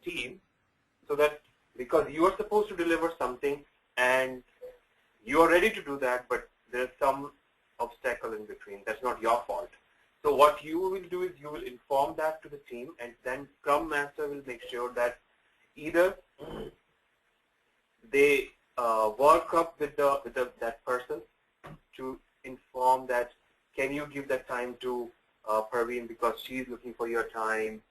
team, so that because you are supposed to deliver something and you are ready to do that, but there's some obstacle in between. That's not your fault. So what you will do is you will inform that to the team, and then Scrum Master will make sure that either they work up with that person to inform that, can you give that time to Parveen because she's looking for your time.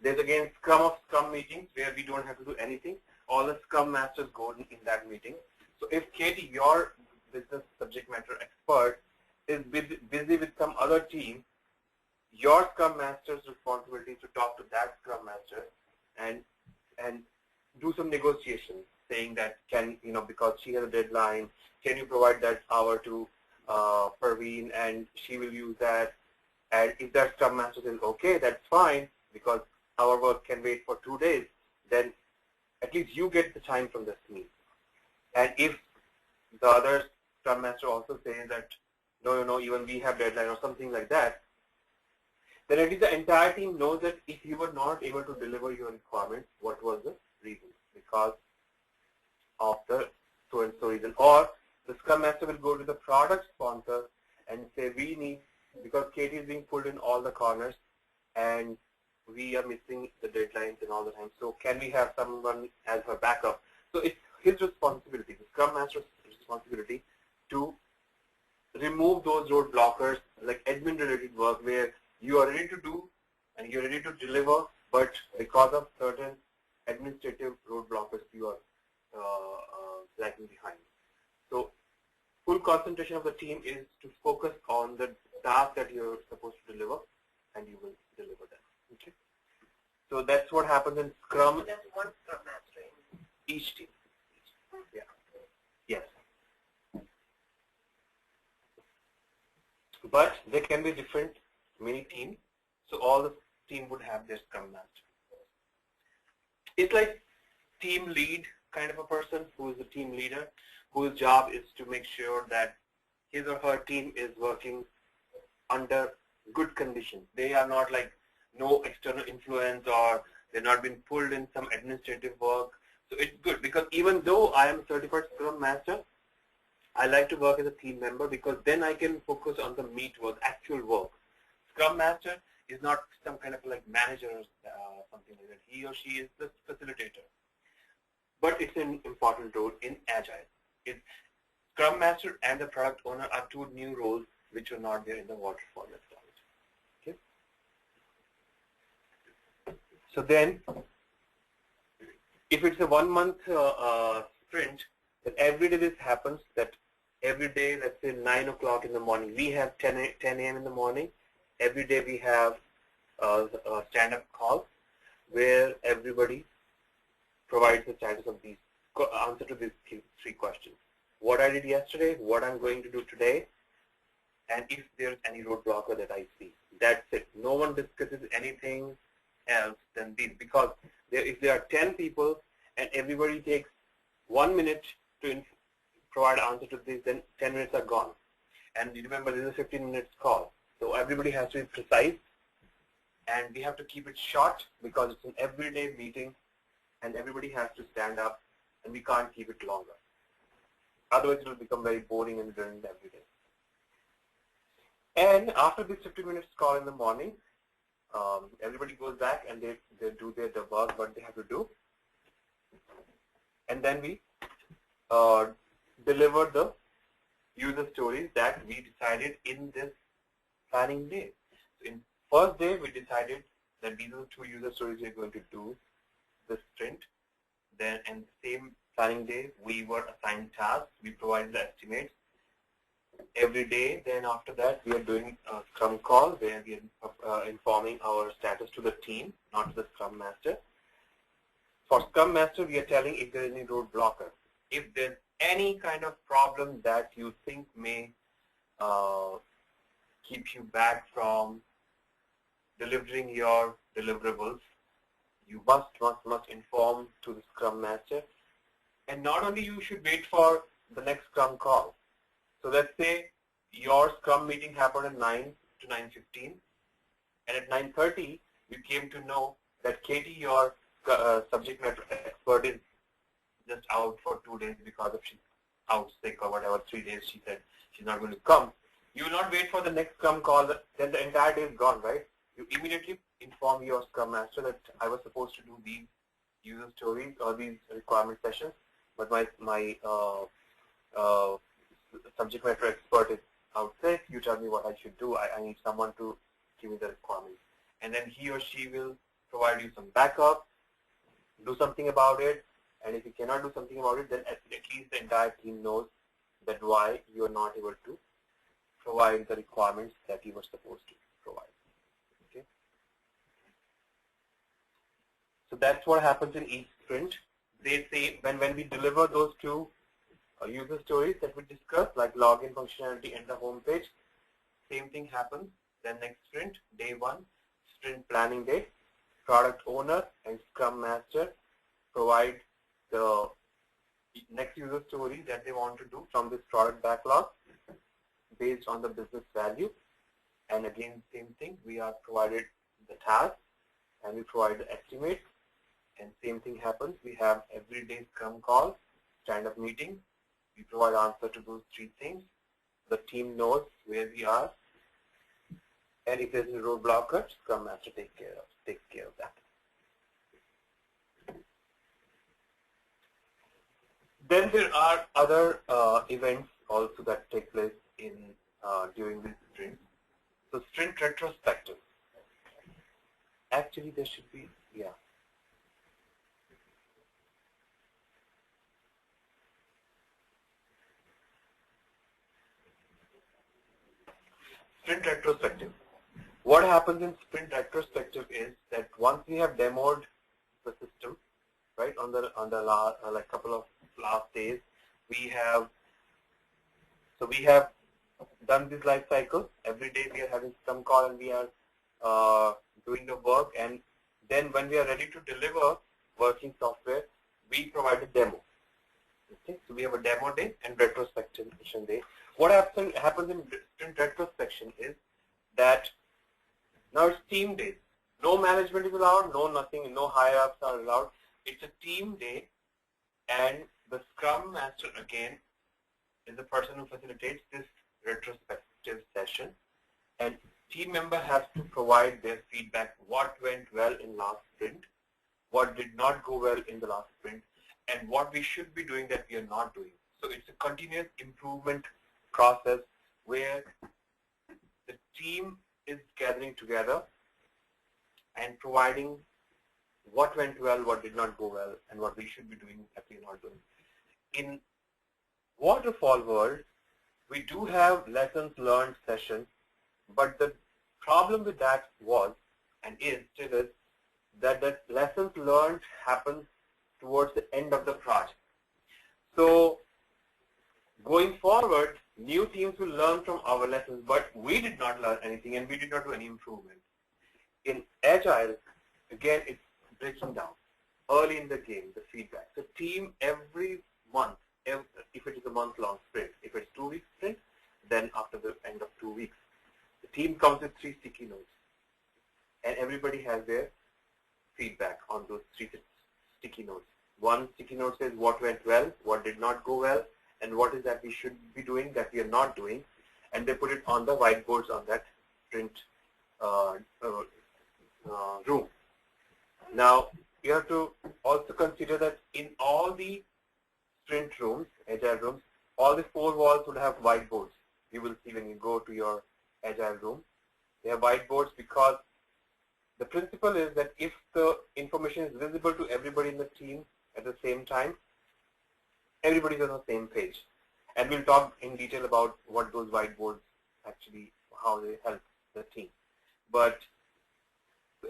There's again Scrum meetings where we don't have to do anything. All the Scrum Masters go in that meeting. So if Katie, your business subject matter expert, is busy with some other team, your Scrum Master's responsibility is to talk to that Scrum Master and do some negotiations, saying that because she has a deadline, can you provide that hour to Parveen and she will use that. And if that Scrum Master says, okay, that's fine, because our work can wait for 2 days, then at least you get the time from this team. And if the other Scrum Master also says that, no, even we have deadline or something like that, then at least the entire team knows that if you were not able to deliver your requirements, what was the reason? Because of the so-and-so reason. Or the Scrum Master will go to the product sponsor and say, we need, because Katie is being pulled in all the corners and we are missing the deadlines and all the time, so can we have someone as her backup? So it's his responsibility, the Scrum Master's responsibility, to remove those roadblockers, like admin-related work where you are ready to do and you're ready to deliver, but because of certain administrative roadblockers, you are lagging behind. So full concentration of the team is to focus on the task that you're supposed to deliver, and you will deliver that. Okay. So that's what happens in Scrum. So that's one Scrum Master in each team. Yeah. Yes. But there can be different mini teams. So all the team would have their Scrum Master. It's like team lead kind of a person who is the team leader, whose job is to make sure that his or her team is working under good conditions. They are not like no external influence, or they're not being pulled in some administrative work. So it's good, because even though I am a certified Scrum Master, I like to work as a team member, because then I can focus on the meat work, actual work. Scrum Master is not some kind of like manager or something like that. He or she is the facilitator. But it's an important role in Agile. Scrum Master and the product owner are two new roles which are not there in the waterfall methodology. Okay. So then, if it's a 1 month sprint, then every day this happens, that every day, let's say 9 o'clock in the morning, we have 10 a.m. in the morning. Every day we have a stand-up call where everybody provides the status of these, answer to these three questions. What I did yesterday, what I'm going to do today, and if there's any roadblocker that I see. That's it. No one discusses anything else than these, because if there are 10 people and everybody takes 1 minute to provide answer to this, then 10 minutes are gone. And remember, this is a 15 minutes call. So everybody has to be precise, and we have to keep it short because it's an everyday meeting and everybody has to stand up, and we can't keep it longer. Otherwise it will become very boring and redundant every day. And after this 50 minutes call in the morning, everybody goes back and they do their work, what they have to do. And then we deliver the user stories that we decided in this planning day. So in first day, we decided that these are the 2 user stories we're going to do this sprint. Then in the same planning day, we were assigned tasks. We provided the estimates every day. Then after that, we are doing a Scrum call where we are informing our status to the team, not to the Scrum Master. For Scrum Master, we are telling if there is any roadblocker. If there's any kind of problem that you think may keep you back from delivering your deliverables, you must inform to the Scrum Master. And not only you should wait for the next Scrum call. So let's say your Scrum meeting happened at 9 to 9:15, and at 9:30 you came to know that Katie, your subject matter expert, is just out for 2 days because of she's out sick or whatever, 3 days she said she's not going to come. You will not wait for the next Scrum call, then the entire day is gone, right? You immediately inform your Scrum Master that I was supposed to do these user stories or these requirement sessions, but my subject matter expert is out sick. You tell me what I should do. I need someone to give me the requirements. And then he or she will provide you some backup, do something about it, and if you cannot do something about it, then at least the entire team knows that why you are not able to provide the requirements that you were supposed to provide. Okay. So that's what happens in each sprint. They say when we deliver those two user stories that we discussed, like login functionality and the home page, same thing happens. Then next sprint, day 1, sprint planning day, product owner and Scrum Master provide the next user story that they want to do from this product backlog based on the business value. And again, same thing, we are provided the task and we provide the estimate, and same thing happens. We have everyday Scrum call, stand-up meeting. We provide answer to those 3 things. The team knows where we are, and if there's a roadblock, Scrum Master takes care of that. Then there are other events also that take place in during this sprint. So sprint retrospective. Actually, there should be, yeah. Sprint retrospective. What happens in sprint retrospective is that once we have demoed the system, right, on the last, like couple of last days, we have done this life cycle. Every day we are having some call and we are doing the work, and then when we are ready to deliver working software, we provide a demo. Okay, so we have a demo day and retrospection day. What happens in sprint retrospection is that now it's team days. No management is allowed, no nothing, no higher ups are allowed. It's a team day, and the Scrum Master again is the person who facilitates this retrospective session, and team member has to provide their feedback, what went well in last sprint, what did not go well in the last sprint, and what we should be doing that we are not doing. So it's a continuous improvement process where the team is gathering together and providing what went well, what did not go well, and what we should be doing that we are not doing. In waterfall world, we do have lessons learned sessions, but the problem with that was and is still is that the lessons learned happens towards the end of the project. So going forward, new teams will learn from our lessons, but we did not learn anything and we did not do any improvement. In Agile, again, it's breaking down early in the game, the feedback. So team every month, if it is a month-long sprint, if it's 2-week sprint, then after the end of 2 weeks, the team comes with 3 sticky notes, and everybody has their feedback on those 3 sticky notes. One sticky note says what went well, what did not go well, and what is that we should be doing that we are not doing, and they put it on the whiteboards on that sprint room. Now, you have to also consider that in all the sprint rooms, Agile rooms, all the 4 walls would have whiteboards. You will see when you go to your Agile room. They have whiteboards because the principle is that if the information is visible to everybody in the team at the same time, everybody is on the same page. And we'll talk in detail about what those whiteboards actually, how they help the team. But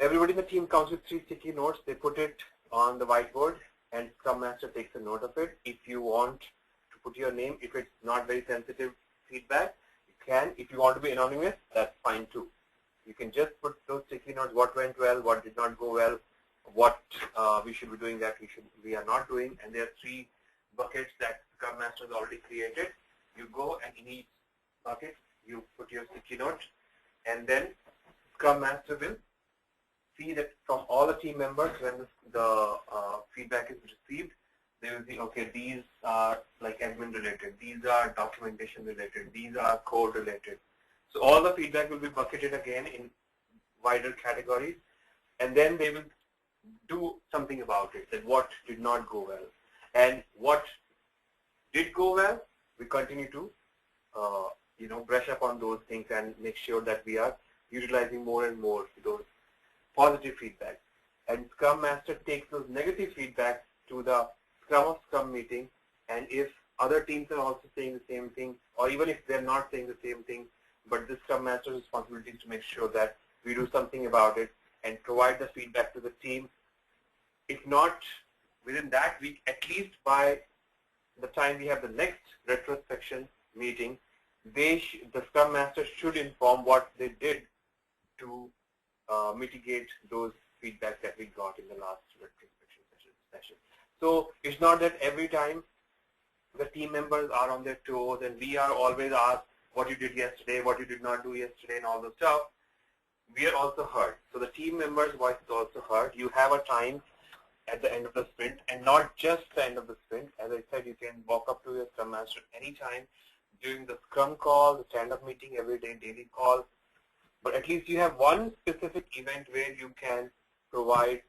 everybody in the team comes with 3 sticky notes. They put it on the whiteboard, and Scrum Master takes a note of it. If you want to put your name, if it's not very sensitive feedback, you can. If you want to be anonymous, that's fine too. You can just put those sticky notes, what went well, what did not go well, what we should be doing that we are not doing, and there are 3 buckets that Scrum Master has already created. You go and in each bucket, you put your sticky note, and then Scrum Master will see that from all the team members, when the feedback is received, they will see, okay, these are like admin related, these are documentation related, these are code related. So all the feedback will be bucketed again in wider categories, and then they will do something about it, that what did not go well. And what did go well, we continue to brush up on those things and make sure that we are utilizing more and more those positive feedback. And Scrum Master takes those negative feedback to the Scrum of Scrum meeting, and if other teams are also saying the same thing, or even if they're not saying the same thing, but the Scrum Master's responsibility is to make sure that we do something about it and provide the feedback to the team. If not within that week, at least by the time we have the next retrospection meeting, the Scrum Master should inform what they did to mitigate those feedback that we got in the last retrospection session. So it's not that every time the team members are on their toes and we are always asked what you did yesterday, what you did not do yesterday, and all the stuff. We are also heard. So the team members' voice is also heard. You have a time at the end of the sprint, and not just the end of the sprint. As I said, you can walk up to your Scrum Master anytime during the Scrum call, the stand-up meeting, every day, daily call. But at least you have one specific event where you can provide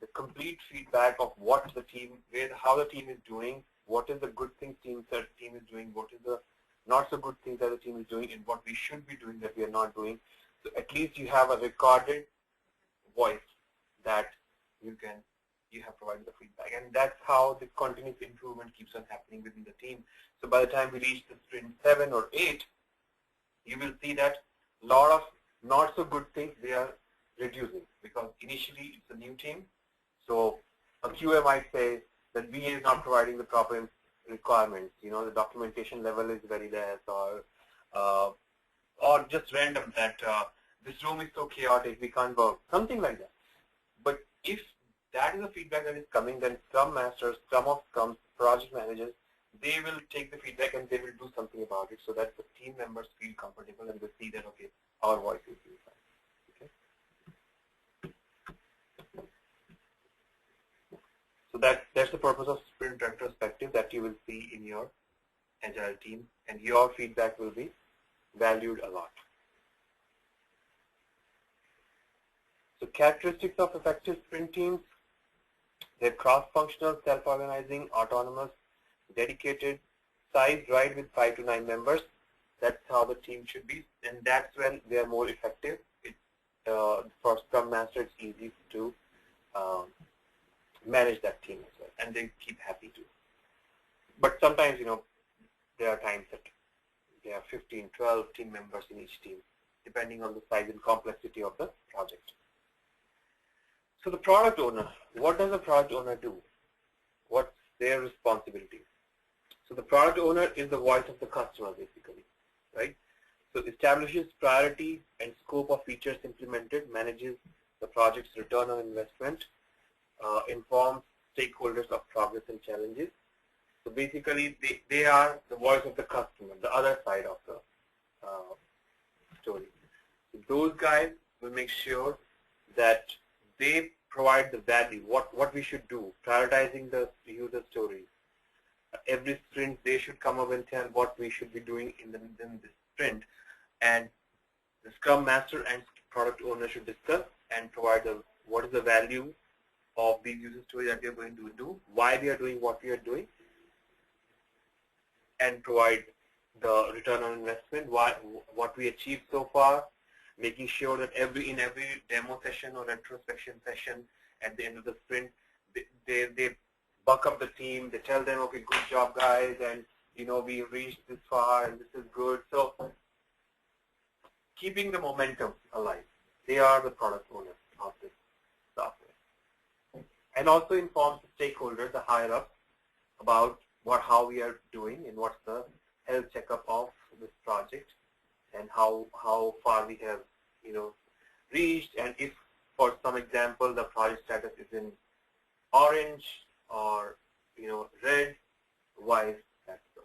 the complete feedback of what the team, how the team is doing, what is the good things the team is doing, what is the not so good things that the team is doing, and what we should be doing that we are not doing. So at least you have a recorded voice that you have provided the feedback. And that's how the continuous improvement keeps on happening within the team. So by the time we reach the sprint 7 or 8, you will see that a lot of not so good things, they are reducing, because initially it's a new team. So a QA might say that VA is not providing the proper requirements. The documentation level is very less, or just random that this room is so chaotic, we can't work, something like that. But if that is the feedback that is coming, then Scrum Masters, Scrum of Scrum, project managers, they will take the feedback and they will do something about it so that the team members feel comfortable and they see that, okay, our voice is being fine. Okay? So that's the purpose of sprint retrospective, that you will see in your Agile team, and your feedback will be valued a lot. So characteristics of effective sprint teams: they're cross-functional, self-organizing, autonomous, dedicated, sized right with 5 to 9 members. That's how the team should be, and that's when they are more effective. For Scrum Master, it's easy to manage that team as well, and they keep happy too. But sometimes, there are times that there are 15, 12 team members in each team, depending on the size and complexity of the project. So the product owner, what does the product owner do? What's their responsibility? So the product owner is the voice of the customer, basically, right? So establishes priority and scope of features implemented, manages the project's return on investment, informs stakeholders of progress and challenges. So basically, they are the voice of the customer, the other side of the story. So those guys will make sure that they provide the value, what we should do, prioritizing the user stories. Every sprint, they should come up and tell what we should be doing in this sprint, and the Scrum Master and product owner should discuss and provide what is the value of these user stories that we are going to do, why we are doing what we are doing, and provide the return on investment, what we achieved so far, making sure that in every demo session or retrospection session at the end of the sprint, they buck up the team, they tell them, okay, good job guys, and we reached this far and this is good. So keeping the momentum alive. They are the product owners of this software. And also informs the stakeholders, the higher ups, about how we are doing and what's the health checkup of this project and how far we have reached, and if for some example the project status is in orange or red, why is that so?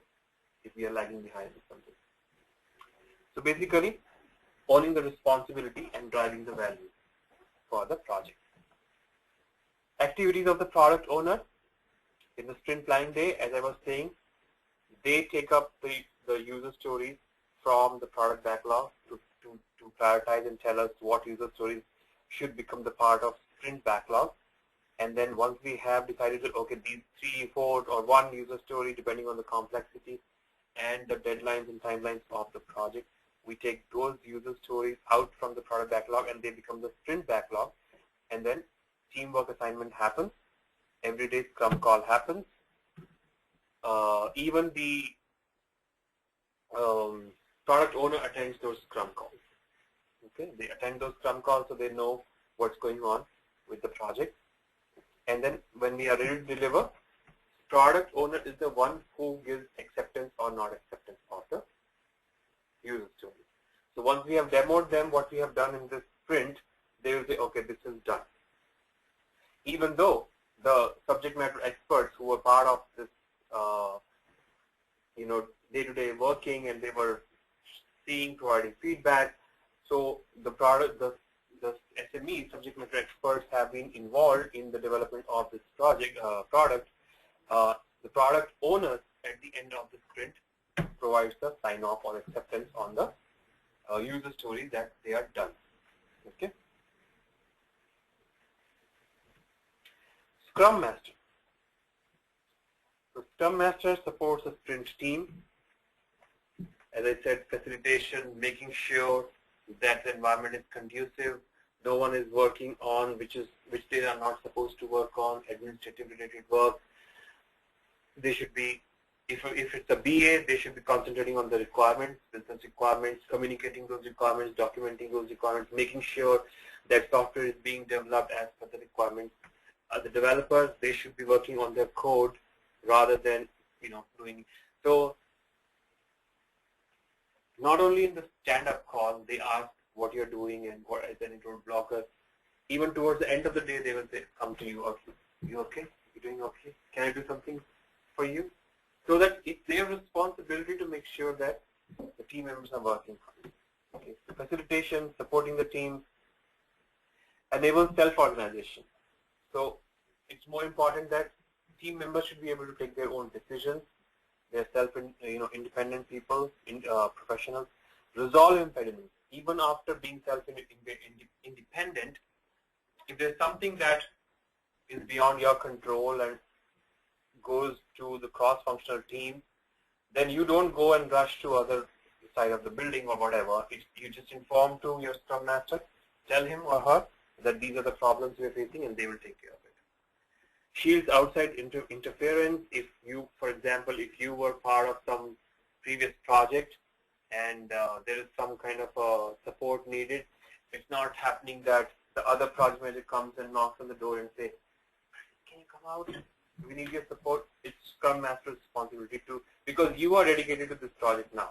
If we are lagging behind or something. So basically owning the responsibility and driving the value for the project. Activities of the product owner in the sprint planning day, as I was saying, they take up the user stories from the product backlog to prioritize and tell us what user stories should become the part of sprint backlog. And then once we have decided that, okay, these 3, 4, or 1 user story, depending on the complexity and the deadlines and timelines of the project, we take those user stories out from the product backlog and they become the sprint backlog. And then teamwork assignment happens. Every day Scrum call happens. Even the product owner attends those Scrum calls. Okay, they attend those Scrum calls so they know what's going on with the project. And then when we are ready to deliver, product owner is the one who gives acceptance or not acceptance of the user story. So once we have demoed them what we have done in this sprint, they will say, okay, this is done. Even though the subject matter experts who were part of this, day-to-day working, and they were seeing, providing feedback. So the product, the SME subject matter experts have been involved in the development of this product. The product owners at the end of the sprint provides the sign-off or acceptance on the user story that they are done. Okay. Scrum Master. So Scrum Master supports a sprint team. As I said, facilitation, making sure that the environment is conducive. No one is working on which they are not supposed to work on, administrative related work. They should be, if it's a BA, they should be concentrating on the requirements, business requirements, communicating those requirements, documenting those requirements, making sure that software is being developed as per the requirements. The developers, they should be working on their code rather than doing. So not only in the stand-up call, they ask what you're doing and what is any roadblocker. Even towards the end of the day, they will say, come to you, okay, you okay? You doing okay? Can I do something for you? So that it's their responsibility to make sure that the team members are working fine. Okay. So facilitation, supporting the team, enables self-organization. So it's more important that team members should be able to take their own decisions. They're independent people, professionals. Resolve impediments. Even after being self-independent, if there's something that is beyond your control and goes to the cross-functional team, then you don't go and rush to other side of the building or whatever. You just inform to your Scrum Master, tell him or her that these are the problems we're facing, and they will take care of it. Shields outside interference. If you, for example, if you were part of some previous project and there is some kind of support needed, it's not happening that the other project manager comes and knocks on the door and say, can you come out? We need your support. It's Scrum Master's responsibility to, because you are dedicated to this project now.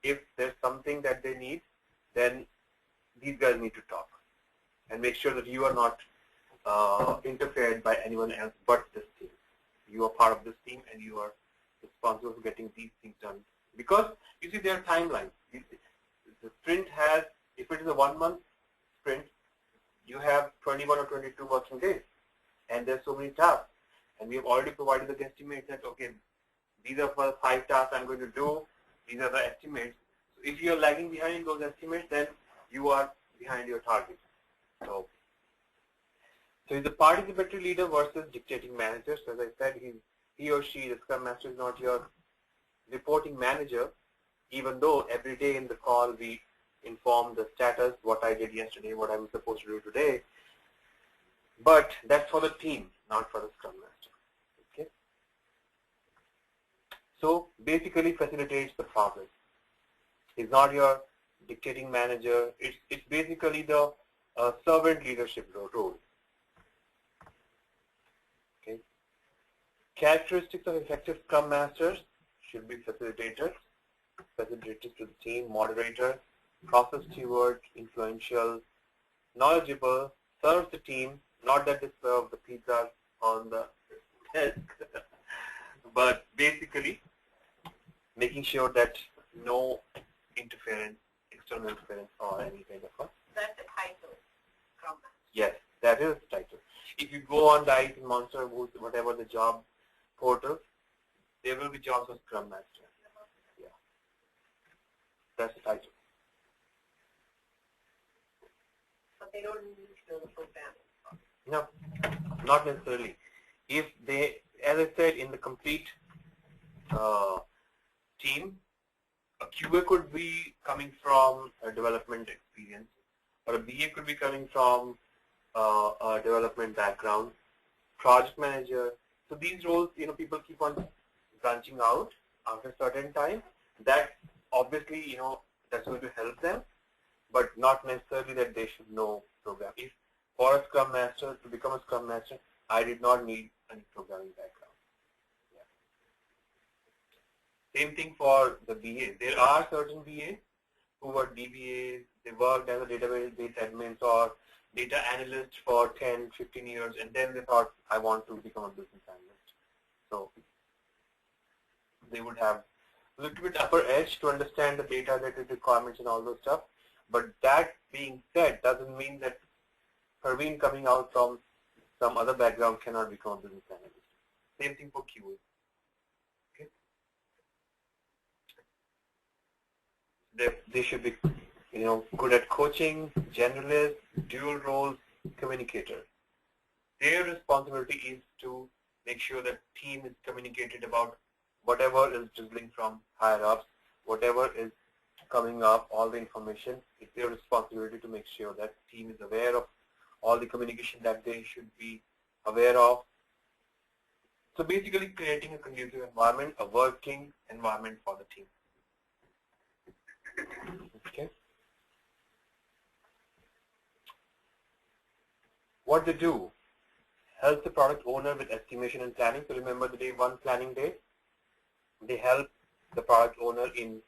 If there's something that they need, then these guys need to talk and make sure that you are not interfered by anyone else but this team. You are part of this team and you are responsible for getting these things done. Because you see, there are timelines. The sprint has, if it is a 1-month sprint, you have 21 or 22 working days, and there's so many tasks. And we have already provided the guesstimates that, okay, these are for the 5 tasks I'm going to do. These are the estimates. So if you are lagging behind those estimates, then you are behind your target. So he's a participatory leader versus dictating manager. So as I said, he or she, the Scrum Master, is not your reporting manager, even though every day in the call we inform the status, what I did yesterday, what I'm supposed to do today. But that's for the team, not for the Scrum Master. Okay. So basically facilitates the process. He's not your dictating manager. It's basically the servant leadership role. Okay. Characteristics of effective Scrum Masters should be facilitators to the team, moderator, process steward, influential, knowledgeable, serves the team, not that they serve the pizzas on the desk, but basically making sure that no interference, external interference or any kind of a. That's the title, Scrum Master. Yes. go on Dice and Monster, whatever the job portal, there will be jobs of Scrum Master. Yeah, that's the title. But they don't need to know the programming. No, not necessarily. If they, as I said, in the complete team, a QA could be coming from a development experience, or a BA could be coming from a development background, project manager. So these roles, people keep on branching out after a certain time. That obviously, that's going to help them, but not necessarily that they should know program. If for a Scrum Master, to become a Scrum Master, I did not need any programming background. Yeah. Same thing for the BA. There are certain BAs who were DBAs, they worked as a database admins or data analyst for 10, 15 years, and then they thought, I want to become a business analyst. So they would have a little bit upper edge to understand the data-related requirements and all those stuff. But that being said, doesn't mean that Parveen coming out from some other background cannot become a business analyst. Same thing for QA. Okay. They should be, good at coaching, generalist, dual roles, communicator. Their responsibility is to make sure that team is communicated about whatever is drizzling from higher ups, whatever is coming up, all the information. It's their responsibility to make sure that team is aware of all the communication that they should be aware of. So basically creating a conducive environment, a working environment for the team. Okay. What they do, help the product owner with estimation and planning. So remember the day one planning day. They help the product owner in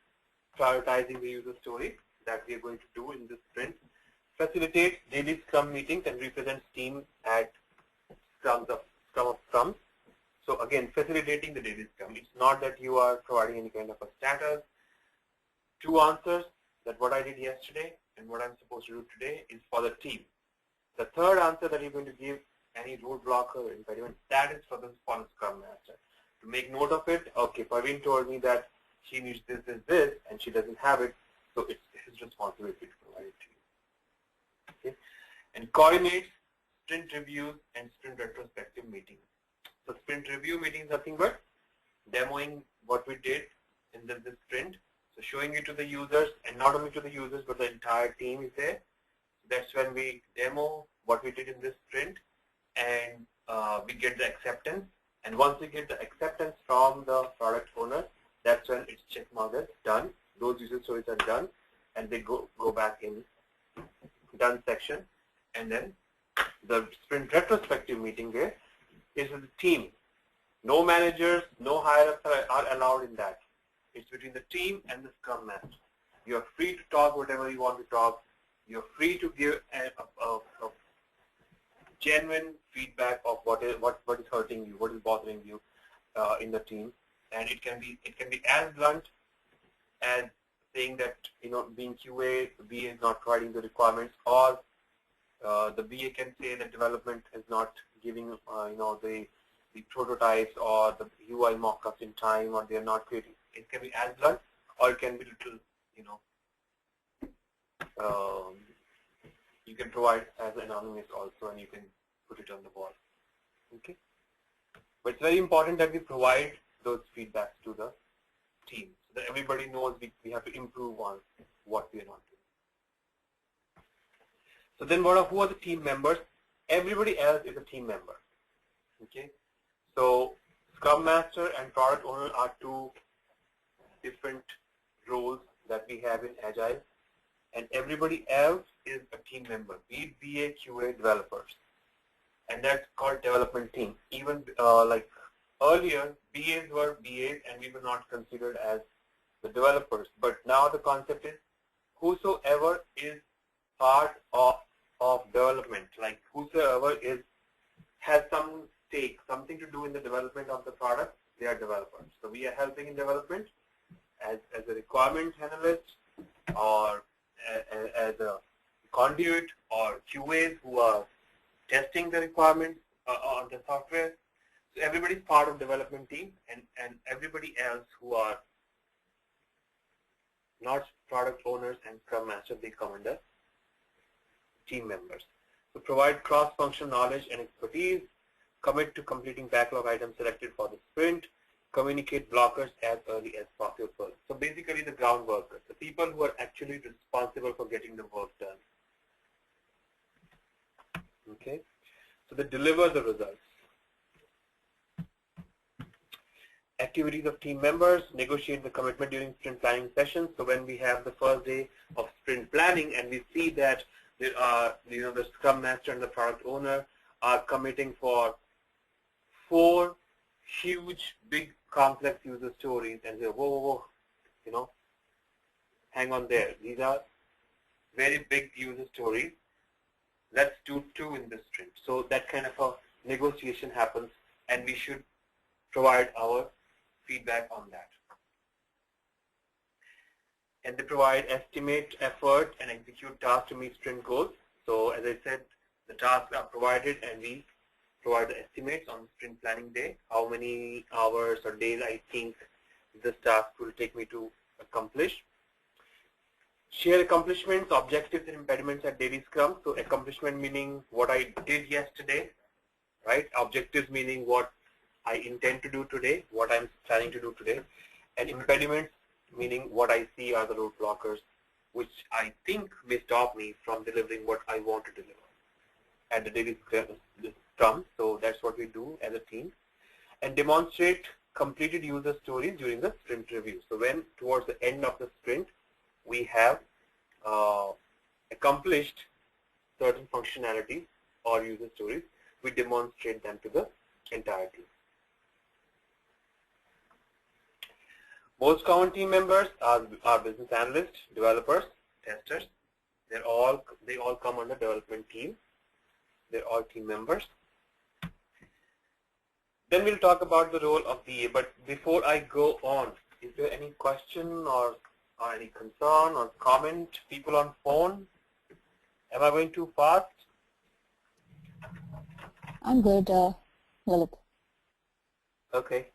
prioritizing the user story that we are going to do in this sprint. Facilitate daily Scrum meetings and represents team at Scrum of Scrum. So again, facilitating the daily Scrum. It's not that you are providing any kind of a status. Two answers, that what I did yesterday and what I'm supposed to do today is for the team. The third answer that you're going to give, any roadblock or impediment, that is for the Scrum Master. To make note of it, okay, Parveen told me that she needs this, and she doesn't have it, so it's his responsibility to provide it to you. Okay? And coordinates sprint reviews and sprint retrospective meetings. So sprint review meeting is nothing but demoing what we did in this sprint. So showing it to the users, and not only to the users, but the entire team is there. That's when we demo what we did in this sprint, and we get the acceptance. And once we get the acceptance from the product owner, that's when it's checkmarked as done. Those user stories are done, and they go back in done section. And then the sprint retrospective meeting there is with the team. No managers, no higher ups are allowed in that. It's between the team and the Scrum Master. You're free to talk whatever you want to talk. You're free to give a genuine feedback of what is hurting you, what is bothering you in the team, and it can be as blunt as saying that being QA, the BA is not providing the requirements, or the BA can say that development is not giving the prototypes or the UI mock-ups in time, or they are not creating. It can be as blunt, or it can be little you can provide as anonymous also, and you can put it on the wall. Okay. But it's very important that we provide those feedbacks to the team so that everybody knows we have to improve on what we are not doing. So then who are the team members? Everybody else is a team member. Okay. So Scrum Master and Product Owner are two different roles that we have in Agile, and everybody else is a team member, be it BA, QA, developers, and that's called development team. Even like earlier, BAs were BAs and we were not considered as the developers, but now the concept is whosoever is part of development, like whosoever has some stake, something to do in the development of the product, they are developers. So we are helping in development as a requirements analyst, or as a conduit, or QAs who are testing the requirements on the software. So everybody's part of development team, and everybody else who are not product owners and Scrum Master, they come under team members. So provide cross-functional knowledge and expertise, commit to completing backlog items selected for the sprint, communicate blockers as early as possible. So basically the ground workers, the people who are actually responsible for getting the work done. Okay, so they deliver the results. Activities of team members, negotiate the commitment during sprint planning sessions. So when we have the first day of sprint planning and we see that there are, the Scrum Master and the product owner are committing for 4 huge, big, complex user stories, and they're, whoa, hang on there. These are very big user stories. Let's do 2 in this sprint. So that kind of a negotiation happens, and we should provide our feedback on that. And they provide estimate effort and execute tasks to meet sprint goals. So as I said, the tasks are provided and we provide the estimates on sprint planning day, how many hours or days I think this task will take me to accomplish. Share accomplishments, objectives and impediments at daily scrum. So accomplishment meaning what I did yesterday, right? Objectives meaning what I intend to do today, what I'm planning to do today. And impediments meaning what I see are the roadblockers, which I think may stop me from delivering what I want to deliver at the daily scrum. So that's what we do as a team. And demonstrate completed user stories during the sprint review. So when towards the end of the sprint, we have accomplished certain functionalities or user stories, we demonstrate them to the entire team. Most common team members are business analysts, developers, testers. They all come under development team. They're all team members. Then we'll talk about the role of BA. But before I go on, is there any question or any concern or comment? People on phone? Am I going too fast? I'm good, Lalit. Okay.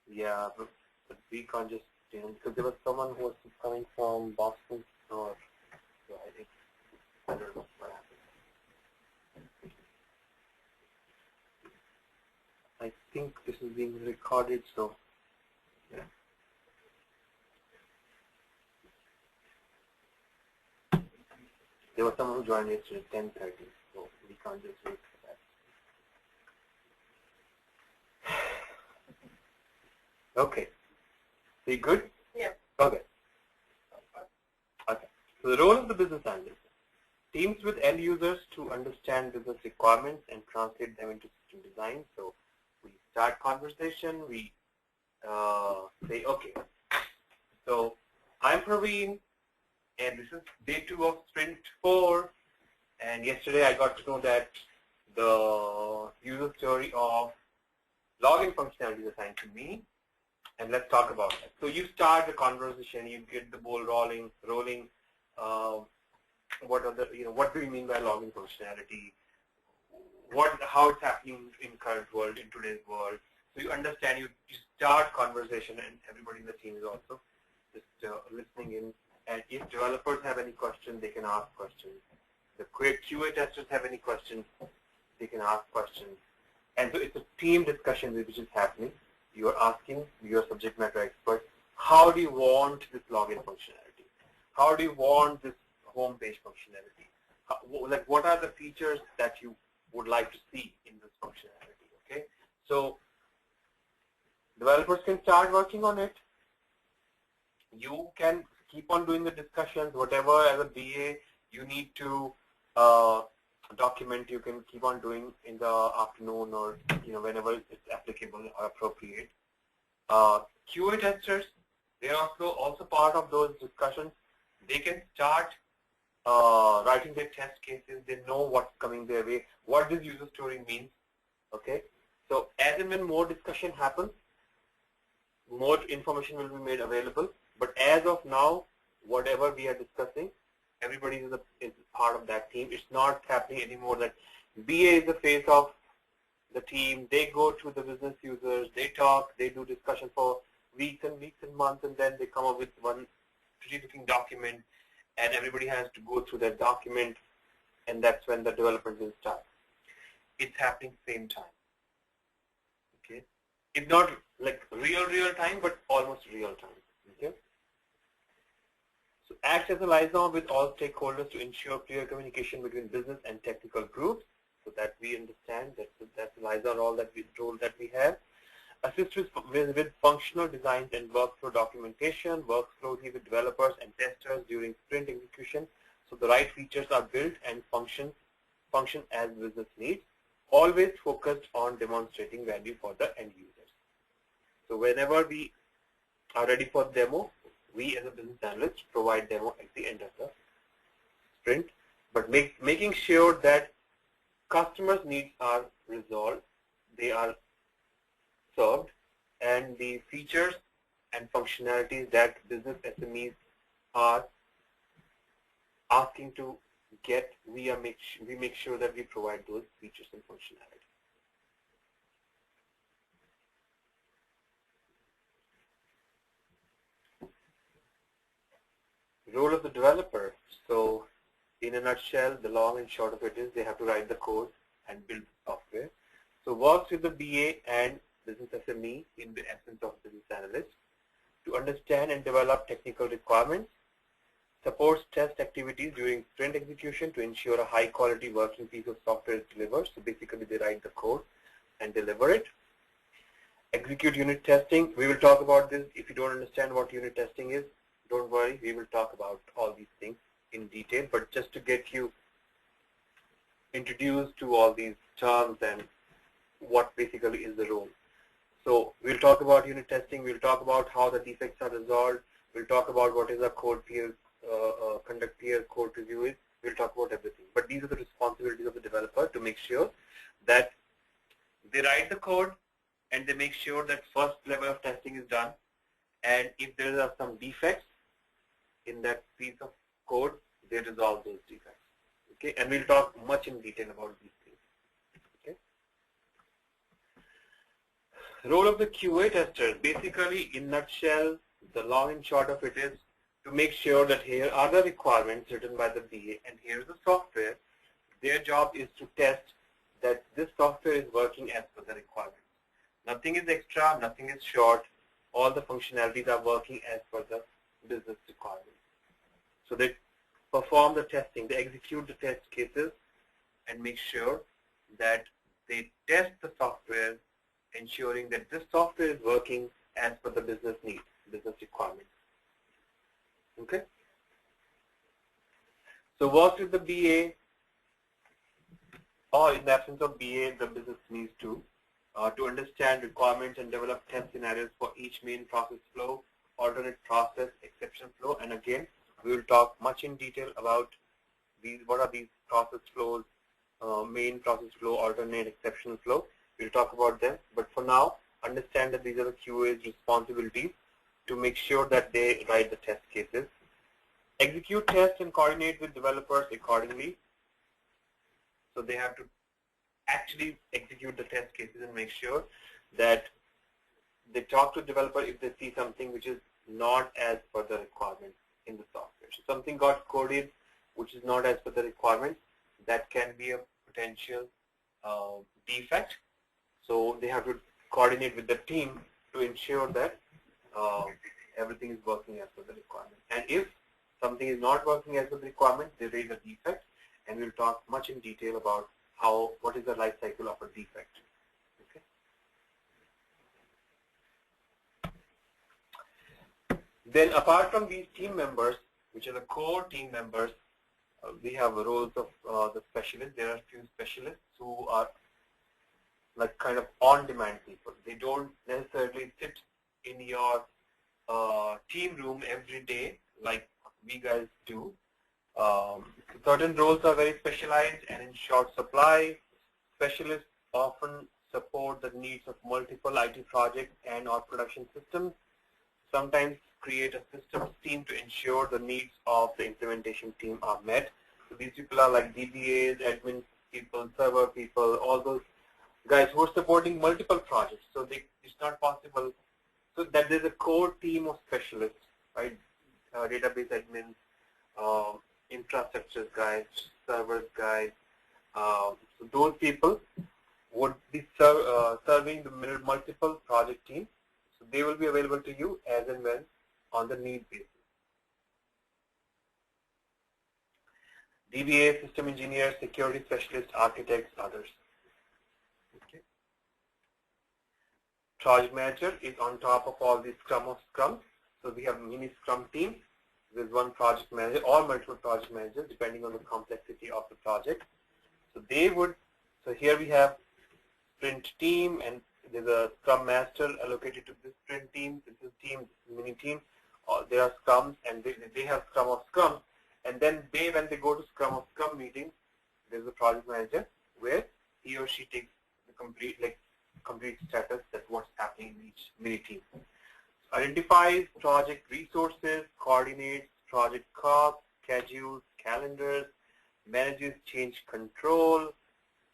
Yeah, but we can't just, because there was someone who was coming from Boston, or so I think, I don't know what happened. I think this is being recorded, so yeah. There was someone who joined yesterday at 10:30, so we can't just wait for that. Okay. So you good? Yeah. Okay. Okay. So the role of the business analyst. Teams with end users to understand business requirements and translate them into system design. So we start conversation. We say, okay, so I'm Praveen, and this is day 2 of sprint 4. And yesterday I got to know that the user story of login functionality is assigned to me. And let's talk about that. So you start the conversation, you get the ball rolling. What are the, what do you mean by login functionality? How it's happening in current world, in today's world. So you understand, you start conversation, and everybody in the team is also just listening in. And if developers have any questions, they can ask questions. The QA testers have any questions, they can ask questions. And so it's a team discussion which is happening. You are asking your subject matter expert, how do you want this login functionality? How do you want this home page functionality? What are the features that you would like to see in this functionality? Okay, so developers can start working on it. You can keep on doing the discussions, whatever as a BA you need to document, you can keep on doing in the afternoon or whenever it's applicable or appropriate. QA testers, they are also part of those discussions. They can start writing their test cases. They know what's coming their way, what this user story means. Okay, so as and when more discussion happens, more information will be made available. But as of now, whatever we are discussing, everybody is part of that team. It's not happening anymore that BA is the face of the team. They go to the business users, they talk, they do discussion for weeks and months, and then they come up with one pretty looking document, and everybody has to go through that document, and that's when the development will start. It's happening same time. Okay, it's not like real time, but almost real time. Okay. So act as a liaison with all stakeholders to ensure clear communication between business and technical groups, so that we understand that that's the liaison role that we have. Assist with functional designs and workflow documentation. Work closely with developers and testers during sprint execution, so the right features are built and function as business needs. Always focused on demonstrating value for the end users. So whenever we are ready for demo, we as a business analyst provide demo at the end of the sprint, but making sure that customers' needs are resolved, they are served, and the features and functionalities that business SMEs are asking to get, we make sure that we provide those features and functionality. Role of the developer. So in a nutshell, the long and short of it is they have to write the code and build the software. So works with the BA and business SME in the essence of business analyst to understand and develop technical requirements, supports test activities during sprint execution to ensure a high quality working piece of software is delivered. So basically they write the code and deliver it. Execute unit testing. We will talk about this. If you don't understand what unit testing is, don't worry, we will talk about all these things in detail, but just to get you introduced to all these terms and what basically is the role. So we'll talk about unit testing, we'll talk about how the defects are resolved, we'll talk about what is a code peer, conduct peer code review is, we'll talk about everything. But these are the responsibilities of the developer to make sure that they write the code and they make sure that first level of testing is done, and if there are some defects in that piece of code, they resolve those defects. Okay, and we'll talk much in detail about these things. Okay. Role of the QA tester. Basically, in nutshell, the long and short of it is to make sure that here are the requirements written by the BA, and here's the software. Their job is to test that this software is working as per the requirements. Nothing is extra, nothing is short. All the functionalities are working as per the business requirements. So they perform the testing, they execute the test cases and make sure that they test the software, ensuring that this software is working as per the business needs, business requirements. Okay? So work with the BA, or in the absence of BA, the business needs to understand requirements and develop test scenarios for each main process flow, alternate process, exception flow, and again, we will talk much in detail about these. What are these process flows, main process flow, alternate, exception flow. We'll talk about them, but for now, understand that these are the QA's responsibilities to make sure that they write the test cases. Execute tests and coordinate with developers accordingly. So they have to actually execute the test cases and make sure that they talk to the developer if they see something which is not as per the requirements in the software. So something got coded which is not as per the requirements, that can be a potential defect. So they have to coordinate with the team to ensure that everything is working as per the requirement. And if something is not working as per the requirement, they raise a defect, and we'll talk much in detail about what is the life cycle of a defect. Okay. Then apart from these team members, which are the core team members, we have roles of the specialists. There are a few specialists who are like kind of on-demand people. They don't necessarily sit in your team room every day like we guys do. Certain roles are very specialized and in short supply. Specialists often support the needs of multiple IT projects and or production systems. Sometimes create a systems team to ensure the needs of the implementation team are met. So these people are like DBAs, admin people, server people, all those guys who are supporting multiple projects. So it's not possible. So that there's a core team of specialists, right? Database admins, infrastructure guys, servers guys. So those people would be serving the multiple project teams. So they will be available to you as and when on the need basis. DBA, system engineers, security specialists, architects, others. Okay. Project manager is on top of all these scrum of scrum. So we have mini scrum team with one project manager or multiple project managers depending on the complexity of the project. So they would, so here we have sprint team and there's a scrum master allocated to this sprint team, this is team, this is mini team. There are scrums and they have scrum of scrum. And then when they go to scrum of scrum meetings, there's a project manager where he or she takes the complete status that what's happening in each mini team. Identifies project resources, coordinates project costs, schedules, calendars, manages change control,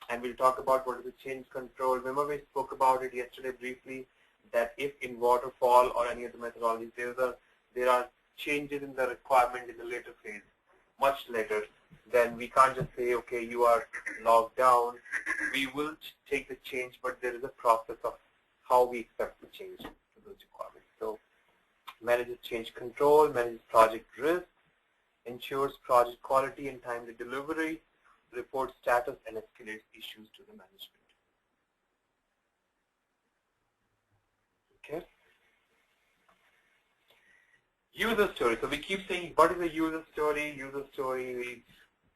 and we'll talk about what is the change control. Remember we spoke about it yesterday briefly, that if in waterfall or any of the methodologies there are changes in the requirement in the later phase, much later, then we can't just say, okay, you are logged down. We will take the change, but there is a process of how we expect the change to those requirements. So manages change control, manages project risk, ensures project quality and timely delivery, reports status and escalates issues to the management. Okay. User story. So we keep saying, what is a user story? User story,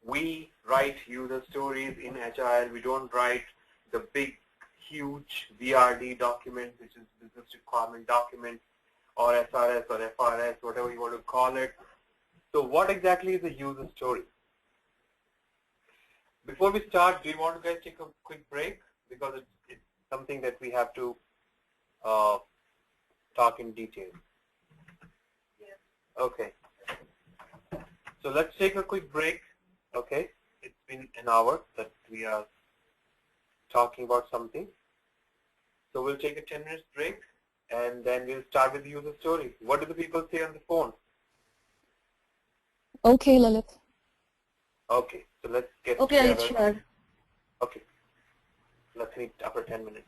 we write user stories in Agile. We don't write the big, huge VRD documents, which is business requirement documents, or SRS or FRS, whatever you want to call it. So what exactly is a user story? Before we start, do you want to guys take a quick break? Because it's something that we have to talk in detail. Okay. So let's take a quick break. Okay. It's been an hour that we are talking about something. So we'll take a 10 minutes break and then we'll start with the user story. What do the people say on the phone? Okay, Lalit. Okay. So let's get Okay, together. sure. Okay. Let's meet after 10 minutes.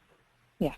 Yeah.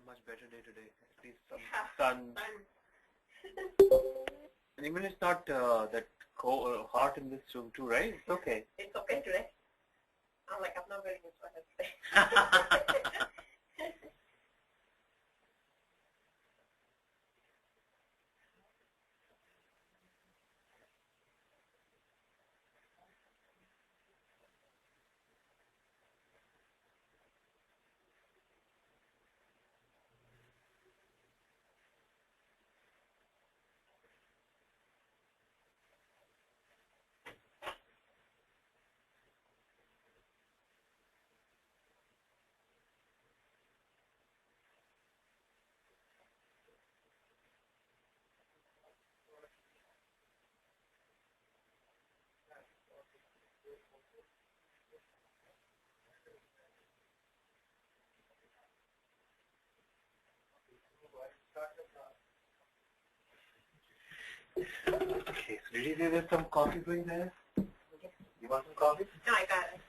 much better day today. At least some sun. And even it's not that cold, hot in this room too, right? It's okay. It's okay today. I'm like, I'm not wearing a sweater today. Okay, so did you say there's some coffee going there? You want some coffee? No, I got it.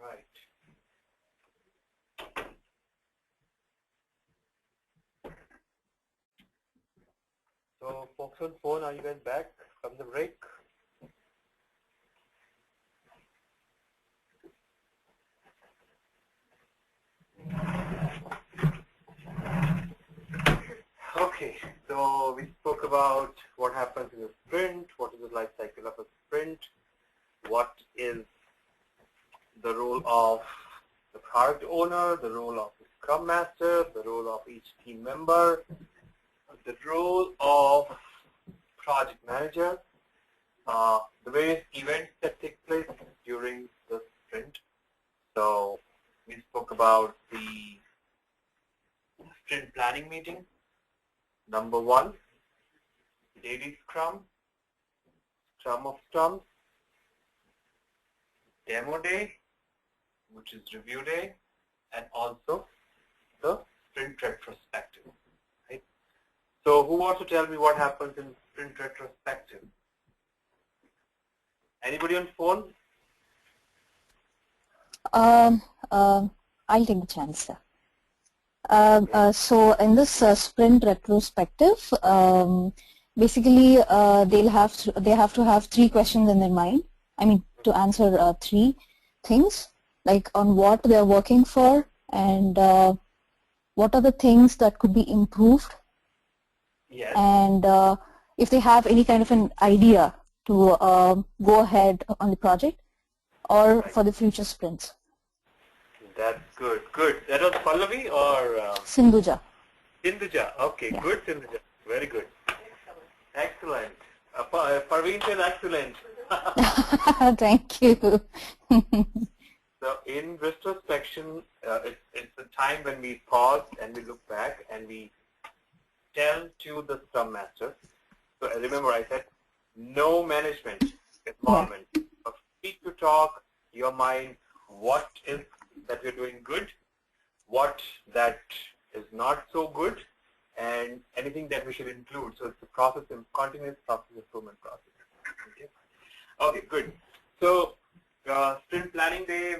Right. So, folks on phone, are you guys back from the break? Okay, so we spoke about what happens in a sprint, what is the life cycle of a sprint, what is the role of the product owner, the role of the scrum master, the role of each team member, the role of project manager, the various events that take place during the sprint. So we spoke about the sprint planning meeting. Number one, daily scrum, scrum of scrums, demo day, which is review day, and also the sprint retrospective. Right? So who wants to tell me what happens in sprint retrospective? Anybody on phone? I'll take the chance, sir. So in this sprint retrospective, basically they have to have 3 questions in their mind. I mean, to answer 3 things, like on what they are working for, and what are the things that could be improved, Yes. and if they have any kind of an idea to go ahead on the project or Right. for the future sprints. That's good. Good. That was Pallavi or Sindhuja. Sindhuja. Okay, Yeah. good, Sindhuja. Very good. Excellent. Parveen said excellent. Thank you. So in retrospection, it's the time when we pause and we look back and we tell to the Scrum Master. So remember I said no management involvement. Yeah. Speak to talk, your mind, what is that we're doing good, what that is not so good, and anything that we should include. So it's a process, continuous process improvement process. Okay, good. So sprint planning day,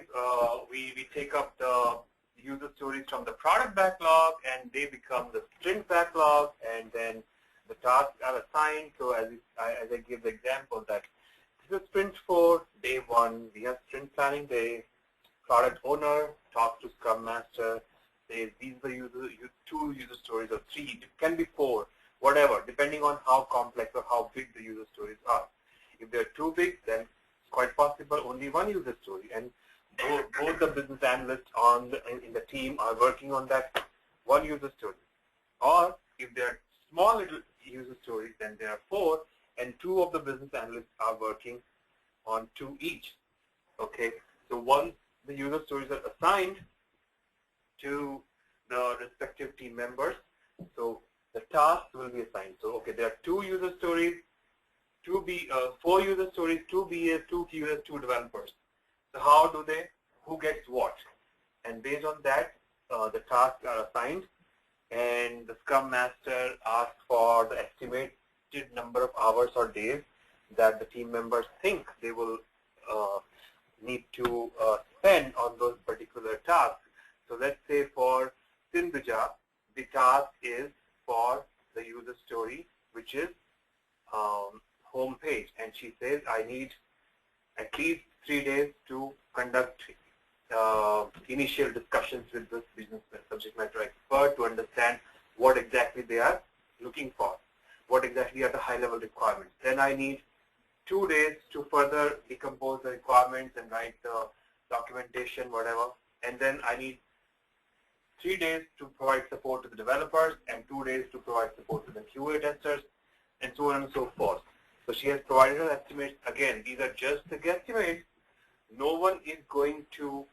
we take up the user stories from the product backlog and they become the sprint backlog, and then the tasks are assigned. So as I give the example that this is sprint 4, day 1, we have sprint planning day, product owner talks to Scrum Master, says these are the 2 user stories or 3, it can be 4, whatever, depending on how complex or how big the user stories are. If they're too big, then it's quite possible only 1 user story, and both the business analysts in the team are working on that 1 user story. Or if they're small little user stories, then there are 4, and 2 of the business analysts are working on 2 each. Okay, so once the user stories are assigned to the respective team members, so the tasks will be assigned. So okay, there are 2 user stories, 4 user stories, 2 BAs, 2 QAs, 2 developers. So how do who gets what? And based on that, the tasks are assigned, and the Scrum Master asks for the estimated number of hours or days that the team members think they will need to spend on those particular tasks. So let's say for Sindhuja, the task is for the user story, which is home page, and she says I need at least 3 days to conduct initial discussions with this business subject matter expert to understand what exactly they are looking for, what exactly are the high-level requirements. Then I need 2 days to further decompose the requirements and write the documentation, whatever, and then I need 3 days to provide support to the developers and 2 days to provide support to the QA testers, and so on and so forth. So she has provided her estimates. Again, these are just the guesstimates. No one is going to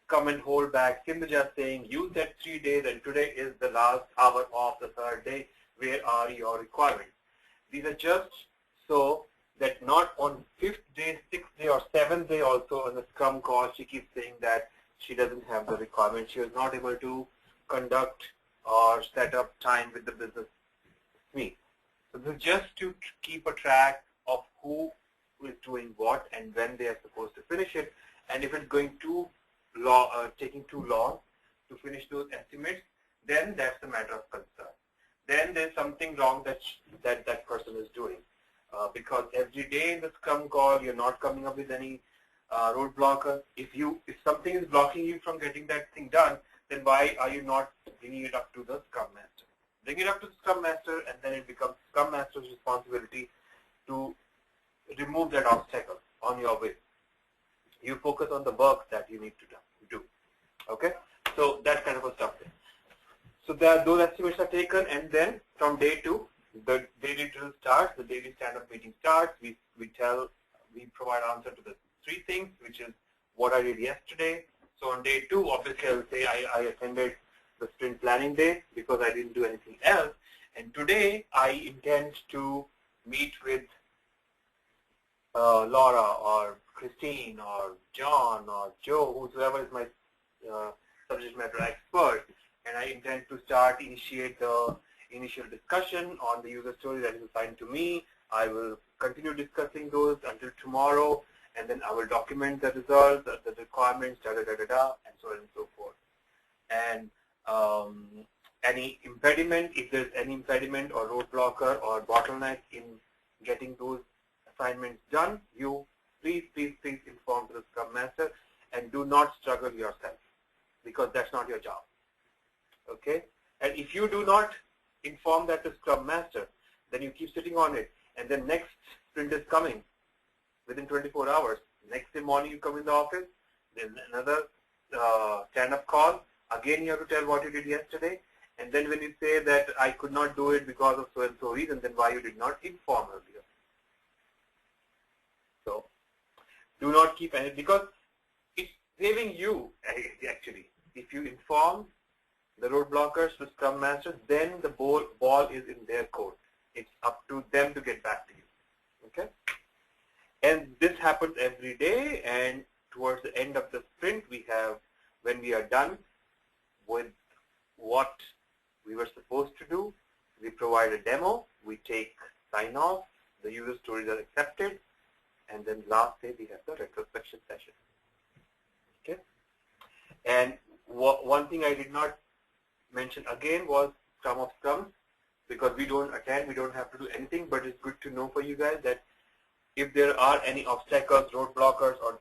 come and hold back. Sindhuja saying, you said 3 days and today is the last hour of the 3rd day. Where are your requirements? These are just so that not on 5th day, 6th day, or 7th day also on the Scrum call, she keeps saying that she doesn't have the requirement. She was not able to conduct or set up time with the business meet. So this is just to keep a track of who is doing what and when they are supposed to finish it. and if it's going too long, taking too long to finish those estimates, then that's a matter of concern. Then there's something wrong that person is doing, because every day in the Scrum call you're not coming up with any roadblocker. If something is blocking you from getting that thing done, then why are you not bringing it up to the Scrum Master? Bring it up to the Scrum Master, and then it becomes Scrum Master's responsibility to remove that obstacle on your way. You focus on the work that you need to do. Okay? So that kind of a stuff there. So those estimates are taken, and then from day 2, the daily drill starts, the daily stand-up meeting starts. We provide answer to the 3 things, which is what I did yesterday. So on day 2, obviously I will say I attended the sprint planning day because I didn't do anything else. And today I intend to meet with Laura or Christine or John or Joe, whoever is my subject matter expert, and I intend to initiate the initial discussion on the user story that is assigned to me. I will continue discussing those until tomorrow, and then I will document the results, the requirements, and so on and so forth. And any impediment, if there's any impediment or roadblocker or bottleneck in getting those assignments done, you please inform the Scrum Master, and do not struggle yourself, because that's not your job. Okay? And if you do not inform that to Scrum Master, then you keep sitting on it, and then next sprint is coming within 24 hours. Next day morning you come in the office, then another stand-up call. Again you have to tell what you did yesterday, and then when you say that I could not do it because of so and so reason, then why you did not inform earlier. So do not keep any, because it's saving you actually. If you inform the roadblockers to Scrum Masters, then the ball is in their court. It's up to them to get back to you. Okay? And this happens every day, and towards the end of the sprint, when we are done with what we were supposed to do, we provide a demo, we take sign-off, the user stories are accepted, and then last day we have the retrospection session. Okay? And one thing I did not mention again was Scrum of Scrums, because we don't attend, we don't have to do anything, but it's good to know for you guys that if there are any obstacles, roadblockers, or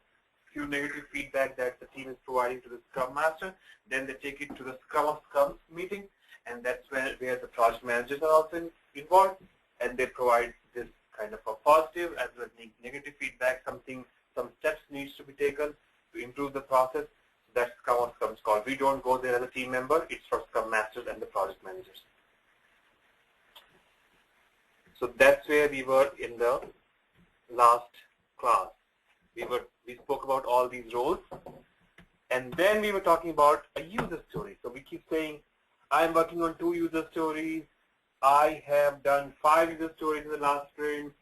few negative feedback that the team is providing to the Scrum Master, then they take it to the Scrum of Scrums meeting, and that's where the project managers are also involved, and they provide this kind of a positive as well as negative feedback, some steps needs to be taken to improve the process. That's Scrum of Scrums call. We don't go there as a team member, it's for Scrum Masters and the project managers. So that's where we were in the last class. We spoke about all these roles, and then we were talking about a user story. So we keep saying, I'm working on 2 user stories. I have done 5 user stories in the last sprint.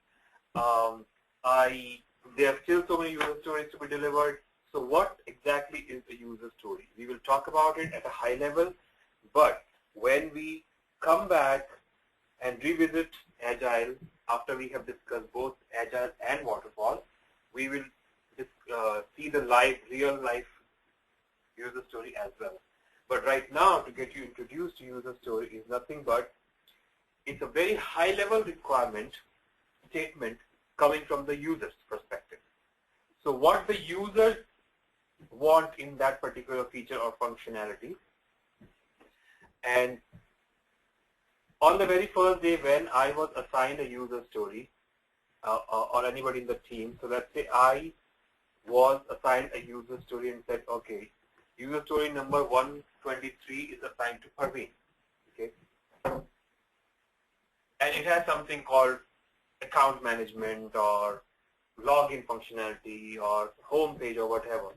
There are still so many user stories to be delivered. So what exactly is a user story? We will talk about it at a high level, but when we come back and revisit Agile after we have discussed both Agile and Waterfall, we will see the real life user story as well. But right now, to get you introduced to user story is nothing but, it's a very high level requirement statement coming from the user's perspective. So what the users want in that particular feature or functionality. And on the very first day when I was assigned a user story, or anybody in the team, so let's say I was assigned a user story and said, okay, user story number 123 is assigned to Parveen. Okay? And it has something called account management or login functionality or home page or whatever.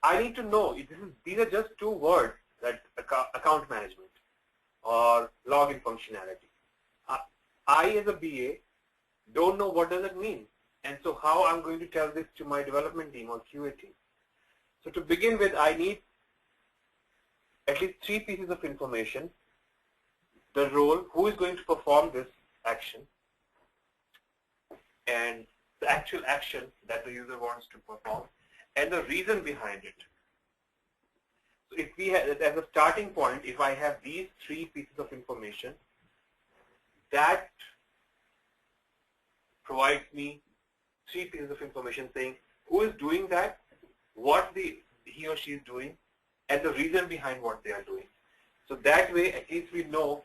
I need to know, these are just 2 words, that account management or login functionality. I as a BA don't know what does it mean, and so how I'm going to tell this to my development team or QA team. So to begin with, I need at least 3 pieces of information: the role, who is going to perform this action, and the actual action that the user wants to perform, and the reason behind it. So if we have, as a starting point, if I have these three pieces of information, that provides me three pieces of information saying who is doing that, what he or she is doing, and the reason behind what they are doing. So that way, at least we know,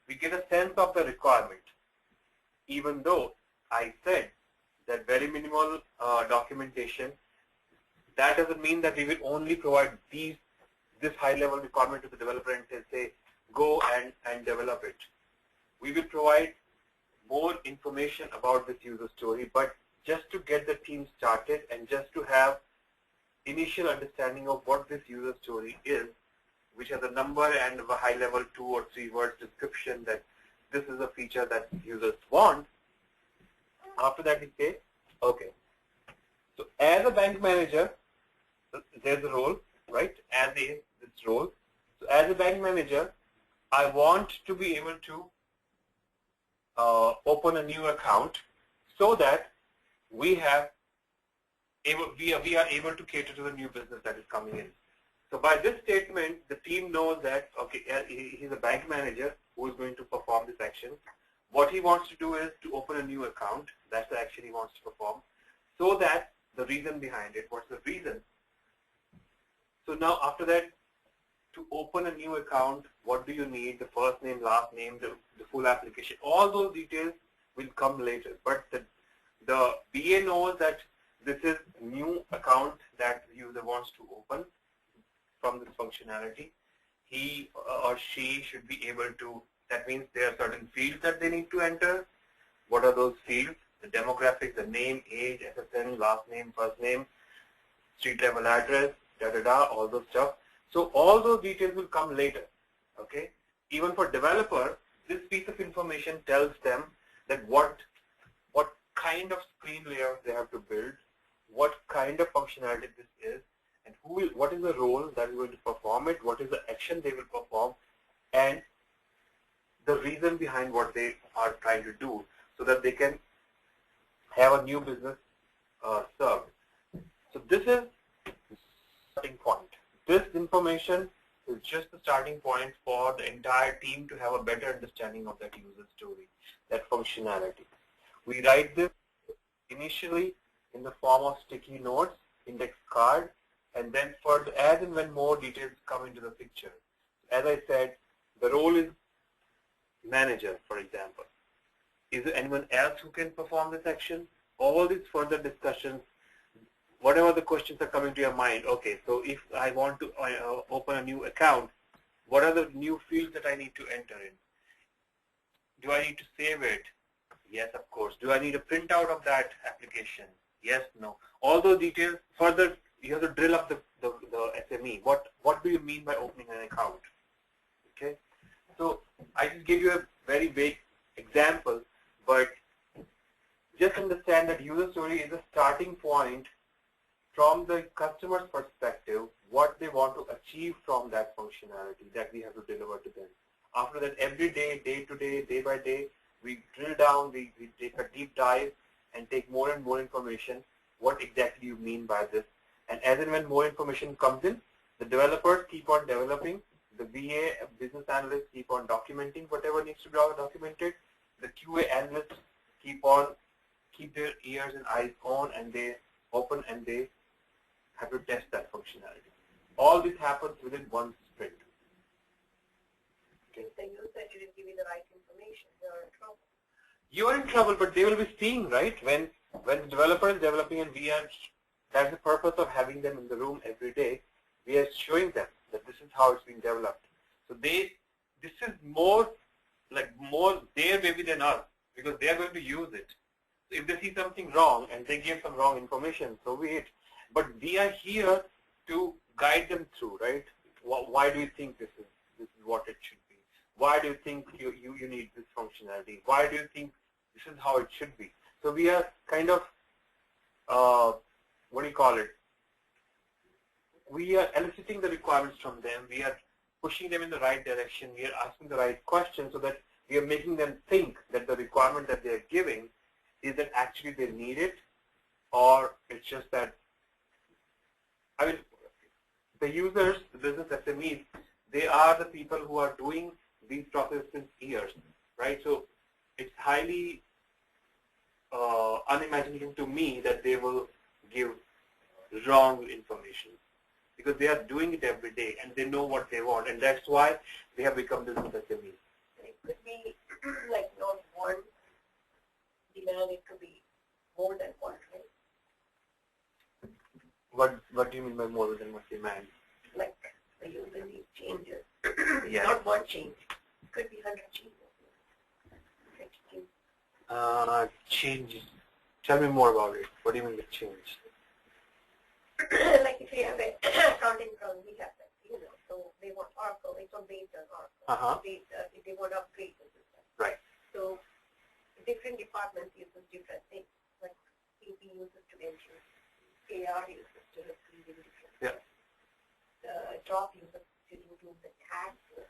we get a sense of the requirement. Even though I said that very minimal documentation, that doesn't mean that we will only provide this high-level requirement to the developer and say, go and develop it. We will provide more information about this user story, but just to get the team started and just to have initial understanding of what this user story is, which has a number and a high-level 2 or 3 words description that this is a feature that users want. After that, we say, okay. So as a bank manager, there's a role, right? As is this role. So as a bank manager, I want to be able to open a new account so that we are able to cater to the new business that is coming in. So by this statement, the team knows that, okay, he's a bank manager who is going to perform this action. What he wants to do is to open a new account. That's the action he wants to perform. So that the reason behind it, what's the reason? So now after that, to open a new account, what do you need? The first name, last name, the full application. All those details will come later. But the BA knows that this is a new account that the user wants to open from this functionality. He or she should be able to, that means there are certain fields that they need to enter. What are those fields? The demographics, the name, age, SSN, last name, first name, street level address, all those stuff. So all those details will come later, okay? Even for developer, this piece of information tells them that what kind of screen layout they have to build, what kind of functionality this is, and what is the role that is going to perform it, what is the action they will perform, and the reason behind what they are trying to do so that they can have a new business served. So this is the starting point. This information is just the starting point for the entire team to have a better understanding of that user story, that functionality. We write this initially in the form of sticky notes, index card, and then further, as and when more details come into the picture. As I said, the role is manager, for example. Is there anyone else who can perform this action? All these further discussions, whatever the questions are coming to your mind, okay, so if I want to open a new account, what are the new fields that I need to enter in? Do I need to save it? Yes, of course. Do I need a printout of that application? Yes, no. All those details, further, you have to drill up the SME. What do you mean by opening an account? Okay, so I just gave you a very vague example, but just understand that user story is a starting point from the customer's perspective, what they want to achieve from that functionality that we have to deliver to them. After that, every day, day to day, day by day, we drill down, we take a deep dive and take more and more information. What exactly you mean by this? And as and when more information comes in, the developers keep on developing, the VA, business analysts keep on documenting whatever needs to be documented, the QA analysts keep their ears and eyes on, and they open and they have to test that functionality. All this happens within one sprint. Okay. If the user didn't give you the right information, you're in trouble. You are in trouble, but they will be seeing, right? When the developer is developing and that's the purpose of having them in the room every day. We are showing them that this is how it's being developed. So this is more their baby than us, because they are going to use it. So if they see something wrong and they give some wrong information, so be it. But we are here to guide them through, right? Why do you think this is what it should be? Why do you think you need this functionality? Why do you think this is how it should be? So we are kind of, what do you call it? We are eliciting the requirements from them. We are pushing them in the right direction. We are asking the right questions so that we are making them think that the requirement that they are giving is that actually they need it, or it's just that I mean, the users, the business SMEs, they are the people who are doing these processes since years, right? So it's highly unimaginative to me that they will give wrong information, because they are doing it every day and they know what they want, and that's why they have become business SMEs. It could be like not one demand, it could be more than one, right? What do you mean by more than what demand? Like the user needs changes. Yeah. Not one change. It could be 100 changes. Changes. Tell me more about it. What do you mean by change? Like if you have an accounting firm, we have that, so they want Oracle, it's on based on Oracle. If they want to upgrade the system. Right. So different departments use different things, like AP uses to enter, AR uses to receive different things. Yeah. The drop uses to include the tax, the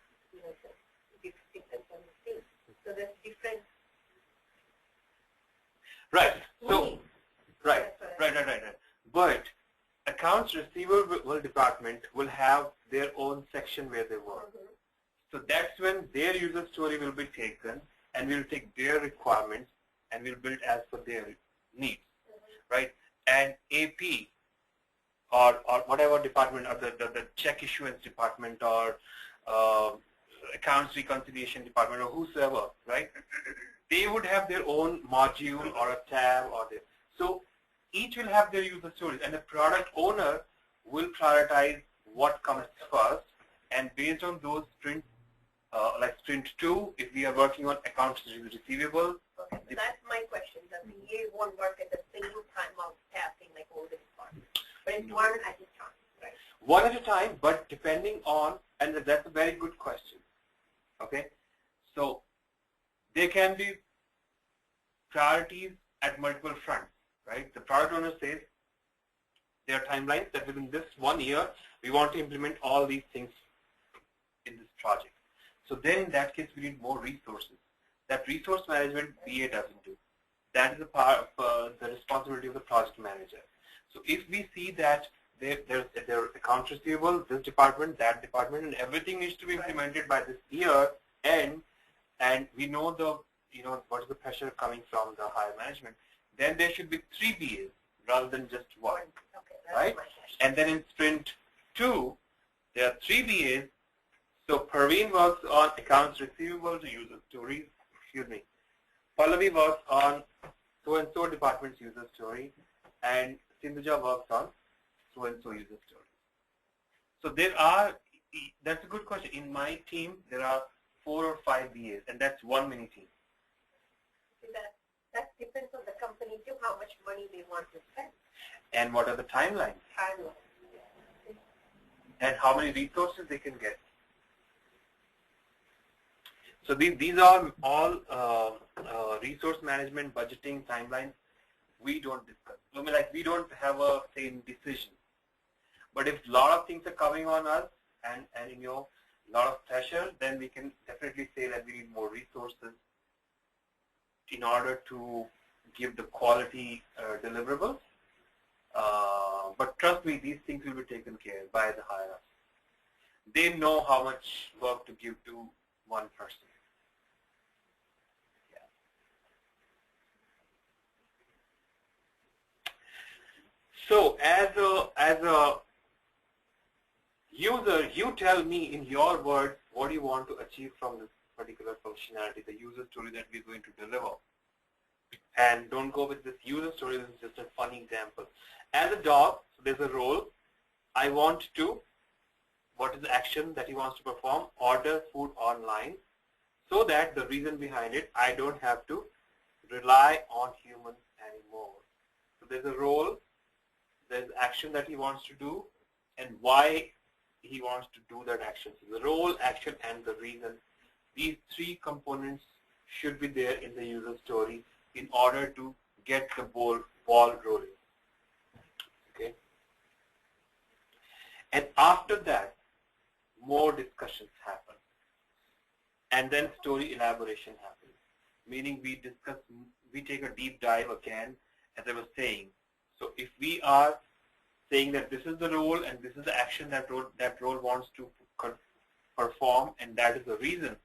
different kind of things. So there's different. Right. So, meaning. right. But accounts receivable department will have their own section where they work. Mm-hmm. So that's when their user story will be taken, and we'll take their requirements and we'll build as per their needs, right? And AP or whatever department, or the check issuance department, or accounts reconciliation department, or whosoever, right? They would have their own module or a tab, or this. So each will have their user stories, and the product owner will prioritize what comes first, and based on those sprint, like sprint 2, if we are working on accounts receivable. Okay, so that's my question. The VA won't work at the same time of tapping like all the departments, but it's one at a time, right? One at a time, but depending on, and that's a very good question. Okay, so there can be priorities at multiple fronts, right? The product owner says there are timelines that within this 1 year we want to implement all these things in this project. So then in that case we need more resources. That resource management BA doesn't do. That is a part of the responsibility of the project manager. So if we see that there's accounts receivable, this department, that department, and everything needs to be implemented by this year, and we know what is the pressure coming from the higher management, then there should be 3 BAs rather than just one, Okay, right? And then in sprint 2, there are 3 BAs. So Parveen works on accounts receivable to user stories. Pallavi works on so-and-so department's user story, and Sindhuja works on so-and-so user story. So that's a good question. In my team, there are 4 or 5 BAs, and that's one mini team. That depends on the company too, how much money they want to spend. And what are the timelines? And how many resources they can get. So these are all resource management, budgeting, timelines. We don't discuss. I mean, like, we don't have a same decision. But if a lot of things are coming on us and a lot of pressure, then we can definitely say that we need more resources in order to give the quality deliverables. But trust me, these things will be taken care of by the higher ups. They know how much work to give to one person. So as a user, you tell me in your words what you want to achieve from this particular functionality, the user story that we're going to deliver. And don't go with this user story, this is just a funny example. As a dog, so there's a role. I want to, what is the action that he wants to perform? Order food online, so that the reason behind it, I don't have to rely on humans anymore. So there's a role, there's action that he wants to do, and why he wants to do that action. So the role, action, and the reason. These 3 components should be there in the user story in order to get the ball rolling. Okay. And after that, more discussions happen. And then story elaboration happens. Meaning we take a deep dive again, as I was saying. So if we are saying that this is the role and this is the action that role wants to perform, and that is the reason.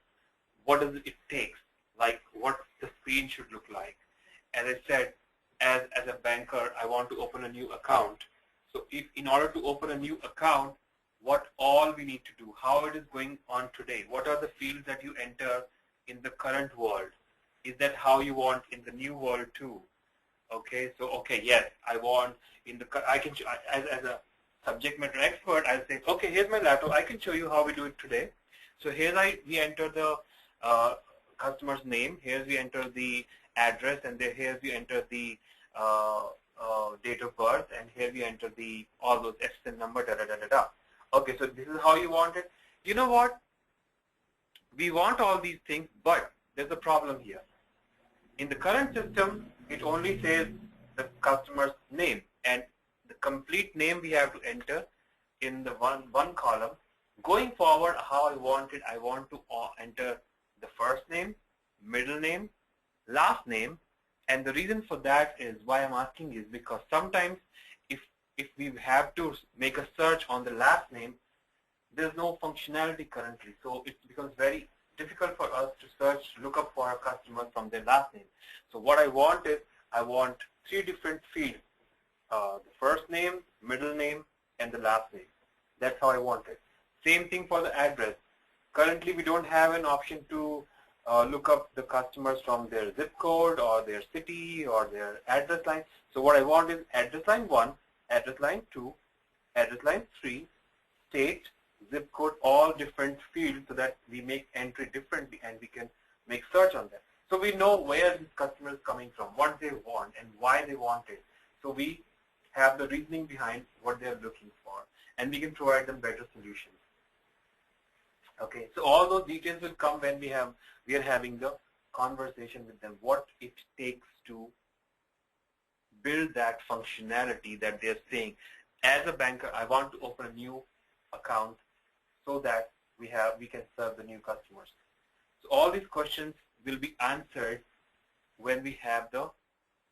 What does it take? Like what the screen should look like. As I said, as a banker, I want to open a new account. So if in order to open a new account, what all we need to do, how it is going on today, what are the fields that you enter in the current world? Is that how you want in the new world too? Okay, so okay, yes, I want in the, I can, as a subject matter expert, I'll say, okay, here's my laptop, I can show you how we do it today. So here we enter the customer's name, here we enter the address, and here we enter the date of birth, and here we enter the all those SSN number, da da da da da. Okay, so this is how you want it. You know what? We want all these things, but there's a problem here. In the current system, it only says the customer's name, and the complete name we have to enter in the one column. Going forward, how I want it, I want to enter the first name, middle name, last name, and the reason for that is why I'm asking is because sometimes if we have to make a search on the last name, there's no functionality currently, so it becomes very difficult for us to search, look up for a customer from their last name. So what I want is, I want 3 different fields, the first name, middle name, and the last name. That's how I want it. Same thing for the address. Currently, we don't have an option to look up the customers from their zip code or their city or their address line. So what I want is address line 1, address line 2, address line 3, state, zip code, all different fields so that we make entry differently and we can make search on them. So we know where this customer is coming from, what they want and why they want it. So we have the reasoning behind what they are looking for, and we can provide them better solutions. Okay, so all those details will come when we are having the conversation with them, what it takes to build that functionality that they're saying. As a banker, I want to open a new account so that we can serve the new customers. So all these questions will be answered when we have the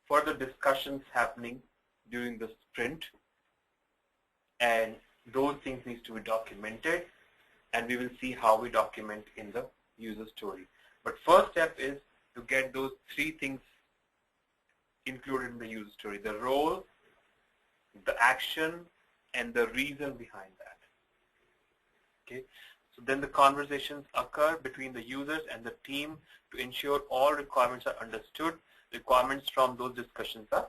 further discussions happening during the sprint, and those things need to be documented, and we will see how we document in the user story. But first step is to get those 3 things included in the user story: the role, the action, and the reason behind that. Okay, so then the conversations occur between the users and the team to ensure all requirements are understood. Requirements from those discussions are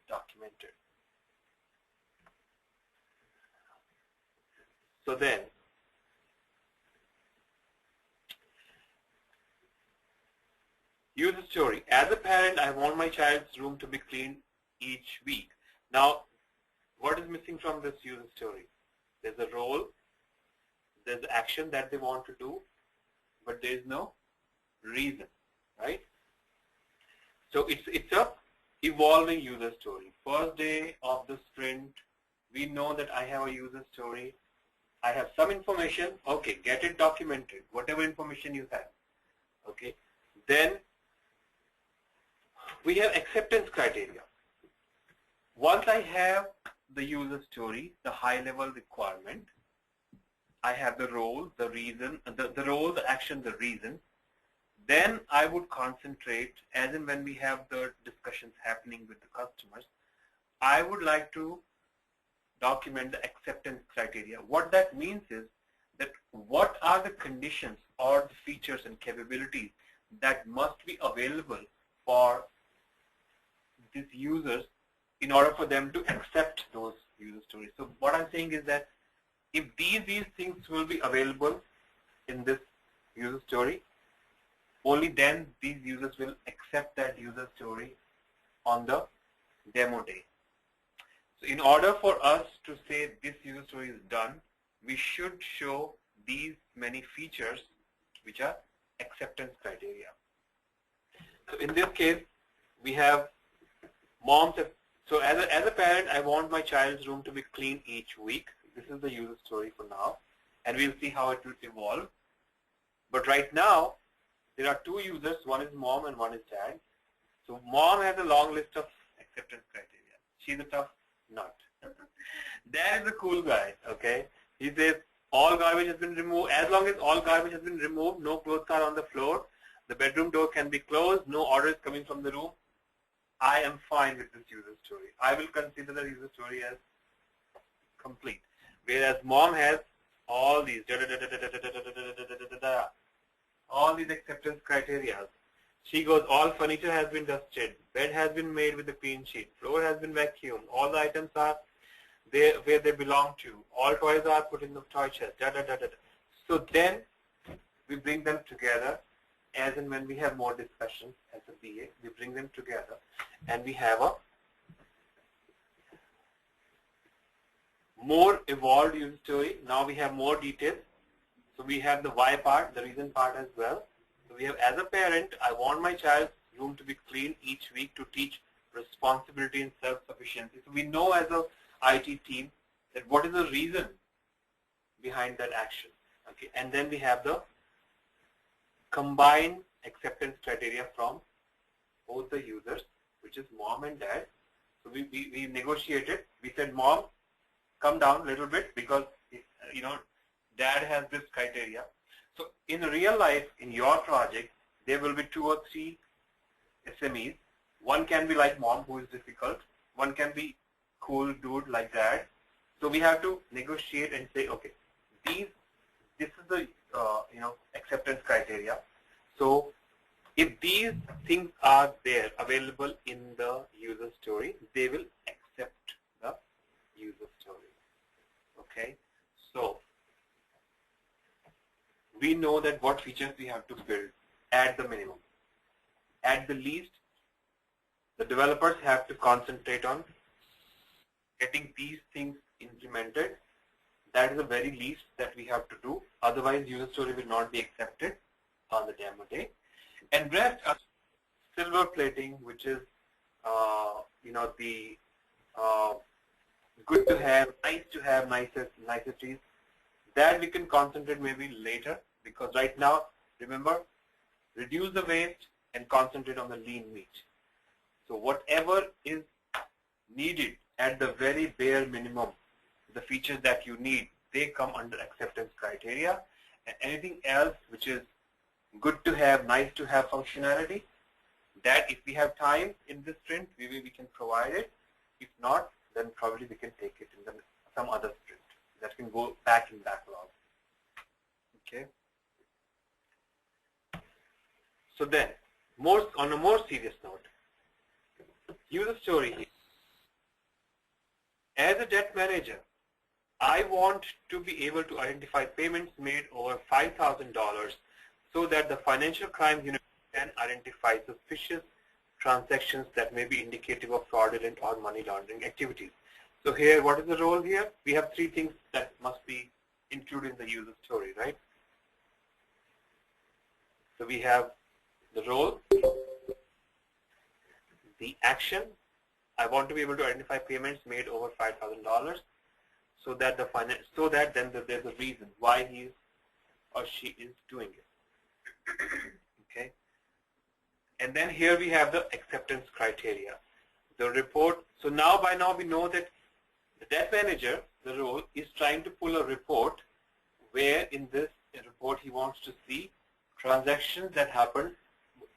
documented. So then, user story. As a parent, I want my child's room to be cleaned each week. Now, what is missing from this user story? There's a role, there's the action that they want to do, but there is no reason, right? So it's a evolving user story. First day of the sprint, we know that I have a user story. I have some information. Okay, get it documented, whatever information you have. Okay, then we have acceptance criteria. Once I have the user story, the high-level requirement, I have the role, the reason, the role, the action, the reason. Then I would concentrate, as in when we have the discussions happening with the customers, I would like to document the acceptance criteria. What that means is that what are the conditions or the features and capabilities that must be available for these users in order for them to accept those user stories. So what I'm saying is that if these things will be available in this user story, only then these users will accept that user story on the demo day. So in order for us to say this user story is done, we should show these many features which are acceptance criteria. So in this case, we have moms. So as a parent, I want my child's room to be clean each week. This is the user story for now, and we'll see how it will evolve. But right now, there are 2 users. One is mom and one is dad. So mom has a long list of acceptance criteria. She's a tough nut. Dad is a cool guy, okay? He says all garbage has been removed. As long as all garbage has been removed, no clothes are on the floor, the bedroom door can be closed, no orders coming from the room, I am fine with this user story. I will consider the user story as complete. Whereas mom has all these all these acceptance criteria. She goes, all furniture has been dusted, bed has been made with a clean sheet, floor has been vacuumed, all the items are there where they belong to, all toys are put in the toy chest, So then we bring them together, as and when we have more discussions as a BA, we bring them together and we have a more evolved user story. Now we have more details. So we have the why part, the reason part as well. So we have, as a parent, I want my child's room to be clean each week to teach responsibility and self-sufficiency. So we know as a IT team that what is the reason behind that action. Okay, and then we have the combined acceptance criteria from both the users, which is mom and dad. So we negotiated. We said, mom, come down a little bit because dad has this criteria. So in real life, in your project, there will be 2 or 3 SMEs. One can be like mom, who is difficult. One can be cool dude like dad. So we have to negotiate and say, okay, this is the acceptance criteria. So if these things are there available in the user story, they will accept the user story. Okay, so we know that what features we have to build at the minimum. At the least, the developers have to concentrate on getting these things implemented. That is the very least that we have to do. Otherwise, user story will not be accepted on the demo day. And rest are silver plating, which is the good to have, nice to have niceties. That we can concentrate maybe later, because right now, remember, reduce the waste and concentrate on the lean meat. So whatever is needed at the very bare minimum, the features that you need, they come under acceptance criteria. And anything else which is good to have, nice to have functionality, that if we have time in this sprint, we can provide it. If not, then probably we can take it in some other sprint that can go back in backlog. Okay. So then, on a more serious note, user story here. As a debt manager, I want to be able to identify payments made over $5,000 so that the financial crime unit can identify suspicious transactions that may be indicative of fraudulent or money laundering activities. So here, what is the role here? We have 3 things that must be included in the user story, right? So we have the role, the action. I want to be able to identify payments made over $5,000 so that then there's a reason why he or she is doing it. Okay. And then here we have the acceptance criteria. The report. So by now we know that the debt manager, the role, is trying to pull a report where in this report he wants to see transactions that happened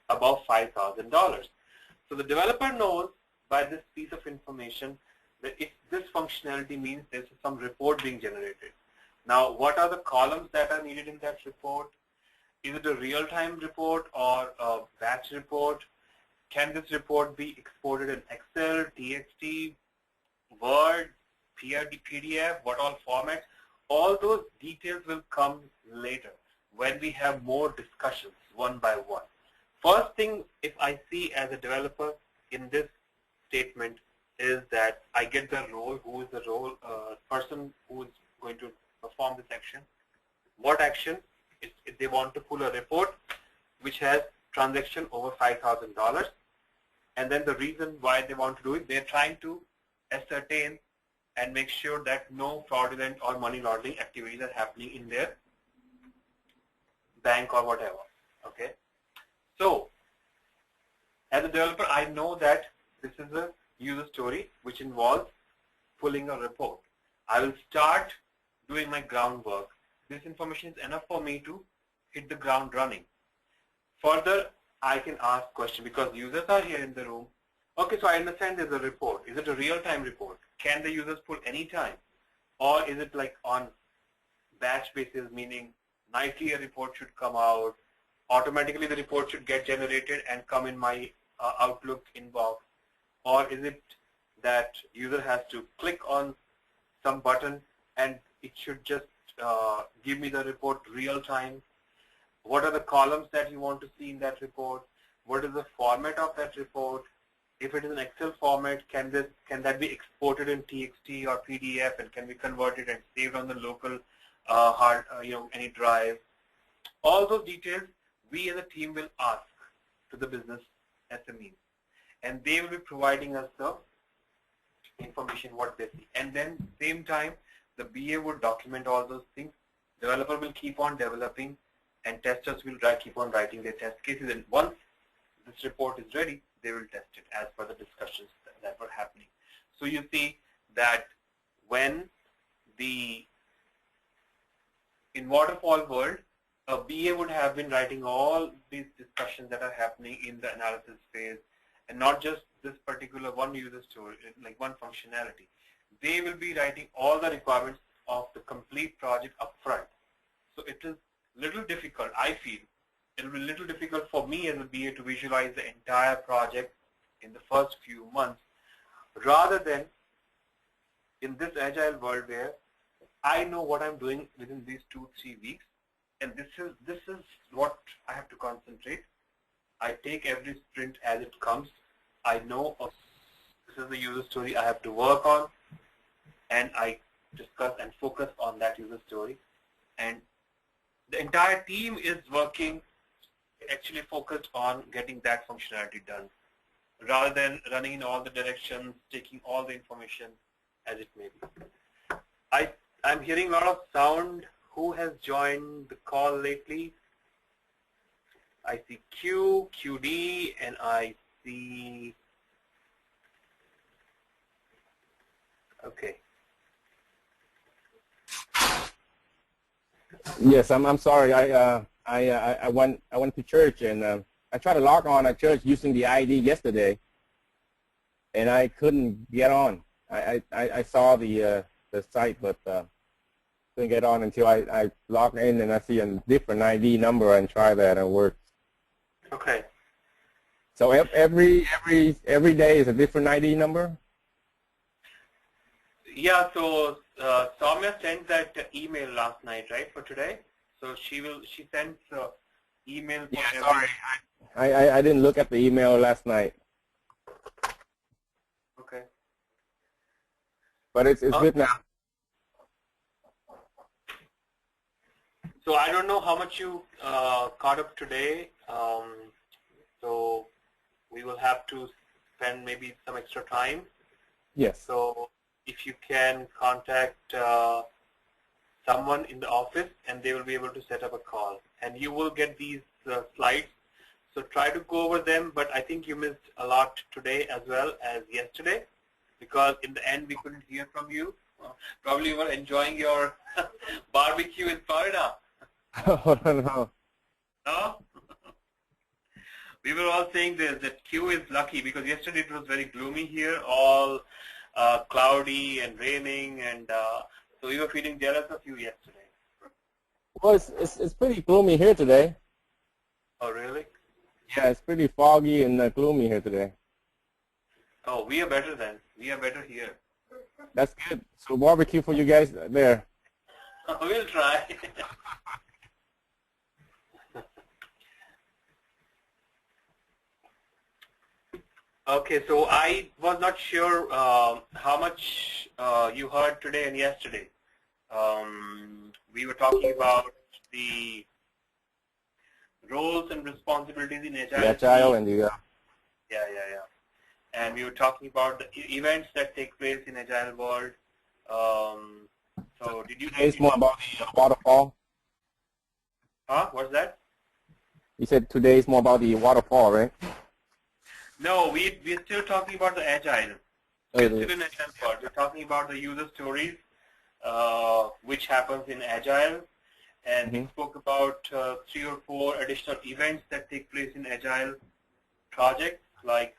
above $5,000. So the developer knows by this piece of information that if this functionality means there's some report being generated. Now, what are the columns that are needed in that report? Is it a real-time report or a batch report? Can this report be exported in Excel, TXT, Word, PDF, what all formats? All those details will come later when we have more discussions one by one. First thing, if I see as a developer in this statement is that I get the role, who is the role person who is going to perform this action. What action? If they want to pull a report which has transaction over $5,000, and then the reason why they want to do it, they're trying to ascertain and make sure that no fraudulent or money laundering activities are happening in their bank or whatever. Okay. So, as a developer, I know that this is a user story which involves pulling a report. I will start doing my groundwork. This information is enough for me to hit the ground running. Further, I can ask questions because users are here in the room. Okay, so I understand there's a report. Is it a real-time report? Can the users pull any time? Or is it like on batch basis, meaning nightly a report should come out, automatically the report should get generated and come in my Outlook inbox? Or is it that user has to click on some button and it should just give me the report real time? What are the columns that you want to see in that report? What is the format of that report? If it is an Excel format, can that be exported in TXT or PDF, and can be converted and saved on the local hard, any drive? All those details we as a team will ask to the business SMEs, and they will be providing us the information what they see. And then same time, the BA would document all those things. Developer will keep on developing, and testers will keep on writing their test cases. And once this report is ready, they will test it as per the discussions that were happening. So you see that when in waterfall world, a BA would have been writing all these discussions that are happening in the analysis phase, and not just this particular one user story, like one functionality. They will be writing all the requirements of the complete project upfront. So it is little difficult, I feel. It will be a little difficult for me as a BA to visualize the entire project in the first few months, rather than in this agile world where I know what I'm doing within these 2-3 weeks, and this is what I have to concentrate. I take every sprint as it comes. I know this is the user story I have to work on, and I discuss and focus on that user story. And the entire team is working, actually focused on getting that functionality done, rather than running in all the directions, taking all the information as it may be. I'm hearing a lot of sound. Who has joined the call lately? I see QD, and I see, okay. Yes, I'm sorry. I went to church, and I tried to log on at church using the ID yesterday, and I couldn't get on. I saw the site, but couldn't get on until I logged in, and I see a different ID number and try that, and it works. Okay. So every day is a different ID number? Yeah, so Soumya sent that email last night, right, for today? So she sends email for yeah, sorry. I didn't look at the email last night. Okay. But it's good now. So I don't know how much you caught up today. So we will have to spend maybe some extra time. Yes. So if you can contact someone in the office, and they will be able to set up a call. And you will get these slides. So try to go over them, but I think you missed a lot today as well as yesterday, because in the end we couldn't hear from you. Probably you were enjoying your barbecue in Florida. Oh, no. No? We were all saying this, that Q is lucky, because yesterday it was very gloomy here, all cloudy and raining, and so we were feeling jealous of you yesterday. Well, it's pretty gloomy here today. Oh, really? Yeah, it's pretty foggy and gloomy here today. Oh, we are better then. We are better here. That's good. So barbecue for you guys there. We'll try. Okay, so I was not sure how much you heard today and yesterday. We were talking about the roles and responsibilities in Agile. Agile and yeah. And we were talking about the events that take place in Agile world. So did you? Today is more about the waterfall. Huh? What's that? You said today is more about the waterfall, right? No, we're still talking about the Agile. We're still in Agile part. We're talking about the user stories, which happens in Agile. And we spoke about 3 or 4 additional events that take place in Agile projects, like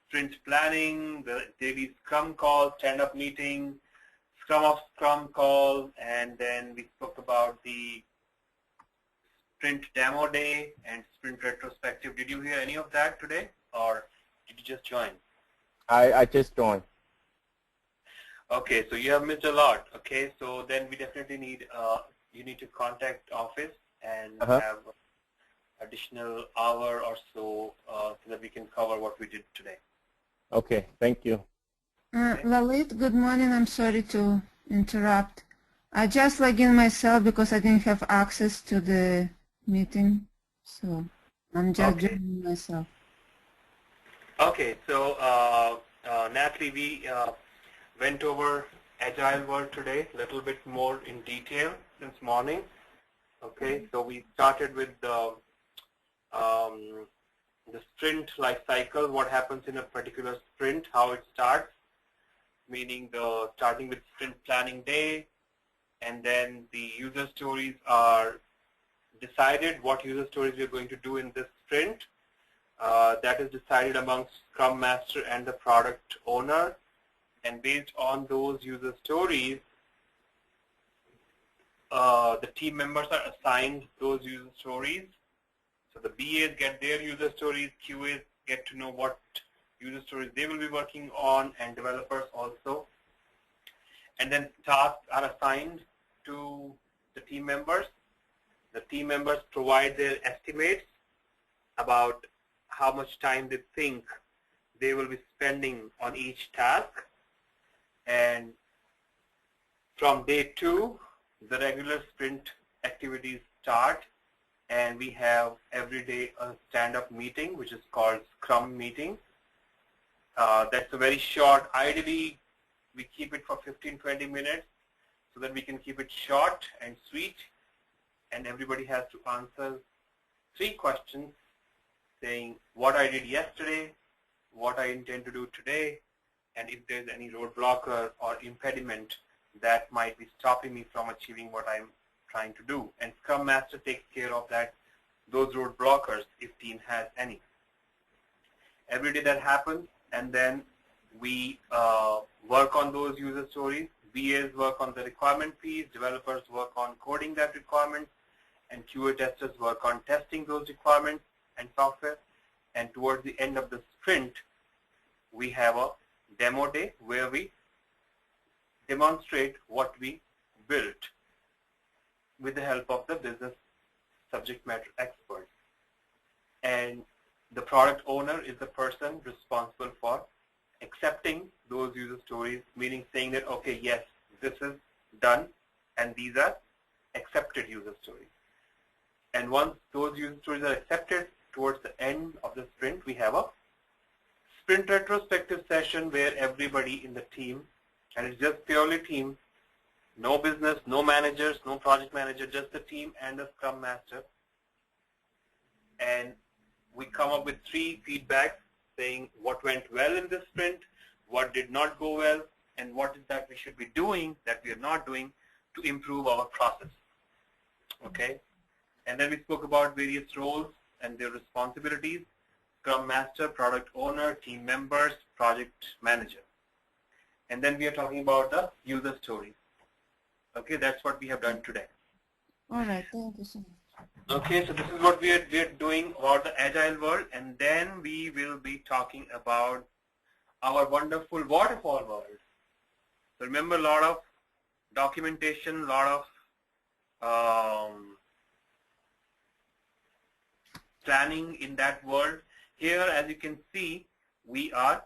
sprint planning, the daily Scrum call, stand-up meeting, Scrum of Scrum call, and then we spoke about the sprint demo day and sprint retrospective. Did you hear any of that today, or did you just join? I just joined. Okay, so you have missed a lot. Okay, so then we definitely need, you need to contact office and have additional hour or so so that we can cover what we did today. Okay, thank you. Lalit, good morning. I'm sorry to interrupt. I just logged in myself because I didn't have access to the meeting, so I'm just joining myself. Okay, so Natalie, we went over Agile World today a little bit more in detail since morning. Okay, so we started with the sprint life cycle, what happens in a particular sprint, how it starts, meaning the starting with sprint planning day, and then the user stories are decided what user stories we're going to do in this sprint. That is decided amongst Scrum Master and the product owner, and based on those user stories, the team members are assigned those user stories. So the BAs get their user stories, QAs get to know what user stories they will be working on, and developers also. And then tasks are assigned to the team members. The team members provide their estimates about how much time they think they will be spending on each task. And from day 2, the regular sprint activities start, and we have every day a stand-up meeting, which is called Scrum meeting. That's a very short. Ideally, we keep it for 15-20 minutes so that we can keep it short and sweet, and everybody has to answer 3 questions saying what I did yesterday, what I intend to do today, and if there's any roadblock or impediment that might be stopping me from achieving what I'm trying to do. And Scrum Master takes care of those roadblockers if team has any. Every day that happens, and then we work on those user stories. BAs work on the requirement piece, developers work on coding that requirement, and QA testers work on testing those requirements and software. And towards the end of the sprint, we have a demo day where we demonstrate what we built with the help of the business subject matter experts. And the product owner is the person responsible for accepting those user stories, meaning saying that, okay, yes, this is done, and these are accepted user stories. And once those user stories are accepted, towards the end of the sprint, we have a sprint retrospective session where everybody in the team, and it's just purely team, no business, no managers, no project manager, just the team and the Scrum Master. And we come up with 3 feedbacks saying what went well in this sprint, what did not go well, and what is that we should be doing that we are not doing to improve our process. Okay? And then we spoke about various roles and their responsibilities: Scrum Master, Product Owner, Team Members, Project Manager. And then we are talking about the user stories. Okay, that's what we have done today. All right, thank you so much. Okay, so this is what we are doing about the Agile world, and then we will be talking about our wonderful waterfall world. So remember, a lot of documentation, a lot of planning in that world. Here, as you can see, we are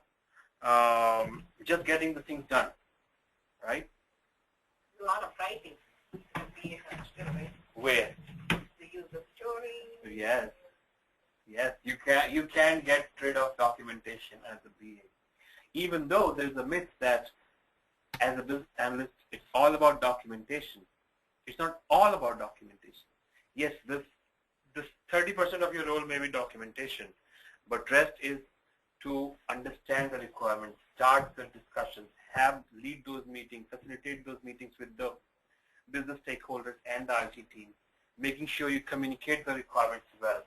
just getting the things done, right? A lot of writing. Where? The user story. Yes. Yes, you can get rid of documentation as a BA. Even though there's a myth that as a business analyst, it's all about documentation. It's not all about documentation. Yes, this 30% of your role may be documentation, but rest is to understand the requirements, start the discussions, lead those meetings, facilitate those meetings with the business stakeholders and the IT team, making sure you communicate the requirements well.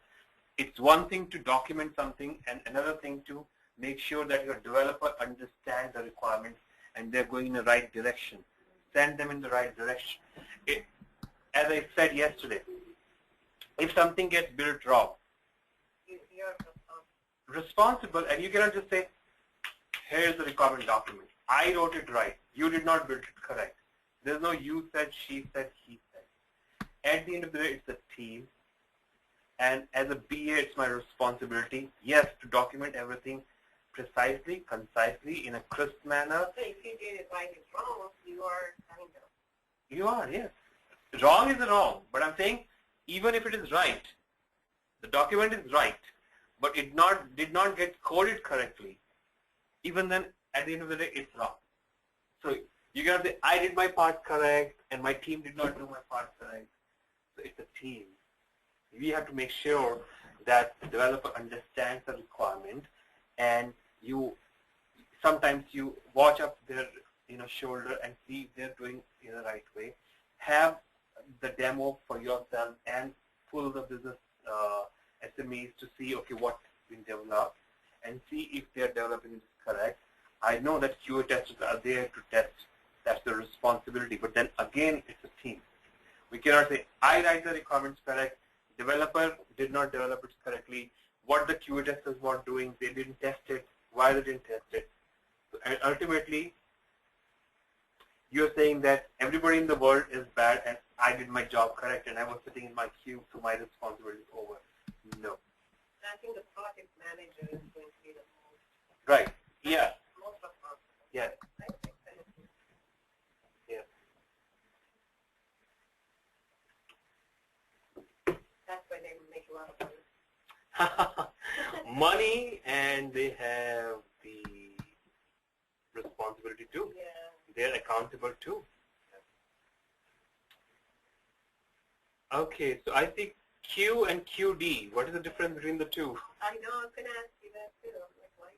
It's one thing to document something and another thing to make sure that your developer understands the requirements and they're going in the right direction. Send them in the right direction. As I said yesterday, if something gets built wrong, You're responsible, and you cannot just say, here's the requirement document. I wrote it right. You did not build it correct. There's no you said, she said, he said. At the end of the day, it's a team. And as a BA, it's my responsibility, yes, to document everything precisely, concisely, in a crisp manner. So if you did it right and wrong, you are kind of. You are, yes. Wrong is wrong. But I'm saying, even if it is right, the document is right, but it did not get coded correctly, even then, at the end of the day, it's wrong. So you cannot say, I did my part correct, and my team did not do my part correct. So it's a team. We have to make sure that the developer understands the requirement, and sometimes you watch up their shoulder and see if they're doing it in the right way. Have the demo for yourself and pull the business SMEs to see, okay, what's been developed, and see if they're developing it correct. I know that QA testers are there to test. That's the responsibility. But then again, it's a team. We cannot say, I write the requirements correct, developer did not develop it correctly, what the QA testers were doing, they didn't test it, why they didn't test it. And ultimately, you're saying that everybody in the world is bad and I did my job correct and I was sitting in my queue, so my responsibility is over. No. I think the project manager is going to be the most. Right. Yeah. Most of us. Yes. I think that is. Yes. That's why they make a lot of money. Money, and they have the responsibility too. Yeah. They're accountable too. Okay, so I think Q and QD, what is the difference between the two? I know, I was going to ask you that too. Like,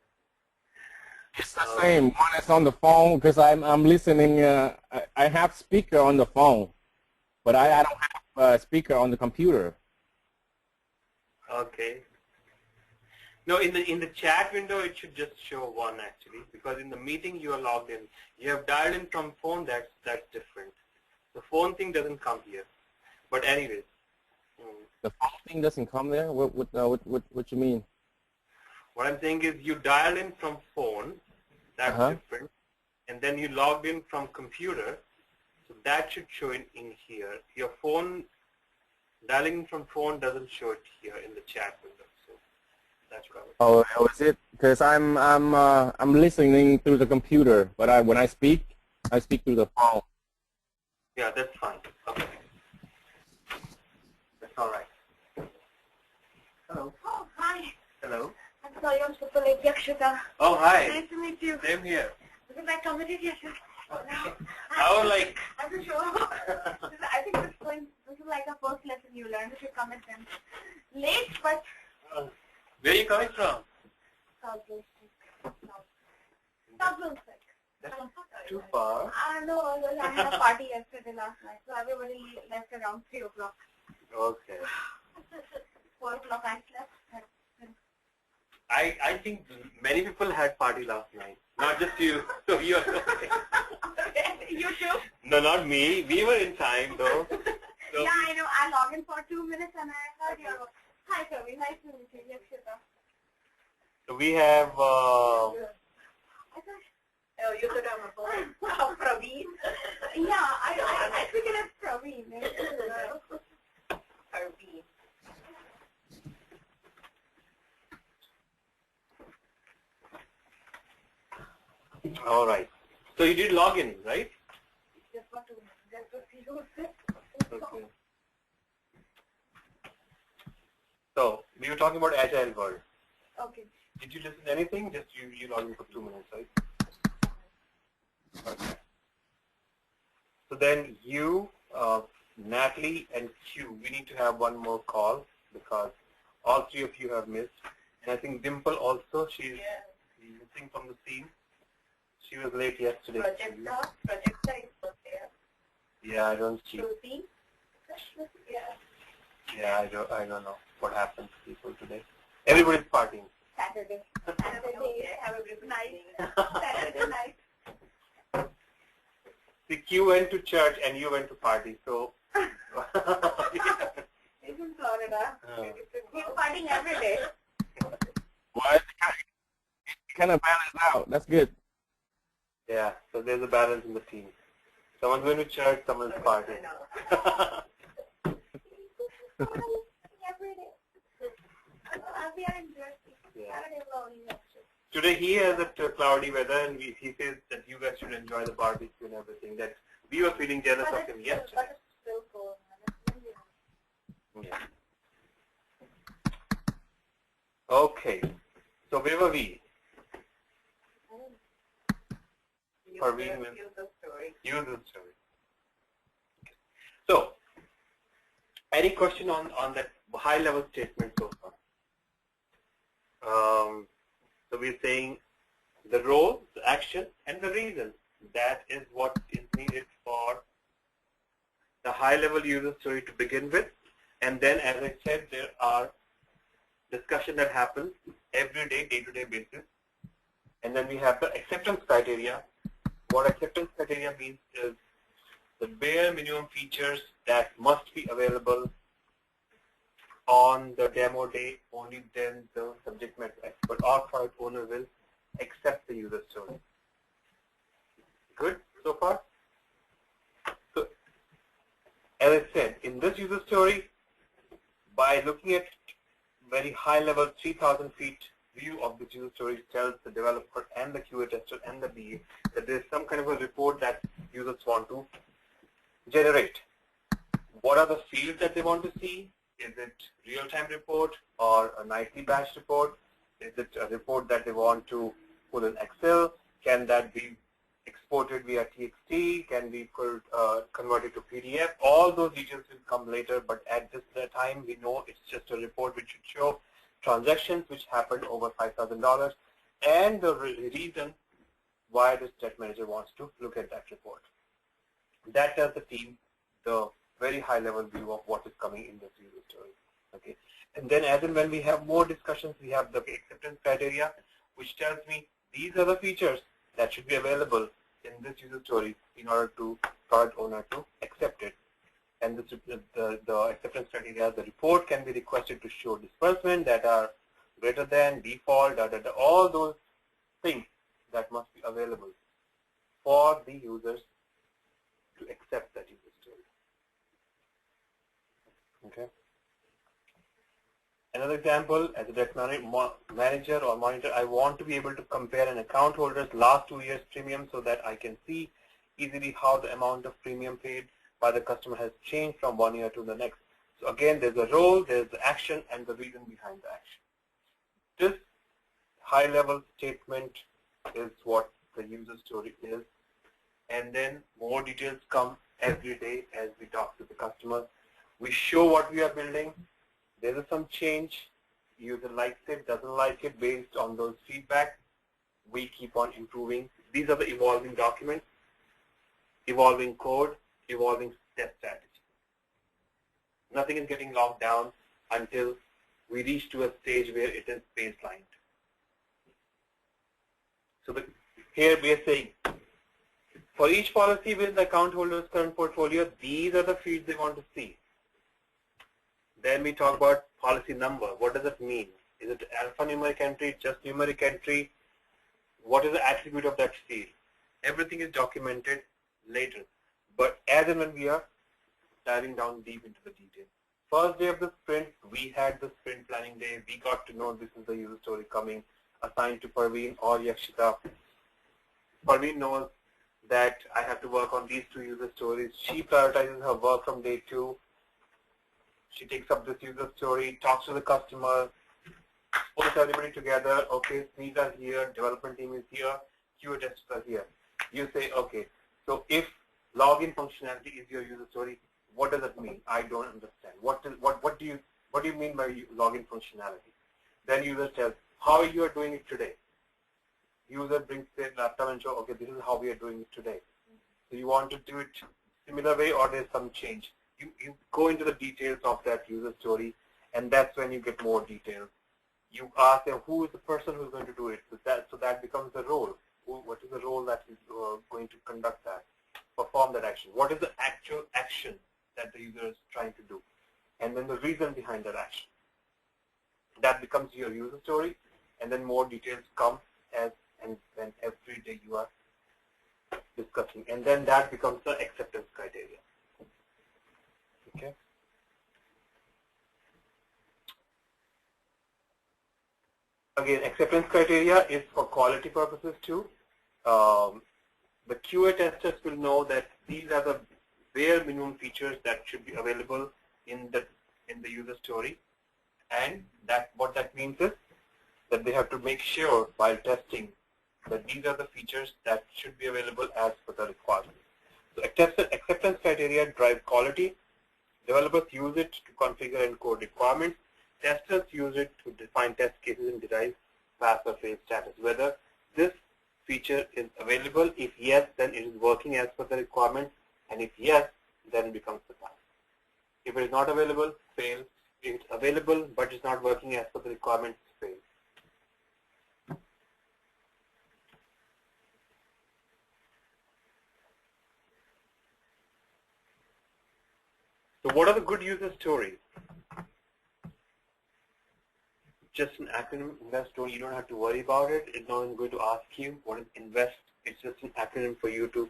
It's the same. One is on the phone because I'm listening. I have speaker on the phone, but I don't have a speaker on the computer. Okay. No, in the chat window it should just show one actually, because in the meeting you are logged in. You have dialed in from phone. That's different. The phone thing doesn't come here. But anyways. The phone thing doesn't come there. What you mean? What I'm saying is you dial in from phone. That's different. And then you logged in from computer. So that should show in here. Your phone, dialing in from phone doesn't show it here in the chat window. So that's what I was Oh, is it? Because I'm listening through the computer, but when I speak through the phone. Yeah, that's fine. Okay. That's all right. Hello. oh, hi. Hello. I'm sorry, I'm super late, Yakshita. Oh, hi. Nice to meet you. Same here. This is my committee yesterday. I was like. I'm not sure. I think this is like a first lesson you learn if you come at them. Late, but. Where are you coming from? South Brunswick. That's not too far. No, I had a party yesterday last night, so everybody left around 3 o'clock. Okay. 4 o'clock I slept. I think many people had party last night. Not just you. So you're okay. You too? No, not me. We were in time though. So Yeah, I know. I logged in for 2 minutes and I heard your. Hi, Kavi. Nice to meet you. Yakshita. we have. Oh, you could have a phone. Praveen. Yeah, I think it is Praveen. Praveen. All right. So you did log in, right? Just want to use it. Okay. So we were talking about Agile World. Okay. Did you listen to anything? Just you logged in for 2 minutes, right? Okay. So then you, Natalie, and Q, we need to have one more call because all three of you have missed. And I think Dimple also, she's missing from the scene. She was late yesterday. Projector is not there. Yeah, I don't see. Rosie? Yeah, I don't know what happens to people today. Everybody's partying. Saturday. Have a good night. Saturday night. See, Q went to church and you went to party, so. He's in Florida. He's partying every day. Well, it kind of balanced out. That's good. Yeah, so there's a balance in the team. Someone's going to church, someone's partying. Every day. We are in Jersey. Saturday morning. Today he has a cloudy weather and he says that you guys should enjoy the barbecue and everything. That we were feeling jealous of him yesterday. But it's still cold. Yeah. Okay. So where were we? Use the story. Use the story. So, any question on that high level statement so far? So we're saying the role, the action, and the reason. That is what is needed for the high level user story to begin with. And then, as I said, there are discussion that happens every day, day-to-day basis. And then we have the acceptance criteria. What acceptance criteria means is the bare minimum features that must be available on the demo day. Only then the subject matter expert or product owner will accept the user story. Good so far? So, as I said, in this user story, by looking at very high level 3,000 feet view of the user story tells the developer and the QA tester and the BA that there is some kind of a report that users want to generate. What are the fields that they want to see? Is it real-time report or a nightly batch report? Is it a report that they want to put in Excel? Can that be exported via TXT? Can be converted to PDF? All those details will come later, but at this time we know it's just a report which should show transactions which happened over $5,000 and the reason why the state manager wants to look at that report. That tells the team the very high level view of what is coming in this user story. Okay. And then as and when we have more discussions, we have the acceptance criteria, which tells me these are the features that should be available in this user story in order to product owner to accept it. And the acceptance criteria, the report can be requested to show disbursement that are greater than, default, all those things that must be available for the users to accept that user story. Okay. Another example, as a direct manager or monitor, I want to be able to compare an account holder's last 2 years premium so that I can see easily how the amount of premium paid by the customer has changed from 1 year to the next. So again, there's a role, there's the action, and the reason behind the action. This high-level statement is what the user story is. And then more details come every day as we talk to the customer. We show what we are building. There is some change. User likes it, doesn't like it. Based on those feedback, we keep on improving. These are the evolving documents, evolving code, evolving step strategy. Nothing is getting locked down until we reach to a stage where it is baselined. So here we are saying, for each policy with the account holder's current portfolio, these are the fields they want to see. Then we talk about policy number. What does it mean? Is it alphanumeric entry, just numeric entry? What is the attribute of that field? Everything is documented later. But as and when we are diving down deep into the detail. First day of the sprint, we had the sprint planning day. We got to know this is the user story coming, assigned to Parveen or Yakshita. Parveen knows that I have to work on these 2 user stories. She prioritizes her work from day 2. She takes up this user story, talks to the customer, pulls everybody together. Okay, needs are here, development team is here, QA testers are here. You say, okay, so if login functionality is your user story, what does it mean? I don't understand. What do you mean by login functionality? Then user tells how you are doing it today. User brings their laptop and show, okay, this is how we are doing it today. So you want to do it similar way or there's some change. You go into the details of that user story, and that's when you get more details. You ask them who is the person who's going to do it. So that becomes the role. What is the role that is going to conduct that, perform that action? What is the actual action that the user is trying to do? And then the reason behind that action. That becomes your user story, and then more details come as and when every day you are discussing, and then that becomes the acceptance criteria. Okay. Again, acceptance criteria is for quality purposes too. The QA testers will know that these are the bare minimum features that should be available in the user story, and what that means is that they have to make sure while testing that these are the features that should be available as per the requirements. So acceptance criteria drive quality. Developers use it to configure and code requirements. Testers use it to define test cases and derive pass or fail status. Whether this feature is available, if yes, then it is working as per the requirement, and if yes, then it becomes the pass. If it is not available, fail. If it's available but it's not working as per the requirements, fail. So what are the good user stories? Just an acronym, invest, you don't have to worry about it. It's no one going to ask you what is invest. It's just an acronym for you to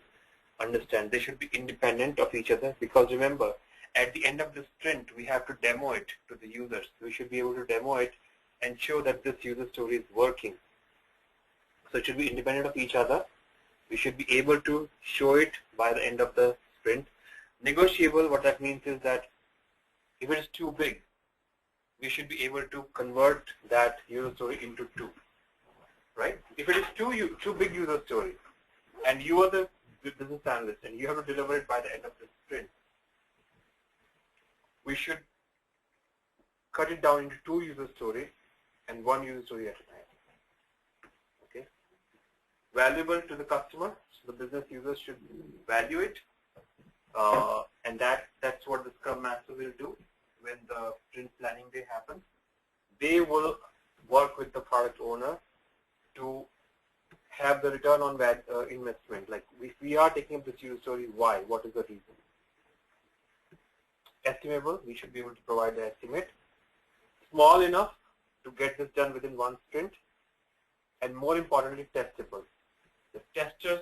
understand. They should be independent of each other, because remember, at the end of the sprint, we have to demo it to the users. We should be able to demo it and show that this user story is working. So it should be independent of each other. We should be able to show it by the end of the sprint. Negotiable, what that means is that if it is too big, we should be able to convert that user story into two, right? If it is too big user story, and you are the business analyst and you have to deliver it by the end of the sprint, we should cut it down into two user stories and one user story at a time. Okay? Valuable to the customer, so the business users should value it, and that's what the Scrum Master will do. When the sprint planning day happens, they will work with the product owner to have the return on investment. Like, if we are taking up this user story, why? What is the reason? Estimable, we should be able to provide the estimate. Small enough to get this done within one sprint, and more importantly, testable. The testers,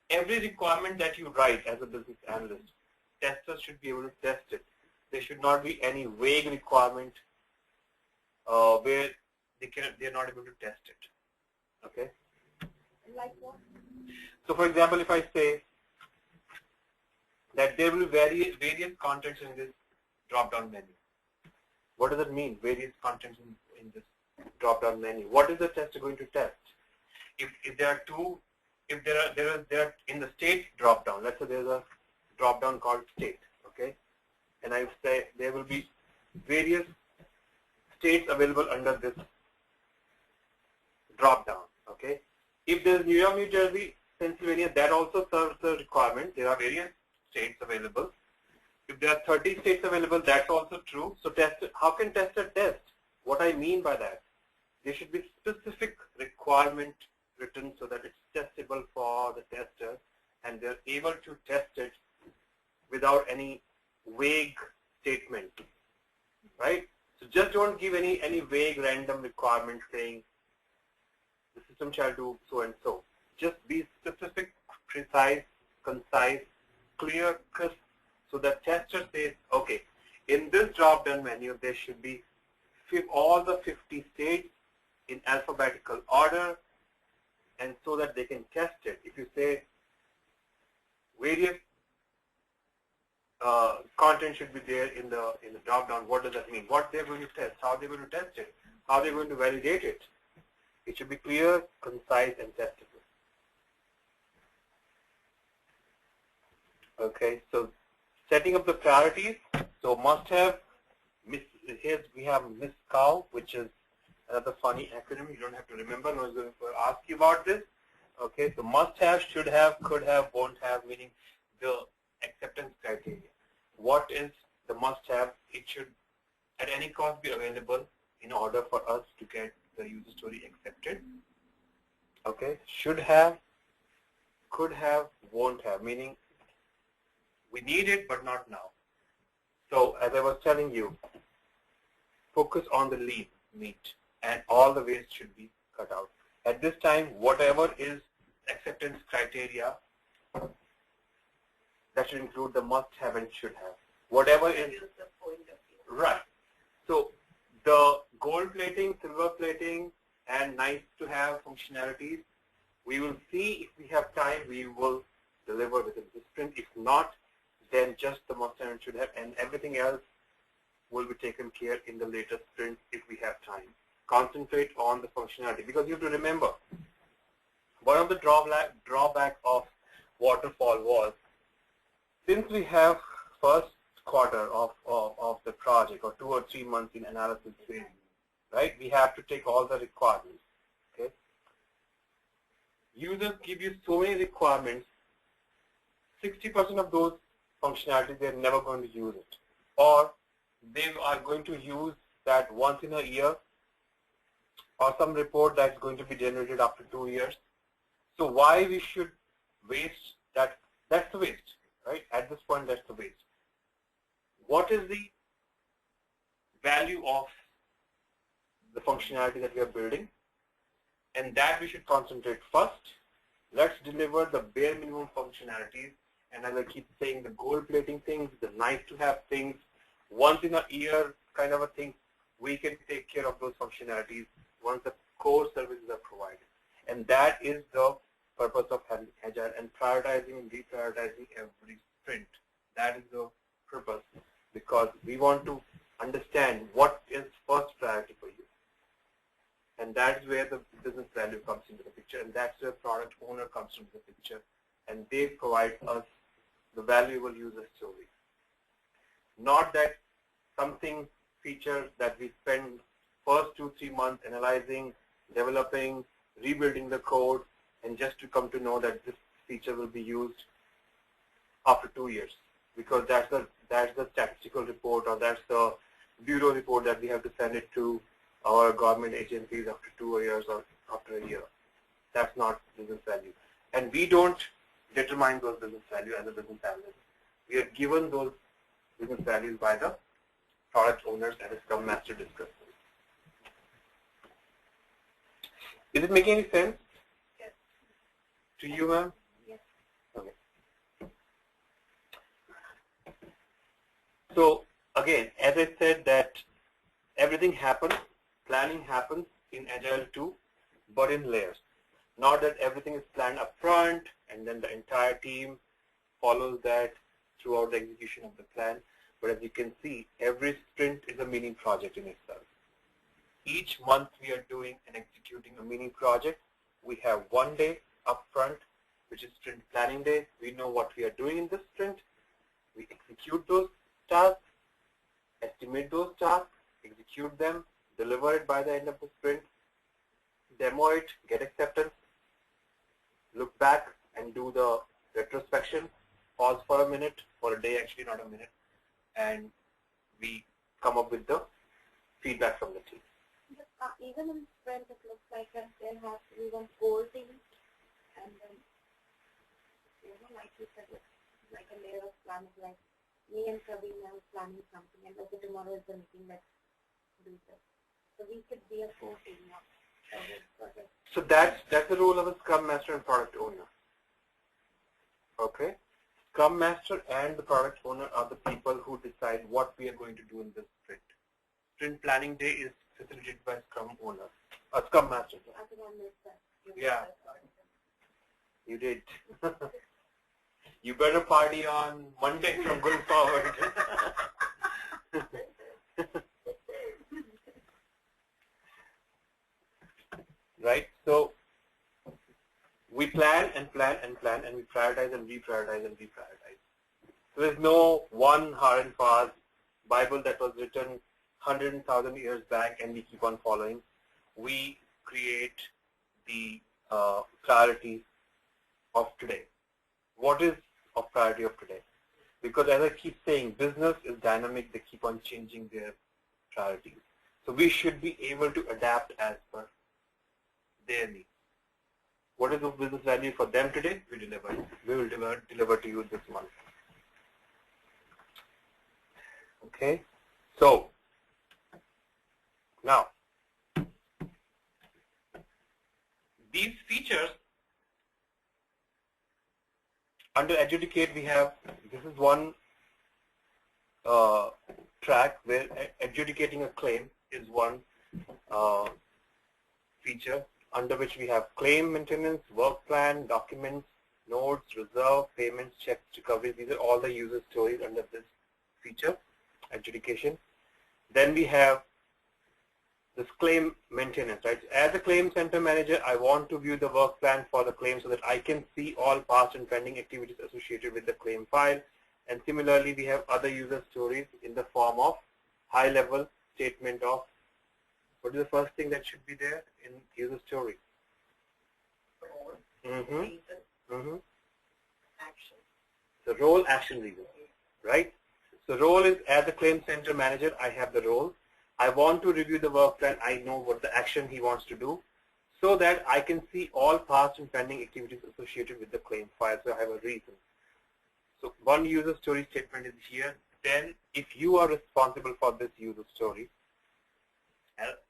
every requirement that you write as a business analyst, testers should be able to test it. There should not be any vague requirement where they're not able to test it. Okay? Like what? So for example, if I say that there will be various contents in this drop-down menu. What does it mean, various contents in this drop-down menu? What is the tester going to test? If there are two, if there are in the state drop-down, let's say there's a drop-down called state, okay? And I say there will be various states available under this drop-down, okay? If there's New York, New Jersey, Pennsylvania, that also serves the requirement. There are various states available. If there are 30 states available, that's also true. So how can tester test? What I mean by that, there should be specific requirement written so that it's testable for the tester, and they're able to test it without any vague statement, right? So just don't give any vague random requirement saying the system shall do so and so. Just be specific, precise, concise, clear, crisp, so that tester says, okay, in this drop-down menu there should be all the 50 states in alphabetical order, and so that they can test it. If you say various content should be there in the drop-down, what does that mean? What they're going to test, how they're going to test it, how they're going to validate it. It should be clear, concise, and testable. Okay, so setting up the priorities. So must have, here we have Miss Cow, which is another funny acronym. You don't have to remember. No one's going to ask you about this. Okay, so must have, should have, could have, won't have, meaning the acceptance criteria. What is the must have? It should at any cost be available in order for us to get the user story accepted. Okay, should have, could have, won't have, meaning we need it but not now. So as I was telling you, focus on the lean meat and all the waste should be cut out. At this time, whatever is acceptance criteria, that should include the must have and should have. Whatever is right. So the gold plating, silver plating, and nice to have functionalities, we will see if we have time, we will deliver within this sprint. If not, then just the must have and should have, and everything else will be taken care in the later sprint if we have time. Concentrate on the functionality, because you have to remember, one of the drawback of waterfall was, since we have first quarter of the project or 2 or 3 months in analysis phase, right? We have to take all the requirements. Okay. Users give you so many requirements. 60% of those functionalities they're never going to use it, or they are going to use that once in a year, or some report that's going to be generated after 2 years. So why we should waste that? That's the waste, right? At this point, that's the waste. What is the value of the functionality that we are building? And that we should concentrate first. Let's deliver the bare minimum functionalities. And as I keep saying, the gold plating things, the nice to have things, once in a year kind of a thing, we can take care of those functionalities once the core services are provided. And that is the purpose of having Agile and prioritizing and deprioritizing every sprint. That is the purpose, because we want to understand what is first priority for you. And that's where the business value comes into the picture, and that's where product owner comes into the picture, and they provide us the valuable user story. Not that something feature that we spend first 2-3 months analyzing, developing, rebuilding the code, and just to come to know that this feature will be used after 2 years, because that's the statistical report, or that's the bureau report that we have to send it to our government agencies after 2 years or after a year. That's not business value. And we don't determine those business value as a business analyst. We are given those business values by the product owners and a Scrum Master discuss. Is it making any sense? Yes. To you, ma'am? Yes. Okay. So again, as I said, that everything happens, planning happens in Agile too, but in layers. Not that everything is planned up front and then the entire team follows that throughout the execution of the plan. But as you can see, every sprint is a mini project in itself. Each month we are doing and executing a mini project. We have 1 day up front, which is sprint planning day. We know what we are doing in this sprint. We execute those tasks, estimate those tasks, execute them, deliver it by the end of the sprint, demo it, get acceptance, look back and do the retrospection, pause for a minute, for a day actually, not a minute, and we come up with the feedback from the team. Even in sprint, it looks like that there has to be one core team, and then, like you said, like a layer of planning, like me and Praveen are planning something, and okay, tomorrow is the meeting, let's do this. So we could be a core team now. So that's the role of a Scrum Master and Product Owner. Okay? Scrum Master and the Product Owner are the people who decide what we are going to do in this sprint. Sprint planning day is facilitated by Scrum Owner, a Scrum Master. I think I missed that. Yeah. You did. You better party on Monday from going forward. Right? So we plan and plan and plan, and we prioritize and reprioritize and reprioritize. So there's no one hard and fast Bible that was written 100,000 years back and we keep on following. we create the priority of today. What is of priority of today? Because as I keep saying, business is dynamic. They keep on changing their priorities. So we should be able to adapt as per their needs. What is the business value for them today? We will deliver to you this month. Okay. So now these features under adjudicate we have, this is one track where adjudicating a claim is one feature, under which we have claim maintenance, work plan, documents, notes, reserve, payments, checks, recoveries. These are all the user stories under this feature, adjudication. Then we have this claim maintenance, right? As a claim center manager, I want to view the work plan for the claim so that I can see all past and pending activities associated with the claim file. And similarly, we have other user stories in the form of high-level statement of what is the first thing that should be there in user story? Reason, action. The role, action, reason, right? So role is, as a claim center manager, I have the role. I want to review the work plan. I know what the action he wants to do so that I can see all past and pending activities associated with the claim file. So I have a reason. So one user story statement is here. Then if you are responsible for this user story,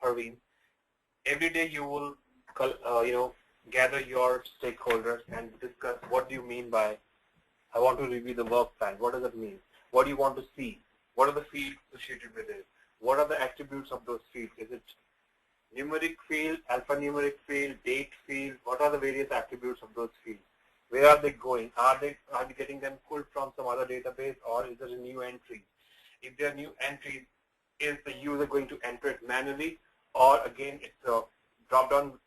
Parveen, every day you will gather your stakeholders and discuss what do you mean by I want to review the work plan. What does it mean? What do you want to see? What are the fields associated with it? What are the attributes of those fields? Is it numeric field, alphanumeric field, date field? What are the various attributes of those fields? Where are they going? Are they getting them pulled from some other database, or is it a new entry? If they are new entries, is the user going to enter it manually, or again it's a drop-down,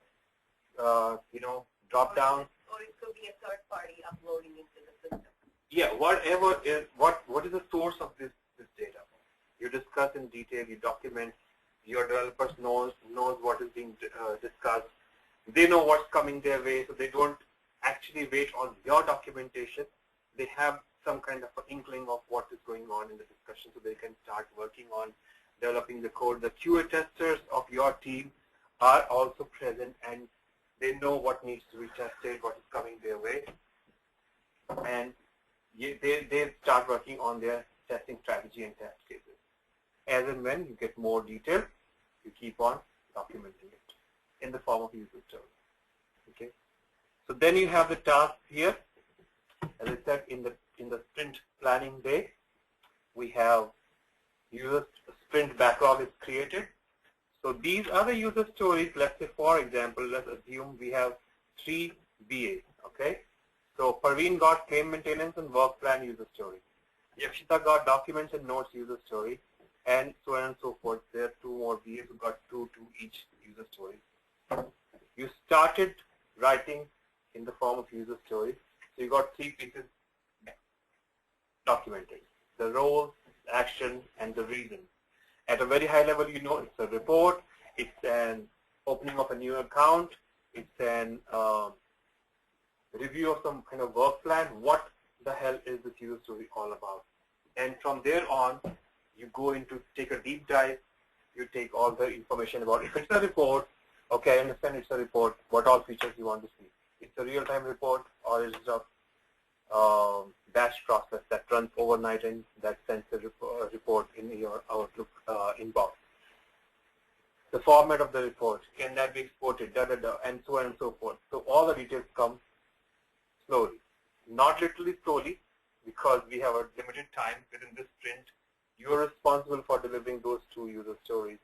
drop-down? Or it could be a third party uploading into the system. Yeah, whatever is what is the source of this data? You discuss in detail, you document, your developers knows what is being discussed. They know what's coming their way, so they don't actually wait on your documentation. They have some kind of an inkling of what is going on in the discussion, so they can start working on developing the code. The QA testers of your team are also present, and they know what needs to be tested, what is coming their way, and they start working on their testing strategy and test cases. As and when you get more detail, you keep on documenting it in the form of user story. Okay. So then you have the task here. As I said, in the sprint planning day, we have user sprint backlog is created. So these are the user stories. Let's say, for example, let's assume we have 3 BAs. Okay. So Parveen got claim maintenance and work plan user story. Yakshita got documents and notes user story, and so on and so forth. There are 2 more BAs who got 2 to each user story. You started writing in the form of user stories. So you got 3 pieces documented: the role, action, and the reason. At a very high level, it's a report, it's an opening of a new account, it's an review of some kind of work plan. What the hell is this user story all about? And from there on, you go into take a deep dive. You take all the information about, if it's a report, okay, I understand it's a report, what all features you want to see. It's a real-time report, or is it a batch process that runs overnight and that sends a report in your Outlook inbox. The format of the report, can that be exported, and so on and so forth. So all the details come slowly. Not literally slowly, because we have a limited time within this sprint. You're responsible for delivering those 2 user stories.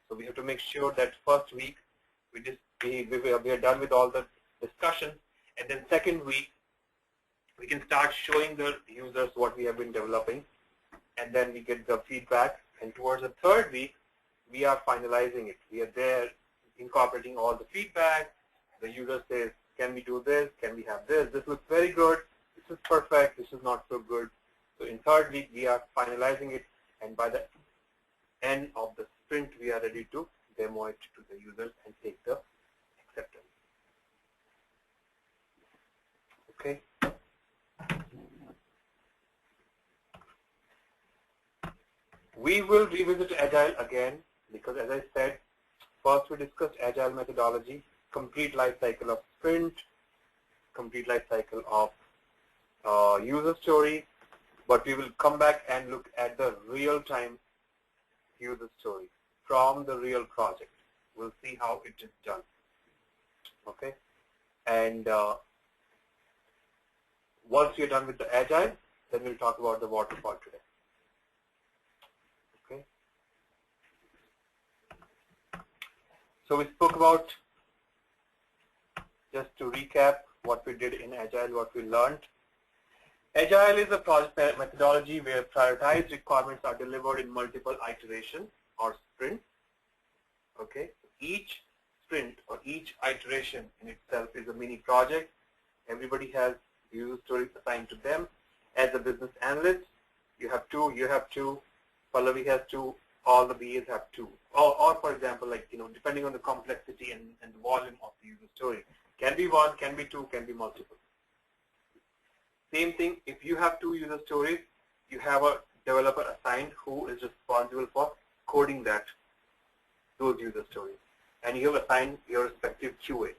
So we have to make sure that first week we are done with all the discussions, and then second week we can start showing the users what we have been developing, and then we get the feedback, and towards the 3rd week we are finalizing it. We are there incorporating all the feedback. The user says, can we do this? Can we have this? This looks very good. This is perfect. This is not so good. So in 3rd week we are finalizing it, and by the end of the sprint we are ready to demo it to the users and take the acceptance. Okay. We will revisit Agile again because, as I said, first we discussed Agile methodology, complete life cycle of sprint, complete life cycle of user story, but we will come back and look at the real-time user story from the real project. We'll see how it is done. Okay, and once we're done with the Agile, then we'll talk about the waterfall today. Okay. So we spoke about, just to recap, what we did in Agile, what we learned. Agile is a project methodology where prioritized requirements are delivered in multiple iterations or sprints. Okay, each sprint or each iteration in itself is a mini project. Everybody has user stories assigned to them. As a business analyst, you have two, Pallavi has two, all the BAs have two. Or for example, like, depending on the complexity and the volume of the user story. Can be one, can be two, can be multiple. Same thing, if you have two user stories, you have a developer assigned who is responsible for coding those user stories. And you have assigned your respective QA.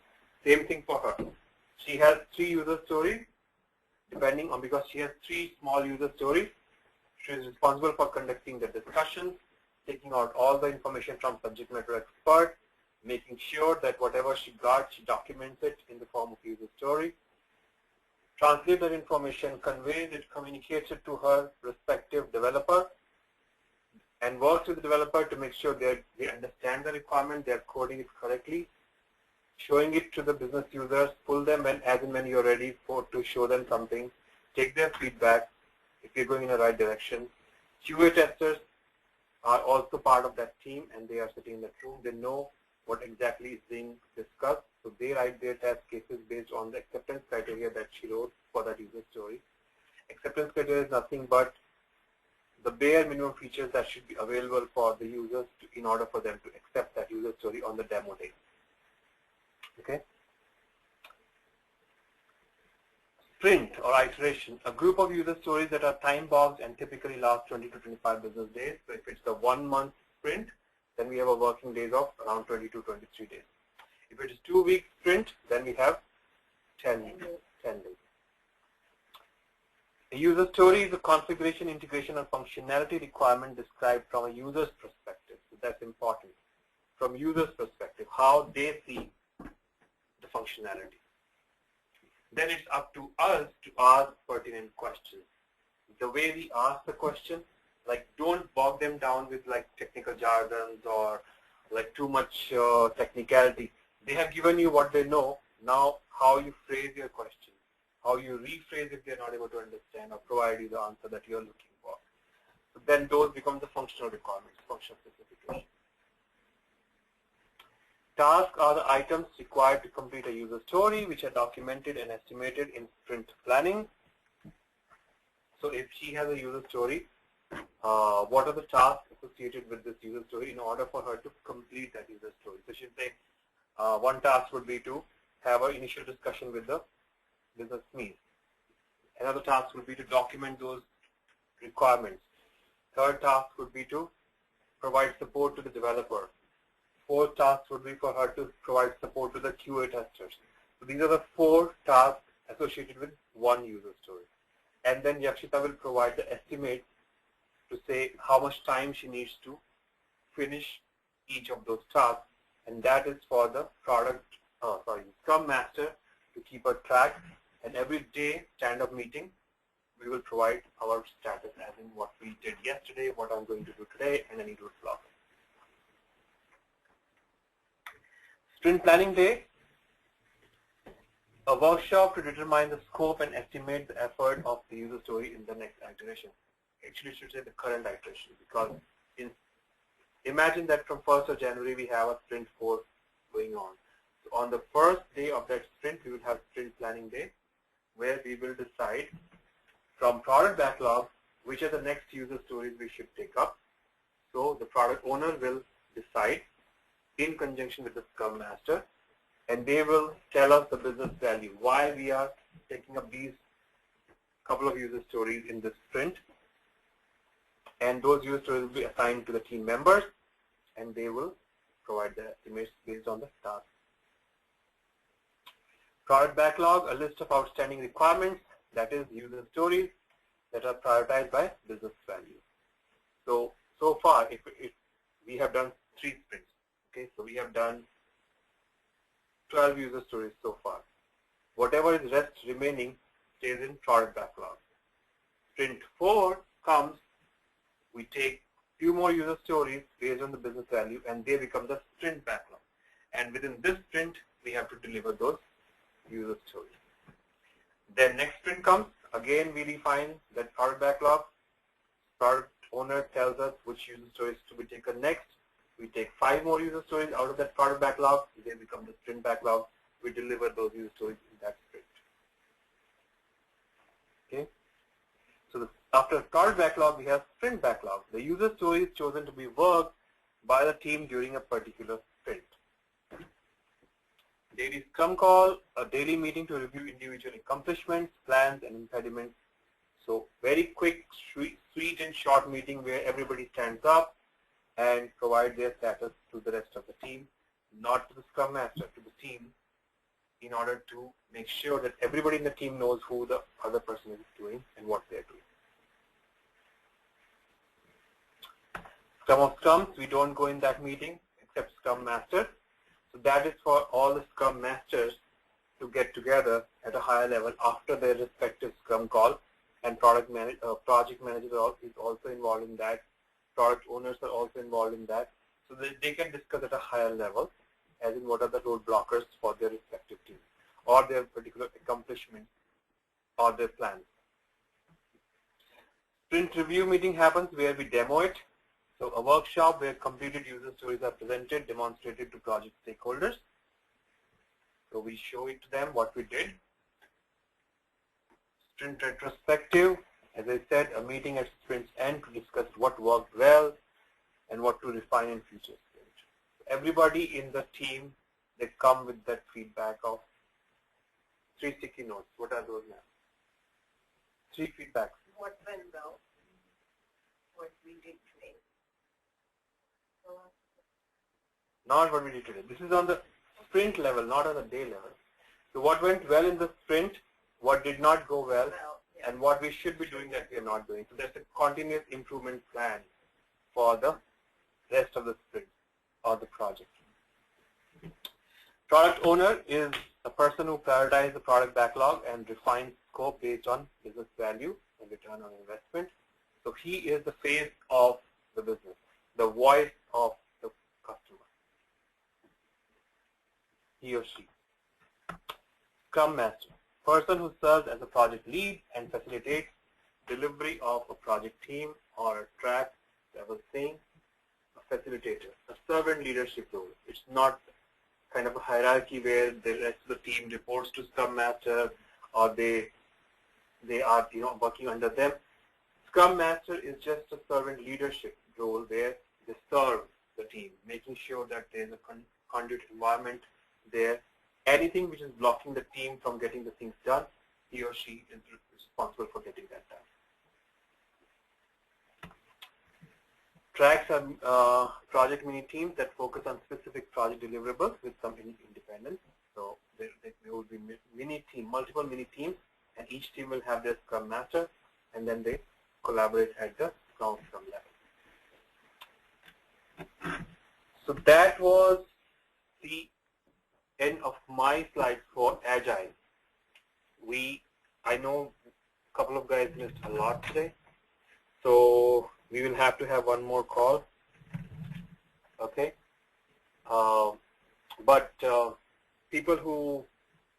Same thing for her. She has 3 user stories, depending on, because she has 3 small user stories. She is responsible for conducting the discussions, taking out all the information from subject matter expert, making sure that whatever she got, she documents it in the form of user story, translate that information, conveys it, communicates it to her respective developer, and works with the developer to make sure they understand the requirement, they are coding it correctly, showing it to the business users, pull them as and when you're ready to show them something, take their feedback if you're going in the right direction. QA testers are also part of that team, and they are sitting in that room. They know what exactly is being discussed, so they write their test cases based on the acceptance criteria that she wrote for that user story. Acceptance criteria is nothing but the bare minimum features that should be available for the users in order for them to accept that user story on the demo day. Okay. Sprint or iteration, a group of user stories that are time boxed and typically last 20 to 25 business days. So if it's a 1-month sprint, then we have a working days of around 20 to 23 days. If it is 2-week sprint, then we have 10 days. A user story is a configuration, integration, and functionality requirement described from a user's perspective. So that's important. From user's perspective, how they see the functionality. Then it's up to us to ask pertinent questions. The way we ask the question, like, don't bog them down with like technical jargons or like too much technicality. They have given you what they know. Now, how you phrase your question, how you rephrase if they're not able to understand or provide you the answer that you're looking for. So then those become the functional requirements, functional specification. Tasks are the items required to complete a user story, which are documented and estimated in sprint planning. So if she has a user story, what are the tasks associated with this user story in order for her to complete that user story? So she'll say, one task would be to have an initial discussion with the business needs. Another task would be to document those requirements. Third task would be to provide support to the developer. Fourth task would be for her to provide support to the QA testers. So these are the 4 tasks associated with one user story. And then Yakshita will provide the estimate to say how much time she needs to finish each of those tasks. And that is for the Scrum Master to keep a track. And every day, stand-up meeting, we will provide our status as in what we did yesterday, what I'm going to do today, and any roadblock. Sprint planning day, a workshop to determine the scope and estimate the effort of the user story in the next iteration. Actually, I should say the current iteration, because imagine that from 1st of January we have a sprint 4 going on. So on the first day of that sprint, we will have sprint planning day, where we will decide from product backlog which are the next user stories we should take up. So the product owner will decide in conjunction with the Scrum Master, and they will tell us the business value, why we are taking up these couple of user stories in this sprint. And those user stories will be assigned to the team members, and they will provide the estimates based on the task. Product backlog, a list of outstanding requirements, that is user stories that are prioritized by business value. So far, if we have done 3 sprints, okay, so we have done 12 user stories so far. Whatever is rest remaining stays in product backlog. Sprint 4 comes, we take few more user stories based on the business value, and they become the sprint backlog. And within this sprint, we have to deliver those user stories. Then next sprint comes, again we refine that product backlog. Product owner tells us which user stories to be taken next. We take 5 more user stories out of that product backlog. They become the sprint backlog. We deliver those user stories in that sprint. Okay. So after product backlog, we have sprint backlog. The user story is chosen to be worked by the team during a particular sprint. Daily Scrum call, a daily meeting to review individual accomplishments, plans, and impediments. So very quick, sweet and short meeting where everybody stands up and provide their status to the rest of the team, not to the Scrum Master, to the team, in order to make sure that everybody in the team knows who the other person is doing and what they're doing. Scrum of Scrums, we don't go in that meeting except Scrum Master. So that is for all the Scrum Masters to get together at a higher level after their respective Scrum call, and project manager is also involved in that. Product owners are also involved in that, so that they can discuss at a higher level, as in what are the roadblockers for their respective teams, or their particular accomplishments, or their plans. Sprint review meeting happens where we demo it. So a workshop where completed user stories are presented, demonstrated to project stakeholders. So we show it to them what we did. Sprint retrospective, as I said, a meeting at sprint's end to discuss what worked well and what to refine in future sprint. Everybody in the team, they come with that feedback of 3 sticky notes. What are those now? 3 feedbacks. What went well? What we did today? Not what we did today. This is on the sprint level, not on the day level. So what went well in the sprint, what did not go well, and what we should be doing that we are not doing. So there's a continuous improvement plan for the rest of the sprint or the project. Product owner is a person who prioritizes the product backlog and refines scope based on business value and return on investment. So he is the face of the business, the voice of the customer. He or she. Scrum Master, person who serves as a project lead and facilitates delivery of a project team or a track, I was saying, a facilitator, a servant leadership role. It's not kind of a hierarchy where the rest of the team reports to Scrum Master or they are working under them. Scrum Master is just a servant leadership role where they serve the team, making sure that there is a conduit environment there. Anything which is blocking the team from getting the things done, he or she is responsible for getting that done. Tracks are project mini teams that focus on specific project deliverables with some independence. So there will be multiple mini teams, and each team will have their Scrum Master, and then they collaborate at the Scrum level. So that was the end of my slides for Agile. I know a couple of guys missed a lot today, so we will have to have one more call. Okay, but people who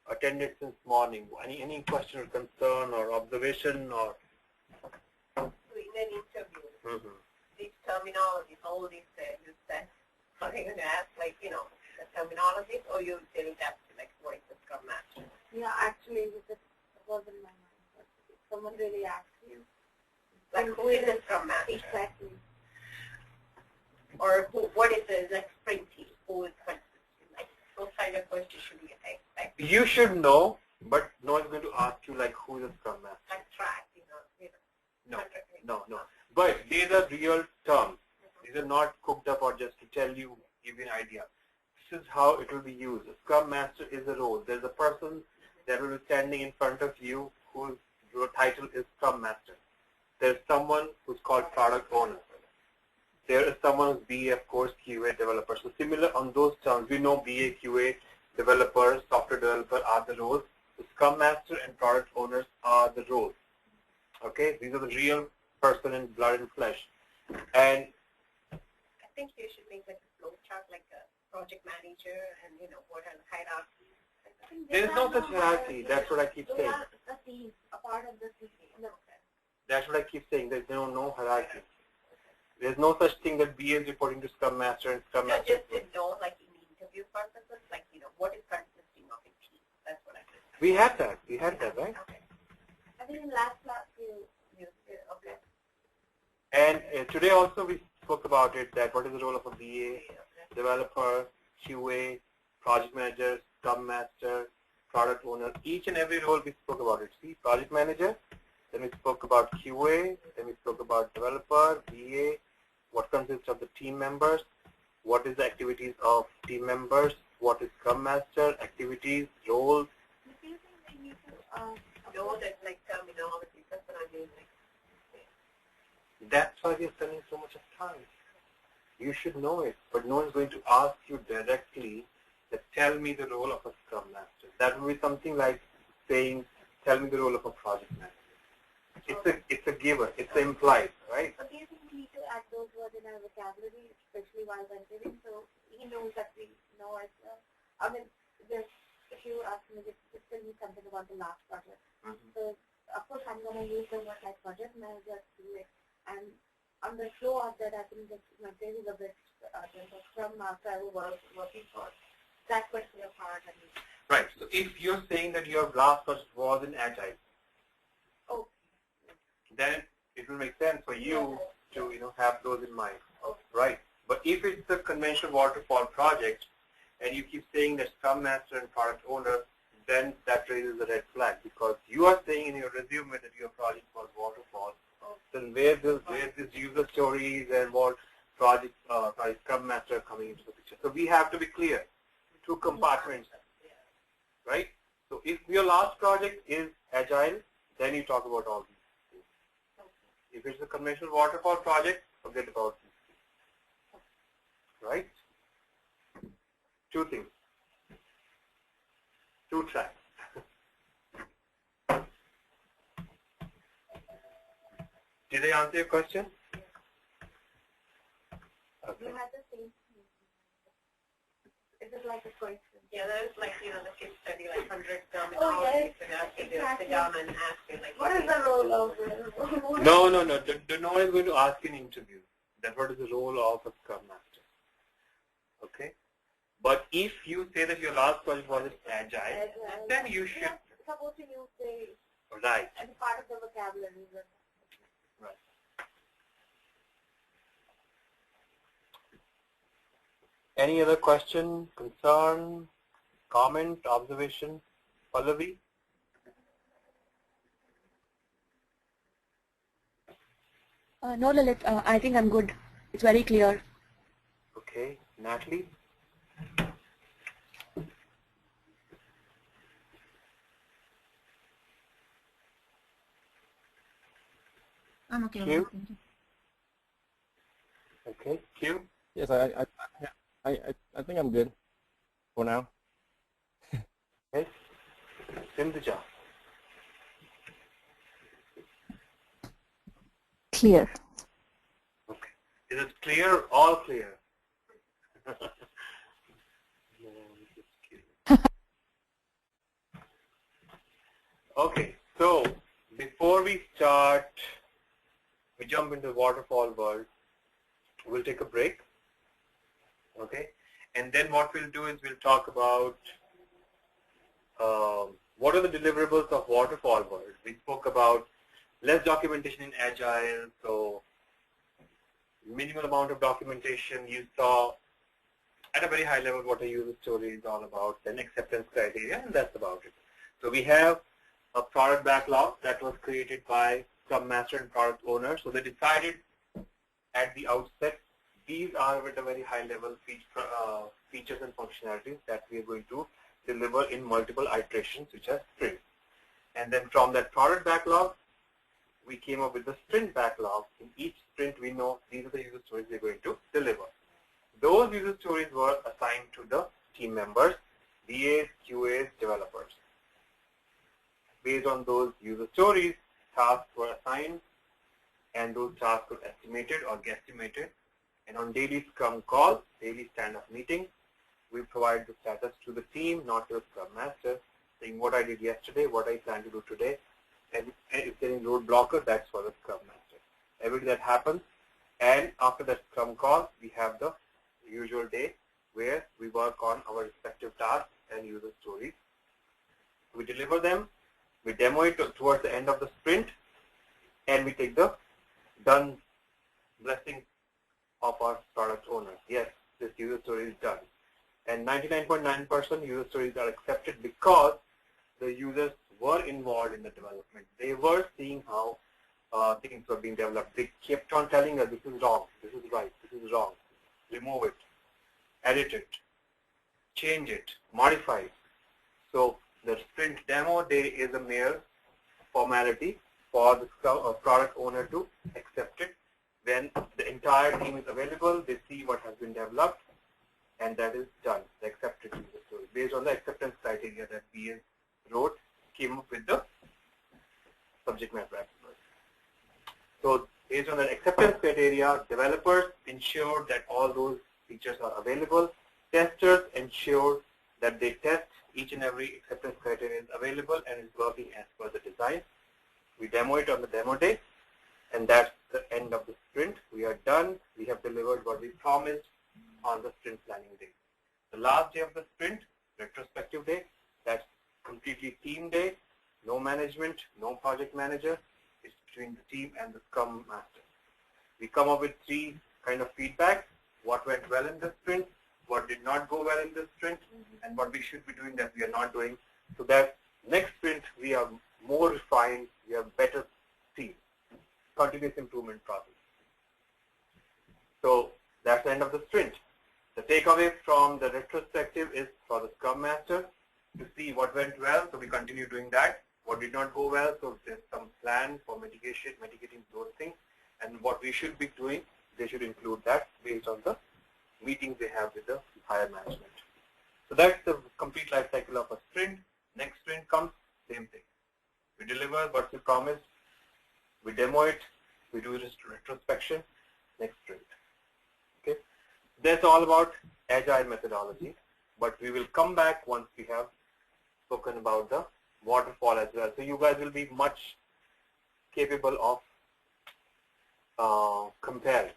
attended since morning, any question or concern or observation or In an interview, these terminologies, all these you said, are they going to ask, like, the terminology, or you didn't have to, like, what is the Scrum Master? Yeah, actually, it was in my mind. But if someone really asks you, like, who is the Scrum Master? Exactly. Or what is the sprint team? who is consistent? Like those kind of questions should be expect. You should know, but no one's going to ask you like who is a Scrum Master. Like track, No, no. But these are real terms. These are not cooked up or just to tell you, give you an idea. This is how it will be used. A Scrum Master is a role. There's a person that will be standing in front of you whose title is Scrum Master. There's someone who's called Product Owner. There is someone who's BA, of course, QA developer. So similar on those terms, we know BA, QA, developer, software developer are the roles. The Scrum Master and Product Owners are the roles. Okay, these are the real person in blood and flesh. And I think you should make like a flow chart, like a project manager, and what are the hierarchies. there is no such hierarchy. That's what I keep saying. A team, a part of the team. No. That's what I keep saying. There's no hierarchy. There's no such thing that BA is reporting to Scrum Master and Scrum Master. Just to know, like in interview purposes, like what is consisting of a team. That's what I meant. We had that, right? Okay. I think in last class you okay. And today also we spoke about it, that what is the role of a BA, developer, QA, project manager, Scrum Master, product owner. Each and every role we spoke about it. See, project manager, then we spoke about QA, then we spoke about developer, BA, what consists of the team members, what is the activities of team members, what is Scrum Master, activities, roles. Do you think we need to know that like terminology? That's what I mean. That's why we're spending so much of time. You should know it, but no one's going to ask you directly that tell me the role of a Scrum Master. That would be something like saying, tell me the role of a project manager. It's a giver, it's implied, right? But do you think we need to add those words in our vocabulary, especially while interviewing, so he knows that we know it? I mean, if you ask me, just tell me something about the last project. So, of course, I'm going to use the word like project manager to do it. And on the flow of that, I think that my brain is a bit Scrum Master I was working for that particular part. Right. So if you're saying that your last project was in Agile, then it will make sense for you to have those in mind, right? But if it's a conventional waterfall project, and you keep saying that Scrum Master and Product Owner, then that raises a red flag, because you are saying in your resume that your project was waterfall. Then where this user stories and what project Scrum Master coming into the picture. So we have to be clear. Two compartments, right? So if your last project is Agile, then you talk about all these things. If it's a conventional waterfall project, forget about these things, right? Two things, two tracks. Did I answer your question? Okay. You had the same thing. Is it like a question? Yeah, there's like, the case study, like 100 terminologies, and you have to sit down and ask you, like, what is the role of it? No. No one is going to ask in interview that what is the role of a Scrum Master. Okay? But if you say that your last project was Agile, then you should. Supposing you say, Right. as part of the vocabulary. Right. Any other question, concern, comment, observation? Pallavi? No, Lalit, I think I'm good. It's very clear. Okay. Natalie? I'm okay. Q? Okay. Q? Yes, I think I'm good for now. Yes. Sindhuja? Clear. Okay. Is it clear? All clear? Okay, so before we start, we jump into the waterfall world. We'll take a break. Okay, and then what we'll do is we'll talk about what are the deliverables of waterfall world. We spoke about less documentation in Agile, so minimal amount of documentation. You saw at a very high level what a user story is all about, then acceptance criteria, and that's about it. So we have a product backlog that was created by Scrum Master and product owner. So they decided at the outset, these are at a very high level features and functionalities that we are going to deliver in multiple iterations, which are sprints. And then from that product backlog, we came up with the sprint backlog. In each sprint, we know these are the user stories we're going to deliver. Those user stories were assigned to the team members, BAs, QAs, developers. Based on those user stories, tasks were assigned, and those tasks were estimated or guesstimated. And on daily Scrum call, daily stand-up meeting, we provide the status to the team, not to the Scrum Master, saying what I did yesterday, what I plan to do today, and if there is roadblocker, that's for the Scrum Master. Everything that happens, and after that Scrum call, we have the usual day where we work on our respective tasks and user stories. We deliver them, we demo it towards the end of the sprint, and we take the done blessing of our product owner. Yes, this user story is done. And 99.9% user stories are accepted because the users were involved in the development. They were seeing how things were being developed. They kept on telling us, this is wrong, this is right, this is wrong. Remove it, edit it, change it, modify it. So the sprint demo day is a mere formality for the product owner to accept it. When the entire team is available, they see what has been developed, and that is done, the accepted user story. Based on the acceptance criteria that we wrote, came up with the subject matter experts. So based on the acceptance criteria, developers ensured that all those features are available. Testers ensured that they test each and every acceptance criteria is available and is working as per the design. We demo it on the demo day, and that's the end of the sprint. We are done. We have delivered what we promised on the sprint planning day. The last day of the sprint, retrospective day, that's completely team day, no management, no project manager. It's between the team and the Scrum Master. We come up with 3 kind of feedback: what went well in the sprint, what did not go well in the sprint, and what we should be doing that we are not doing, so that next sprint we are more refined, we have better team. Continuous improvement process. So that's the end of the sprint. The takeaway from the retrospective is for the Scrum Master to see what went well, so we continue doing that. What did not go well, so there's some plan for mitigating those things. And what we should be doing, they should include that based on the meetings they have with the higher management. So that's the complete life cycle of a sprint. Next sprint comes, same thing. We deliver what we promised, we demo it, we do this retrospection, next sprint. Okay, that's all about agile methodology, but we will come back once we have spoken about the waterfall as well. So you guys will be much capable of comparing.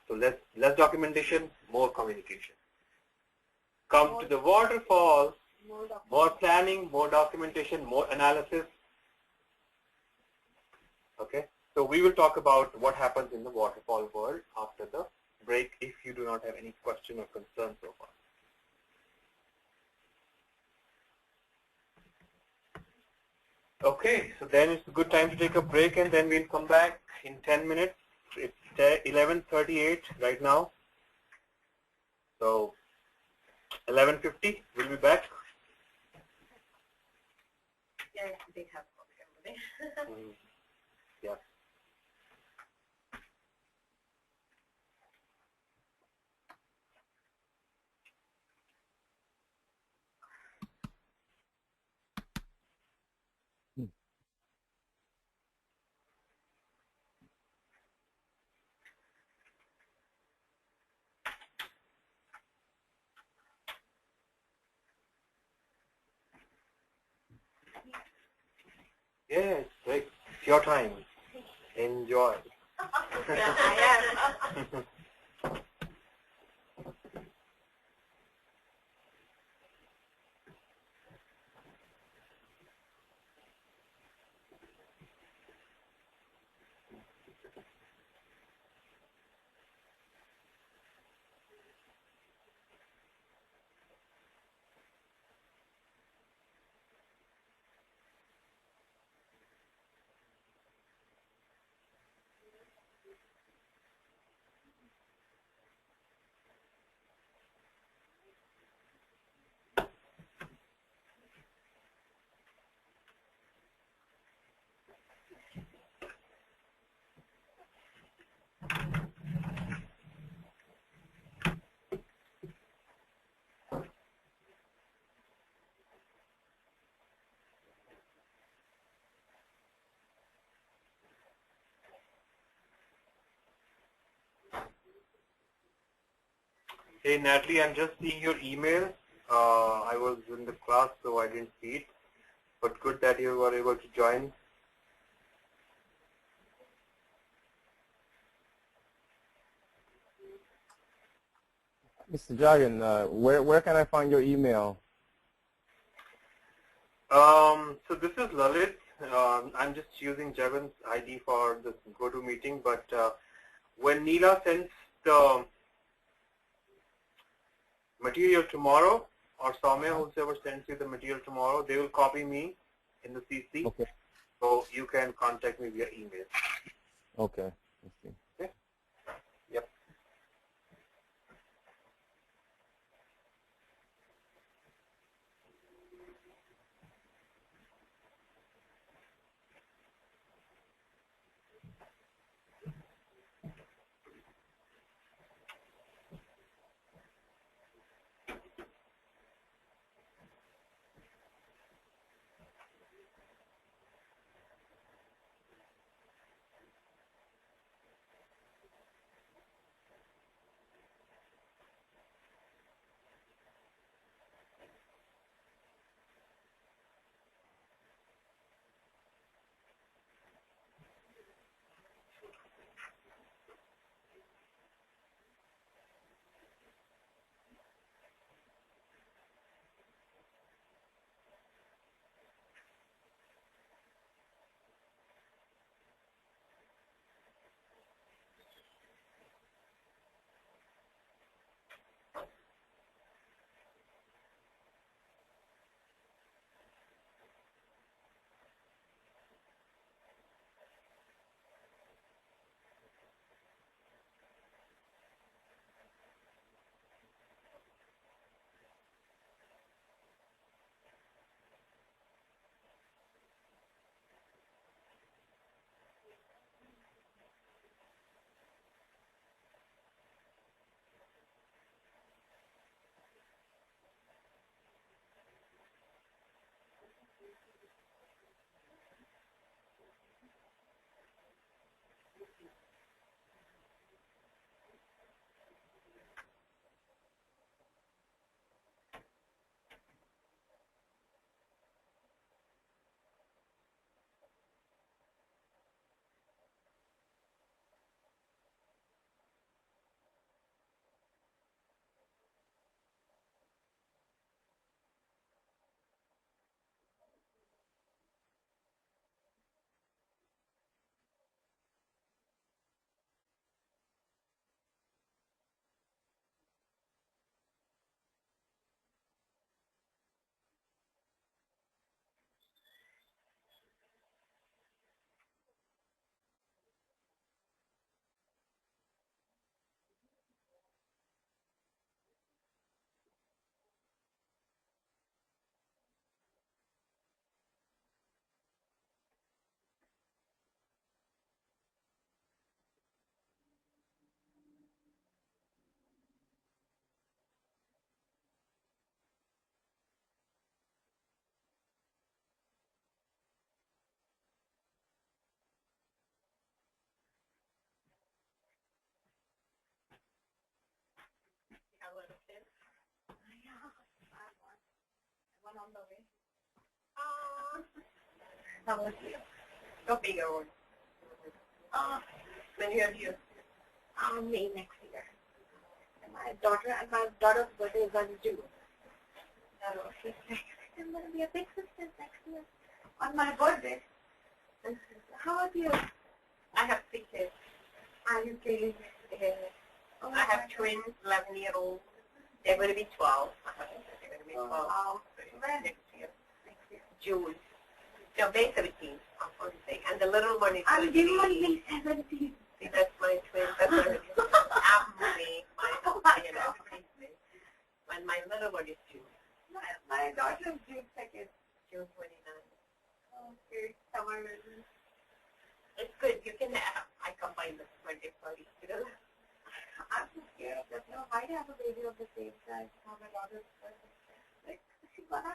So less documentation, more communication. Come to the waterfall, more planning, more documentation, more analysis. Okay, so we will talk about what happens in the waterfall world after the break, if you do not have any question or concern so far. Okay, so then it's a good time to take a break, and then we'll come back in 10 minutes. It's 11:38 right now. So 11:50, we'll be back. Yeah, they have everything. Yeah. Yes, great. It's your time. Enjoy. I am. Hey Natalie, I'm just seeing your email. I was in the class, so I didn't see it. But good that you were able to join. Mr. Jagan, where can I find your email? So this is Lalit. I'm just using Jagan's ID for this GoToMeeting, but when Neela sends the material tomorrow, or Soumya, whoever sends you the material tomorrow, they will copy me in the CC. Okay. So you can contact me via email. Okay. Let's see. Okay. Yep. One on the way. How was you? No bigger one. When you have you? May next year. And my daughter's birthday is on June. So she's like, I'm going to be a big sister next year on my birthday. And she said, how are you? I have 3 kids. Are you kidding? I have twins, 11-year-olds. They're going to be 12. They're going to be 12. When? Next year. June. So May 17th, on Thursday. And the little one is going to be... on May 17th. See, that's my twin. That's I'm May. When my little one is June. My daughter is June 2nd. June 29th. Okay, summer. It's good. You can have... I combine the birthday parties together. I'm so scared that, I have a baby of the same size. How my daughter's birthday. Like, she's gonna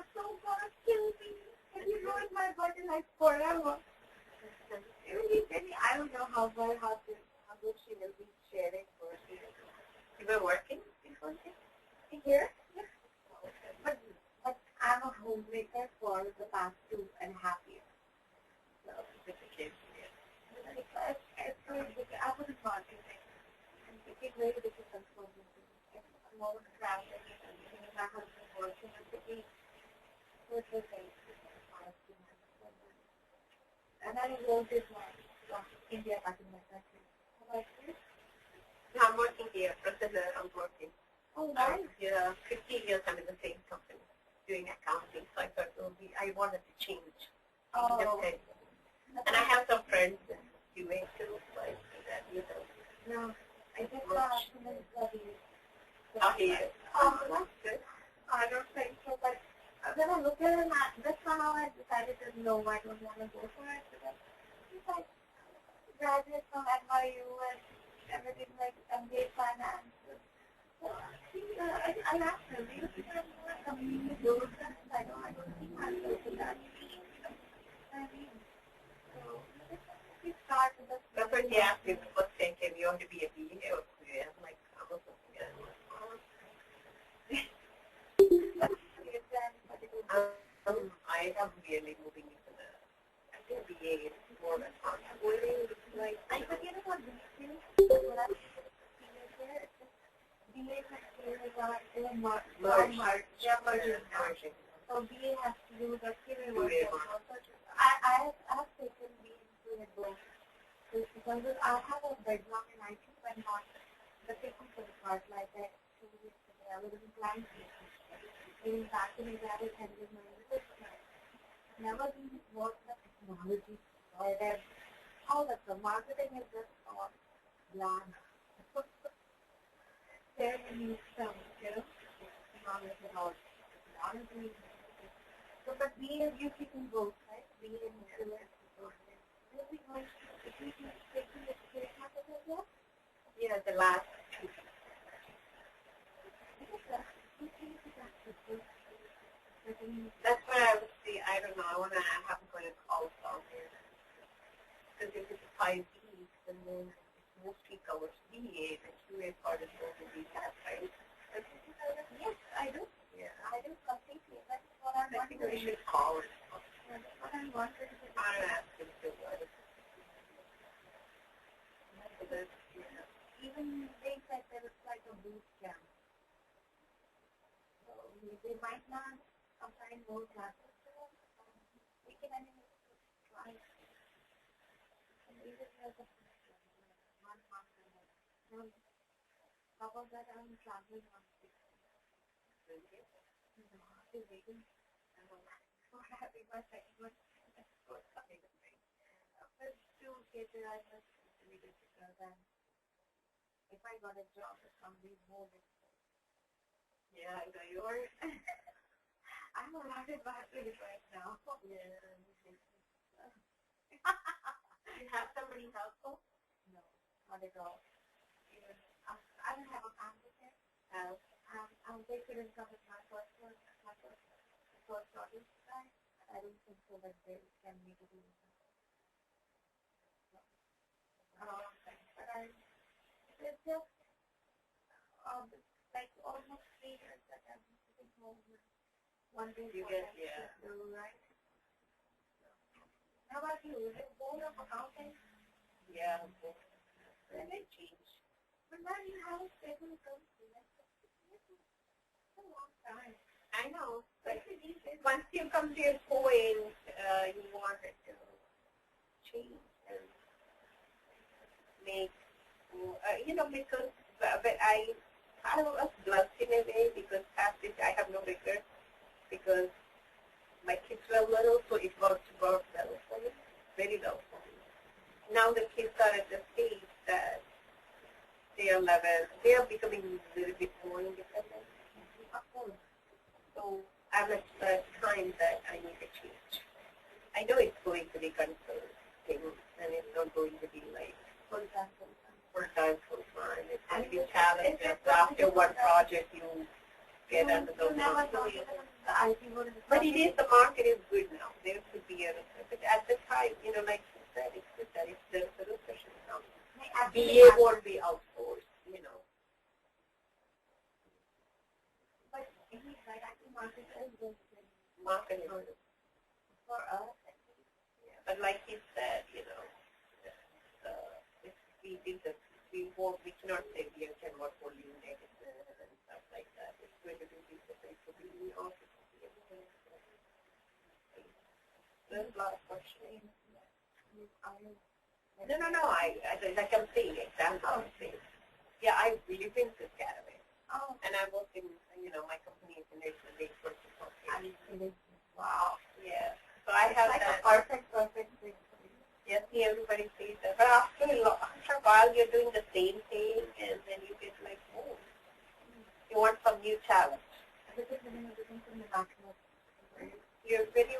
kill me. And you ruined my birthday life forever. I don't know how good she will be sharing birthday. You were working? Here? But I'm a homemaker for the past 2.5 years. So it's a kid. I wouldn't want to think. It's very difficult for me. I'm always traveling and my husband works in the city. So it's okay. And I wrote this one from India back in my country. How about you? I'm working here. Presently, I'm working. Oh, nice. Yeah, 15 years I'm in the same company doing accounting. So I thought I wanted to change. Oh. And I have some friends in QA too, like that, you know. No, I just got some studies. Oh, yeah. Oh, that's good. I don't think so, but when I look at it, that's how I decided that no, I don't want to go for it. Because it's like graduate from NYU and everything like MBA finance. So I asked her, do you think I'm more community those things? I don't think I'm going to that. I mean, so we start with the That's what he asked me the first thing, can you want to be a BA or QA? I'm like, I'm not something else. I am really moving into the, I think BA is more responsibility. Like, I forget about these things. What I here, it's just BA and QA are merging. So BA has to do the QA work. I have taken BA into it both. Because I have a background in IT, but not the technical part like that. 2 weeks ago, I was in client getting back to me, I was handling my business. Never been worked with technology or that. All of the marketing is just all bland. There you need some, knowledge about technology. So, but we are using both, right? We are in yeah, the last two. That's what I would say. I don't know. I want to have a good call down here. Because if it's 5 weeks, and then it mostly covers BA, the QA part is going to be that, right? Yes, I do. Yeah. I do completely. That's what I'm I think we wondering. should call it. That's what I'm wondering. I'm asking to what. Even they said there was like a boot camp. So they might not assign more classes to us. We can anyway try. And even as a 1 month and then how about that I'm traveling on 6 days. No, I'm waiting. For having my second one. But to get there, I must be difficult than if I got a job or somebody more difficult. Yeah, I know you are. I'm a lot of batteries right now. Yeah. You have somebody helpful? No, not at all. Even, I don't have a family yet. They couldn't come with my first daughter's time. I don't think so that they can make it even. But it's just like almost 3 years that I've been sitting home with one day You for get, that yeah. shit, right? How about you? Is it board of accounting? Yeah, and they change. But now you have a stable company. That's a long time. I know, but Especially these days. once you come to your point, you want it to change and make, because but I was blessed in a way because past it I have no regrets because my kids were little, so it worked well for me, very well for me. Now the kids are at the stage that they are becoming a little bit more independent. Of course. So I'm at the time that I need a change. I know it's going to be consulting and it's not going to be like Full-time. full-time. It's going to be challenging. After one project you get under the never hood. thought even the IT would have. But the market is good now. There could be but at the time, like you said, it's good that if there's a recession now, BA won't be outsourced, For us, I think. Yeah. But like he said, if we did the, we cannot say we can work only negative and stuff like that. It's going to be difficult to be in the office. There's a lot of questioning. No. Like I'm saying, example. I'm saying. Yeah, I live in this academy. Oh. And I work in, my company is in Israeli for support. Wow. Yeah. So I have like that. Perfect thing. Yes, everybody says that. But after a while, you're doing the same thing, and then you get like, oh, you want some new challenge. You're very,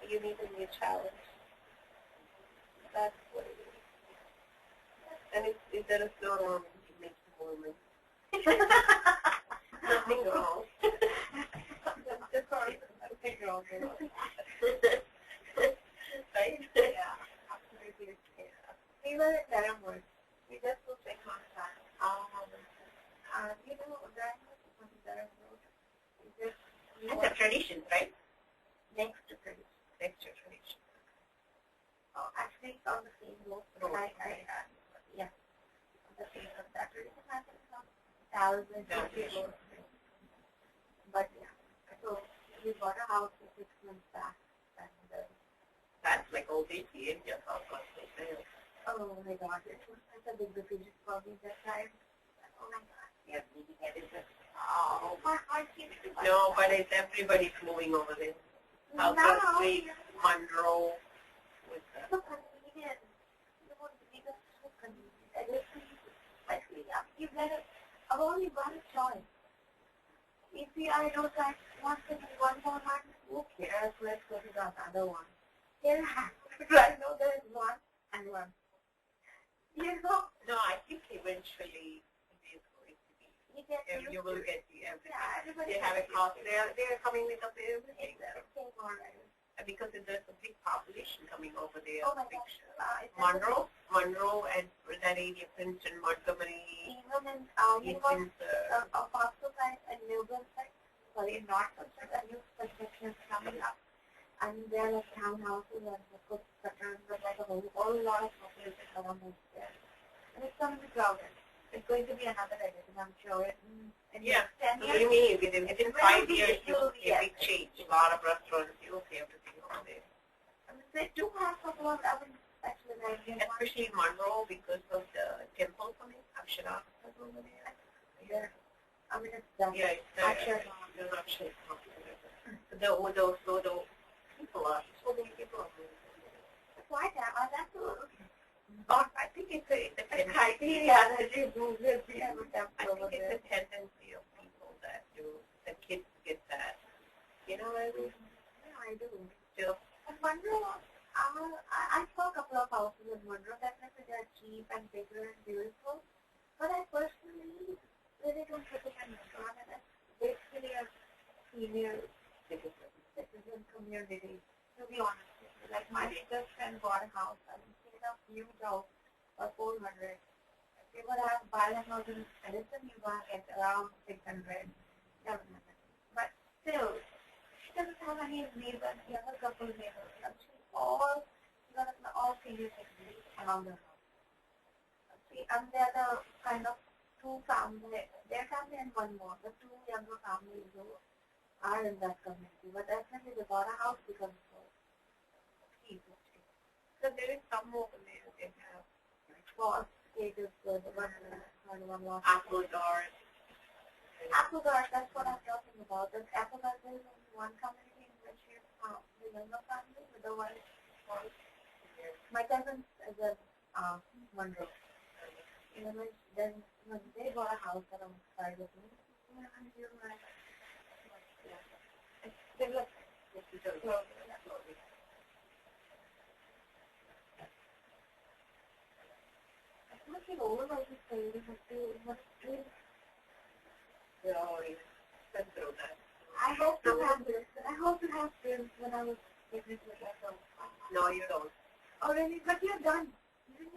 you need a new challenge. That's what it is. And if there is no wrong, it makes the woman. Nothing wrong. Nothing wrong. Right? Yeah, absolutely. Yeah. We were in Denmark. We just took a contract. That's a tradition, right? Next to tradition. Oh, actually, it's on the same road. Yeah. On the same road. That tradition happens on thousands of people. But yeah, so we bought a house 6 months back. And, that's like old Indian house was for sale. Oh my God, it was such a big decision for me that time. Oh my God, yeah, maybe that is just, oh, my heart keeps doing. No, but it's everybody's moving over there. South Street, Monroe, with the. So convenient. You want to make us so convenient. And especially, you've got I've only got a choice. If I don't like one thing, one more month, who cares? Let's go to the other one. Yeah, I know there is one and one. No, I think eventually it is going to be. You will get the everything. Yeah, they have a cost. They're coming with everything. Because there's a big population coming over there. Oh my gosh. Monroe and that area, Princeton, Montgomery. Even in Apostle side and Melbourne side. Sorry, not a new construction is coming up. And there are like townhouses and the foot structures, but like a whole lot of population around there. And it's going to be crowded. It's going to be another edition, I'm sure. And yeah, 10 years. You mean within 5 years you'll see a big change. A lot of restaurants, you'll see everything over there. I mean, they do have a lot, I mean, actually, especially in Monroe because of the temple coming, Aksharat over there. Yeah. I mean, it's done. Yeah, it's Aksharat. There's actually the people are, so many people are moving. Why that? Oh, that's a little. Oh, I think it's a tendency. Yeah, that you move it. I think it's a tendency of people that the kids get that. You know what I mean? Yeah, I do. Still. And Monroe, I saw a couple of houses in Monroe. Definitely they're cheap and bigger and beautiful. But I personally really don't recommend Monroe. And it's basically a senior citizen community, to be honest with you. Like my sister friend bought a house, and instead of huge house for 400, if you would have buy a house in Edison, you want to get around 600, 700. But still, she doesn't have any neighbors. She has a couple of neighbors. And she's all senior citizens around the house. And they're the kind of two families, their family and one more, the two younger families who are in that community, but definitely they bought a house because of people. So there is some over there they have for stages for the one Apple Guard. Apple Guard, that's what I'm talking about. The Apple Guard is in one community in which you have the younger family with the one my cousin is a Monroe. Then when they bought a house around 5 of me, they look I'm looking over all this thing. I hope to have this. I hope to have this when I was pregnant with myself. No, you don't. Oh, really? But you're done.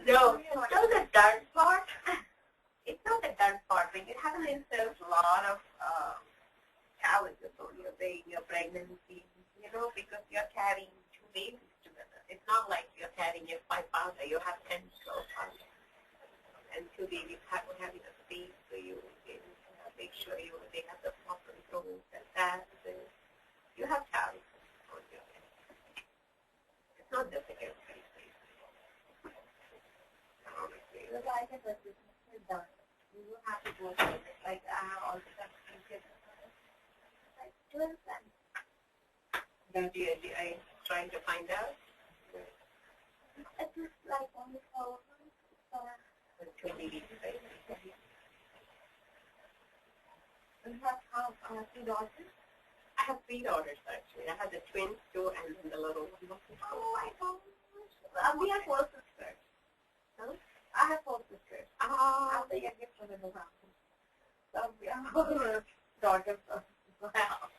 No, it's still the done part. It's not the done part. When you have a lot of challenges on your way, your pregnancy, you know, because you're carrying 2 babies together. It's not like you're carrying a 5-pounder. You have 10, 12 pounders. And 2 babies having a space, so you make sure they have the proper roles and that. You have carries on your head. It's not just a everybody's space. Honestly. The life is a business is done. You will have to go through it. Like I have also got 2 kids. Like twins and Are you trying to find out? it's just like only 4 months. So The 2 babies, right? we have 2 daughters. I have 3 daughters actually. I have the twins too, and then the little one. Oh my gosh. We have 4 sisters. Huh? I have 4 sisters. I'm the youngest one in the family. So we have 4 daughters as well.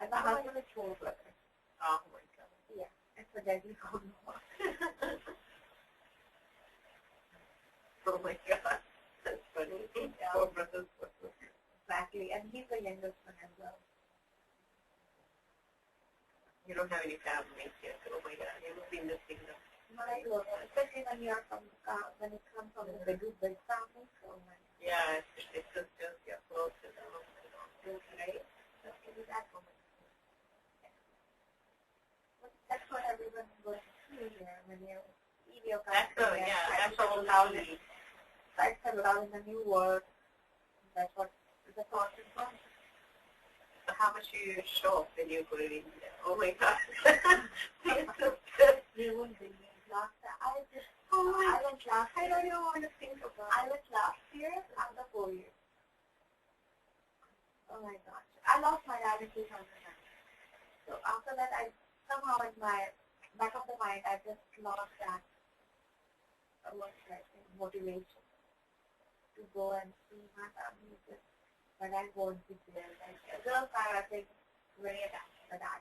And my husband is 4 brothers. Oh my God. Yeah. It's a deadly combo. Oh my God. That's funny. 4 brothers, 4 sisters. Exactly. And he's the youngest one as well. You don't have any families yet. Oh my God. You must be missing them. My Lord, especially when you're from, when it comes from the big family. So Yeah, especially sisters, you're close to them. Right? so it is that moment. That's what everyone goes through here when you leave your That's country. that's all how we. Try to settle down in a new world. That's what the thought is from. So how much you show up when you go to India? Oh my God. Your sisters. You won't believe last time. I I went last I year. don't even want to think about I went last year after 4 years. Oh my gosh. I lost my dad in 2009. So after that, I somehow in my back of the mind, I just lost that motivation to go and see my family. Just when I go and visit them, like girls are, I think, very attached to that.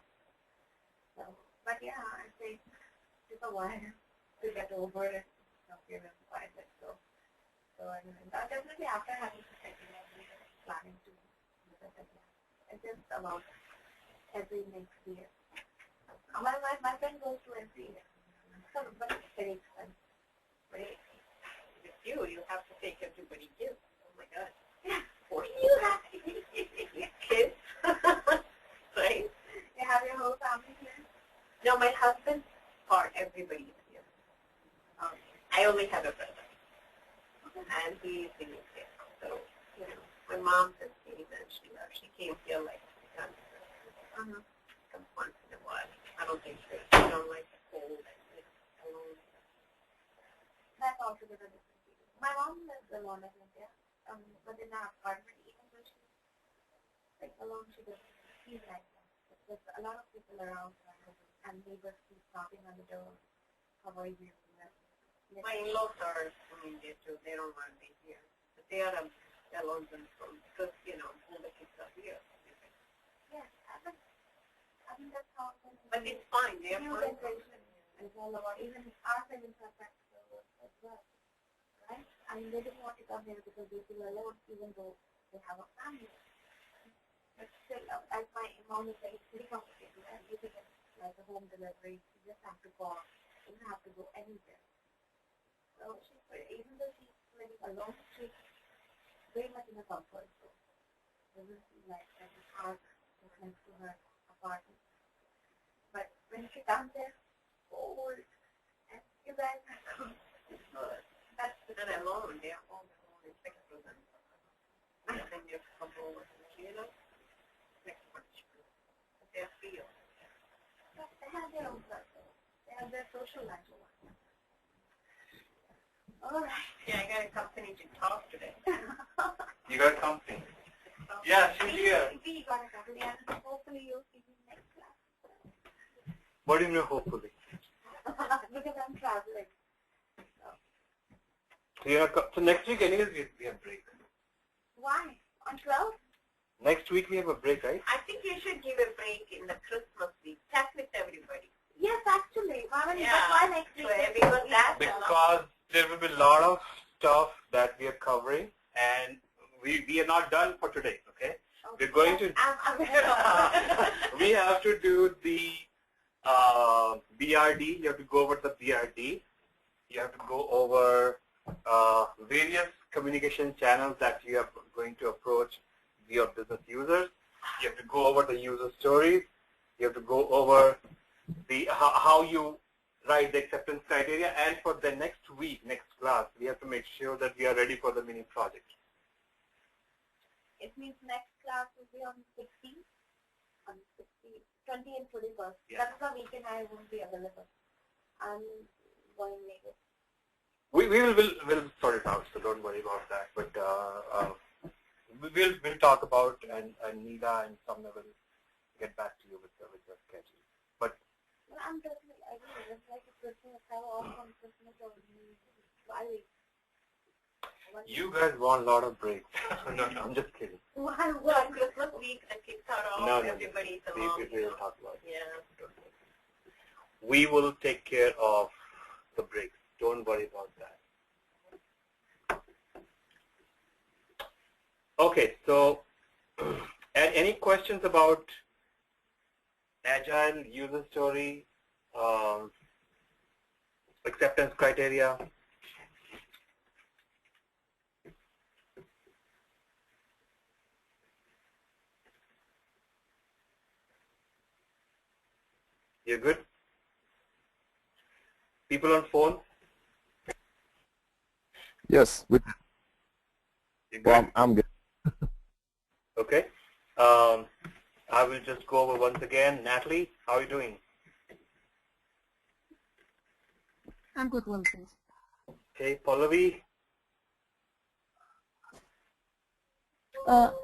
So, but yeah, I think it took a while to get over it. Okay, then quite a bit. So anyway, definitely after having the second, we were planning to visit again. It's just about every next year. My friend goes to every year. So, but it's very expensive. Right? With you have to take everybody gifts. Oh my God. Yeah. For You have kids. Right? you have your whole family here. No, my husband's part, everybody is here. I only have a brother. And he's in UK. So, my mom just came and she came here like 3 times. Comes once in a while. I don't think she don't like the cold and alone. That's altogether different. My mom lives alone in India, but in an apartment, even though she's like alone, she doesn't feel like that. There's a lot of people around her, and neighbors keep knocking on the door. How are you? My in-laws are from India too. They don't want to be here. But they are alone from because, all the kids are here. Yes, I mean that's how But it's fine. They are new fine. generation is all about. Even our parents are practical as well, right? I mean, they didn't want to come here because they feel alone, even though they have a family. But still, as my mom is saying, it's pretty complicated. And you can get like a home delivery. You just have to call. You don't have to go anywhere. So even though she's living alone, she's very much in a comfort zone. Doesn't feel like there's a park next to her apartment. But when she comes there, cold, and you guys are cold. That's the Not alone. They are all alone. It's like for them. And then you come over, next month. But they are free. They have their own circle. They have their social life. All right. Yeah, I got a company to talk today. You got company. Yeah, she's here. We got a company, and hopefully you'll see me next class. What do you mean, hopefully? Because I'm traveling. So next week, anyways, we have break. Why? On 12? Next week, we have a break, right? I think you should give a break in the Christmas week. Chat with everybody. Yes, actually. That's Yeah. why next week. Because that's Because there will be a lot of stuff that we are covering, and we are not done for today, okay? We're going to I'm we we have to do the BRD. You have to go over the BRD. You have to go over various communication channels that you are going to approach your business users. You have to go over the user stories. You have to go over the how you write the acceptance criteria. And for the next week, next class, we have to make sure that we are ready for the mini project. It means next class will be on 16th, on 16th, 20 and 21st. Yeah. That's the weekend I won't be available. I'm going maybe. We will sort it out, so don't worry about that. But we'll talk about, and Neela and Samna will get back to you with the schedule. But Well, I'm totally, I don't know, it's like a Christmas, I have off on Christmas or 5 weeks. you guys want a lot of breaks. No, I'm just kidding. One Christmas week and kids are off, No, everybody's along. we will talk about it. Yeah. We will take care of the breaks. Don't worry about that. Okay, so and any questions about Agile, user story, acceptance criteria? You're good? People on phone? Yes. You're good? Well, I'm good. Okay. I will just go over once again. Natalie, how are you doing? I'm good, well, thanks. Okay, Pallavi,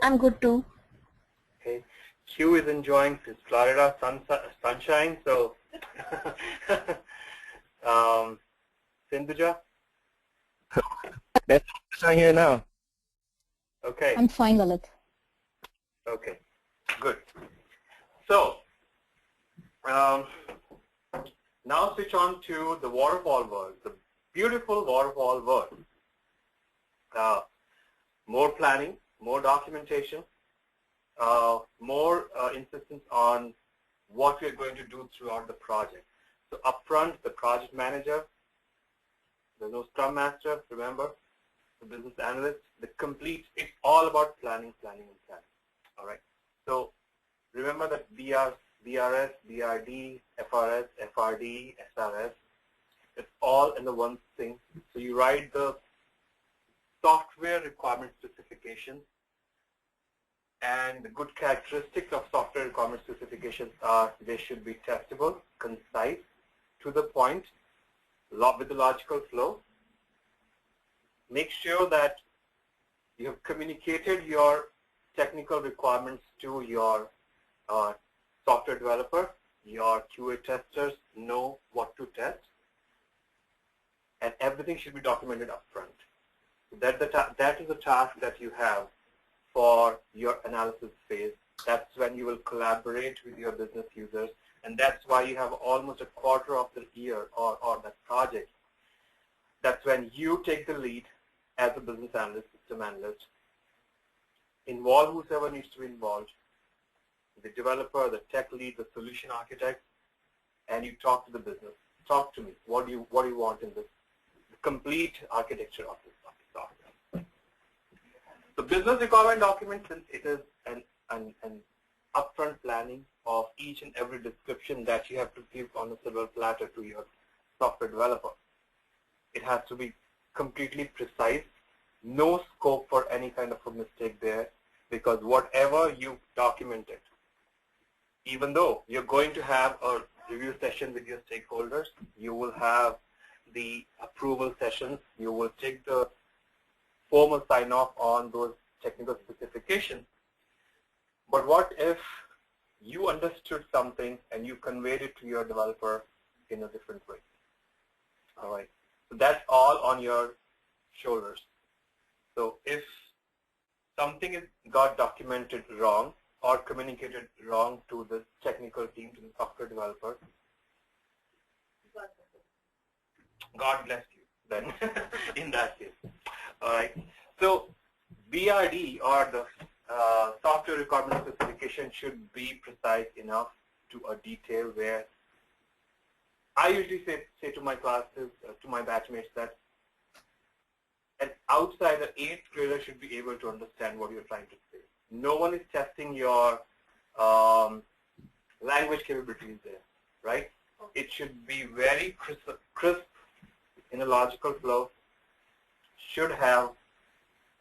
I'm good too. okay. Q is enjoying his Florida sunshine, so Sindhuja, That's I'm here now. okay, I'm fine, Lalit. okay, good. So now switch on to the waterfall world, the beautiful waterfall world. More planning, more documentation, more insistence on what we're going to do throughout the project. So upfront, the project manager, there's no scrum master, remember, the business analyst, the complete, it's all about planning, planning, and planning. All right. So remember that BRS, BRD, FRS, FRD, SRS, it's all in the one thing. So you write the software requirement specifications, and the good characteristics of software requirement specifications are they should be testable, concise, to the point, with a logical flow. Make sure that you have communicated your technical requirements to your software developer. Your QA testers know what to test, and everything should be documented upfront. That is the task that you have for your analysis phase. That's when you will collaborate with your business users, and that's why you have almost a quarter of the year or that project. That's when you take the lead as a business analyst, system analyst, involve whoever needs to be involved, the developer, the tech lead, the solution architect, and you talk to the business. Talk to me. What do you want in this? The complete architecture of this software. The business requirement document, since it is an upfront planning of each and every description that you have to give on a silver platter to your software developer. It has to be completely precise, no scope for any kind of a mistake there, because whatever you documented, even though you're going to have a review session with your stakeholders, you will have the approval sessions, you will take the formal sign-off on those technical specifications. But what if you understood something and you conveyed it to your developer in a different way? All right. So that's all on your shoulders. So if something got documented wrong or communicated wrong to the technical team, to the software developer, God bless you then in that case. All right. So BRD, or the software requirement specification should be precise enough to a detail where I usually say to my classes, to my batchmates that an outsider, 8th grader should be able to understand what you're trying to say. No one is testing your language capabilities there, right? It should be very crisp in a logical flow, should have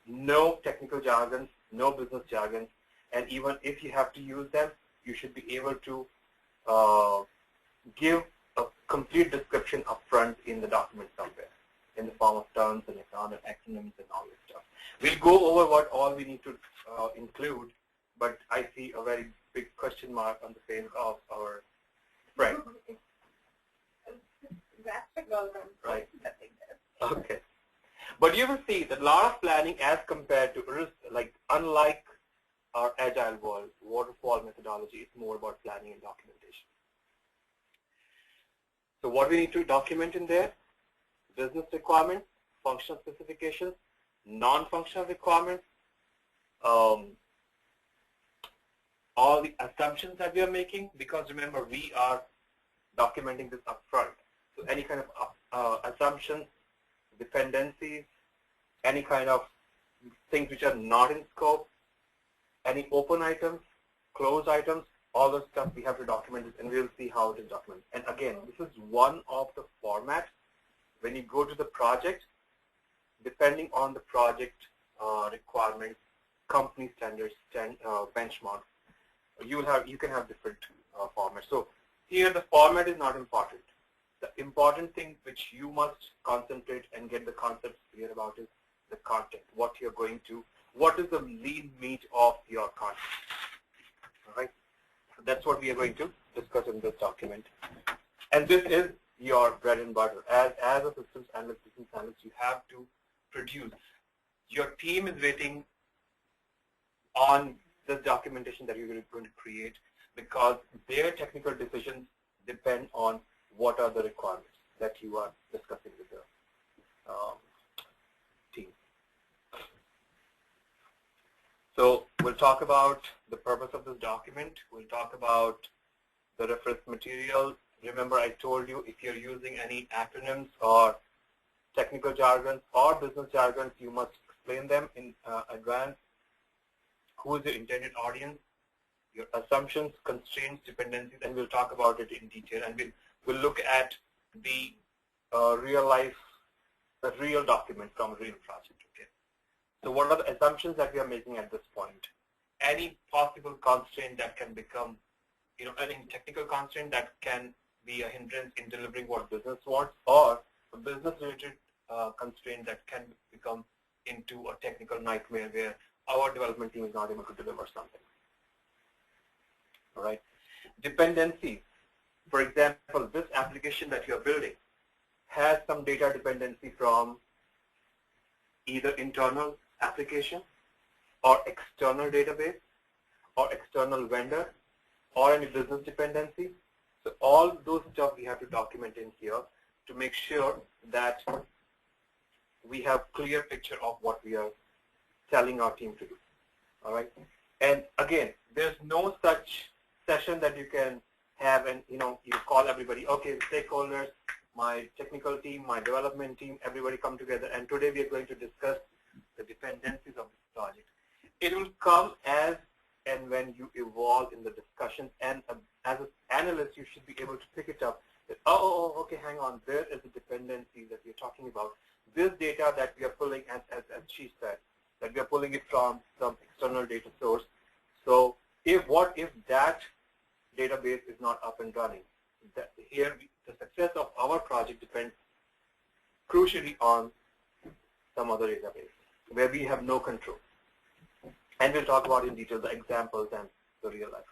no technical jargon, no business jargon, and even if you have to use them, you should be able to give a complete description up front in the document somewhere, in the form of terms and acronyms and all this stuff. We'll go over what all we need to include, but I see a very big question mark on the face of our friend. Right. Okay. But you will see that a lot of planning as compared to, unlike our agile world, waterfall methodology is more about planning and documentation. So what we need to document in there: business requirements, functional specifications, non-functional requirements, all the assumptions that we are making, because remember, we are documenting this up front. So any kind of assumptions, dependencies, any kind of things which are not in scope, any open items, closed items, all the stuff we have to document it, and we'll see how it is documented. And again, this is one of the formats. When you go to the project, depending on the project requirements, company standards, benchmarks, you can have different formats. So here the format is not important. The important thing which you must concentrate and get the concepts clear about is the content, what you're going to, what is the lean meat of your content. All right? So that's what we are going to discuss in this document. And this is your bread and butter. As a systems analyst, business analyst, you have to produce. Your team is waiting on this documentation that you're going to create, because their technical decisions depend on what are the requirements that you are discussing with the team. So we'll talk about the purpose of this document. We'll talk about the reference materials. Remember, I told you if you're using any acronyms or technical jargons or business jargons, you must explain them in advance. Who is your intended audience, your assumptions, constraints, dependencies, and we'll talk about it in detail. And we'll look at the real document from a real project. Okay. So what are the assumptions that we are making at this point? Any possible constraint that can become, any technical constraint that can be a hindrance in delivering what business wants, or a business-related constraint that can become into a technical nightmare where our development team is not able to deliver something. All right. Dependencies. For example, this application that you're building has some data dependency from either internal application or external database or external vendor or any business dependency. So all those stuff we have to document in here to make sure that we have clear picture of what we are telling our team to do. All right. And again, there's no such session that you can have and you call everybody, okay, stakeholders, my technical team, my development team, everybody come together, and today we are going to discuss the dependencies of this project. It will come as and when you evolve in the discussions, and as an analyst you should be able to pick it up that, okay, hang on, there is a dependency that we're talking about. This data that we are pulling, as she said, that we are pulling it from some external data source. So what if that database is not up and running? Here, the success of our project depends crucially on some other database where we have no control. And we'll talk about in detail the examples and the real life.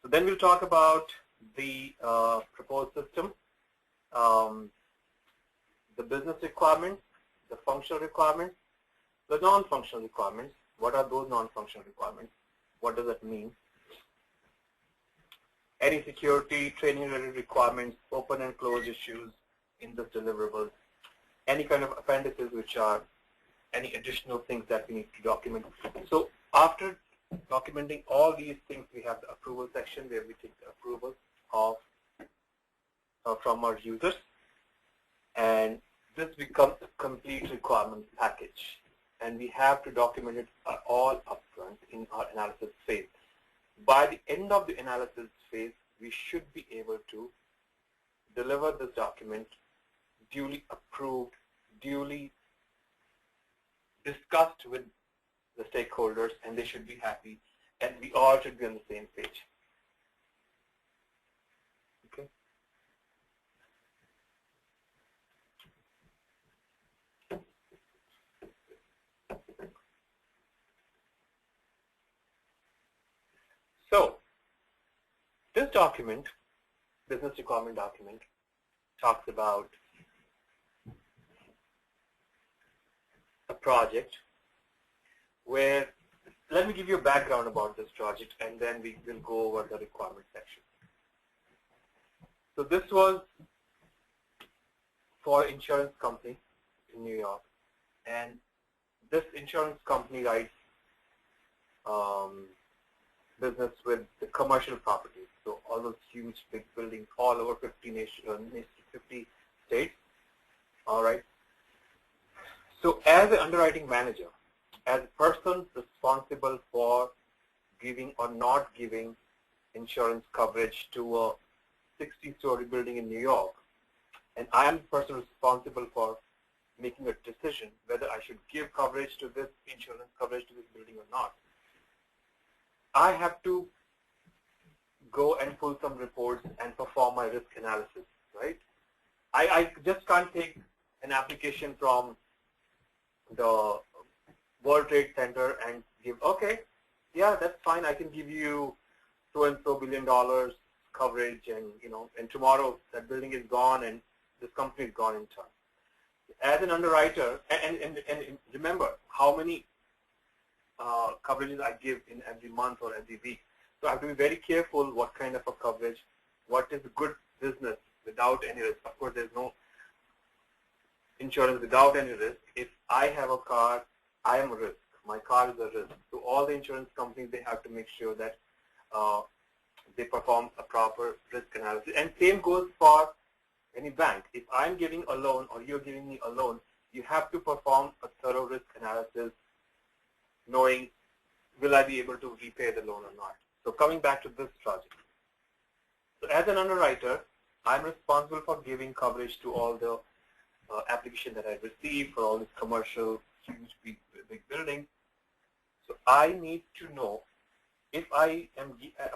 So then we'll talk about the proposed system, the business requirements, the functional requirements, the non-functional requirements. What are those non-functional requirements? What does that mean? Any security, training-related requirements, open and closed issues in the deliverables, any kind of appendices which are any additional things that we need to document. So After documenting all these things, we have the approval section where we take the approval of from our users, and this becomes a complete requirement package, and we have to document it all upfront in our analysis phase. By the end of the analysis phase, we should be able to deliver this document duly approved, duly discussed with the stakeholders, and they should be happy, and we all should be on the same page. Okay. So this document, business requirement document, talks about a project where, let me give you a background about this project, and then we will go over the requirement section. So this was for insurance company in New York, and this insurance company writes business with the commercial properties, so all those huge big buildings all over 50 states. All right. So as an underwriting manager, as a person responsible for giving or not giving insurance coverage to a 60-story building in New York, and I am the person responsible for making a decision whether I should give coverage to this insurance coverage to this building or not, I have to go and pull some reports and perform my risk analysis, right? I just can't take an application from the World Trade Center and give, okay, yeah, that's fine, I can give you so-and-so $1 billion coverage, and and tomorrow that building is gone and this company is gone in turn. As an underwriter, and remember how many coverages I give in every month or every week. So I have to be very careful what kind of a coverage, what is good business without any risk. Of course, there's no insurance without any risk. If I have a car, I am a risk. My car is a risk. So all the insurance companies, they have to make sure that they perform a proper risk analysis. And same goes for any bank. If I'm giving a loan or you're giving me a loan, you have to perform a thorough risk analysis, knowing will I be able to repay the loan or not. So coming back to this project. So as an underwriter, I'm responsible for giving coverage to all the application that I receive for all this commercial, huge, big buildings. So I need to know if I am,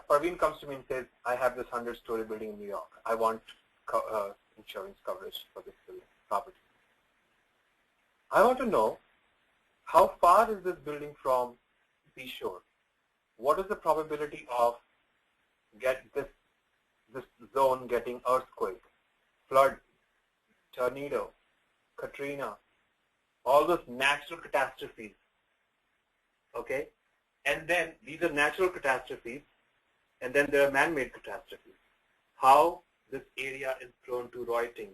Parveen comes to me and says, I have this 100-story building in New York. I want insurance coverage for this building, property. I want to know how far is this building from seashore? What is the probability of this zone getting earthquake, flood, tornado, Katrina, all those natural catastrophes, okay? And then these are natural catastrophes, and then there are man-made catastrophes. How this area is prone to rioting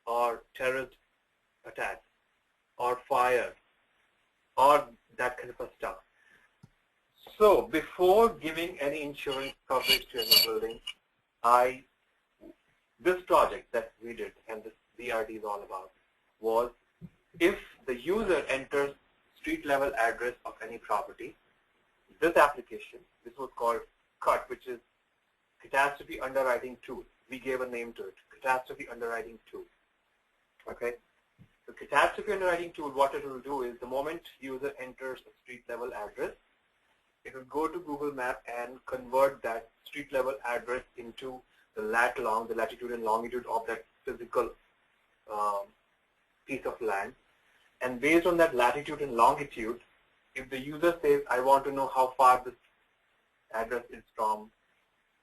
or terrorist attacks or fire or that kind of stuff. So before giving any insurance coverage to any building, this project that we did and this BRD is all about was if the user enters street level address of any property, this application, this was called CUT, which is Catastrophe Underwriting Tool. We gave a name to it, Catastrophe Underwriting Tool. Okay? The Catastrophe Underwriting Tool, what it will do is the moment user enters a street level address, it will go to Google Map and convert that street level address into the lat-long, the latitude and longitude of that physical piece of land. And based on that latitude and longitude, if the user says, I want to know how far this address is from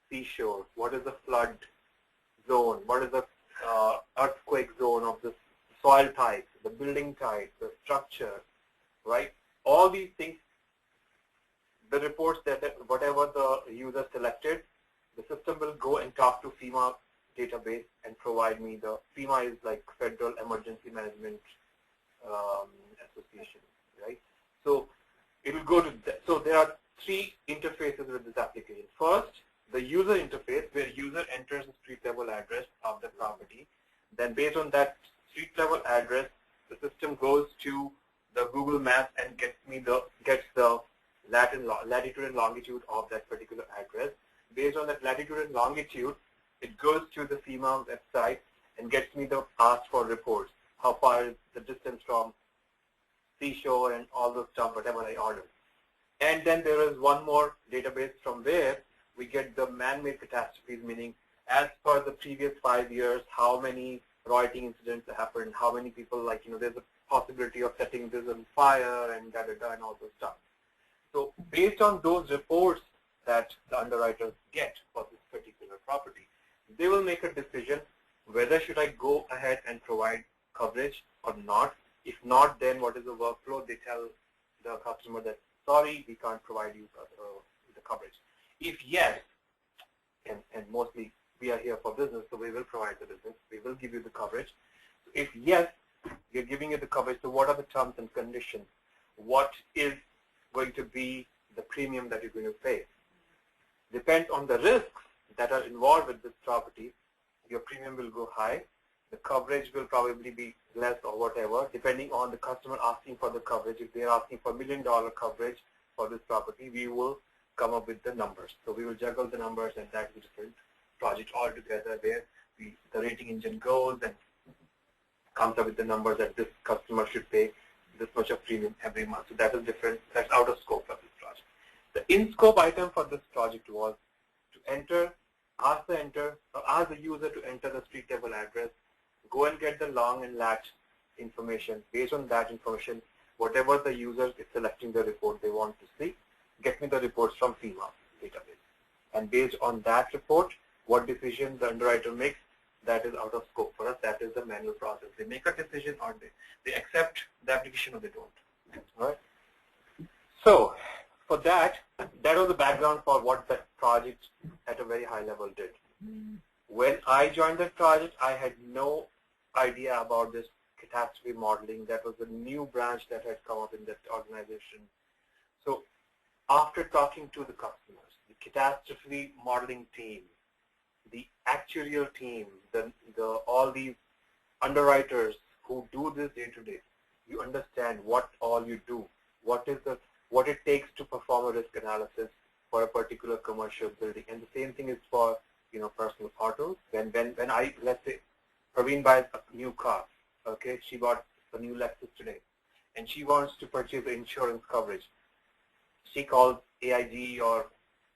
seashore, what is the flood zone, what is the earthquake zone of the soil type, the building type, the structure, right? All these things, the reports that whatever the user selected, the system will go and talk to FEMA database and provide me the, FEMA is like Federal Emergency Management Association, right? So it will go to, so there are three interfaces with this application. First, the user interface, where user enters the street level address of the property. Then based on that street level address, the system goes to the Google Maps and gets the latitude and longitude of that particular address. Based on that latitude and longitude, it goes to the FEMA website and gets me the asked for reports. How far is the distance from seashore and all those stuff, whatever I ordered. And then there is one more database from where we get the man-made catastrophes, meaning as per the previous 5 years, how many rioting incidents happened, how many people, like, there's a possibility of setting this on fire and da-da-da and all those stuff. So based on those reports that the underwriters get for this particular property, they will make a decision whether should I go ahead and provide coverage or not. If not, then what is the workflow? They tell the customer that, sorry, we can't provide you the coverage. If yes, and mostly we are here for business, so we will provide the business, we will give you the coverage. If yes, we are giving you the coverage, so what are the terms and conditions? What is going to be the premium that you're going to pay? Depends on the risks that are involved with this property, your premium will go high, the coverage will probably be less or whatever, depending on the customer asking for the coverage. If they're asking for $1 million coverage for this property, we will come up with the numbers. So we will juggle the numbers, and that's a different project altogether, where the rating engine goes and comes up with the numbers that this customer should pay this much of premium every month. So that is different. That's out of scope of this project. The in-scope item for this project was to ask the user to enter the street level address, go and get the long and latch information. Based on that information, whatever the user is selecting the report they want to see, get me the reports from FEMA database. And based on that report, what decision the underwriter makes, that is out of scope for us. That is the manual process. They make a decision, or they accept the application, or they don't. All right? So for that was the background for what that project at a very high level did. When I joined that project, I had no idea about this catastrophe modeling. That was a new branch that had come up in that organization. So after talking to the customers, the catastrophe modeling team, the actuarial team, all these underwriters who do this day to day, you understand what all you do, what it takes to perform a risk analysis for a particular commercial building. And the same thing is for personal autos. When let's say Praveen buys a new car, okay, she bought a new Lexus today, and she wants to purchase the insurance coverage. She calls AIG or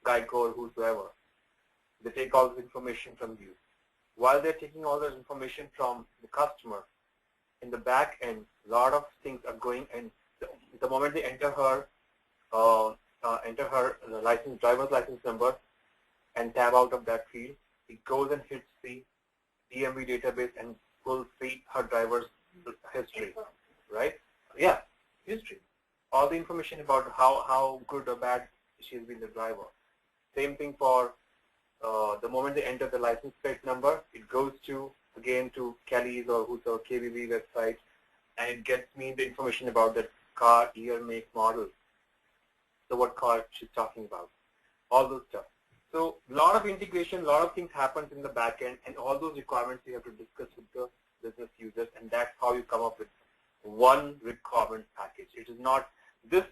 Geico or whosoever. They take all this information from you. While they're taking all this information from the customer, in the back end, a lot of things are going, and the moment they enter her driver's license number and tab out of that field, it goes and hits the DMV database and will see her driver's history, right? Yeah, history. All the information about how good or bad she's been the driver. Same thing for the moment they enter the license plate number, it goes again to Kelly's or whosoever KBB website, and it gets me the information about that car, year, make, model. So what car she's talking about, all those stuff. So a lot of integration, a lot of things happens in the back end, and all those requirements you have to discuss with the business users, and that's how you come up with one requirement package. It is not this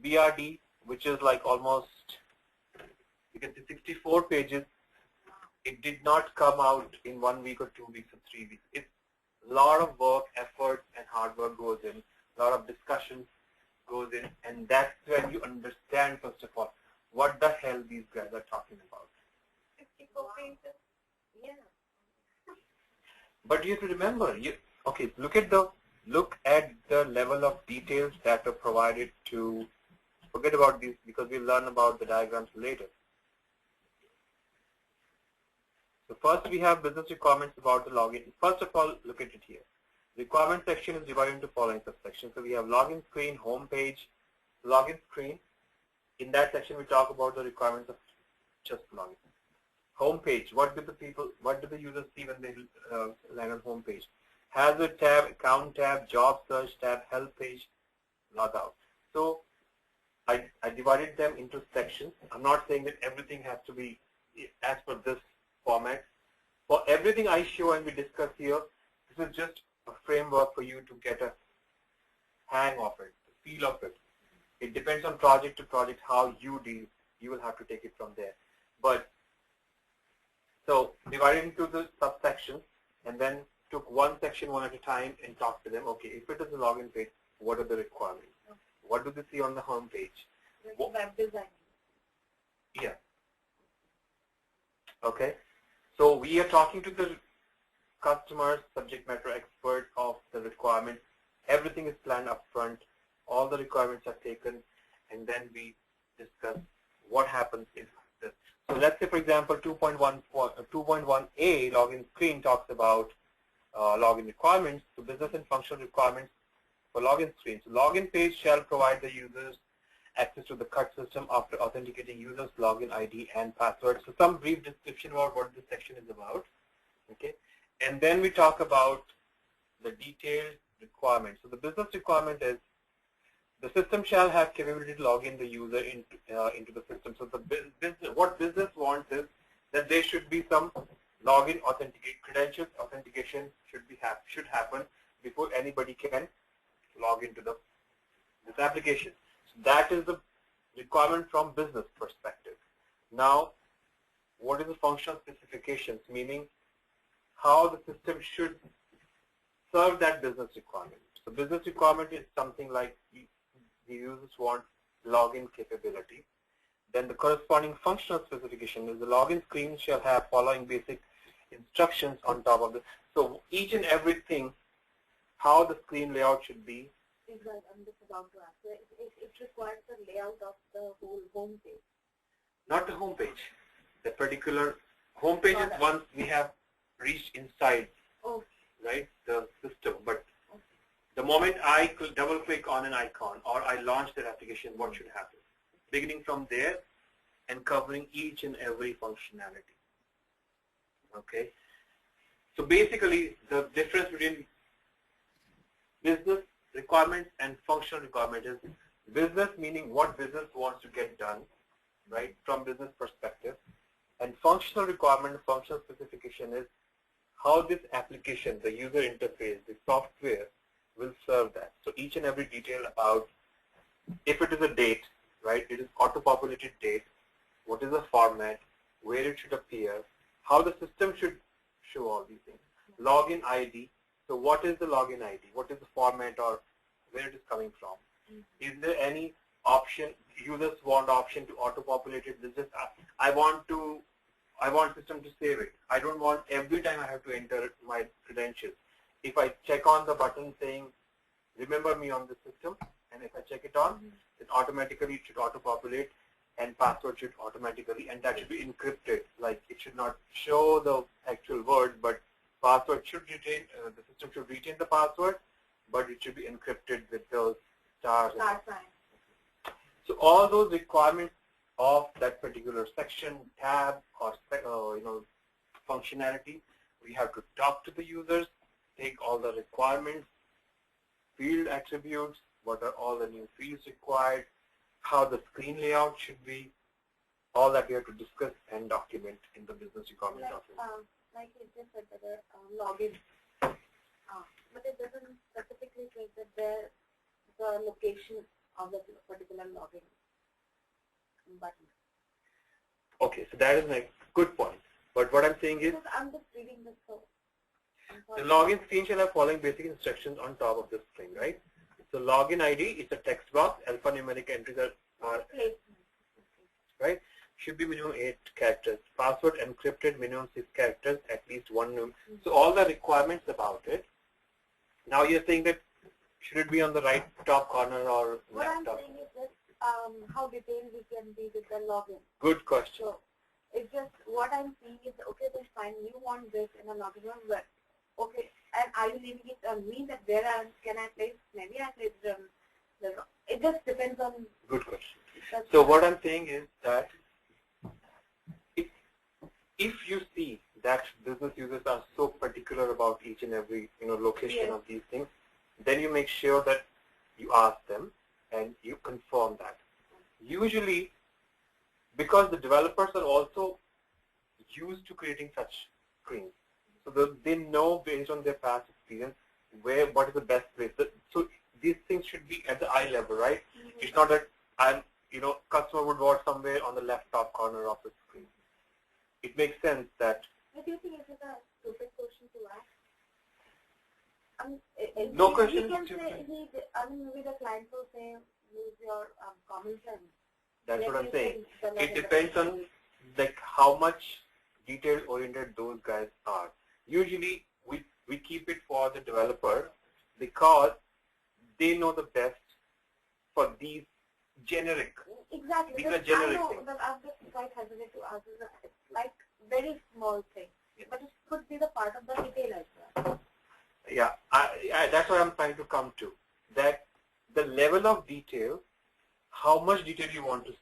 BRD, which is like almost, you can see 64 pages. It did not come out in 1 week or 2 weeks or 3 weeks. It's a lot of work, effort, and hard work goes in. A lot of discussion goes in, and that's when you understand, first of all, what the hell these guys are talking about. 64 pages? Yeah. But you have to remember, okay, look at the level of details that are provided to, forget about these because we'll learn about the diagrams later. So first we have business requirements about the login. First of all, look at it here. Requirement section is divided into following subsections. So we have login screen, home page, login screen. In that section, we talk about the requirements of just login. Home page. What do the users see when they land on home page? Hazard tab, account tab, job search tab, help page, log out. So I divided them into sections. I'm not saying that everything has to be as per this format. For everything I show and we discuss here, this is just a framework for you to get a hang of it, the feel of it. It depends on project to project how you deal. You will have to take it from there. But so divided into the subsections and then took one section one at a time and talked to them. Okay, if it is a login page, what are the requirements? What do they see on the home page? Web design. Yeah. Okay. So we are talking to the customers, subject matter expert of the requirements. Everything is planned up front. All the requirements are taken, and then we discuss what happens if this. So let's say, for example, 2.1a login screen talks about login requirements, so business and functional requirements for login screen. So login page shall provide the users access to the CUT system after authenticating users' login ID and password. So some brief description about what this section is about. Okay, and then we talk about the detailed requirements. So the business requirement is the system shall have capability to log in the user into the system. So the what business wants is that there should be some login credentials authentication should happen before anybody can log into this application. So that is the requirement from business perspective. Now, what is the functional specifications? Meaning how the system should serve that business requirement. So business requirement is something like the users want login capability. Then the corresponding functional specification is the login screen shall have following basic instructions on top of this. So each and everything, how the screen layout should be. Exactly, I'm just about to answer. It requires the layout of the whole home page. Not the home page. The particular home page is once we have reached inside, right, the system. But the moment I double click on an icon or I launch that application, what should happen? Beginning from there and covering each and every functionality. Okay. So basically, the difference between business requirements and functional requirement is business meaning what business wants to get done, right, from business perspective, and functional requirement, functional specification is how this application, the user interface, the software will serve that. So each and every detail about if it is a date, right, it is auto-populated date, what is the format, where it should appear, how the system should show all these things. Login ID, so what is the login ID? What is the format or where it is coming from? Is there any option, users want option to auto-populate it? This is, I want system to save it. I don't want every time I have to enter my credentials. If I check on the button saying, remember me on the system, and if I check it on, then automatically it should auto-populate and password should automatically, and that should be encrypted. Like it should not show the actual word, but password should retain, the system should retain the password, but it should be encrypted with those stars. Star sign. So all those requirements of that particular section, tab, or functionality, we have to talk to the users, take all the requirements, field attributes, what are all the new fields required, how the screen layout should be, all that we have to discuss and document in the business requirement document. Like you just said, the login, but it doesn't specifically say that the location of the particular login button. Okay, so that is a good point. But what I'm saying is, because I'm just reading this, so the login screen shall have following basic instructions on top of the screen, right? So login ID is a text box, alphanumeric entries are right? Should be minimum 8 characters. Password encrypted, minimum 6 characters, at least one. So all the requirements about it. Now you're saying that should it be on the right top corner or what left top? I'm saying is that how detailed we can be with the login. Good question. So it's just what I'm seeing is, okay, that's fine. You want this in a login, but okay, and are you leaving it on me that where can I place? Maybe I place it just depends on. Good question. So what I'm saying is that if you see that business users are so particular about each and every location of these things, then you make sure that you ask them and you confirm that. usually, because the developers are also used to creating such screens, so they know based on their past experience what is the best place. So these things should be at the eye level, right? It's not that customer would watch somewhere on the left top corner of the screen. It makes sense that. But do you think it's a stupid question to ask? No question He can is say, maybe the client will say, use your common sense. That's Let what I'm me saying. say the It depends on like how much detail-oriented those guys are. Usually, we keep it for the developer because they know the best for these generic. Exactly. These are generic I know, things. but I'm just quite hesitant to answer that. It's like very small thing, but it could be the part of the detail as well. Yeah, that's what I'm trying to come to. That the level of detail, how much detail you want to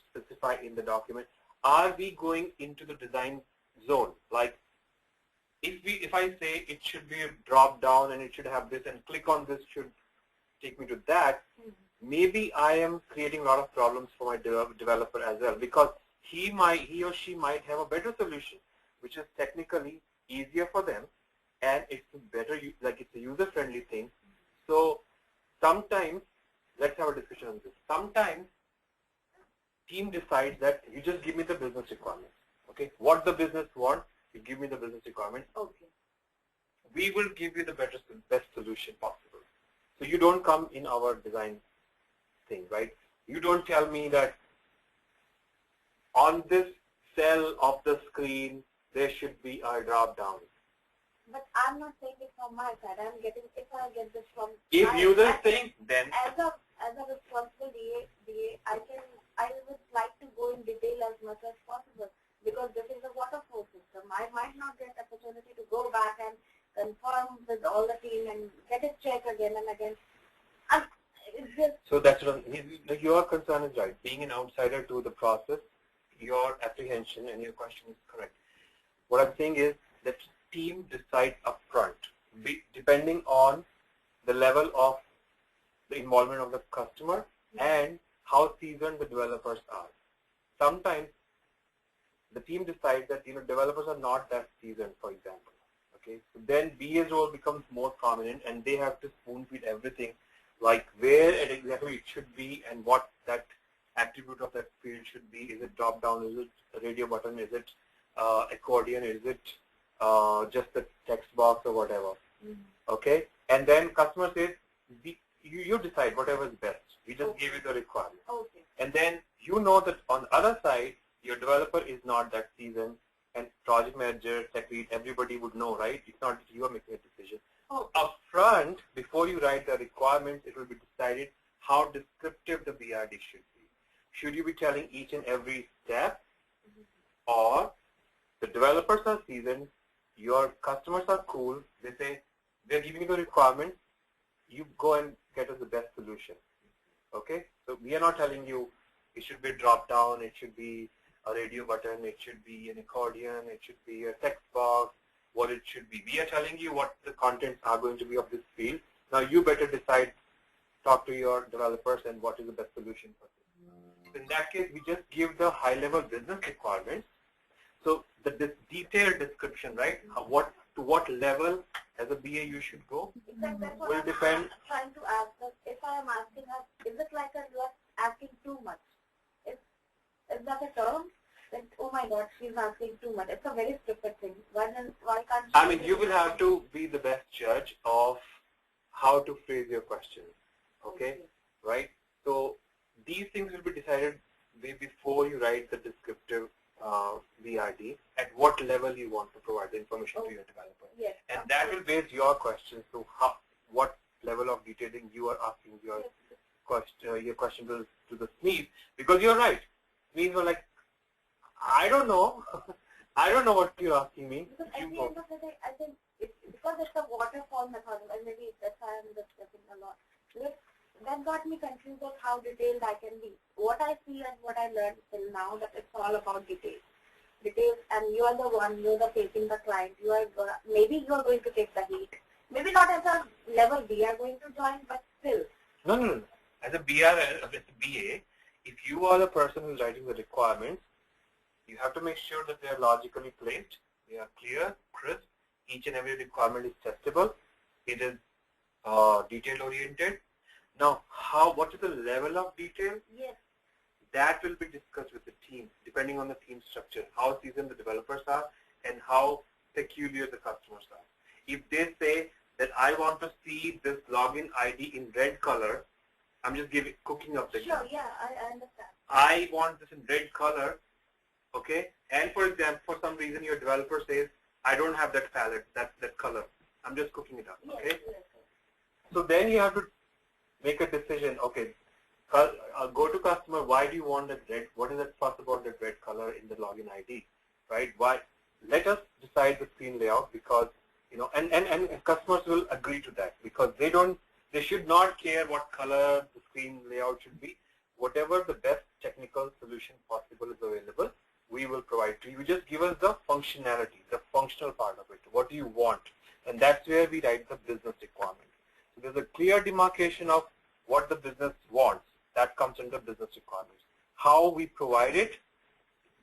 specify in the document. Are we going into the design zone? Like, if I say it should be a drop down and it should have this and click on this should take me to that, maybe I am creating a lot of problems for my developer as well, because he or she might have a better solution, which is technically easier for them, and it's better, like it's a user-friendly thing. So sometimes, let's have a discussion on this. Sometimes team decides that you just give me the business requirements. Okay, what the business wants, you give me the business requirements. Okay. We will give you the best solution possible. So you don't come in our design thing, right? You don't tell me that on this cell of the screen there should be a drop down. But I'm not saying it from my side. I'm getting, if I get this from if users think, then as a responsible DA, I would like to go in detail as much as possible, because this is a waterfall system. I might not get opportunity to go back and confirm with all the team and get it checked again and again. It's just, so that's what your concern is right. Being an outsider to the process, your apprehension and your question is correct. What I'm saying is that team decides upfront, depending on the level of the involvement of the customer and how seasoned the developers are. Sometimes the team decides that developers are not that seasoned, for example. Okay, so then BA's role becomes more prominent, and they have to spoon feed everything, like where exactly it should be and what that attribute of that field should be. Is it drop down? Is it a radio button? Is it accordion? Is it just the text box or whatever? Okay, and then customer says, you decide whatever is best. We just give you the requirement. okay. And then you know that on the other side, your developer is not that seasoned, and project manager, tech lead, everybody would know, right? It's not that you are making a decision. Upfront, before you write the requirements, it will be decided how descriptive the BRD should be. Should you be telling each and every step, or the developers are seasoned, your customers are cool, they say, they're giving you the requirements, you go and get us the best solution. Okay? So we are not telling you it should be a drop down, it should be a radio button, it should be an accordion, it should be a text box, what it should be. We are telling you what the contents are going to be of this field. Now you better decide, talk to your developers, and what is the best solution for this. So in that case, we just give the high-level business requirements. So the detailed description, right? To what level as a BA you should go will depend. I'm trying to ask us, if I am asking us, is it like you are asking too much? Is that a term? That, oh my God, she's asking too much. It's a very stupid thing. Why can't she? I mean, you will have to be the best judge of how to phrase your questions. Okay? Right? So these things will be decided way before you write the descriptive VRD, at what level you want to provide the information to your developer. Yes. And that will base your questions to what level of detailing you are asking your question to the SMEs, because you're right. SMEs were like, I don't know. I don't know what you're asking me. Because at the end of the day, I think because it's a waterfall method, and maybe that's why I'm discussing a lot. That got me confused of how detailed I can be. What I see and what I learned till now, that it's all about details. Details, and you are the one, you're the facing the client. Maybe you are going to take the heat. Maybe not as a level we are going to join, but still. No. As a BA, if you are the person who's writing the requirements, you have to make sure that they are logically placed, they are clear, crisp, each and every requirement is testable, it is detail oriented. Now, what is the level of detail? Yes. That will be discussed with the team, depending on the team structure, how seasoned the developers are and how peculiar the customers are. If they say that I want to see this login ID in red color, I'm just cooking up the Sure, yeah, I understand. I want this in red color, okay? And for example, for some reason your developer says, I don't have that palette, that color. I'm just cooking it up, okay? Yes, yes. So then you have to make a decision, okay, go to customer, why do you want that red? What is it fuss about that red color in the login ID, right? Why? Let us decide the screen layout because, you know, and customers will agree to that because they should not care what color the screen layout should be. Whatever the best technical solution possible is available, we will provide to you. Just give us the functionality, the functional part of it. What do you want? And that's where we write the business requirement. So there's a clear demarcation of what the business wants. That comes under business requirements. How we provide it,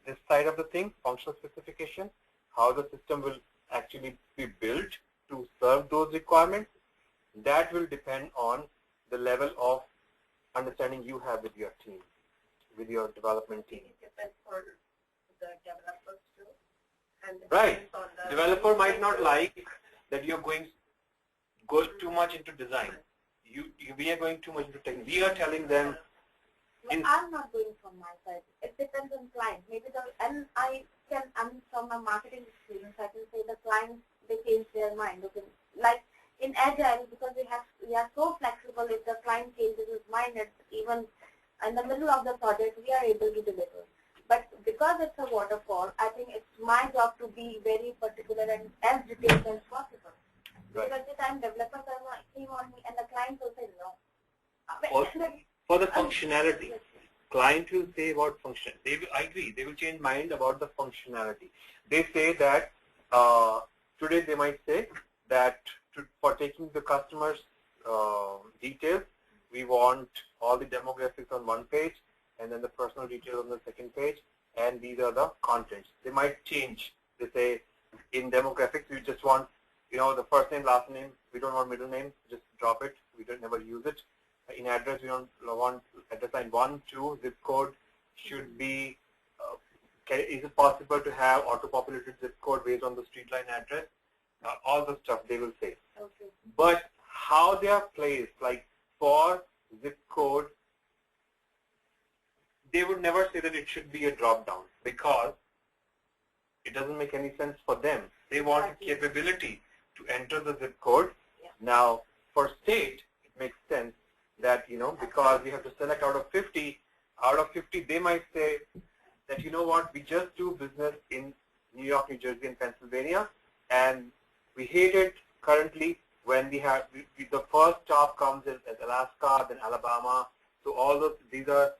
this side of the thing, functional specification, how the system will actually be built to serve those requirements, that will depend on the level of understanding you have with your team, with your development team. It depends on the developers too. And Right. on the Developer might not like that you're go too much into design. We are going too much into technique. We are telling them. But I'm not going from my side. It depends on client. Maybe I'm from my marketing experience, I can say the clients, they change their mind. Okay. Like in Agile, because we are so flexible, if the client changes his mind, even in the middle of the project, we are able to deliver. But because it's a waterfall, I think it's my job to be very particular and as detailed as possible. Right. Because the time developers are working on me and the client will say no. For the functionality, client will say about function. I agree. They will change mind about the functionality. They say that today they might say that for taking the customer's details, we want all the demographics on one page and then the personal details on the second page, and these are the contents. They might change. They say in demographics we just want, you know, the first name, last name. We don't want middle name. Just drop it. We don't never use it. In address, we don't want address line 1, 2, zip code should be, is it possible to have auto-populated zip code based on the street line address? All the stuff they will say. Okay. But how they are placed, like for zip code, they would never say that it should be a drop-down because it doesn't make any sense for them. They want a capability to enter the zip code. Yeah. Now, for state, it makes sense that, you know, because we have to select out of 50, they might say that, you know what, we just do business in New York, New Jersey, and Pennsylvania, and we hate it currently when the first stop comes as Alaska, then Alabama. So all those, these are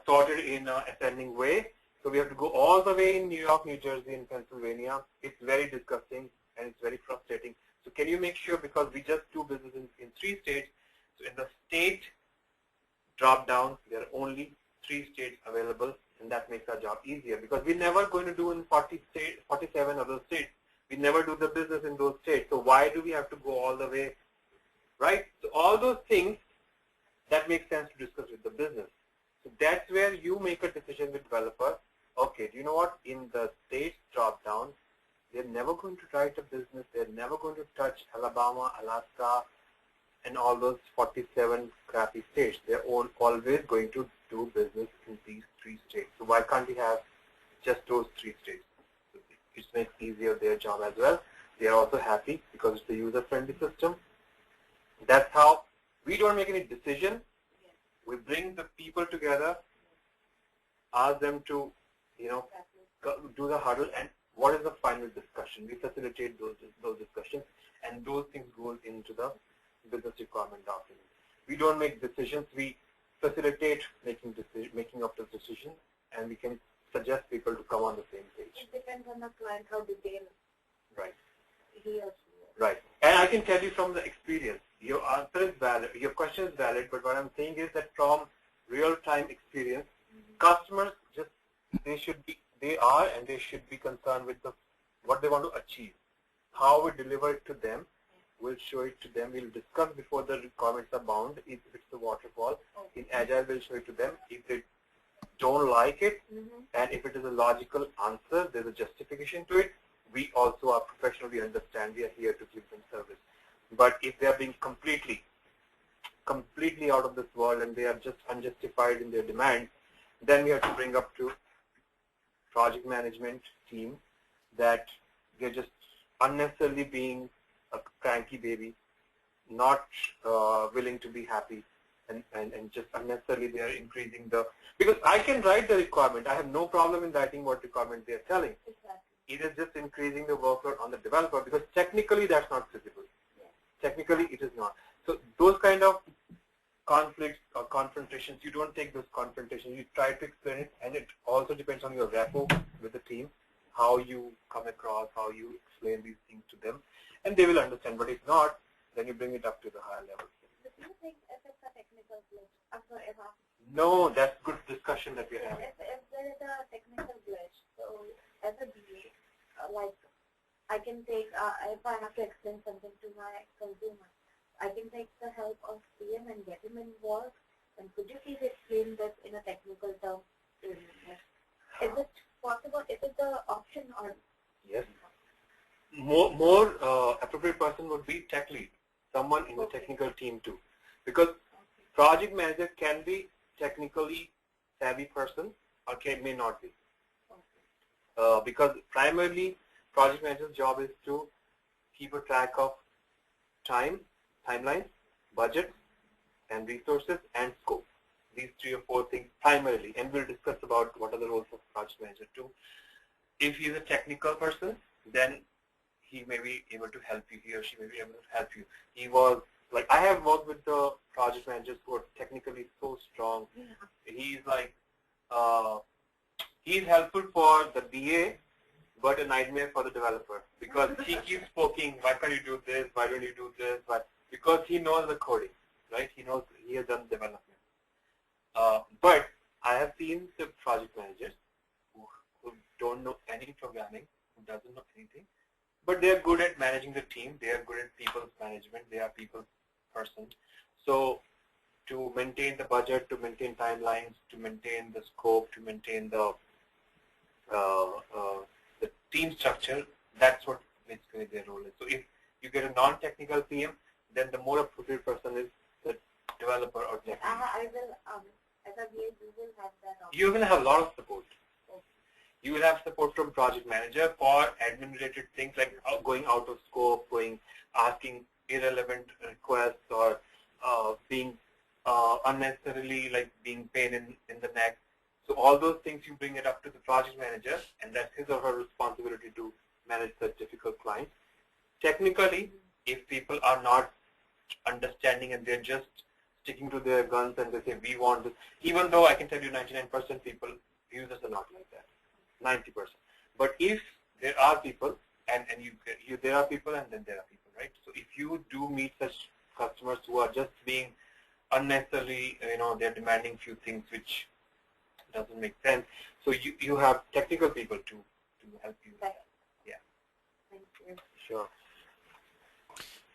sorted in an ascending way. So we have to go all the way in New York, New Jersey, and Pennsylvania. It's very disgusting and it's very frustrating. So can you make sure, because we just do business in 3 states, so in the state drop down, there are only 3 states available, and that makes our job easier because we're never going to do in 47 other states. We never do the business in those states. So why do we have to go all the way, right? So all those things, that makes sense to discuss with the business. So that's where you make a decision with developer. Okay, do you know what? In the states drop down, they're never going to write a business. They're never going to touch Alabama, Alaska, and all those 47 crappy states. They're always going to do business in these 3 states. So why can't we have just those 3 states? It makes easier their job as well. They are also happy because it's a user-friendly system. That's how we don't make any decision. We bring the people together, ask them to, you know, do the huddle, and what is the final discussion? We facilitate those discussions, and those things go into the business requirement document. We don't make decisions. We facilitate making of the decision, and we can suggest people to come on the same page. It depends on the client how detailed Right. he or she is. Right. And I can tell you from the experience, your answer is valid, your question is valid, but what I'm saying is that from real-time experience, customers just, they are and they should be concerned with what they want to achieve. How we deliver it to them, we'll show it to them. We'll discuss before the requirements are bound. If it's a waterfall, in Agile, we'll show it to them. If they don't like it, and if it is a logical answer, there's a justification to it, we also are professional, we understand, we are here to give them service. But if they are being completely out of this world and they are just unjustified in their demand, then we have to bring up to project management team that they're just unnecessarily being a cranky baby, not willing to be happy, and just unnecessarily they are increasing because I can write the requirement. I have no problem in writing what requirement they are telling. Exactly. It is just increasing the workload on the developer because technically that's not feasible. Yes. Technically it is not. So those kind of conflicts or confrontations, you don't take those confrontations. You try to explain it, and it also depends on your rapport with the team, how you come across, how you explain these things to them, and they will understand. But if not, then you bring it up to the higher level. Do you think if it's a technical glitch, I'm sorry, No, that's good discussion that we're having. if there is a technical glitch, so as a BA, like I can take, if I have to explain something to my consumer, I can take the help of PM and get him involved. And could you please explain this in a technical term? Is it possible? Is it the option or? Yes. More appropriate person would be tech lead, someone in the technical team too, because project manager can be technically savvy person or may not be. Because primarily project manager's job is to keep a track of timelines, budgets, and resources and scope. These 3 or 4 things primarily, and we'll discuss about what are the roles of project manager too. If he's a technical person, then he may be able to help you. He or she may be able to help you. He was like, I have worked with the project managers who are technically so strong. He's like, he's helpful for the BA, but a nightmare for the developer because he keeps poking, why can't you do this, why don't you do this, because he knows the coding, right? He knows, he has done development. But I have seen the project managers who don't know any programming, who doesn't know anything, but they are good at managing the team, they are good at people's management, they are people's person. So to maintain the budget, to maintain timelines, to maintain the scope, to maintain the team structure, that's what basically their role is. So if you get a non-technical PM, then the more appropriate person is the developer or tech. I will, as a BA, you will have that option. You will have a lot of support. You will have support from project manager for admin-related things like going out of scope, asking irrelevant requests, or being unnecessarily like being pain in the neck. So all those things you bring it up to the project manager, and that's his or her responsibility to manage such difficult clients. Technically, if people are not understanding and they're just sticking to their guns and they say, we want this, even though I can tell you 99% people, users are not like that, 90%. But if there are people, and there are people and then there are people, right? So if you do meet such customers who are just being unnecessarily, they're demanding few things which doesn't make sense. So you have technical people to help you. Right. Yeah. Thank you. Sure.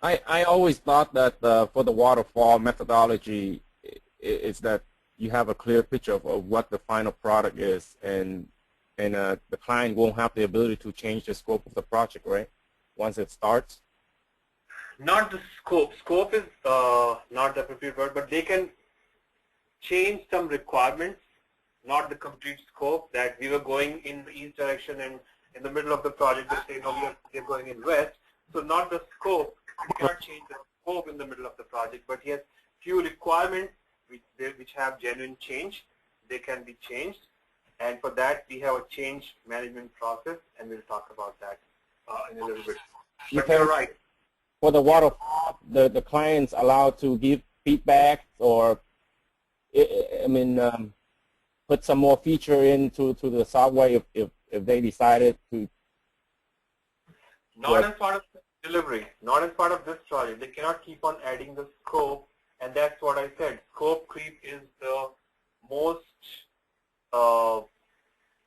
I always thought that for the waterfall methodology is that you have a clear picture of what the final product is, and the client won't have the ability to change the scope of the project, right? Once it starts. Not the scope. Scope is not the appropriate word, but they can change some requirements, not the complete scope. That we were going in the east direction, and in the middle of the project they say, no, they're going in west. So not the scope. You cannot change the scope in the middle of the project, but yes, few requirements which have genuine change, they can be changed. And for that, we have a change management process, and we'll talk about that in a little bit. But you're right. For the waterfall, the client's allowed to give feedback, or put some more feature into the software if they decided to. Not as part of delivery, not as part of this project. They cannot keep on adding the scope, and that's what I said. Scope creep is the most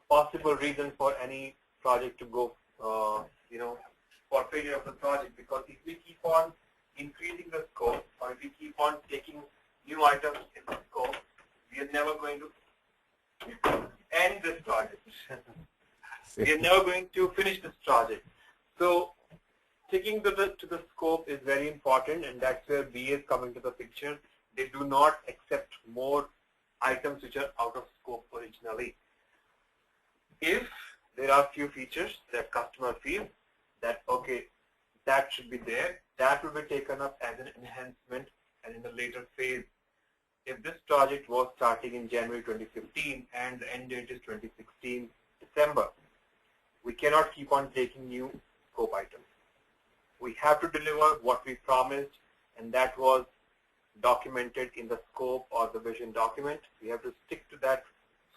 possible reason for any project to go, for failure of the project. Because if we keep on increasing the scope, or if we keep on taking new items in the scope, we are never going to end this project. We are never going to finish this project. So sticking to the scope is very important, and that's where BAs come into the picture. They do not accept more items which are out of scope originally. If there are few features that customer feels that, okay, that should be there, that will be taken up as an enhancement and in the later phase. If this project was starting in January 2015 and the end date is 2016 December, we cannot keep on taking new scope items. We have to deliver what we promised, and that was documented in the scope or the vision document. We have to stick to that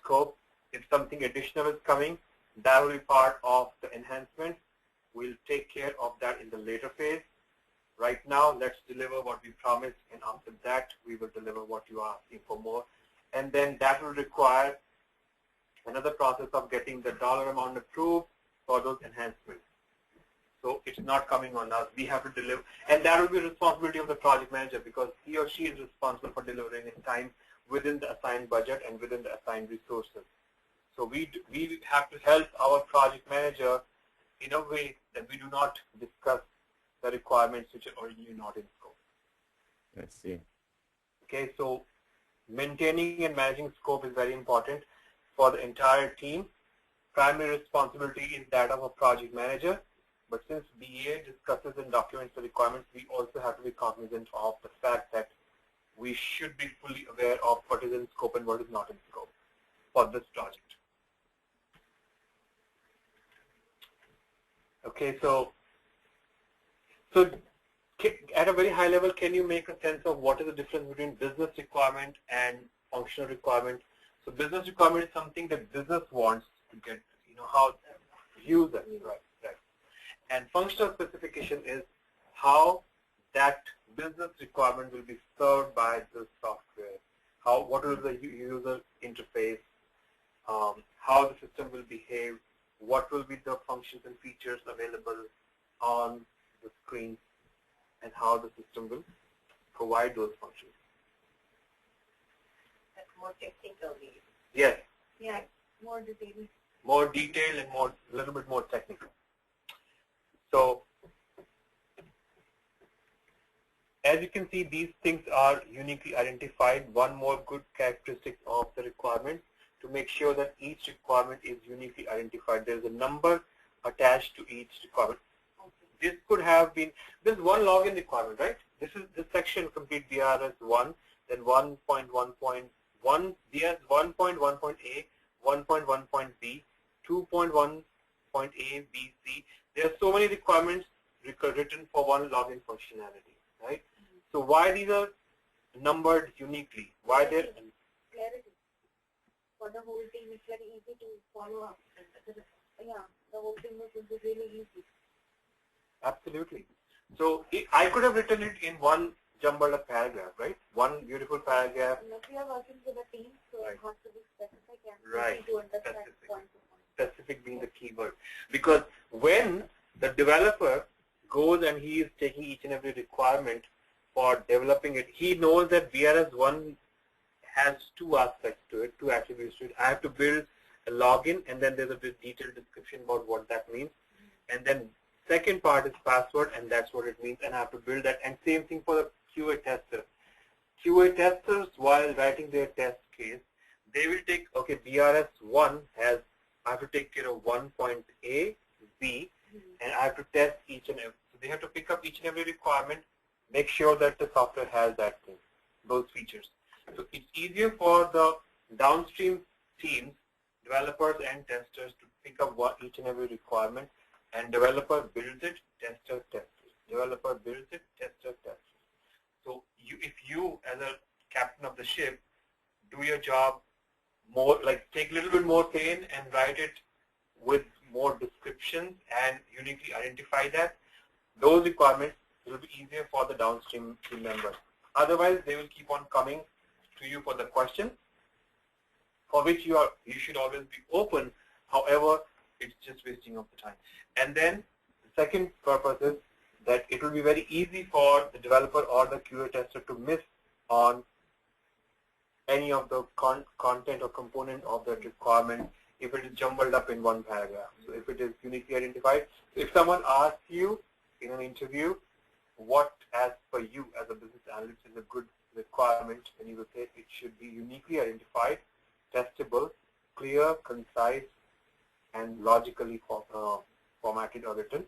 scope. If something additional is coming, that will be part of the enhancement. We'll take care of that in the later phase. Right now, let's deliver what we promised, and after that, we will deliver what you are asking for more. And then that will require another process of getting the dollar amount approved for those enhancements. So it's not coming on us. We have to deliver, and that will be responsibility of the project manager, because he or she is responsible for delivering in time within the assigned budget and within the assigned resources. So we have to help our project manager in a way that we do not discuss the requirements which are originally not in scope. I see. Okay, so maintaining and managing scope is very important for the entire team. Primary responsibility is that of a project manager, but since BA discusses and documents the requirements, we also have to be cognizant of the fact that we should be fully aware of what is in scope and what is not in scope for this project. Okay, so at a very high level, can you make a sense of what is the difference between business requirement and functional requirement? So business requirement is something that business wants to get, how user, right. And functional specification is how that business requirement will be served by the software. What is the user interface, how the system will behave, what will be the functions and features available on the screen, and how the system will provide those functions. That's more technical. Yes. Yeah, more detailed. More detailed and a little bit more technical. So, as you can see, these things are uniquely identified. One more good characteristic of the requirement to make sure that each requirement is uniquely identified. There is a number attached to each requirement. This could have been, this is one login requirement, right? This section complete BRS 1, then 1.1.1, BRS 1.1.A, 1.1.B, 2.1.A, B, C. There are so many requirements written for one login functionality, right? So why these are numbered uniquely? Why they're clarity for the whole team? It's very easy to follow up. Yeah, the whole team will be really easy. Absolutely. So I could have written it in one jumbled up paragraph, right? One beautiful paragraph. We are working with a team, so it has to be specific and right. easy to understand point to point. Specific being the keyword. Because when the developer goes and he is taking each and every requirement for developing it, he knows that VRS1 has two aspects to it, two attributes to it. I have to build a login, and then there's a detailed description about what that means. And then second part is password, and that's what it means, and I have to build that. And same thing for the QA tester. QA testers, while writing their test case, they will take, okay, BRS1 has, I have to take care of 1.A, B, and I have to test each and every. So they have to pick up each and every requirement, make sure that the software has that thing, those features. So it's easier for the downstream teams, developers and testers, to pick up each and every requirement, and developer builds it, tester tests it. Developer builds it, tester tests it. So if you, as a captain of the ship, do your job more, like take a little bit more pain and write it with more descriptions and uniquely identify that, those requirements will be easier for the downstream team members. Otherwise, they will keep on coming to you for the question, for which you should always be open. However, it's just wasting of the time. And then the second purpose is that it will be very easy for the developer or the QA tester to miss on any of the content or component of that requirement if it is jumbled up in one paragraph. So if it is uniquely identified, if someone asks you in an interview what, as per you as a business analyst, is a good requirement, then you will say it should be uniquely identified, testable, clear, concise, and logically formatted or written,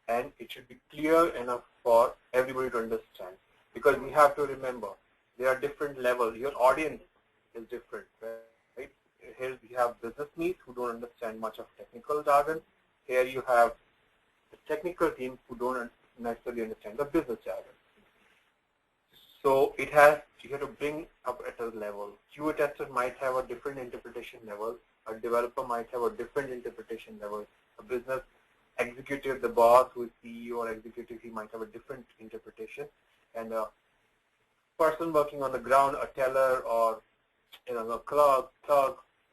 and it should be clear enough for everybody to understand. Because we have to remember, there are different levels. Your audience is different, right? Here you have business needs who don't understand much of technical jargon. Here you have the technical team who don't necessarily understand the business jargon. So you have to bring up at a level. QA tester might have a different interpretation level. A developer might have a different interpretation level. A business executive, the boss who is CEO or executive, he might have a different interpretation. And a person working on the ground, a teller or a clerk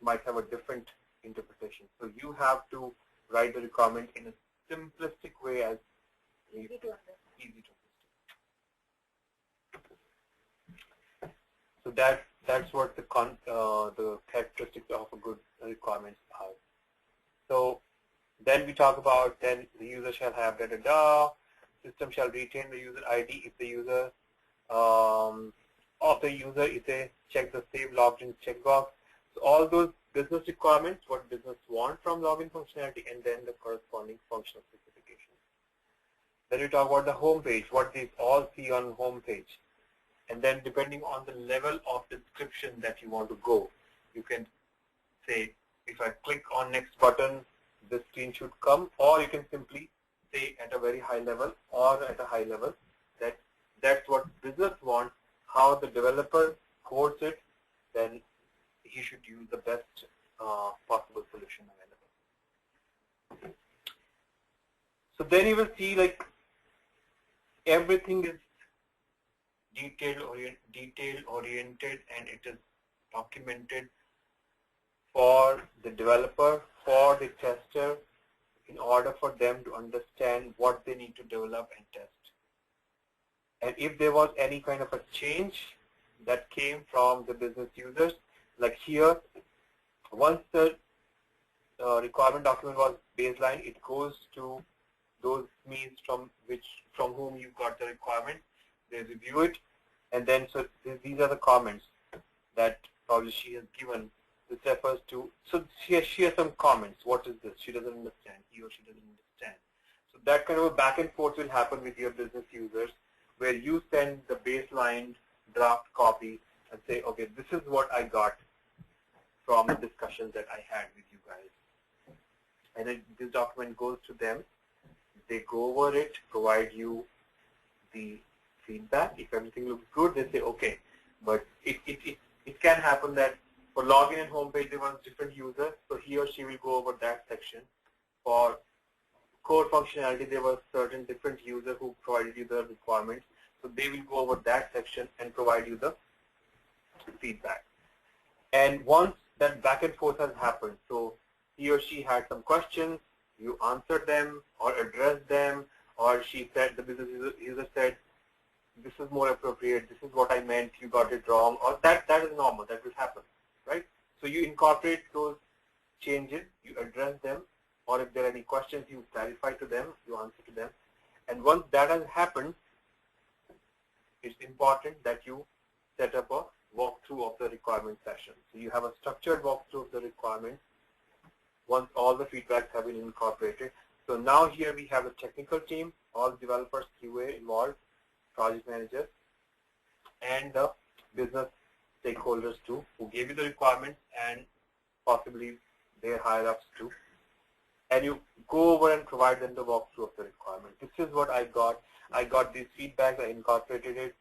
might have a different interpretation. So you have to write the requirement in a simplistic way as easy to understand. So that's what the characteristics of a good requirements are. So then we talk about, then the user shall have system shall retain the user ID if the user of the user is a check the save logged in checkbox. So all those business requirements, what business want from login functionality, and then the corresponding functional specifications. Then we talk about the home page, what they all see on home page. And then depending on the level of description that you want to go, you can say, if I click on next button, this screen should come, or you can simply say at a very high level or at a high level that that's what business wants. How the developer codes it, then he should use the best possible solution available. So then you will see like everything is detail oriented and it is documented for the developer, for the tester, in order for them to understand what they need to develop and test. And if there was any kind of a change that came from the business users, like here, once the requirement document was baseline, it goes to those means from whom you got the requirement. They review it, and then so these are the comments that probably she has given. This refers to, so she has some comments. What is this? She doesn't understand. He or she doesn't understand. So that kind of a back and forth will happen with your business users, where you send the baseline draft copy and say, okay, this is what I got from the discussions that I had with you guys. And then this document goes to them. They go over it, provide you the feedback. If everything looks good, they say, okay. But it can happen that for login and homepage, there was different users, so he or she will go over that section. For core functionality, there were certain different users who provided you the requirements, so they will go over that section and provide you the feedback. And once that back and forth has happened, so he or she had some questions, you answered them or addressed them, or she said, the business user said, this is more appropriate, this is what I meant, you got it wrong, or that is normal, that will happen, right? So you incorporate those changes, you address them, or if there are any questions, you clarify to them, you answer to them. And once that has happened, it's important that you set up a walkthrough of the requirement session. So you have a structured walkthrough of the requirements once all the feedbacks have been incorporated. So now here we have a technical team, all developers, QA involved, project managers, and the business stakeholders too, who gave you the requirements and possibly their higher-ups too. And you go over and provide them the walkthrough of the requirement. This is what I got. I got these feedbacks, I incorporated it.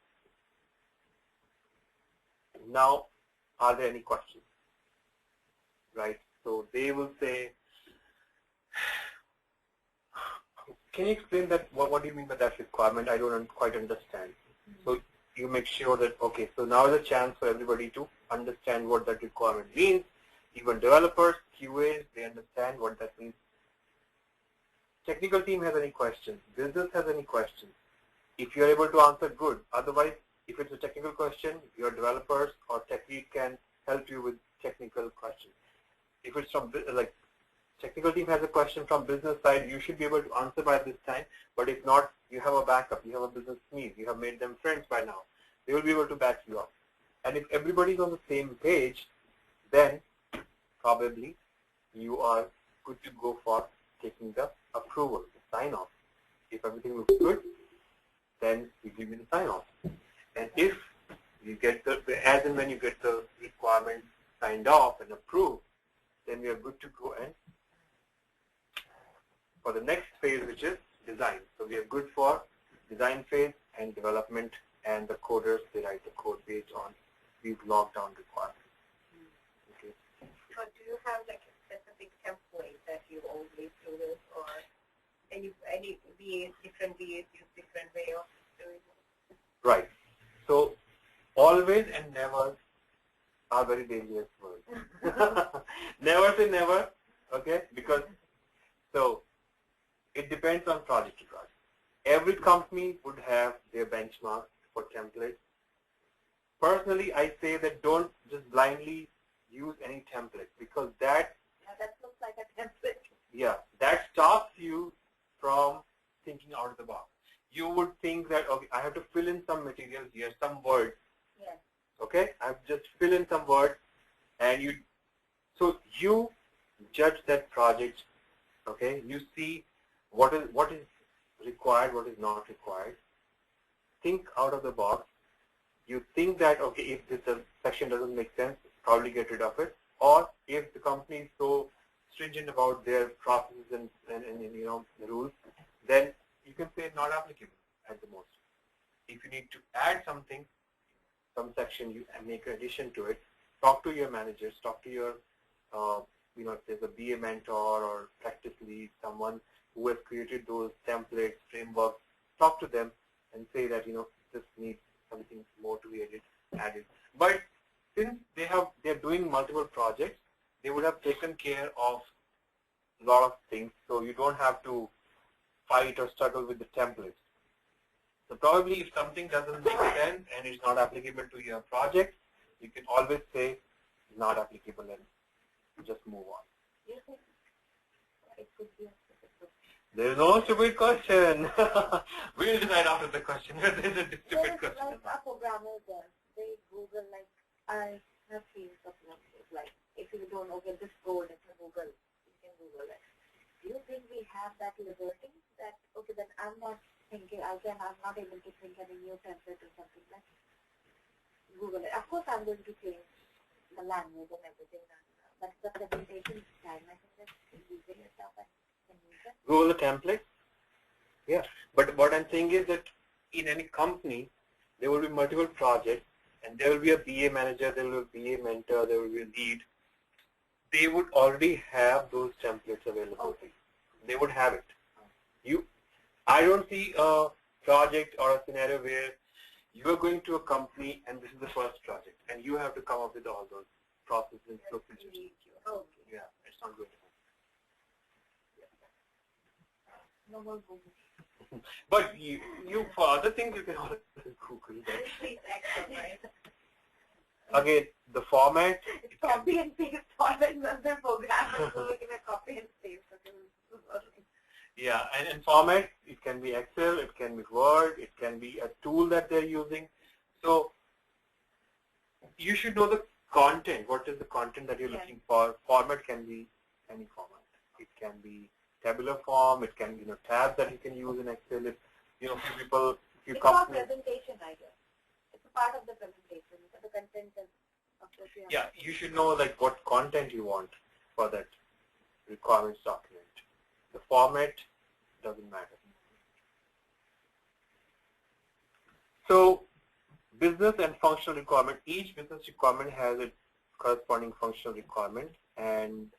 Now, are there any questions? Right? So they will say, can you explain that? What do you mean by that requirement? I don't quite understand. So you make sure that, okay, so now is a chance for everybody to understand what that requirement means. Even developers, QAs, they understand what that means. Technical team has any questions? Business has any questions? If you're able to answer, good. Otherwise, if it's a technical question, your developers or tech lead can help you with technical questions. If it's from, like, technical team has a question from business side, you should be able to answer by this time. But if not, you have a backup. You have a business need. You have made them friends by now. They will be able to back you up. And if everybody's on the same page, then probably you are good to go for taking the approval, the sign-off. If everything looks good, then you give me the sign-off. And if you get as and when you get the requirement signed off and approved, then we are good to go and for the next phase, which is design. So we are good for design phase and development, and the coders, they write the code based on these locked down requirements. Okay. So do you have like a specific template that you always do this, or any VAs, different VAs use different way of doing it? Right. So always and never are very dangerous words. Never say never, okay? Because so it depends on project to project. Every company would have their benchmarks for templates. Personally, I say that don't just blindly use any template, because that looks like a template. Yeah, that stops you from thinking out of the box. You would think that, okay, I have to fill in some materials here, some words. Yes. Okay, I have to just fill in some words, and you judge that project. Okay, you see what is required, what is not required. Think out of the box. You think that, okay, if this section doesn't make sense, probably get rid of it. Or if the company is so stringent about their processes and the rules, then you can say not applicable at the most. If you need to add something, some section, you make an addition to it. Talk to your managers. Talk to your, if there's a BA mentor or practice lead, someone who has created those templates, frameworks. Talk to them and say that this needs something more to be added. But since they're doing multiple projects, they would have taken care of a lot of things, so you don't have to fight or struggle with the templates. So probably if something doesn't make sense and it's not applicable to your project, you can always say not applicable and just move on. You think it could be a stupid There's no stupid question. We'll decide after the question. There's a stupid question. Like a programmer there, they Google, like, I have seen something like, if you don't know this code, it's a Google, you can Google it. Do you think we have that liberty that, okay, then I'm not thinking, I'm not able to think any new template or something like Google it. Of course, I'm going to change the language and everything, but the presentation time, I think that's using yourself and use it. Google the template? Yeah. But what I'm saying is that in any company, there will be multiple projects, and there will be a BA manager, there will be a BA mentor, there will be a lead. They would already have those templates available. Okay. They would have it. I don't see a project or a scenario where you are going to a company and this is the first project, and you have to come up with all those processes and procedures. Okay. Yeah, it's not going to happen. No more Google. But you for other things you can always Google. Please action, right? Again, the format. It's copy and paste format, the program is making a copy and paste. Yeah, and format, it can be Excel, it can be Word, it can be a tool that they're using. So you should know the content. What is the content that you're looking for? Format can be any format. It can be tabular form. It can be tabs that you can use in Excel. If few people, few it's companies. It's presentation, I guess. It's a part of the presentation. The content is, of course, Yeah, you should know like what content you want for that requirements document. The format doesn't matter. So business and functional requirement. Each business requirement has its corresponding functional requirement, and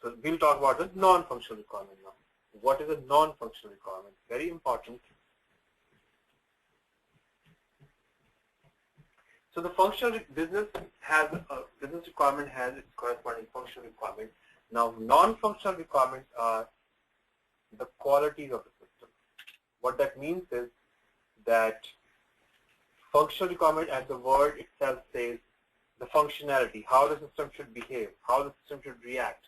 So we'll talk about the non-functional requirement now. What is a non-functional requirement? Very important. So the functional business requirement has its corresponding functional requirement. Now non-functional requirements are the qualities of the system. What that means is that functional requirement, as the word itself says, the functionality, how the system should behave, how the system should react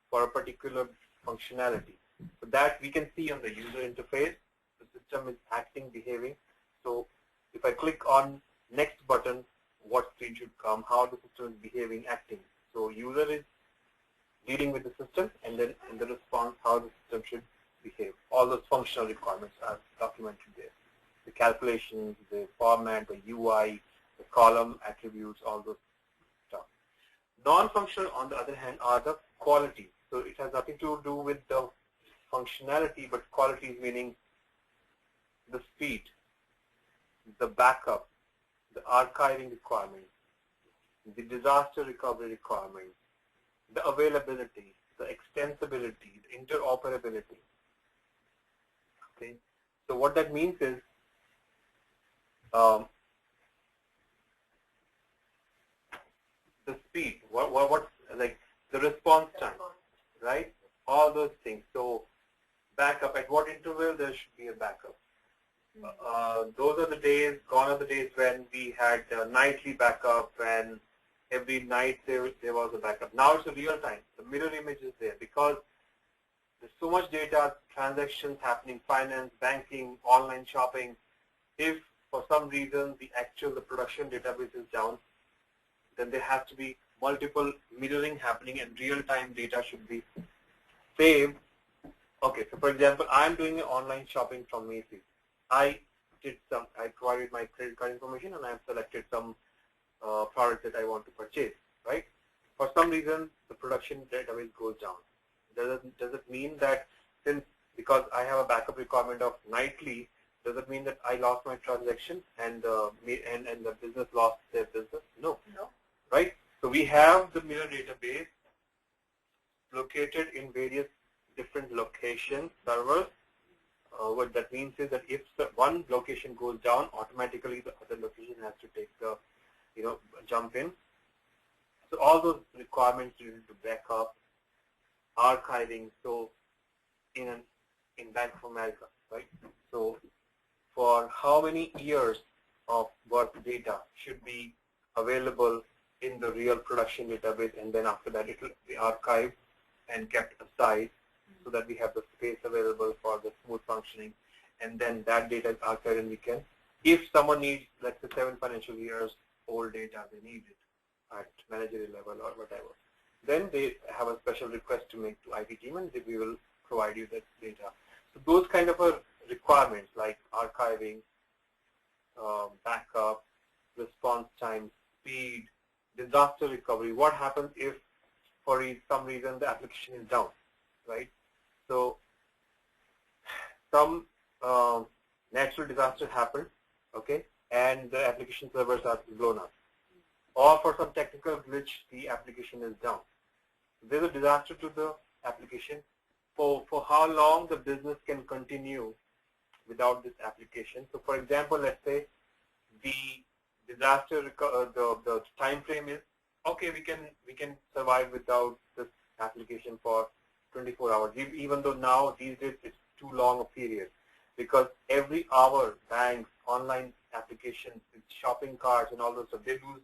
for a particular functionality. So that we can see on the user interface, the system is acting, behaving. So if I click on next button, what screen should come, how the system is behaving, acting. So user is dealing with the system, and then in the response, how the system should behave. All those functional requirements are documented there. The calculations, the format, the UI, the column attributes, all those stuff. Non-functional, on the other hand, are the quality. So it has nothing to do with the functionality, but quality meaning the speed, the backup, the archiving requirements, the disaster recovery requirements, the availability, the extensibility, the interoperability. Okay, so what that means is the speed, what's like the response time, right? All those things. So backup, at what interval there should be a backup. Those are the days, gone are the days when we had nightly backup, when every night there was a backup. Now it's a real time. The mirror image is there because there's so much data, transactions happening, finance, banking, online shopping. If for some reason the production database is down, then there has to be multiple mirroring happening and real-time data should be saved. Okay, so for example, I'm doing online shopping from Macy's. I provided my credit card information and I've selected some product that I want to purchase, right? For some reason, the production database goes down. Does it mean that because I have a backup requirement of nightly, does it mean that I lost my transaction and the business lost their business? No. No. Right? So we have the mirror database located in various different locations, servers. What that means is that if one location goes down, automatically the other location has to take the, jump in. So all those requirements related to backup, archiving. So in Bank of America, right? So for how many years of work data should be available in the real production database, and then after that it will be archived and kept aside so that we have the space available for the smooth functioning, and then that data is archived and we can, if someone needs, let's say 7 financial years old data, they need it at managerial level or whatever, then they have a special request to make to IT team and we will provide you that data. So those kind of requirements like archiving, backup, response time, speed, disaster recovery. What happens if for some reason the application is down, right? So some natural disaster happened, okay, and the application servers are blown up. Or for some technical glitch, the application is down. There's a disaster to the application. For how long the business can continue without this application. So for example, let's say the disaster, the time frame is, okay, we can survive without this application for 24 hours, even though now these days it's too long a period, because every hour banks, online applications, shopping carts and all those stuff, they lose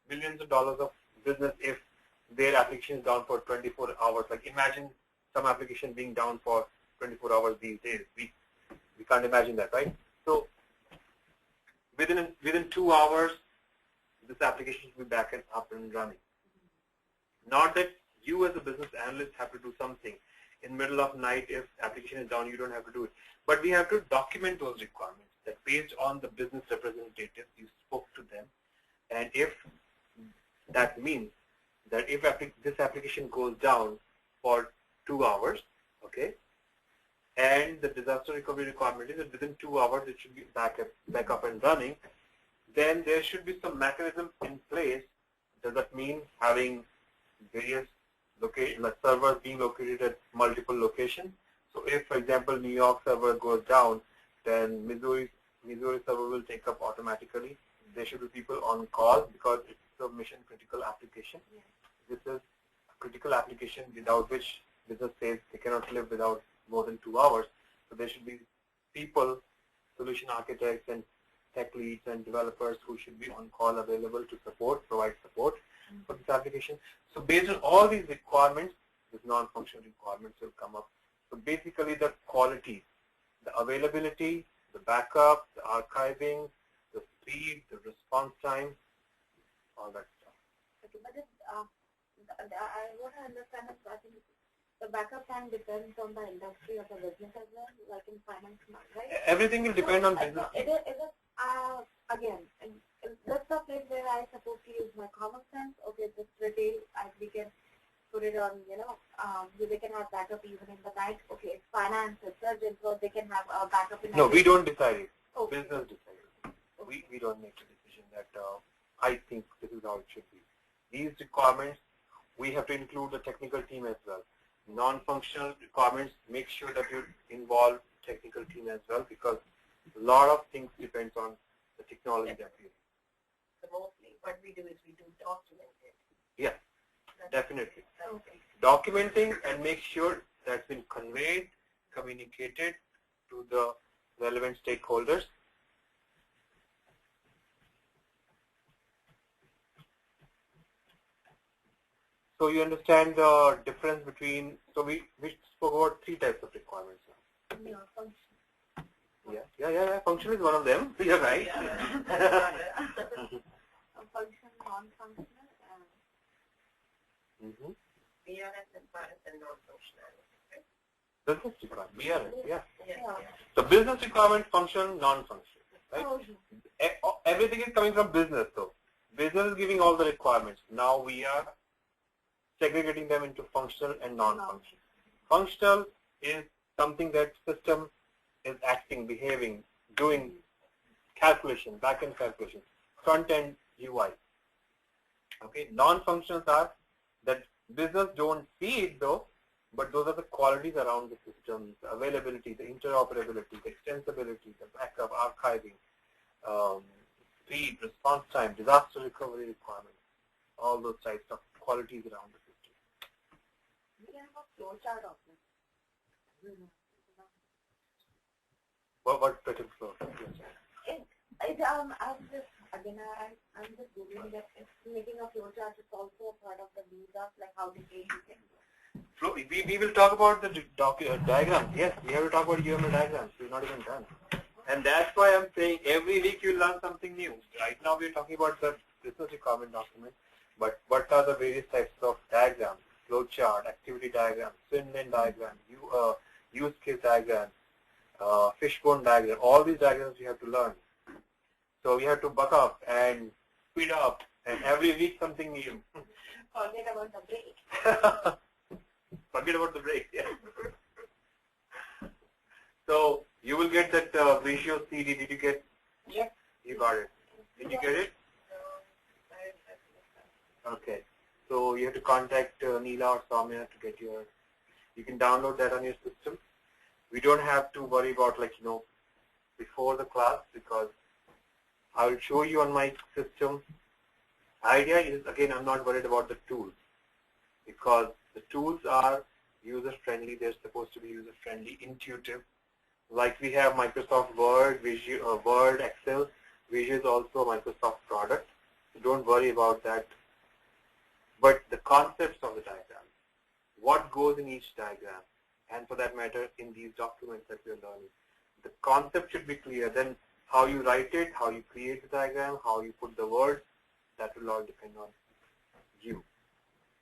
millions of dollars of business if their application is down for 24 hours. Like imagine some application being down for 24 hours these days. We can't imagine that, right? So within 2 hours, this application should be back and up and running. Not that you as a business analyst have to do something. In middle of night, if application is down, you don't have to do it. But we have to document those requirements that based on the business representatives, you spoke to them. And if that means that if this application goes down for 2 hours, okay, and the disaster recovery requirement is that within 2 hours it should be back up and running, then there should be some mechanism in place. Does that mean having various servers being located at multiple locations. So if, for example, New York server goes down, then Missouri server will take up automatically. There should be people on call because it's a mission critical application. This is a critical application without which business says they cannot live without more than 2 hours. So there should be people, solution architects and tech leads and developers who should be on call available to provide support for this application. So based on all these requirements, these non-functional requirements will come up. So basically the quality, the availability, the backup, the archiving, the speed, the response time, all that stuff. Okay, but I want to understand that I think the backup time depends on the industry of the business as well, like in finance, right? Everything will depend on business. Again, that's the place where I supposed to use my common sense. Okay, this retail, we can put it on, they can have backup even in the night. Okay, it's finance, it's urgent, so they can have a backup in the night. No, we don't decide it. Okay. Business decides it. We don't make a decision that I think this is how it should be. These requirements, we have to include the technical team as well. Non-functional requirements, make sure that you involve technical team as well because a lot of things depends on the technology that we use. So mostly what we do is we do document it. Yeah, definitely. Okay. Documenting and make sure that's been conveyed, communicated to the relevant stakeholders. So you understand the difference between, so we spoke about 3 types of requirements now. Yeah, function. Yeah. Function is one of them. You're right. Function, non-functional, and BRS and non-functionality. Business requirement, BRS, yeah. Yeah. So business requirement, function, non-function, right? oh, Everything is coming from business though. Business is giving all the requirements. Now we are segregating them into functional and non-functional. Functional is something that system is acting, behaving, doing calculation, back-end calculation, front-end UI. Okay, non-functionals are that business don't see it though, but those are the qualities around the system, the availability, the interoperability, the extensibility, the backup, archiving, speed, response time, disaster recovery requirements, all those types of qualities around the system. we have a flowchart of this. What better flow? I'm just googling that if making a flowchart is also a part of the visa, like how the page you can do. We will talk about the diagrams. Yes, we have to talk about UML diagrams. We're not even done. And that's why I'm saying every week you learn something new. Right now we're talking about the business requirement document, but what are the various types of diagrams? Flowchart, activity diagram, swim lane diagram, use case diagram, fishbone diagram. All these diagrams you have to learn. So we have to buck up and speed up, and every week something new. Forget about the break. Forget about the break. Yeah. So you will get that ratio CD. Did you get? Yes. You got it. Did you get it? Okay. So you have to contact Neela or Soumya to get your. You can download that on your system. We don't have to worry about before the class because I will show you on my system. Idea is again I'm not worried about the tools because the tools are user friendly. They're supposed to be user friendly, intuitive. Like we have Microsoft Word, Word, Excel. Visio is also a Microsoft product. So don't worry about that. But the concepts of the diagram, what goes in each diagram, and for that matter in these documents that we're learning, the concept should be clear. Then how you write it, how you create the diagram, how you put the words, that will all depend on you.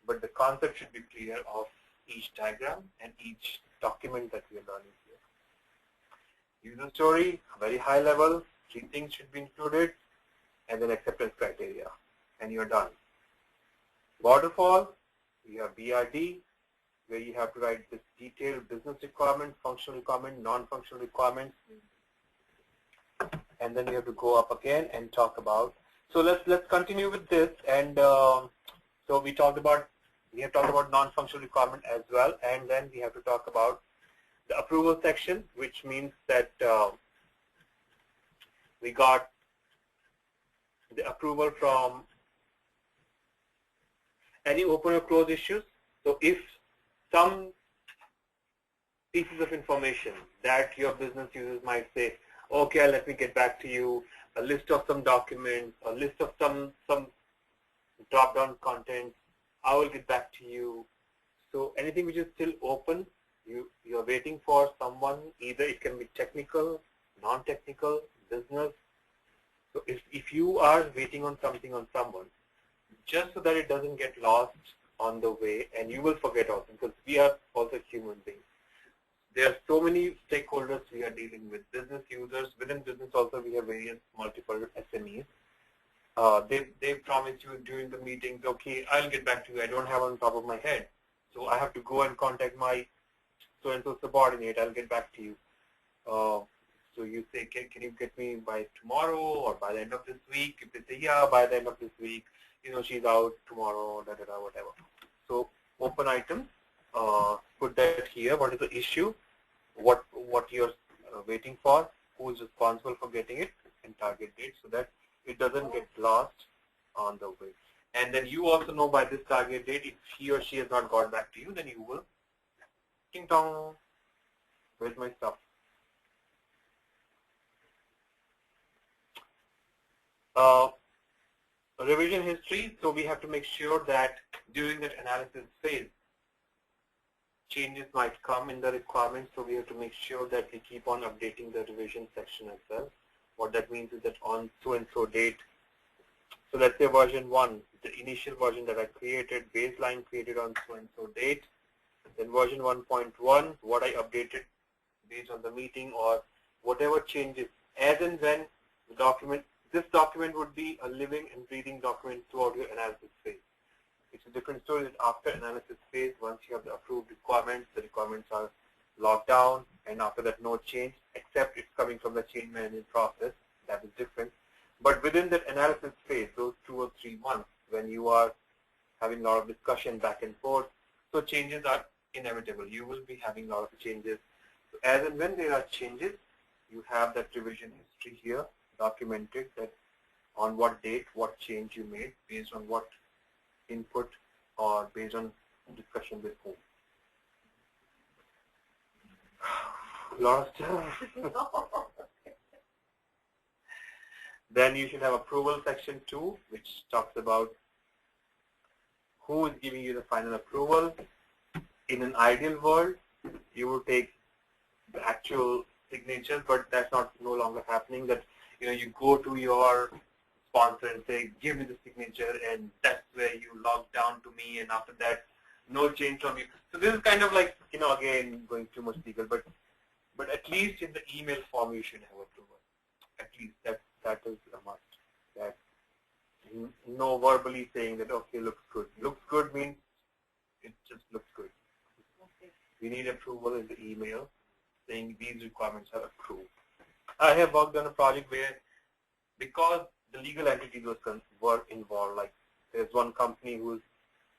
But the concept should be clear of each diagram and each document that we are learning here. User story, very high level, 3 things should be included, and then acceptance criteria, and you're done. Waterfall, you have BRD, where you have to write this detailed business requirement, functional requirement, non-functional requirements, and then you have to go up again and talk about. So let's continue with this, and so we talked about we have talked about non-functional requirement as well, and then we have to talk about the approval section, which means that we got the approval from any open or close issues. So if some pieces of information that your business users might say, okay, let me get back to you, a list of some documents, a list of some drop-down content, I will get back to you. So anything which is still open, you're waiting for someone, either it can be technical, non-technical, business. So if you are waiting on something on someone, just so that it doesn't get lost on the way, and you will forget also, because we are also human beings. There are so many stakeholders we are dealing with, business users. Within business also we have various multiple SMEs. They promise you during the meetings, okay, I'll get back to you. I don't have on top of my head. So I have to go and contact my so-and-so subordinate. I'll get back to you. So you say, can you get me by tomorrow or by the end of this week? If they say, yeah, by the end of this week, she's out tomorrow, whatever. So open items, put that here. What is the issue? What you're waiting for? Who is responsible for getting it, and target date, so that it doesn't get lost on the way. And then you also know by this target date, if he or she has not got back to you, then you will, ding dong, where's my stuff? Revision history, so we have to make sure that during that analysis phase, changes might come in the requirements, so we have to make sure that we keep on updating the revision section as well. What that means is that on so-and-so date, so let's say version 1, the initial version that I created, baseline created on so-and-so date, then version 1.1, what I updated based on the meeting or whatever changes, as and when the document, this document would be a living and breathing document throughout your analysis phase. It's a different story that after analysis phase, once you have the approved requirements, the requirements are locked down, and after that no change, except it's coming from the change management process, that is different. But within that analysis phase, those 2 or 3 months, when you are having a lot of discussion back and forth, so changes are inevitable. You will be having a lot of changes. So as and when there are changes, you have that revision history here, documented that on what date, what change you made, based on what input or based on discussion with whom. A lot of stuff. Then you should have approval section 2, which talks about who is giving you the final approval. In an ideal world, you would take the actual signatures, but that's no longer happening. That you go to your sponsor and say, give me the signature, and that's where you log down to me, and after that, no change from you. So this is kind of like, again, going too much legal, but at least in the email form, you should have approval. At least that is a must. That no verbally saying that, okay, looks good. Looks good means it just looks good. We need approval in the email saying these requirements are approved. I have worked on a project where, because the legal entities were involved, like there's one company who's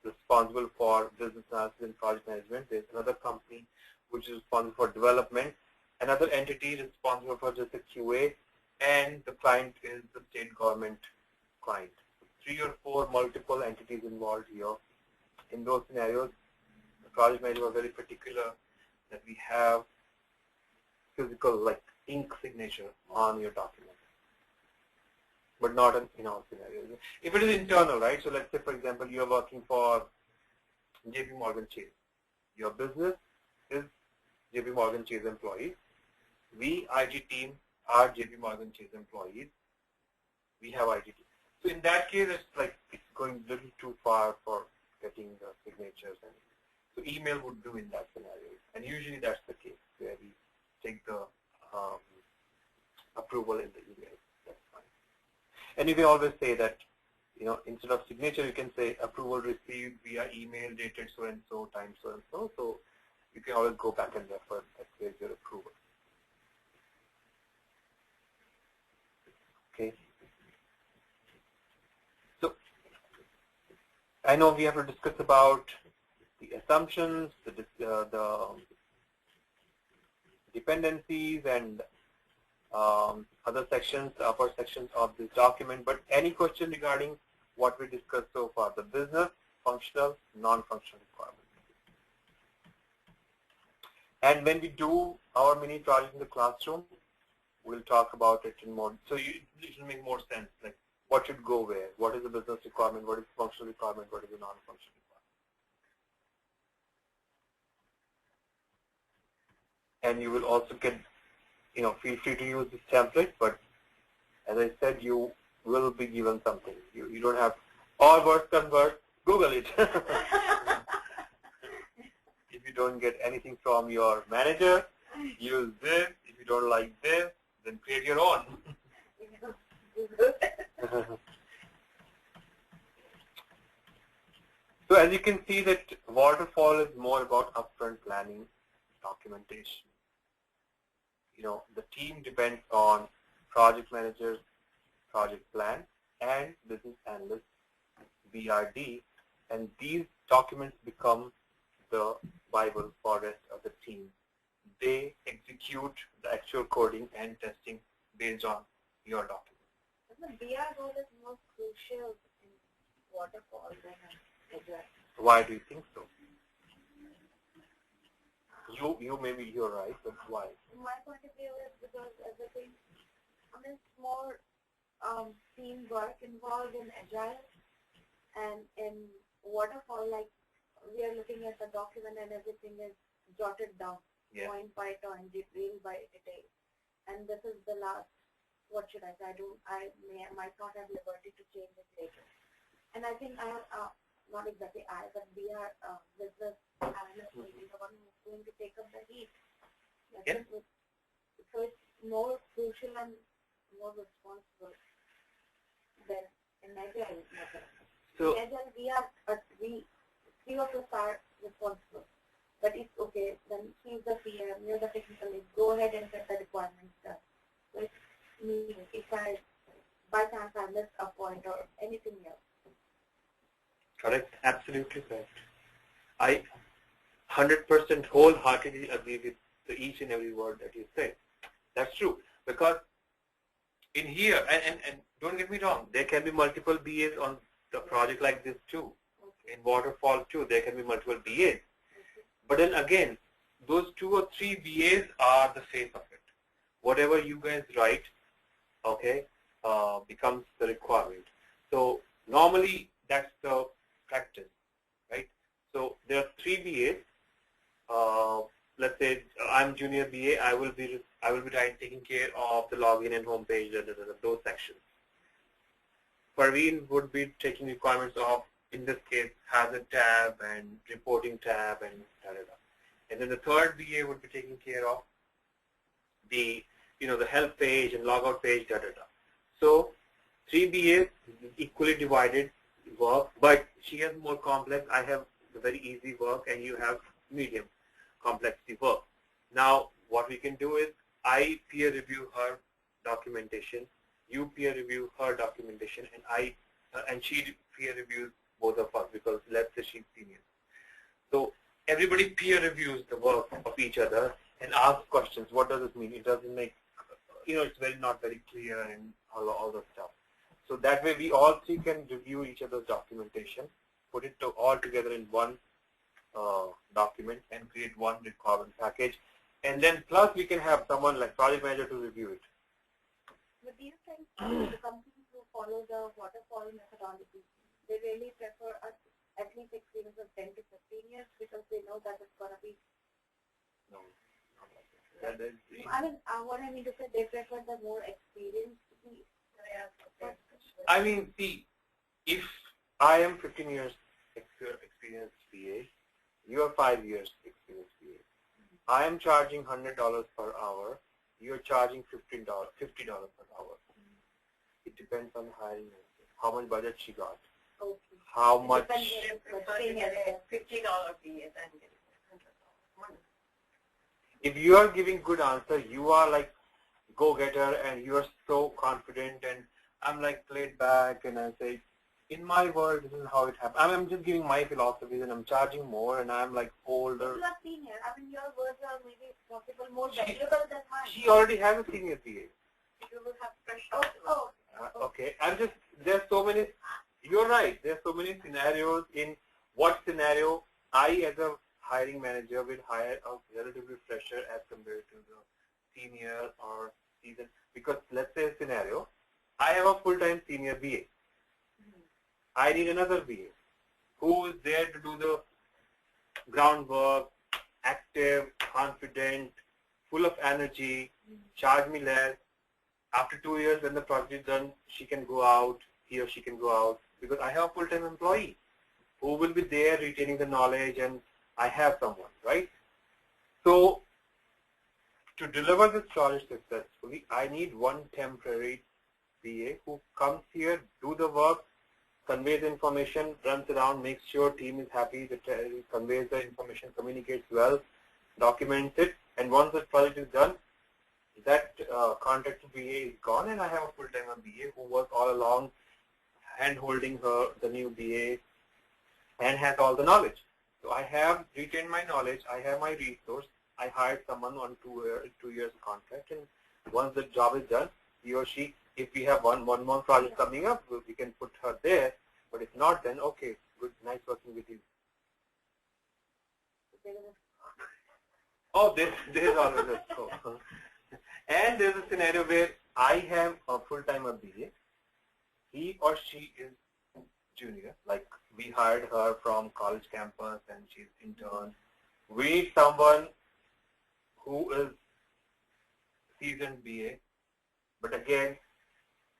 responsible for business analysis and project management, there's another company which is responsible for development, another entity responsible for just the QA, and the client is the state government client. 3 or 4 multiple entities involved here. In those scenarios, the project manager was very particular that we have physical, like ink signature on your document, but not in all scenarios. If it is internal, right? So let's say, for example, you are working for JP Morgan Chase. Your business is JP Morgan Chase employees. We, IT team, are JP Morgan Chase employees. We have IT team. So in that case, it's going a little too far for getting the signatures. And so email would do in that scenario. And usually that's the case where we take the approval in the email. That's fine. And you can always say that, instead of signature, you can say approval received via email dated so-and-so, time so-and-so. So you can always go back and refer that where's your approval. Okay. So I know we have to discuss about assumptions, the dependencies, and other sections, upper sections of this document. But any question regarding what we discussed so far, the business, functional, non-functional requirements. And when we do our mini project in the classroom, we'll talk about it in more. So it will make more sense, like what should go where, what is the business requirement, what is the functional requirement, what is the non-functional requirement. And you will also get, feel free to use this template, but as I said, you will be given something. You don't have all words convert, Google it. If you don't get anything from your manager, use this. If you don't like this, then create your own. So as you can see that waterfall is more about upfront planning, documentation. The team depends on project managers, project plan, and business analyst, BRD, and these documents become the Bible for the rest of the team. They execute the actual coding and testing based on your document. The BR role is more crucial in waterfall than Agile. Why do you think so? Maybe you're right, but why? My point of view is because everything, it's more teamwork involved in Agile, and in waterfall, like we are looking at the document and everything is jotted down, point by point, detail by detail. And this is the last, what should I say, I might not have liberty to change it later. And I think not exactly but we are business analyst will be the one who's going to take up the heat. Yes. So it's more crucial and more responsible than in Agile. So in Agile, we three of us are responsible. But it's okay, then he's the PM, you're the technical lead, go ahead and get the requirements done. So it's me, if I, by chance I missed a point or anything else. correct, absolutely correct. I 100% wholeheartedly agree with each and every word that you say. That's true, because in here, and don't get me wrong, there can be multiple BAs on the project like this too. Okay. In waterfall too, there can be multiple BAs. But then again, those 2 or 3 BAs are the face of it. Whatever you guys write, okay, becomes the requirement. So normally that's the practice, right? So there are 3 BAs. Let's say I'm junior BA. I will be taking care of the login and homepage, those sections. Parveen would be taking requirements of, in this case, hazard tab and reporting tab and da-da-da. And then the third BA would be taking care of the, the help page and logout page, da-da-da. So 3 BAs, equally divided work, but she has more complex. I have the very easy work, and you have medium complexity work. Now, what we can do is I peer review her documentation, you peer review her documentation, and she peer reviews both of us, because let's say she's senior. So everybody peer reviews the work of each other and asks questions. What does it mean? It doesn't make, it's not very clear and all the stuff. So that way we all 3 can review each other's documentation, put it all together in one document and create one requirement package. And then plus we can have someone like project manager to review it. But do you think the companies who follow the waterfall methodology, they really prefer at least experience of 10 to 15 years because they know that it's going to be? No. What I mean to say, they prefer the more experienced. I mean, see, if I am 15 years experienced BA, you are 5 years experienced BA. I am charging $100 per hour. You are charging $50 per hour. It depends on hiring manager, how much budget she got, Okay. how much. $50 fees and $100. If you are giving good answer, you are like go-getter and you are so confident, and I'm like laid back and I say, in my world, this is how it happens. I'm just giving my philosophies, and I'm charging more, and I'm like older. You are senior. I mean, your words are maybe possible more valuable than mine. She already has a senior PA. You will have fresh. Okay, there's so many, you're right, there's so many scenarios. In what scenario I as a hiring manager will hire a relatively fresher as compared to the senior or seasoned, because let's say a scenario, I have a full-time senior BA. I need another BA who is there to do the groundwork, active, confident, full of energy, charge me less. After 2 years, when the project is done, she can go out, he or she can go out, because I have a full-time employee who will be there retaining the knowledge, and I have someone, right? So to deliver this project successfully, I need one temporary BA who comes here, do the work, conveys information, runs around, makes sure team is happy, conveys the information, communicates well, documents it, and once the project is done, that contracted BA is gone, and I have a full-time BA who was all along hand-holding the new BA and has all the knowledge. So I have retained my knowledge, I have my resource, I hired someone on 2 years contract, and once the job is done, he or she, if we have one more project coming up, we can put her there, but if not, then okay, good, nice working with you. Oh, there's always a scope. And there's a scenario where I have a full-time BA. He or she is junior, like we hired her from college campus and she's intern. We need someone who is seasoned BA, but again,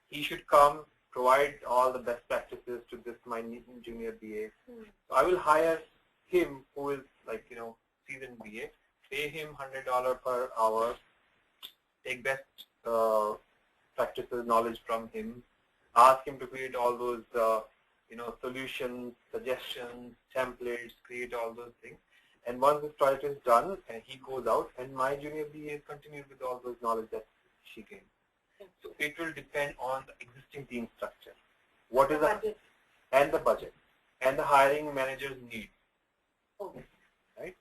he should come, provide all the best practices to this my junior BA. So I will hire him who is like, seasoned BA, pay him $100 per hour, take best practices, knowledge from him, ask him to create all those, solutions, suggestions, templates, create all those things. And once this project is done, and he goes out, and my junior BA continues with all those knowledge that she gained. So it will depend on the existing team structure. What is the budget? And the budget, and the hiring manager's needs. Okay. Right?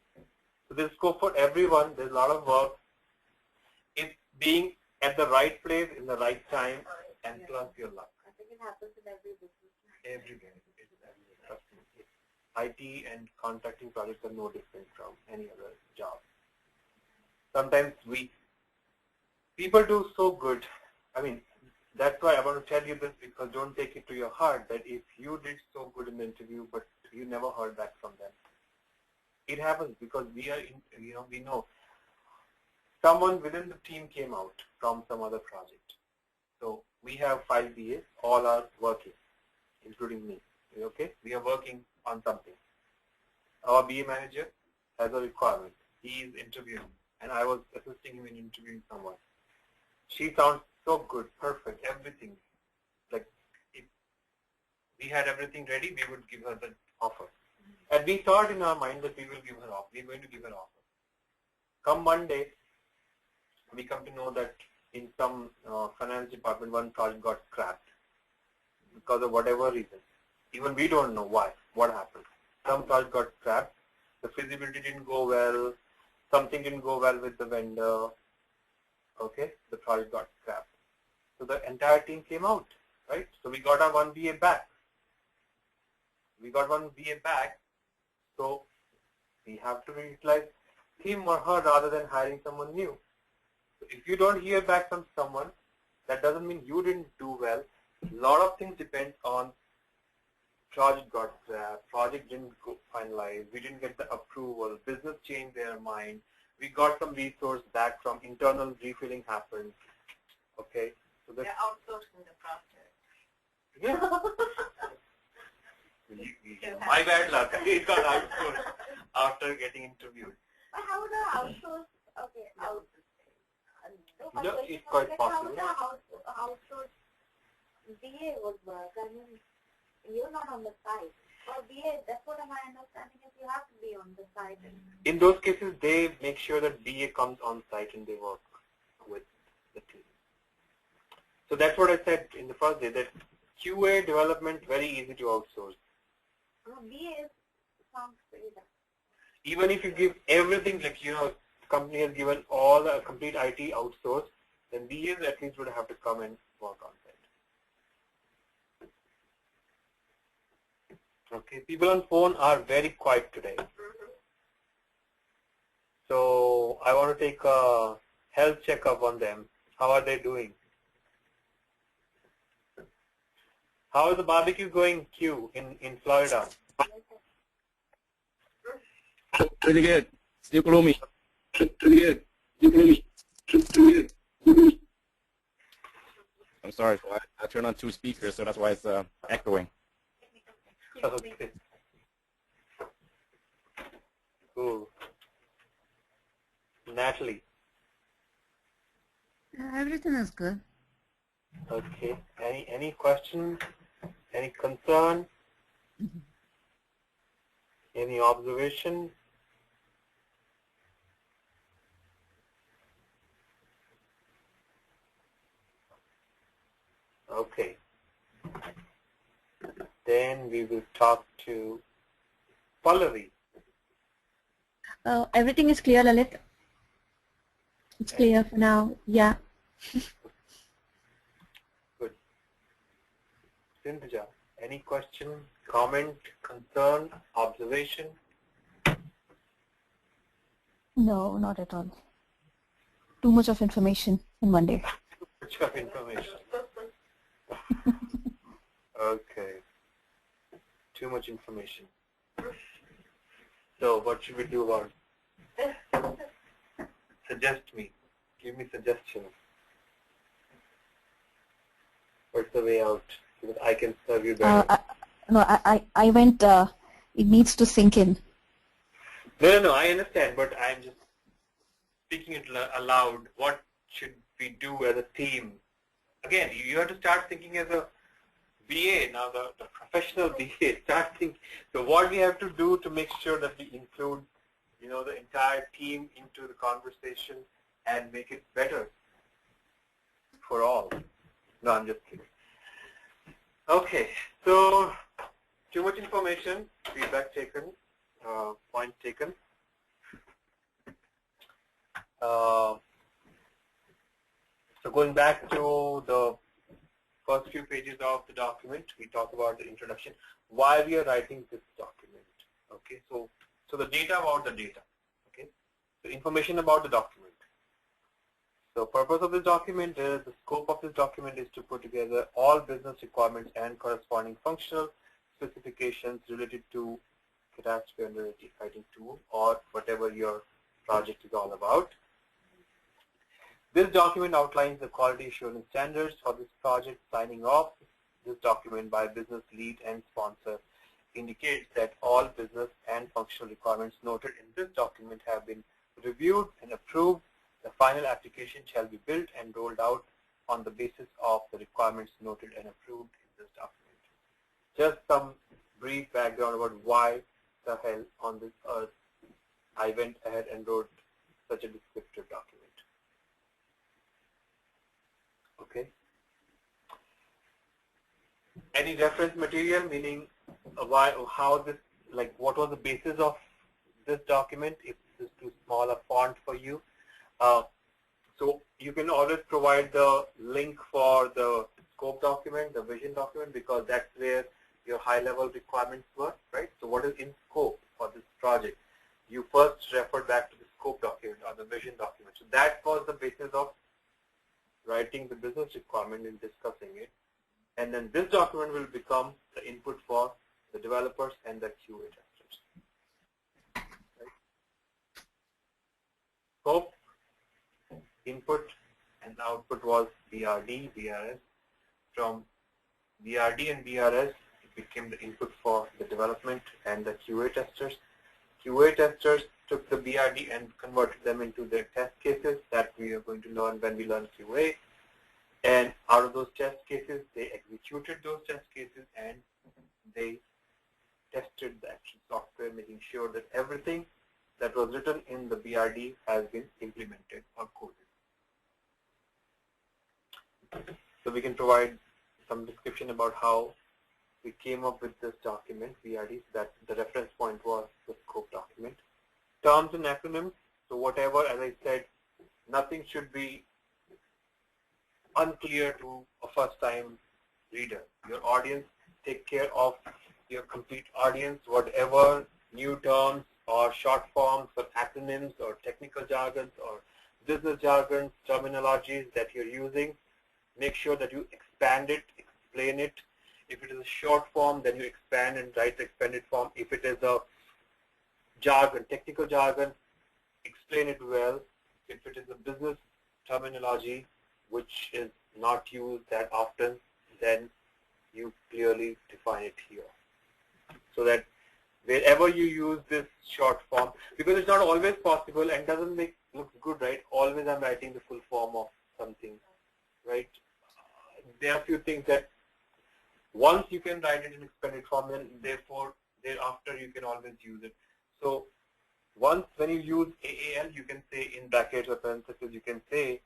So there's scope for everyone. There's a lot of work. It's being at the right place in the right time, and plus your luck. I think it happens in every business. Everywhere. Trust me. IT and contracting projects are no different from any other job. Sometimes people do so good. I mean, that's why I want to tell you this, because don't take it to your heart that if you did so good in the interview, but you never heard back from them. It happens because we know someone within the team came out from some other project. So we have 5 BAs, all are working, including me. Okay, we are working on something. Our BA manager has a requirement. He is interviewing, and I was assisting him in interviewing someone. She sounds so good, perfect, everything. Like if we had everything ready, we would give her the offer. And we thought in our mind that we will give her offer. We're going to give her offer. Come Monday, we come to know that in some finance department, one project got scrapped because of whatever reason. Even we don't know why, what happened. Some project got scrapped, the feasibility didn't go well, something didn't go well with the vendor, okay, the project got scrapped. So the entire team came out, right? So we got our 1 BA back. So we have to utilize him or her rather than hiring someone new. So if you don't hear back from someone, that doesn't mean you didn't do well. A lot of things depend on project got scrapped, project didn't go finalized, we didn't get the approval, business changed their mind, we got some resource back from internal refilling happened. Okay. So they're outsourcing the project. Yeah. My bad luck. It got outsourced after getting interviewed. But how would the outsource? Okay, no, it's quite possible. How would the outsource BA would work? I mean, you're not on the site. For BA, that's what my understanding is. You have to be on the site. In those cases, they make sure that BA comes on site and they work with the team. So that's what I said in the first day, that QA development, very easy to outsource. BA sounds pretty tough. Even if you give everything, like, the company has given all the complete IT outsourced, then BAs at least would have to come and work on that. Okay, people on phone are very quiet today. So I want to take a health checkup on them. How are they doing? How is the barbecue going, Q, in Florida? Pretty good. Still gloomy. Pretty good. Still gloomy. Pretty good. I'm sorry. I turned on 2 speakers, so that's why it's echoing. Okay. Cool. Natalie. Everything is good. Okay. Any question? Any concern? Any observation? Okay. Then we will talk to Pallavi. Everything is clear, Lalit. It's clear for now. Yeah. Good. Sindhja, any question, comment, concern, observation? No, not at all. Too much of information in one day. Too much of information. Okay. Too much information. So what should we do about it? Suggest me. Give me suggestions. What's the way out so that I can serve you better? I went, it needs to sink in. No, I understand, but I'm just speaking it aloud. What should we do as a team? Again, you have to start thinking as a BA, now the professional BA. Start thinking. So what we have to do to make sure that we include, the entire team into the conversation and make it better for all. No, I'm just kidding. Okay, so too much information, feedback taken, point taken. So going back to the first few pages of the document, we talk about the introduction, why we are writing this document. Okay, so the data about the data. Okay, so information about the document. So purpose of this document is, the scope of this document is to put together all business requirements and corresponding functional specifications related to catastrophe underwriting tool or whatever your project is all about. This document outlines the quality assurance standards for this project. Signing off this document by business lead and sponsor indicates that all business and functional requirements noted in this document have been reviewed and approved. The final application shall be built and rolled out on the basis of the requirements noted and approved in this document. Just some brief background about why the hell on this earth I went ahead and wrote such a descriptive document. Okay. Any reference material, meaning why, how this, like what was the basis of this document, if this is too small a font for you. So you can always provide the link for the scope document, the vision document, because that's where your high-level requirements were, right? So what is in scope for this project? You first refer back to the scope document or the vision document. So that was the basis of writing the business requirement and discussing it. And then this document will become the input for the developers and the QA testers. Right? Scope, input, and output was BRD, BRS. From BRD and BRS, it became the input for the development and the QA testers. QA testers took the BRD and converted them into their test cases that we are going to learn when we learn QA. And out of those test cases, they executed those test cases and they tested the actual software, making sure that everything that was written in the BRD has been implemented or coded. So we can provide some description about how we came up with this document, VRD, that the reference point was the scope document. Terms and acronyms, so whatever, as I said, nothing should be unclear to a first-time reader. Your audience, take care of your complete audience, whatever new terms or short forms or acronyms or technical jargons or business jargons, terminologies that you're using, make sure that you expand it, explain it. If it is a short form, then you expand and write the expanded form. If it is a jargon, technical jargon, explain it well. If it is a business terminology which is not used that often, then you clearly define it here. So that wherever you use this short form, because it's not always possible and doesn't look good, right? Always I'm writing the full form of something, right? There are a few things that once you can write it in expanded form, and therefore thereafter you can always use it. So once when you use AAL, you can say in brackets or parentheses, you can say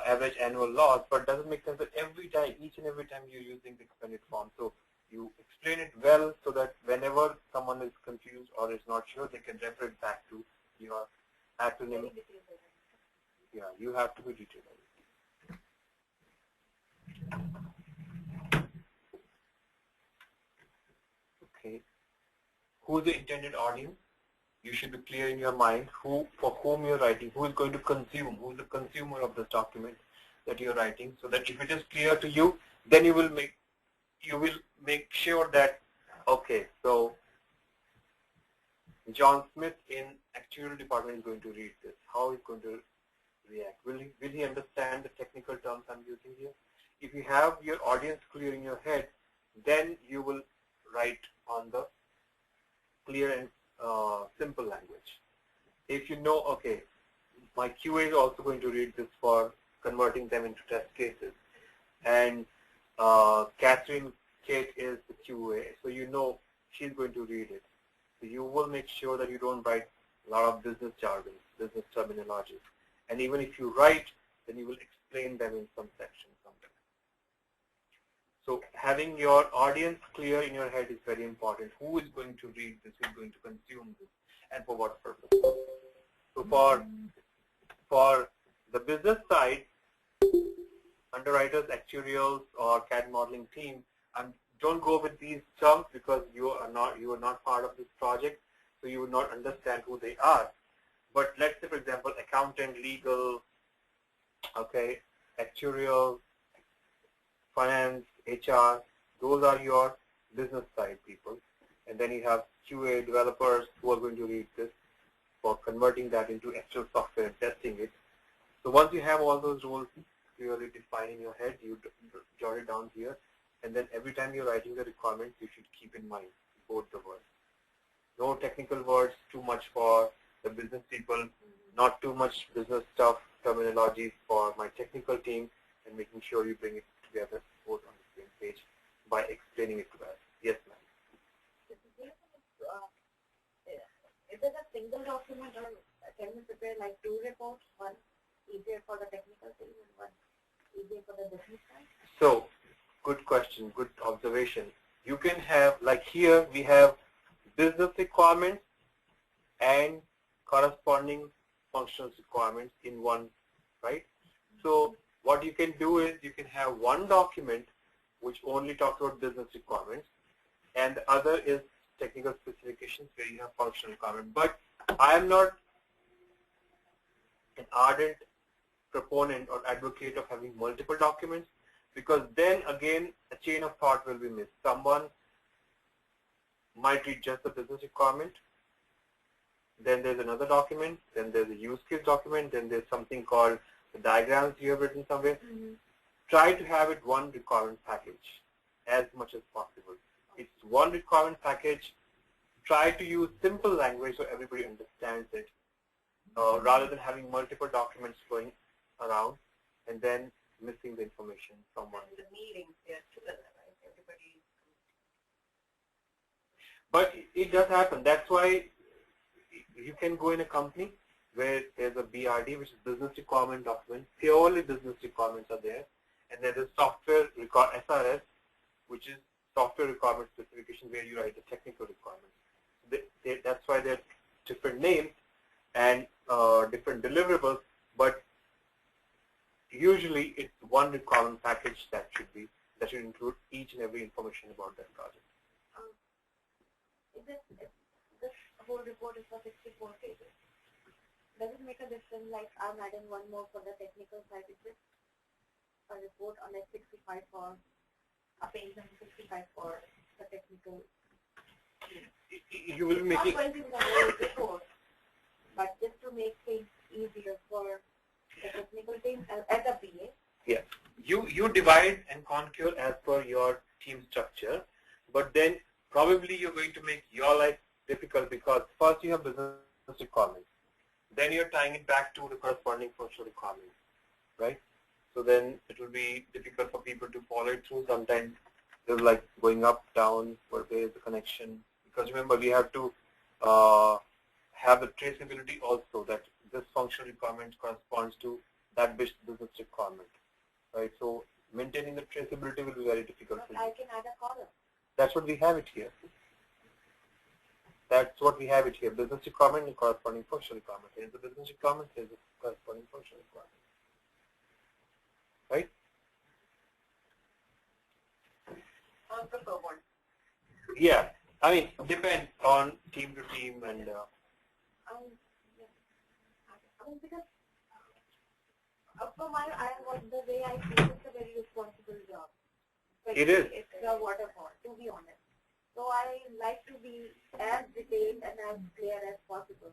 average annual loss, but it doesn't make sense that every time, each and every time you're using the expanded form. So you explain it well so that whenever someone is confused or is not sure, they can refer it back to your acronym. Yeah, you have to be detailed. Okay. Who is the intended audience? You should be clear in your mind for whom you're writing, who is going to consume, who is the consumer of this document that you're writing, so that if it is clear to you, then you will make sure that, okay, so John Smith in actuarial department is going to read this. How is going to react? Will he understand the technical terms I'm using here? If you have your audience clear in your head, then you will write on the clear and simple language. If you know, okay, my QA is also going to read this for converting them into test cases, and Catherine Kate is the QA, so you know she's going to read it. So you will make sure that you don't write a lot of business jargon, business terminology. And even if you write, then you will explain them in some section somewhere. So having your audience clear in your head is very important. Who is going to read this, who is going to consume this, and for what purpose? So for the business side, underwriters, actuarials, or CAD modeling team, don't go with these terms because you are not part of this project, so you will not understand who they are. But let's say, for example, accountant, legal, okay, actuarial, finance, HR, those are your business side people. And then you have QA developers who are going to read this for converting that into actual software and testing it. So once you have all those roles clearly defined in your head, you jot it down here. And then every time you're writing the requirements, you should keep in mind both the words. No technical words, too much for the business people, not too much business stuff, terminology for my technical team, and making sure you bring it together both on the same page by explaining it to us. Yes, ma'am. Is it a single document, or can you prepare like two reports, one easier for the technical team and one easier for the business side? So, good question, good observation. You can have, like here, we have business requirements and corresponding functional requirements in one, right? So what you can do is you can have one document which only talks about business requirements, and the other is technical specifications where you have functional requirements. But I am not an ardent proponent or advocate of having multiple documents, because then again a chain of thought will be missed. Someone might read just the business requirement, then there's another document, then there's a use case document, then there's something called the diagrams you have written somewhere. Mm-hmm. Try to have it one requirement package as much as possible. It's one requirement package. Try to use simple language so everybody understands it, rather than having multiple documents going around and then missing the information from one. The meetings, yes, right? Everybody. But it does happen. That's why you can go in a company where there's a BRD, which is business requirement document. Purely business requirements are there. And there's a software SRS, which is software requirement specification, where you write the technical requirements. That's why they're different names and different deliverables, but usually it's one requirement package that should include each and every information about that project. This whole report is for 64 pages. Does it make a difference, like I'm adding one more for the technical side? Is it a report on like 65 for a page and 65 for the technical? You will be making... Not going to be the whole report, but just to make things easier for the technical team as a PA. Yes. You divide and conquer as per your team structure, but then probably you're going to make your life difficult because first you have business requirements. Then you're tying it back to the corresponding functional requirements, right? So then it will be difficult for people to follow it through. Sometimes they're like going up, down, where there is a connection. Because remember, we have to have the traceability also, that this functional requirement corresponds to that business requirement, right? So maintaining the traceability will be very difficult for you. I can add a column. That's what we have it here. That's what we have it here. Business requirement and corresponding functional requirement. Here's the business requirement, here's the corresponding functional requirement. Right? Yeah. I mean, depends on team to team and Yeah. Because for the way I feel, it's a very responsible job. It is. It's a waterfall, to be honest. So I like to be as detailed and as clear as possible.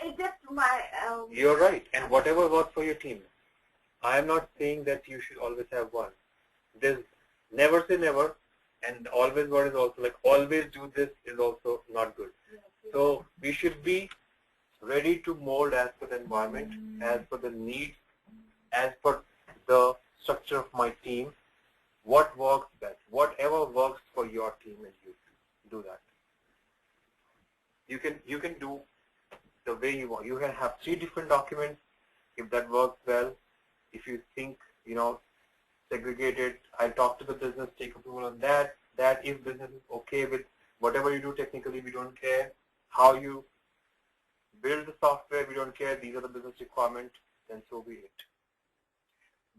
It's just my... You're right. And whatever works for your team. I am not saying that you should always have one. There's never say never, and always word is also like always do this is also not good. So we should be ready to mold as per the environment, as per the needs, as per the structure of my team. What works best, whatever works for your team, and you do that. You can do the way you want. You can have 3 different documents if that works well. If you think, segregate it, I'll talk to the business, take approval on that. That if business is okay with whatever you do technically, we don't care. How you build the software, we don't care. These are the business requirements, then so be it.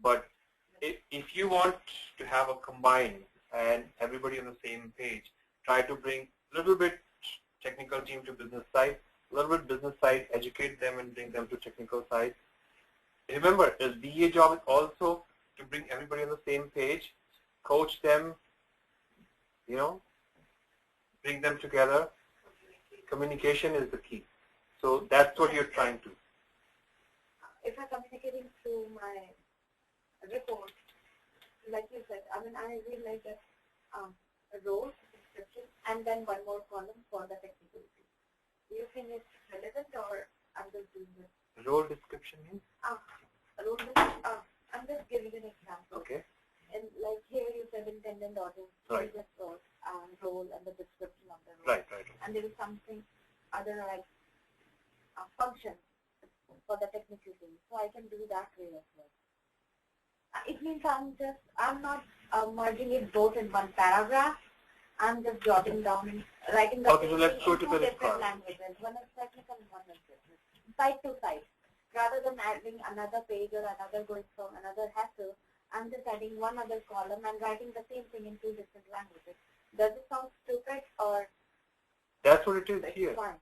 But if you want to have a combined and everybody on the same page, try to bring a little bit technical team to business side, a little bit business side, educate them and bring them to technical side. Remember, the BA job is also to bring everybody on the same page, coach them, bring them together. Communication is the key. So that's what you're trying to. If I'm communicating through my report, like you said, I really like that role description and then one more column for the technical team. Do you think it's relevant or I'm just doing this? Role description means? I'm just giving an example. Okay. And like here you said intended audience, Right. just role and the description of the role. Right. And there is something other like function for the technical team. So I can do that way as well. It means I'm not merging it both in one paragraph. I'm just jotting down, writing the Okay, so let's go to the different languages. One is technical and one is business. Side to side. Rather than adding another page or another going from another hassle, I'm just adding one other column and writing the same thing in 2 different languages. Does it sound stupid or? That's what it is here. Fine.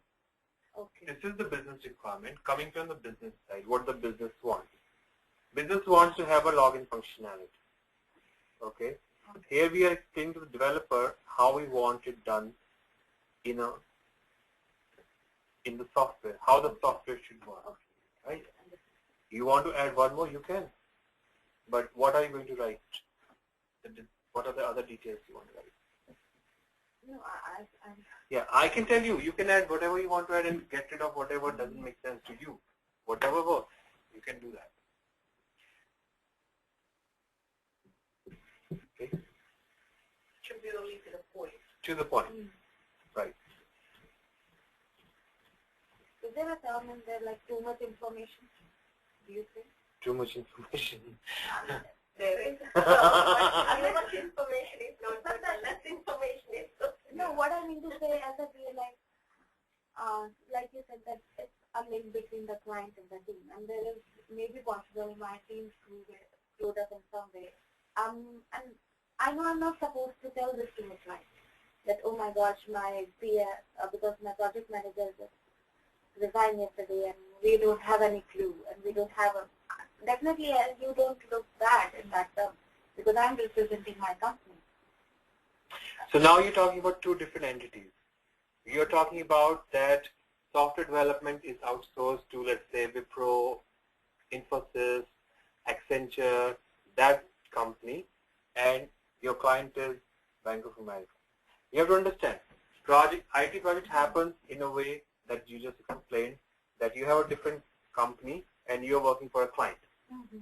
Okay. This is the business requirement coming from the business side, what the business wants. Business wants to have a login functionality. Okay? Here we are explaining to the developer how we want it done in the software, how the software should work. Okay. Right? You want to add one more, you can. But what are you going to write? What are the other details you want to write? No, Yeah, I can tell you, you can add whatever you want to add and get rid of whatever doesn't make sense to you. Whatever works, you can do that. Okay? Should be only to the point. To the point. Right. Is there a term in there like too much information? Do you think? Too much information. there is. How much information is not, but the less information is. No, what I mean to say as a real like you said, that it's a link between the client and the team, and there is maybe possible my team screwed up in some way. And I know I'm not supposed to tell this to my client that, oh my gosh, my PA, because my project manager just resigned yesterday and we don't have any clue, and we don't have a, definitely you don't look bad in that term because I'm representing my company. So now you're talking about two different entities. You're talking about that software development is outsourced to, let's say, Wipro, Infosys, Accenture, that company, and your client is Bank of America. You have to understand, IT project happens in a way that you just explained, that you have a different company and you're working for a client. Mm-hmm.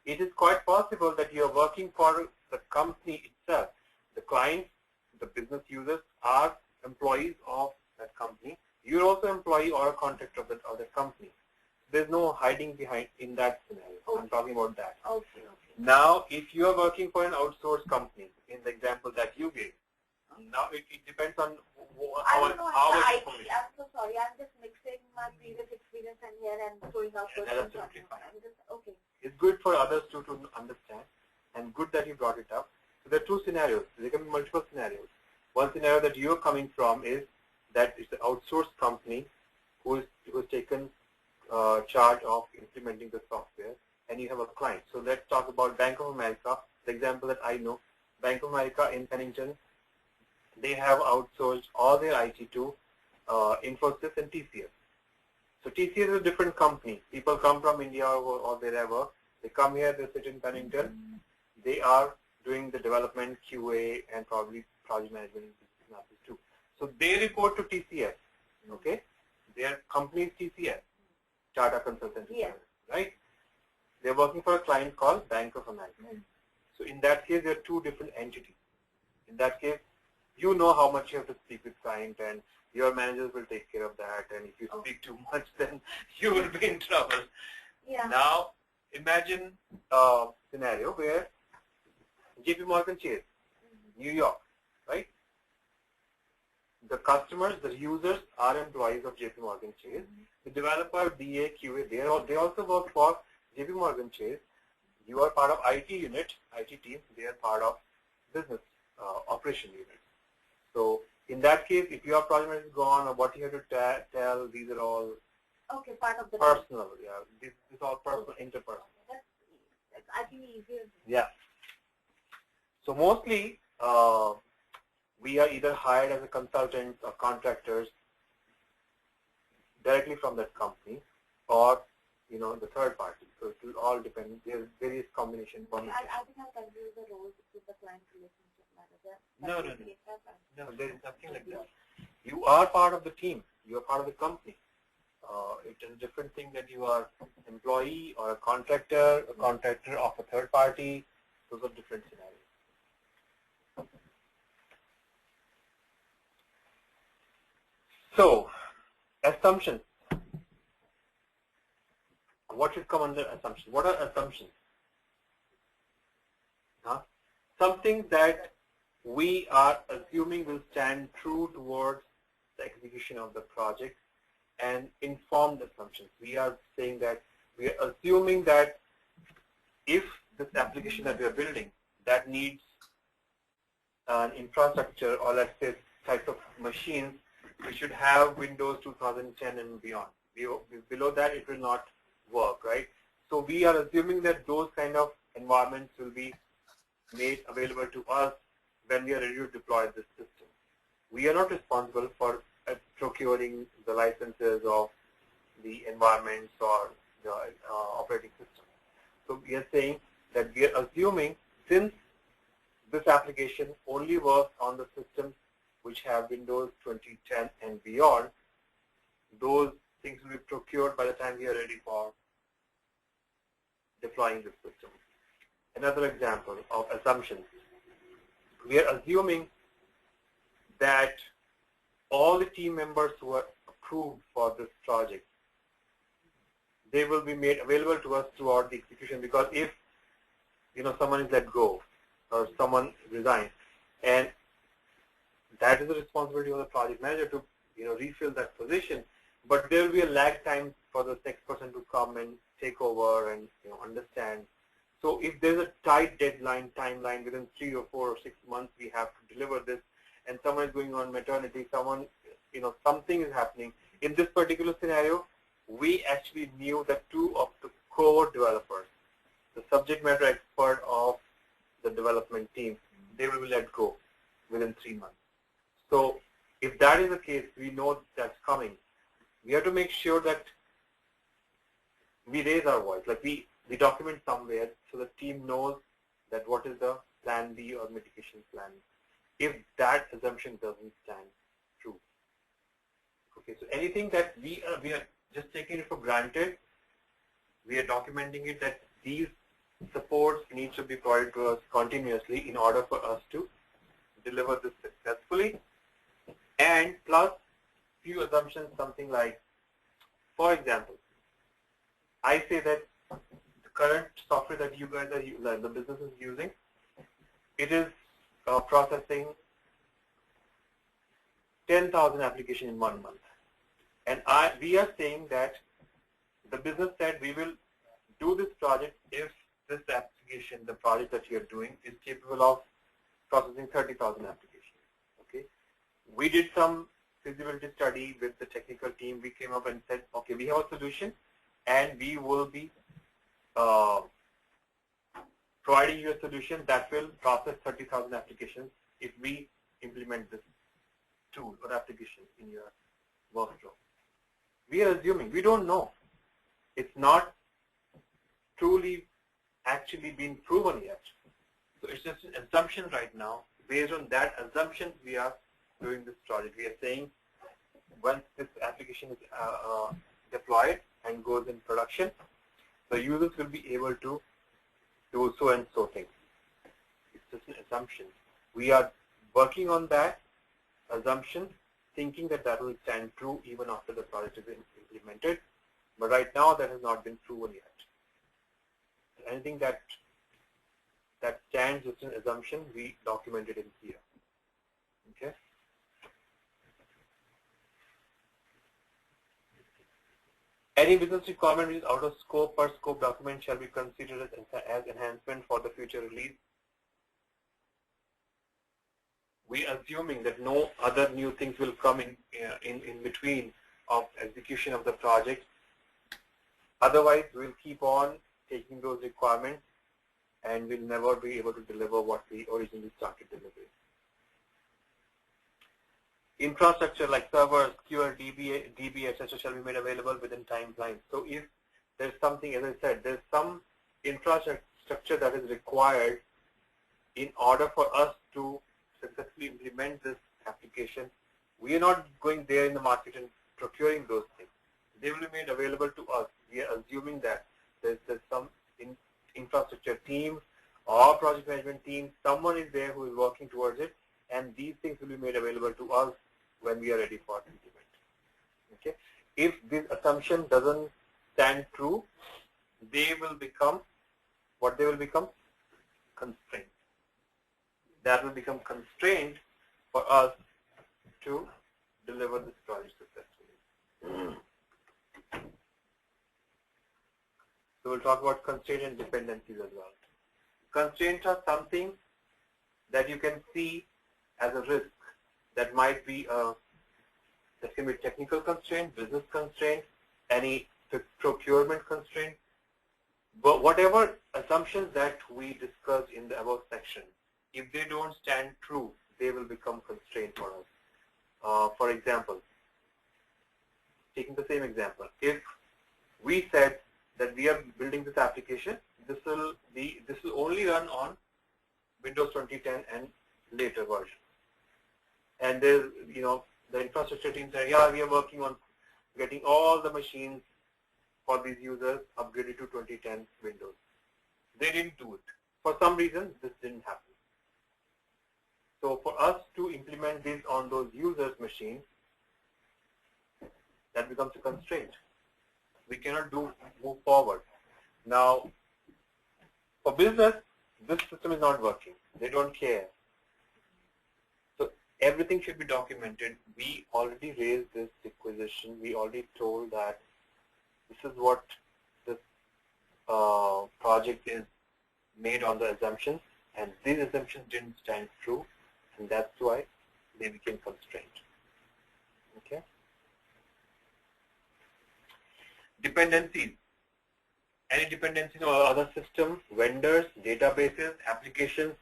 It is quite possible that you're working for the company itself. The clients, the business users are employees of that company. You're also an employee or a contractor of that company. There's no hiding behind in that scenario. Okay. I'm talking about that. Okay. Now, if you are working for an outsourced company, in the example that you gave, now it depends on how much information. I'm so sorry. I'm just mixing my previous experience and here and throwing out questions. That's absolutely fine. I'm just, okay. It's good for others to understand, and good that you brought it up. So there are two scenarios. There can be multiple scenarios. One scenario that you're coming from is that it's an outsourced company who is taken charge of implementing the software, and you have a client. So let's talk about Bank of America, the example that I know. Bank of America in Pennington, they have outsourced all their IT to Infosys and TCS. So TCS is a different company. People come from India or wherever. They come here, they sit in Pennington. They are doing the development, QA, and probably project management too. So they report to TCS, okay? Their company is TCS, Tata Consultancy Service, right? They're working for a client called Bank of America. So in that case, there are two different entities. In that case, you know how much you have to speak with client, and your managers will take care of that. And if you speak too much, then you will be in trouble. Yeah. Now, imagine a scenario where JP Morgan Chase, New York, right? The customers, the users are employees of JP Morgan Chase. The developer, DA, QA, they also work for JP Morgan Chase. You are part of IT unit, IT team. They are part of business operation unit. So in that case, if your project manager is gone, or what you have to tell, these are all part of the personal. Yeah, this is all personal, interpersonal. That's I think easier. Yeah. So mostly we are either hired as a consultant or contractors directly from that company, or the third party. So it will all depend. There's various combinations. I think I'll confuse the roles with the client relationship manager. No, there is nothing like that. You are part of the team. You are part of the company. It is a different thing that you are employee or a contractor of a third party. Those are different scenarios. So, assumptions. What should come under assumptions? What are assumptions? Something that we are assuming will stand true towards the execution of the project, and informed assumptions. We are saying that we are assuming that if this application that we are building that needs an infrastructure, or let's say types of machines, we should have Windows 2010 and beyond. Below that it will not work, right? So we are assuming that those kind of environments will be made available to us when we are ready to deploy this system. We are not responsible for procuring the licenses of the environments or the operating system. So we are saying that we are assuming, since this application only works on the systems which have Windows 2010 and beyond, those things will be procured by the time we are ready for deploying this system. Another example of assumptions. We are assuming that all the team members who are approved for this project, they will be made available to us throughout the execution, because if someone is let go or someone resigns, and that is the responsibility of the project manager to refill that position. But there will be a lag time for the next person to come and take over and understand. So if there's a tight deadline timeline within 3 or 4 or 6 months, we have to deliver this, and someone is going on maternity, someone something is happening. In this particular scenario, we actually knew that 2 of the core developers, the subject matter expert of the development team, they will be let go within 3 months. So if that is the case, we know that's coming. We have to make sure that we raise our voice, like we document somewhere so the team knows that what is the plan B or mitigation plan if that assumption doesn't stand true. Okay, so anything that we are just taking it for granted, we are documenting it that these supports need to be provided to us continuously in order for us to deliver this successfully. And plus few assumptions, something like, for example, I say that the current software that you guys are, the business is using, it is processing 10,000 applications in 1 month. And we are saying that the business said we will do this project if this application, the project that you are doing, is capable of processing 30,000 applications. Okay, we did some feasibility study with the technical team. We came up and said, okay, we have a solution, and we will be providing you a solution that will process 30,000 applications if we implement this tool or application in your workflow. We are assuming, we don't know. It's not truly actually been proven yet. So it's just an assumption right now. Based on that assumption, we are doing this project. We are saying once this application is deployed and goes in production, the users will be able to do so and so things. It's just an assumption. We are working on that assumption, thinking that that will stand true even after the project is implemented. But right now, that has not been proven yet. Anything that stands as an assumption, we documented in here. Okay. Any business requirement which is out of scope or scope document shall be considered as enhancement for the future release. We are assuming that no other new things will come in between of execution of the project. Otherwise, we'll keep on taking those requirements and we'll never be able to deliver what we originally started delivering. Infrastructure like servers, QL, DB, etc. shall be made available within timelines. So if there's something, as I said, there's some infrastructure that is required in order for us to successfully implement this application, we are not going there in the market and procuring those things. They will be made available to us. We are assuming that there's some infrastructure team or project management team, someone is there who is working towards it, and these things will be made available to us when we are ready for implement. Okay. If this assumption doesn't stand true, they will become, what they will become? Constraints. That will become constrained for us to deliver this project successfully. So we'll talk about constraints and dependencies as well. Constraints are something that you can see as a risk that might be that can be technical constraint, business constraint, any procurement constraint. But whatever assumptions that we discussed in the above section, if they don't stand true, they will become constraint for us. For example, taking the same example, if we said that we are building this application, this will only run on Windows 2010 and later version. And there's, the infrastructure team said, yeah, we are working on getting all the machines for these users upgraded to 2010 Windows. They didn't do it. For some reason, this didn't happen. So for us to implement this on those users' machines, that becomes a constraint. We cannot move forward. Now, for business, this system is not working. They don't care. So everything should be documented. We already raised this requisition. We already told that this is what this project is made on the assumptions, and these assumptions didn't stand true, and that's why they became constrained. Okay. Dependencies. Any dependencies on other systems, vendors, databases, applications,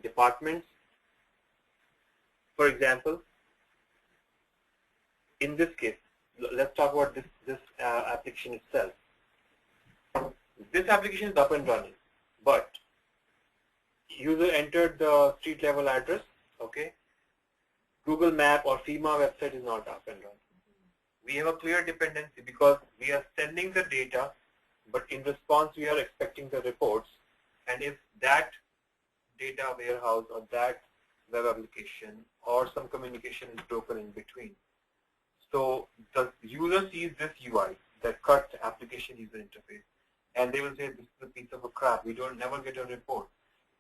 departments. For example, in this case, let's talk about this application itself. This application is up and running, but user entered the street level address. Okay. Google Map or FEMA website is not up and running. We have a clear dependency because we are sending the data, but in response we are expecting the reports, and if that data warehouse or that web application or some communication is broken in between, so the user sees this UI, the cut application user interface, and they will say this is a piece of a crap, we don't never get a report.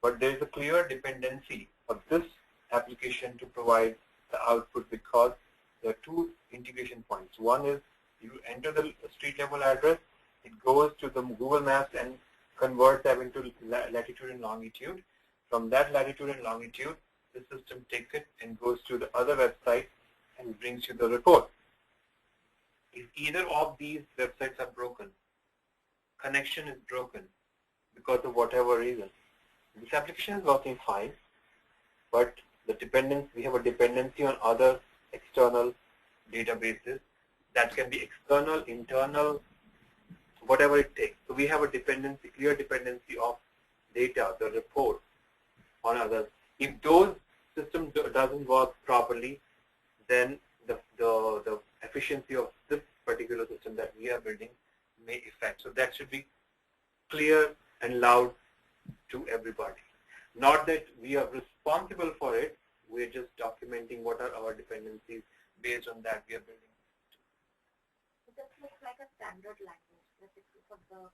But there is a clear dependency of this application to provide the output because there are two integration points. One is you enter the street level address, it goes to the Google Maps and converts that into latitude and longitude. From that latitude and longitude, the system takes it and goes to the other website and brings you the report. If either of these websites are broken, connection is broken because of whatever reason, this application is working fine, but the dependence, we have a dependency on other external databases that can be external, internal, whatever it takes. So we have a dependency, clear dependency of data, the report on others. If those systems doesn't work properly, then the efficiency of this particular system that we are building may affect. So that should be clear and loud to everybody. Not that we are responsible for it, we're just documenting what are our dependencies. Based on that, we are building. So this looks like a standard language, for the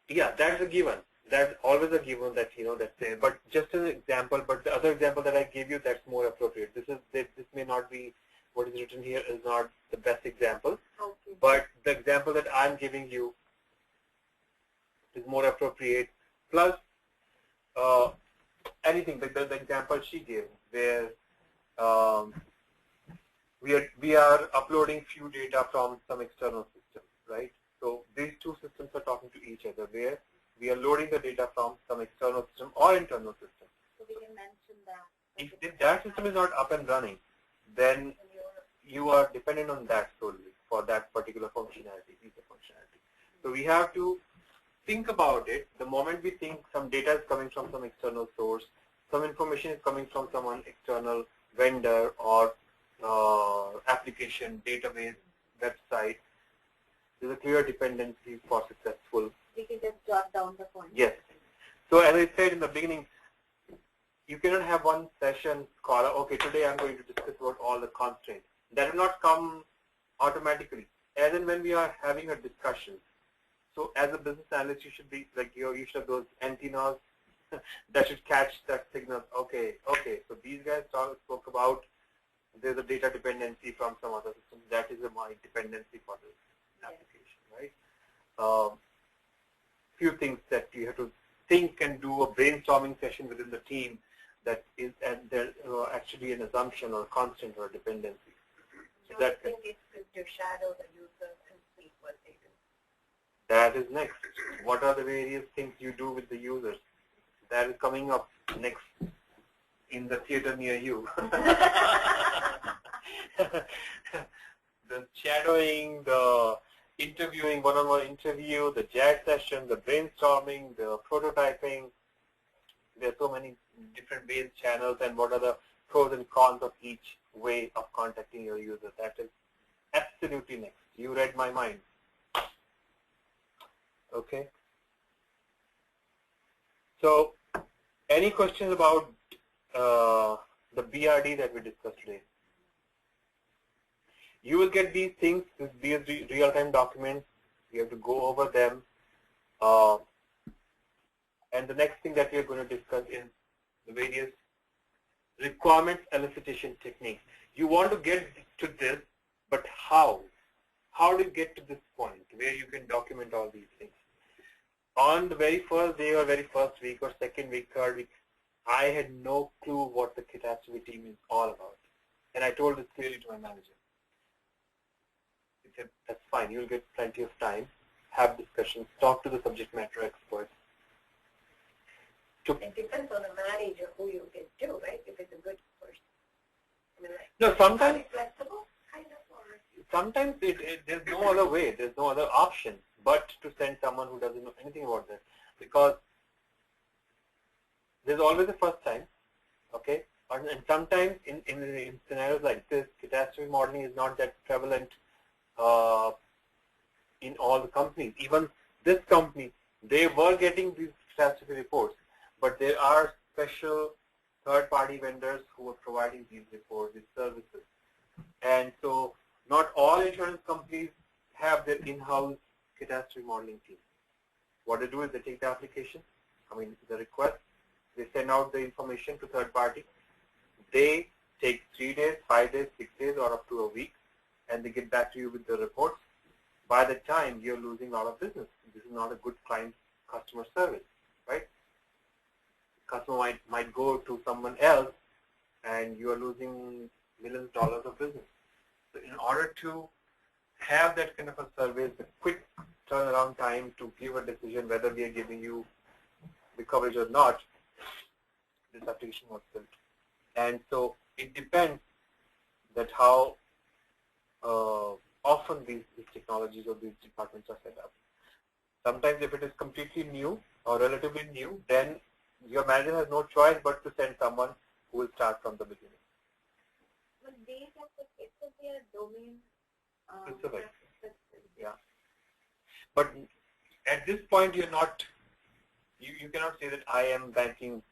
yeah, that's a given. That's always a given that that's there. But just as an example, but the other example that I gave you, that's more appropriate. This may not be what is written here is not the best example. Okay. But the example that I'm giving you is more appropriate. Plus, anything like the example she gave, where we are uploading few data from some external system, right? So these two systems are talking to each other, where we are loading the data from some external system or internal system. So we can mention that. If that system is not up and running, then you are dependent on that solely for that particular functionality, piece of functionality. So we have to think about it. The moment we think some data is coming from some external source, some information is coming from someone external vendor or application, database, website, there's a clear dependency for successful. We can just jot down the point. Yes. So as I said in the beginning, you cannot have one session call, okay, today I'm going to discuss about all the constraints. That will not come automatically. As and when we are having a discussion. So as a business analyst, you should be like you should have those antennas that should catch that signal. Okay, so these guys spoke about there's a data dependency from some other system. That is my dependency for this application, right? Few things that you have to think and do a brainstorming session within the team that is there actually an assumption or a constant or a dependency. So that think it's good to shadow the user and see what they do. That is next. What are the various things you do with the users? That is coming up next in the theater near you. The shadowing, the interviewing, one-on-one interview, the JAG session, the brainstorming, the prototyping. There are so many different ways, channels, and what are the pros and cons of each way of contacting your user. That is absolutely next. You read my mind. Okay. So, any questions about the BRD that we discussed today? You will get these things, these real-time documents. You have to go over them Uh, and the next thing that we are going to discuss is the various requirements elicitation techniques. You want to get to this, but how? How do you get to this point where you can document all these things? On the very first day or very first week or second week, third week, I had no clue what the catastrophe team is all about. And I told this clearly to my manager. He said, that's fine, you'll get plenty of time, have discussions, talk to the subject matter experts. It depends on the manager who you get to, right? If it's a good person. I mean, like, No, sometimes, are you flexible? Kind of, or sometimes there's no other way, there's no other option but to send someone who doesn't know anything about this, because there's always a first time, okay? And sometimes in scenarios like this, catastrophe modeling is not that prevalent in all the companies. Even this company, they were getting these catastrophe reports, but there are special third-party vendors who are providing these reports, these services. And so not all insurance companies have their in-house catastrophe modeling team. What they do is they take the application, the request, they send out the information to third party. They take 3 days, 5 days, 6 days, or up to a week, and they get back to you with the reports. By the time, you're losing a lot of business. This is not a good client customer service, right? Customer might go to someone else, and you are losing millions of dollars of business. So in order to have that kind of a service, a quick turnaround time to give a decision whether we are giving you the coverage or not, this application was built. And so it depends that how often these technologies or these departments are set up. Sometimes if it is completely new or relatively new, then your manager has no choice but to send someone who will start from the beginning. But they have to, it could be a domain. Specific. Yeah. But at this point, you're not, you cannot say that I am banking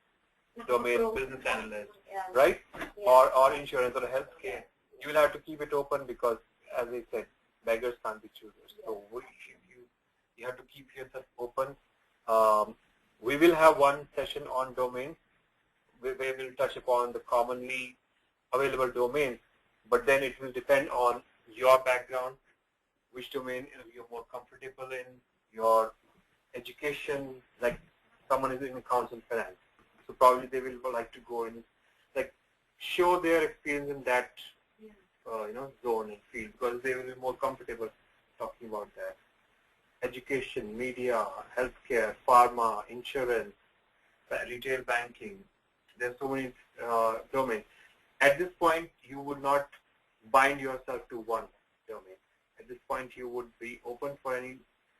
domain business analyst, right? Yeah. Or insurance or healthcare. You will have to keep it open because, as I said, beggars can't be choosers. So you have to keep yourself open. We will have one session on domains where we will touch upon the commonly available domains, but then it will depend on your background, which domain you're more comfortable in, your education, like someone is in accounts and finance. So probably they will like to go in, like show their experience in that, zone and field because they will be more comfortable talking about that. Education, media, healthcare, pharma, insurance, retail banking. There's so many domains. At this point, you would not bind yourself to one domain. At this point, you would be open for any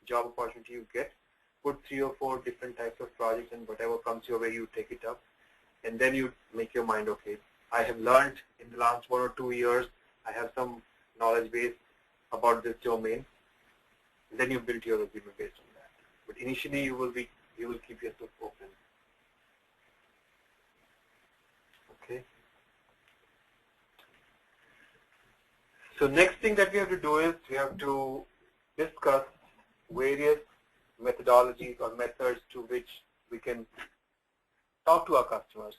job opportunity you get. Put 3 or 4 different types of projects and whatever comes your way, you take it up. And then you make your mind, okay, I have learned in the last 1 or 2 years, I have some knowledge base about this domain. And then you build your resume based on that. But initially, you will keep yourself open. Okay. So next thing that we have to do is we have to discuss various methodologies or methods to which we can talk to our customers,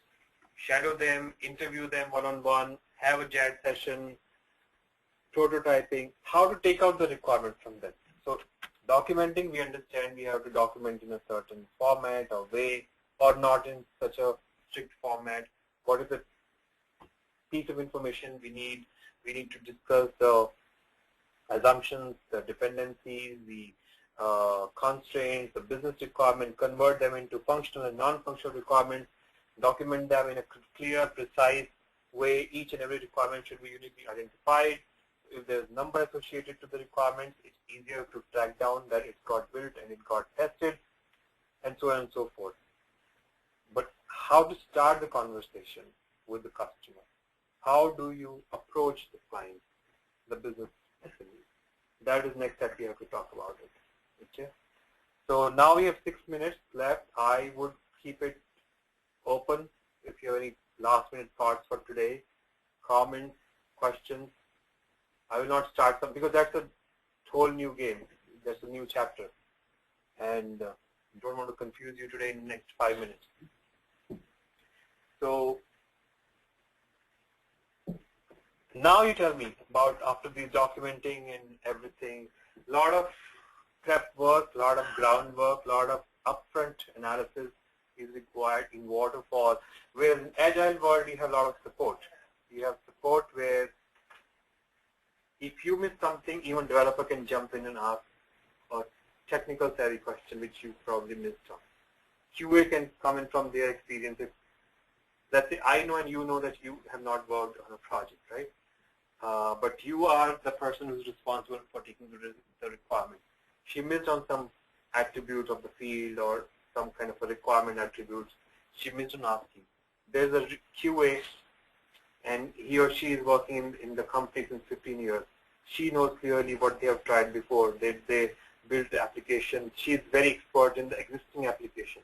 shadow them, interview them one-on-one, have a chat session, prototyping, how to take out the requirement from them. So documenting, we understand we have to document in a certain format or way or not in such a strict format. What is the piece of information we need? We need to discuss the assumptions, the dependencies, the constraints, the business requirement, convert them into functional and non-functional requirements, document them in a clear, precise way. Each and every requirement should be uniquely identified. If there's a number associated to the requirements, it's easier to track down that it got built and it got tested, and so on and so forth. But how to start the conversation with the customer? How do you approach the client, the business SME? That is next that we have to talk about it. Okay. So now we have 6 minutes left. I would keep it open if you have any last minute thoughts for today, comments, questions. I will not start some because that's a whole new game. That's a new chapter. and don't want to confuse you today in the next 5 minutes. So now you tell me about after the documenting and everything, a lot of prep work, a lot of groundwork, a lot of upfront analysis is required in waterfall, where in agile world you have a lot of support. You have support where if you miss something, even developer can jump in and ask a technical savvy question which you probably missed on. QA can come in from their experience. Let's say I know and you know that you have not worked on a project, right? But you are the person who's responsible for taking the requirement. She missed on some attribute of the field or some kind of a requirement attributes. She missed on asking. There's a QA and he or she is working in the company since 15 years. She knows clearly what they have tried before. They built the application. She is very expert in the existing application.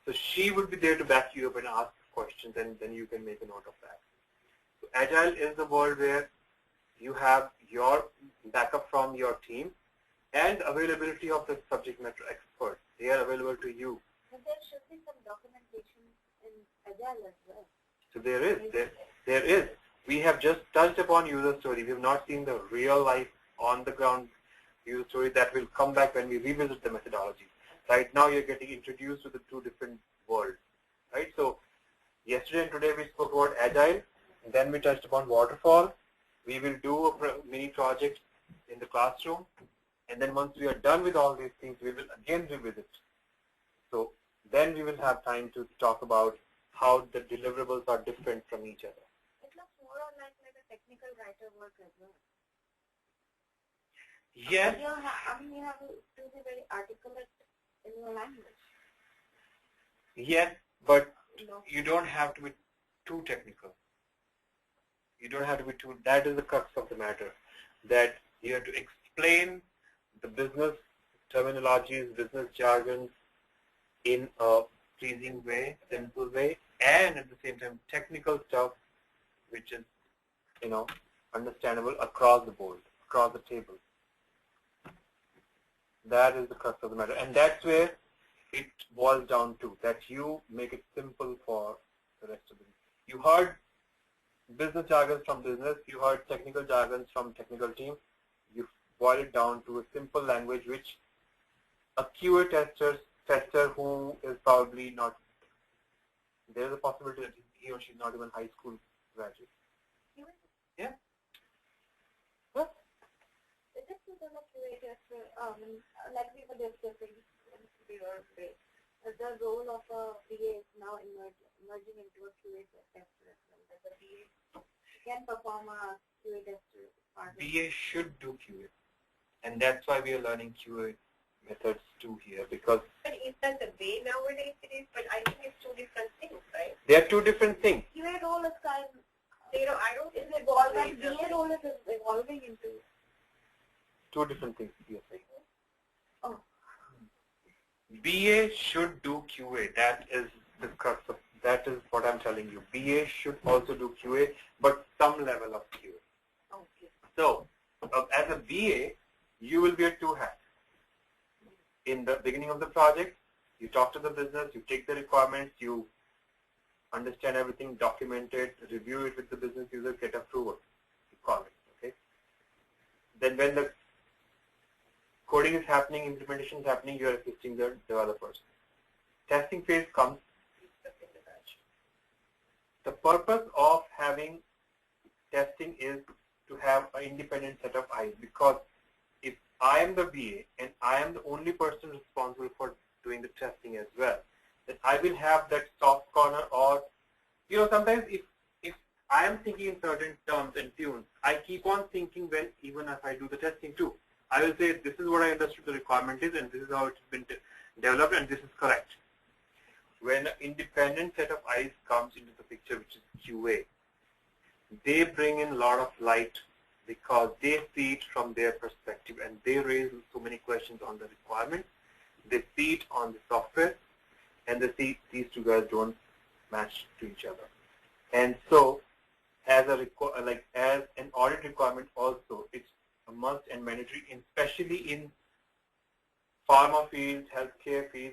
So she will be there to back you up and ask questions, and then you can make a note of that. So Agile is the world where you have your backup from your team and availability of the subject matter experts. They are available to you. But there should be some documentation in Agile as well. So there is. We have just touched upon user story. We have not seen the real life on the ground user story that will come back when we revisit the methodology. Right now you're getting introduced to the two different worlds. Right? So yesterday and today we spoke about Agile, and then we touched upon waterfall. We will do a mini project in the classroom, and then once we are done with all these things, we will again revisit. So then we will have time to talk about how the deliverables are different from each other. It looks more or less like a technical writer work as well. Yes. You have to be very articulate in your language. Yes, but you don't have to be too technical. You don't have to be too, that is the crux of the matter, that you have to explain the business terminologies, business jargons in a pleasing way, simple way, and at the same time technical stuff which is, understandable across the board, across the table. That is the crux of the matter, and that's where it boils down to, that you make it simple for the rest of the. You heard business jargons from business, you heard technical jargons from technical team. You boil it down to a simple language which a QA tester who is probably not, there's a possibility that he or she is not even high school graduate. Yeah. What? Is it to the QA tester, like we were discussing the role of a BA is now emerging into a QA tester as well. That the BA can perform a QA tester part. BA should do QA, and that's why we are learning QA methods too here, because. But is that the way nowadays it is? But I think it's two different things, right? They are two different things. QA role is kind of, I don't think is evolving. BA role is evolving into Two different things, you're saying. Oh. BA should do QA. That is the crux of, that is what I'm telling you. BA should also do QA, but some level of QA. Okay. So, as a BA, you will wear two hats. In the beginning of the project, you talk to the business, you take the requirements, you understand everything, document it, review it with the business user, get approval. You call it, okay? Then when the coding is happening, implementation is happening, you are assisting the developers. Testing phase comes. The purpose of having testing is to have an independent set of eyes, because if I am the BA and I am the only person responsible for doing the testing as well, then I will have that soft corner, or sometimes if I am thinking in certain terms and tunes, I keep on thinking when even if I do the testing too. I will say this is what I understood the requirement is, and this is how it's been developed, and this is correct. When an independent set of eyes comes into the picture, which is QA, they bring in a lot of light because they see it from their perspective, and they raise so many questions on the requirements. They see it on the software, and they see these two guys don't match to each other. And so, as an audit requirement also, it's a must and mandatory, especially in pharma field, healthcare field,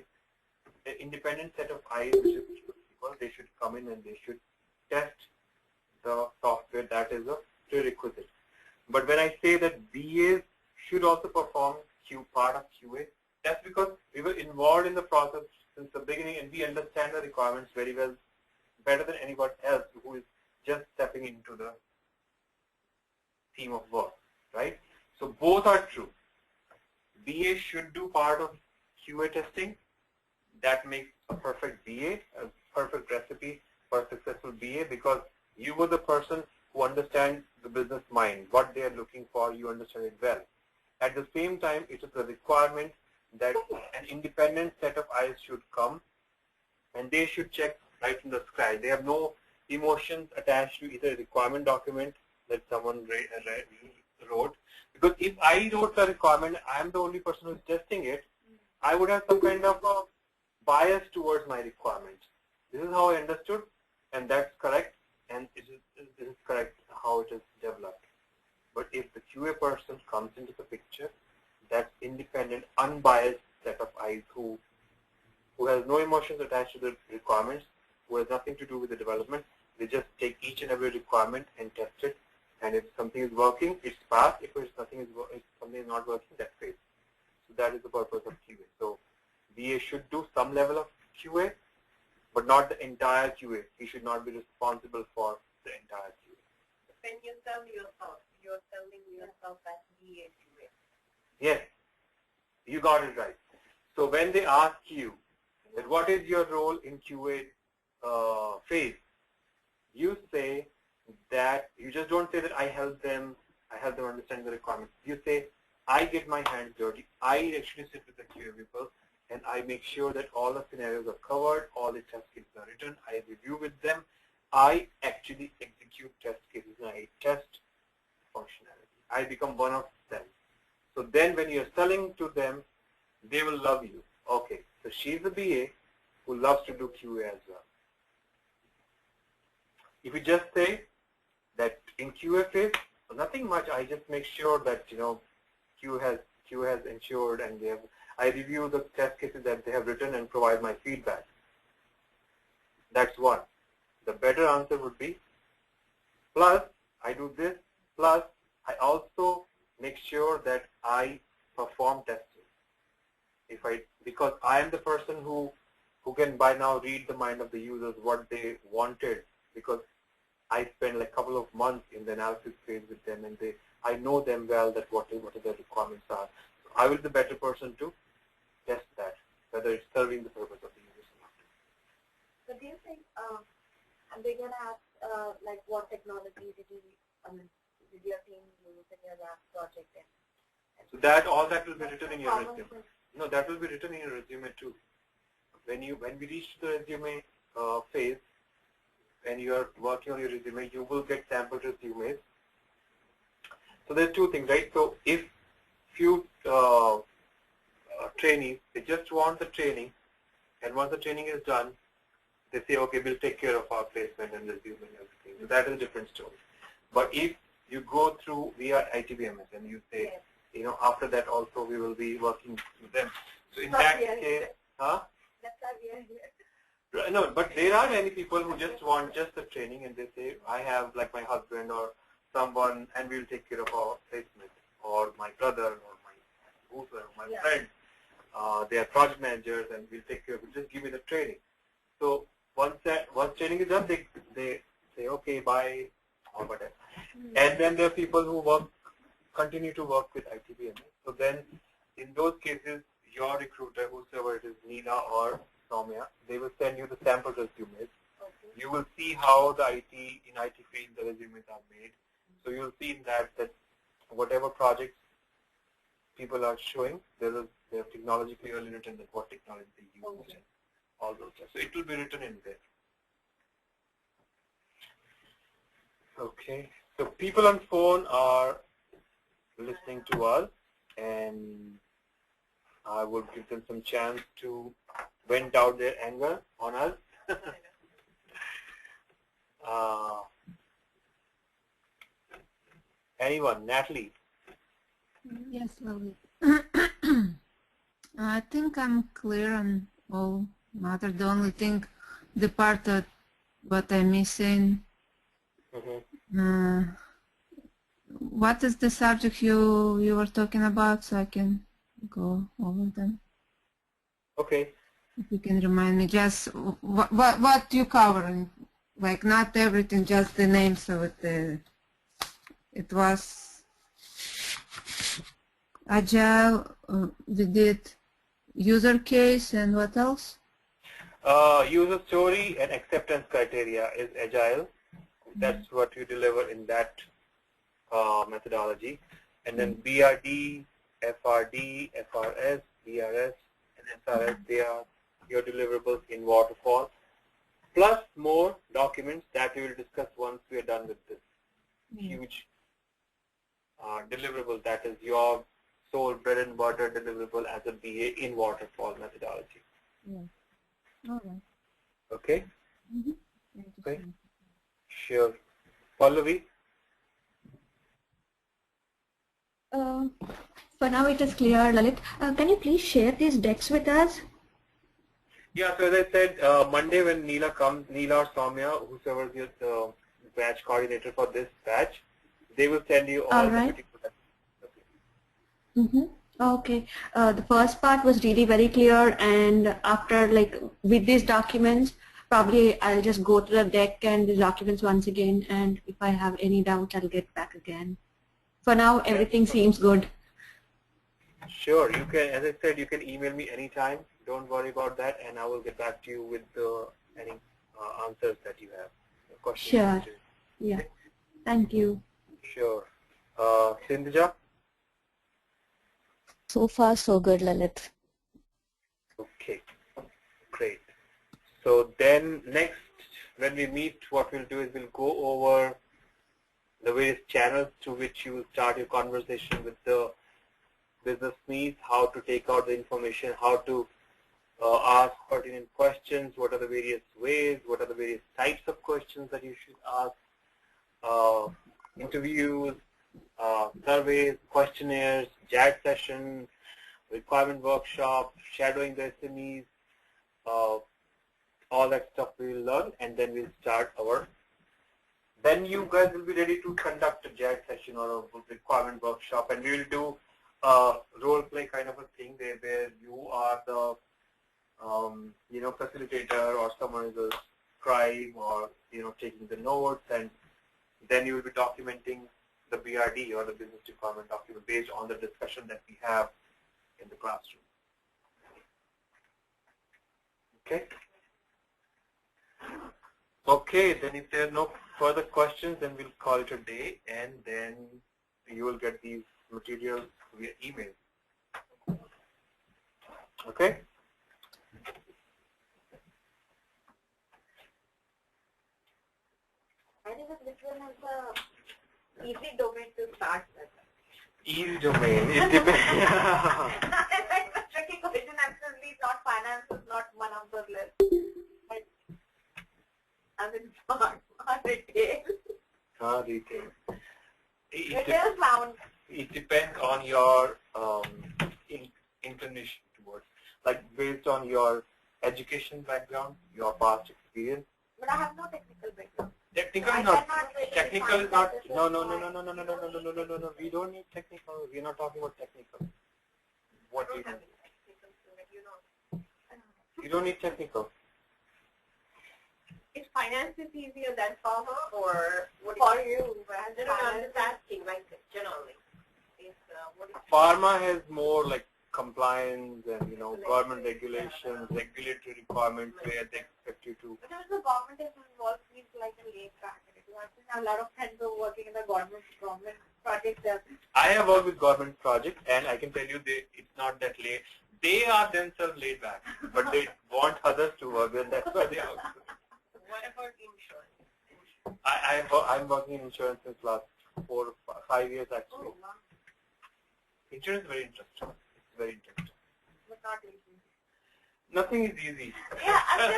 an independent set of eyes, which is people, they should come in and they should test the software. That is a prerequisite. But when I say that BAs should also perform part of QA, that's because we were involved in the process since the beginning and we understand the requirements very well, better than anyone else who is just stepping into the theme of work, right? So both are true. BA should do part of QA testing. That makes a perfect BA, a perfect recipe for a successful BA, because you were the person who understands the business mind, what they are looking for, you understand it well. At the same time, it is a requirement that an independent set of eyes should come and they should check right from the scratch. They have no emotions attached to either a requirement document that someone wrote. Because if I wrote the requirement, I am the only person who is testing it, I would have some kind of a bias towards my requirement. This is how I understood, and that's correct, and it is correct how it is developed. But if the QA person comes into the picture, that's independent, unbiased set of eyes who has no emotions attached to the requirements, who has nothing to do with the development. They just take each and every requirement and test it, and if something is working, it's passed. If something is not working, that fails. So that is the purpose of QA. So BA should do some level of QA, but not the entire QA. He should not be responsible for the entire QA. When you sell yourself, you're selling yourself as BA QA. Yes, you got it right. So when they ask you that what is your role in QA phase, you say that you just don't say that I help them understand the requirements. You say I get my hands dirty. I actually sit with the QA people and I make sure that all the scenarios are covered, all the test cases are written, I review with them, I actually execute test cases and I test functionality. I become one of them. So then when you're selling to them, they will love you. Okay, so she's a BA who loves to do QA as well. If you just say that in QA phase, nothing much, I just make sure that Q has ensured and I review the test cases that they have written and provide my feedback. That's one. The better answer would be, plus I do this, plus I also make sure that I perform testing. Because I am the person who can by now read the mind of the users, what they wanted, because I spent like a couple of months in the analysis phase with them, and I know them well, that what their requirements are. So I will be the better person to test that, whether it's serving the purpose of the users or not. So do you think, are they going to ask, like, what technology did your team use in your last project? So all that will be written in your resume. No, that will be written in your resume too. When we reach the resume phase, when you are working on your resume, you will get sample resumes. So there's two things, right? So if few trainees, they just want the training, and once the training is done, they say, okay, we'll take care of our placement and resume and everything. So that is a different story. But if you go through via ITBMS and you say, after that also we will be working with them. So in that case, That's why we are here. no, but there are many people who just want just the training and they say, I have like my husband or someone and we'll take care of our placement, or my brother or my friend. They are project managers and we'll take care of it. Just give me the training. So once training is done, they say, okay, bye, or whatever. And then there are people who continue to work with ITBMS. So then in those cases, your recruiter, whosoever it is, Neela or Soumya, they will send you the sample resumes. Okay. You will see how in IT field the resumes are made. So you'll see in that whatever projects people are showing, they have technology clearly written that what technology they use and all those stuff. So it will be written in there. Okay. So people on phone are listening to us, and I would give them some chance to vent out their anger on us. Anyone? Natalie? Yes, lovely. I think I'm clear on all matter. The only thing, the part that what I'm missing, what is the subject you were talking about, so I can go over them. Okay. If you can remind me, just what you covering, like not everything, just the names of it. It was agile. We did user case and what else? User story and acceptance criteria is agile. That's what you deliver in that methodology. And then BRD, FRD, FRS, BRS, and SRS, they are your deliverables in waterfall, plus more documents that we will discuss once we are done with this huge deliverable that is your sole bread and butter deliverable as a BA in waterfall methodology. Yeah. All right. Okay? Okay. Sure. Pallavi? For now it is clear, Lalit. Can you please share these decks with us? Yeah, so as I said, Monday when Neela comes, Neela or Soumya, whoever is the batch coordinator for this batch, they will send you all the particular. Okay. The first part was really very clear, and after with these documents, probably I'll just go to the deck and the documents once again, and if I have any doubt, I'll get back again. For now, everything seems good. Sure, you can, as I said, you can email me anytime. Don't worry about that, and I will get back to you with any answers that you have. Questions. Sure. Yeah. Thank you. Sure. Sindhja? So far, so good, Lalit. Okay, great. So then next, when we meet, what we'll do is we'll go over the various channels through which you will start your conversation with the business needs, how to take out the information, how to ask pertinent questions, what are the various ways, what are the various types of questions that you should ask, interviews, surveys, questionnaires, JAD session, requirement workshop, shadowing the SMEs, all that stuff we will learn, and then we'll start our. Then you guys will be ready to conduct a JAD session or a requirement workshop, and we will do a role play kind of a thing there where you are the facilitator or someone is a scribe or taking the notes, and then you will be documenting the BRD or the business requirement document based on the discussion that we have in the classroom. Okay? Okay, then if there are no further questions, then we'll call it a day, and then you will get these materials via email. Okay? I think this one is a easy domain to start with. Easy domain. It depends. Like the tricky question, absolutely not finance is not one of the list. But I mean, smart retail. Retail. Retail sound. It depends on your inclination towards, like based on your education background, your past experience. But I have no technical background. Technical So is not. really Technical is not. No. We don't need technical. We're not talking about technical. What do you need? You don't need technical. Is finance is easier than pharma, or what For you, I'm just asking, like generally. What is Pharma has more like compliance and government regulations, regulatory requirements where they expect you to. But if the government is involved, means like a late back. I think a lot of friends are working in the government projects. I have worked with government projects, and I can tell you it's not that late. They are themselves laid back, but they want others to work with. That's why they are. what about insurance? I'm working in insurance since last 4 or 5 years actually. Oh, wow. Insurance is very interesting. It's very interesting. But not easy. Nothing is easy. Yeah, I'm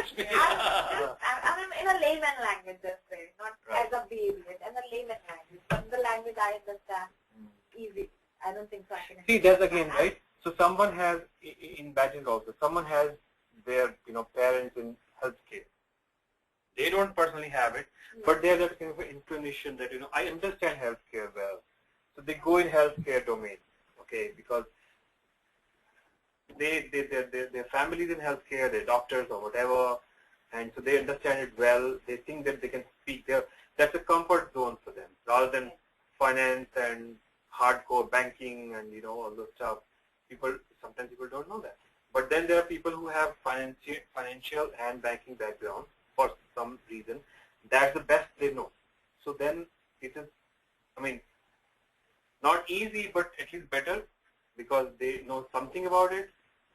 in a layman language, just say, not Right. as a BA, in a layman language. But the language I understand, easy. I don't think so I can. See, that's again, right? So someone has, in badges also, someone has their parents in healthcare. They don't personally have it, but they have that kind of inclination that I understand healthcare well, so they go in healthcare domain, okay, because their families in healthcare, they're doctors or whatever, and so they understand it well. They think that they can speak there. That's a comfort zone for them, rather than finance and hardcore banking and all those stuff. Sometimes people don't know that. But then there are people who have financial and banking background for some reason. That's the best they know. So then it is, not easy, but at least better, because they know something about it.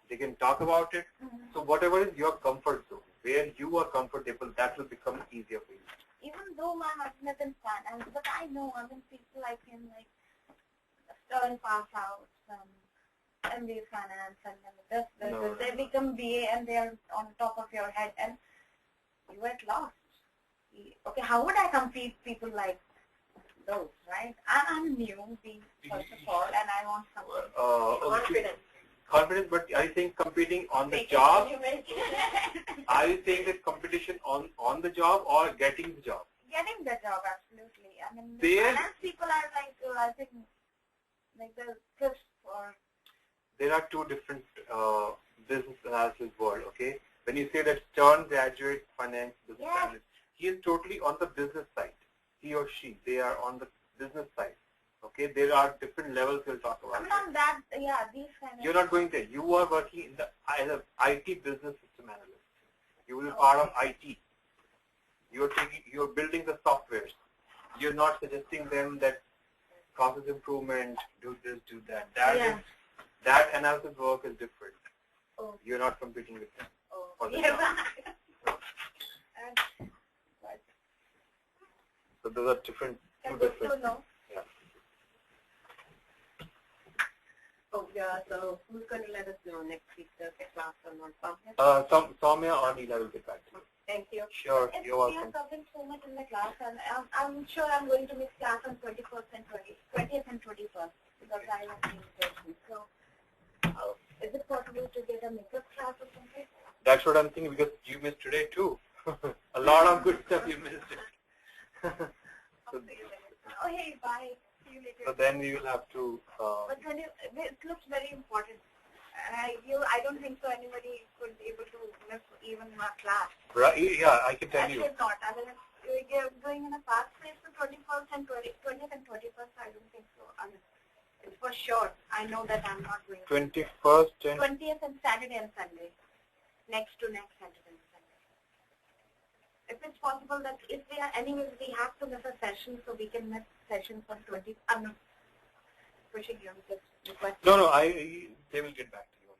They can talk about it. So whatever is your comfort zone, where you are comfortable, that will become easier for you. Even though my husband is in finance, but I know, people like him, like Stern pass out, MBA finance, and then they become BA and they are on top of your head, and you are lost. Okay, how would I compete people like those, right? I'm new, first of all, and I want something. Confidence, but I think competing on the job. Are you saying that competition on the job or getting the job? Getting the job, absolutely. Finance people are like, I think, like the crisp or. There are two different business analysis world, okay? When you say that Stern graduate finance business analyst, he is totally on the business side. He or she, they are on the business side. Okay, there are different levels we'll talk about. On that, these kind of. You're not going there. You are working in as an IT business system analyst. You will be part of IT. You're building the softwares. You're not suggesting them that process improvement, do this, do that. That analysis work is different. Oh. You're not competing with them. Oh. So those are different. Two different. Yeah. Oh yeah. So who's going to let us know next week the class on Soumya or Neela will get back to you. Thank you. Sure. You're welcome. We are covering so much in the class, and I'm sure I'm going to miss class on 21st and 20th and 21st because I won't be in person. So, is it possible to get a makeup class or something? That's what I'm thinking, because you missed today too. A lot of good stuff you missed it. Oh, hey, bye. See you later. So then we will have to. But then it looks very important. I don't think so anybody could be able to miss even my class. Right, yeah, I can tell you. I should not. If you're going in a fast pace for 21st and 20th and 21st, I don't think so. It's for sure. I know that I'm not going. 21st and 20th and Saturday and Sunday. Next Saturday and Sunday. If it's possible that if we are anyways, we have to miss a session, so we can miss sessions on 20th. I'm not pushing you. I'm just requesting. No, they will get back to you.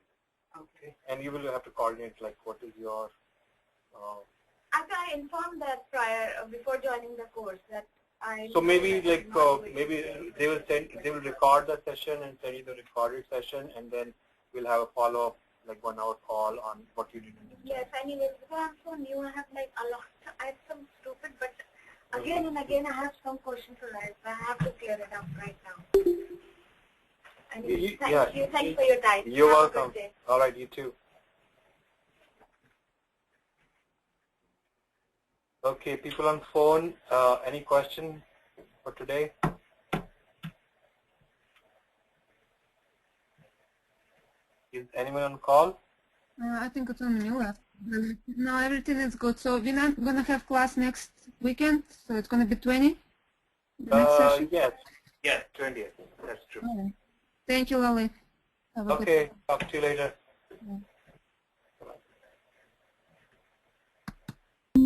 Okay. And you will have to coordinate, like, what is your. After I informed that before joining the course, that I. So maybe maybe they will record the session and send you the recorded session, and then we'll have a follow-up, like 1 hour call on what you did. Yes, anyways, because I'm so new, I have like a lot. I have some stupid, but again and again I have some questions to write. So I have to clear it up right now. Anyways, thank you. Thanks for your time. You're Have welcome. a good day. All right, you too. Okay, people on phone, any question for today? Is anyone on call? I think it's on you left. No, everything is good. So we're not going to have class next weekend, so it's going to be 20? The next session? Yes, 20th. That's true. All right. Thank you, Lali. Have a good Okay, talk to you later. day.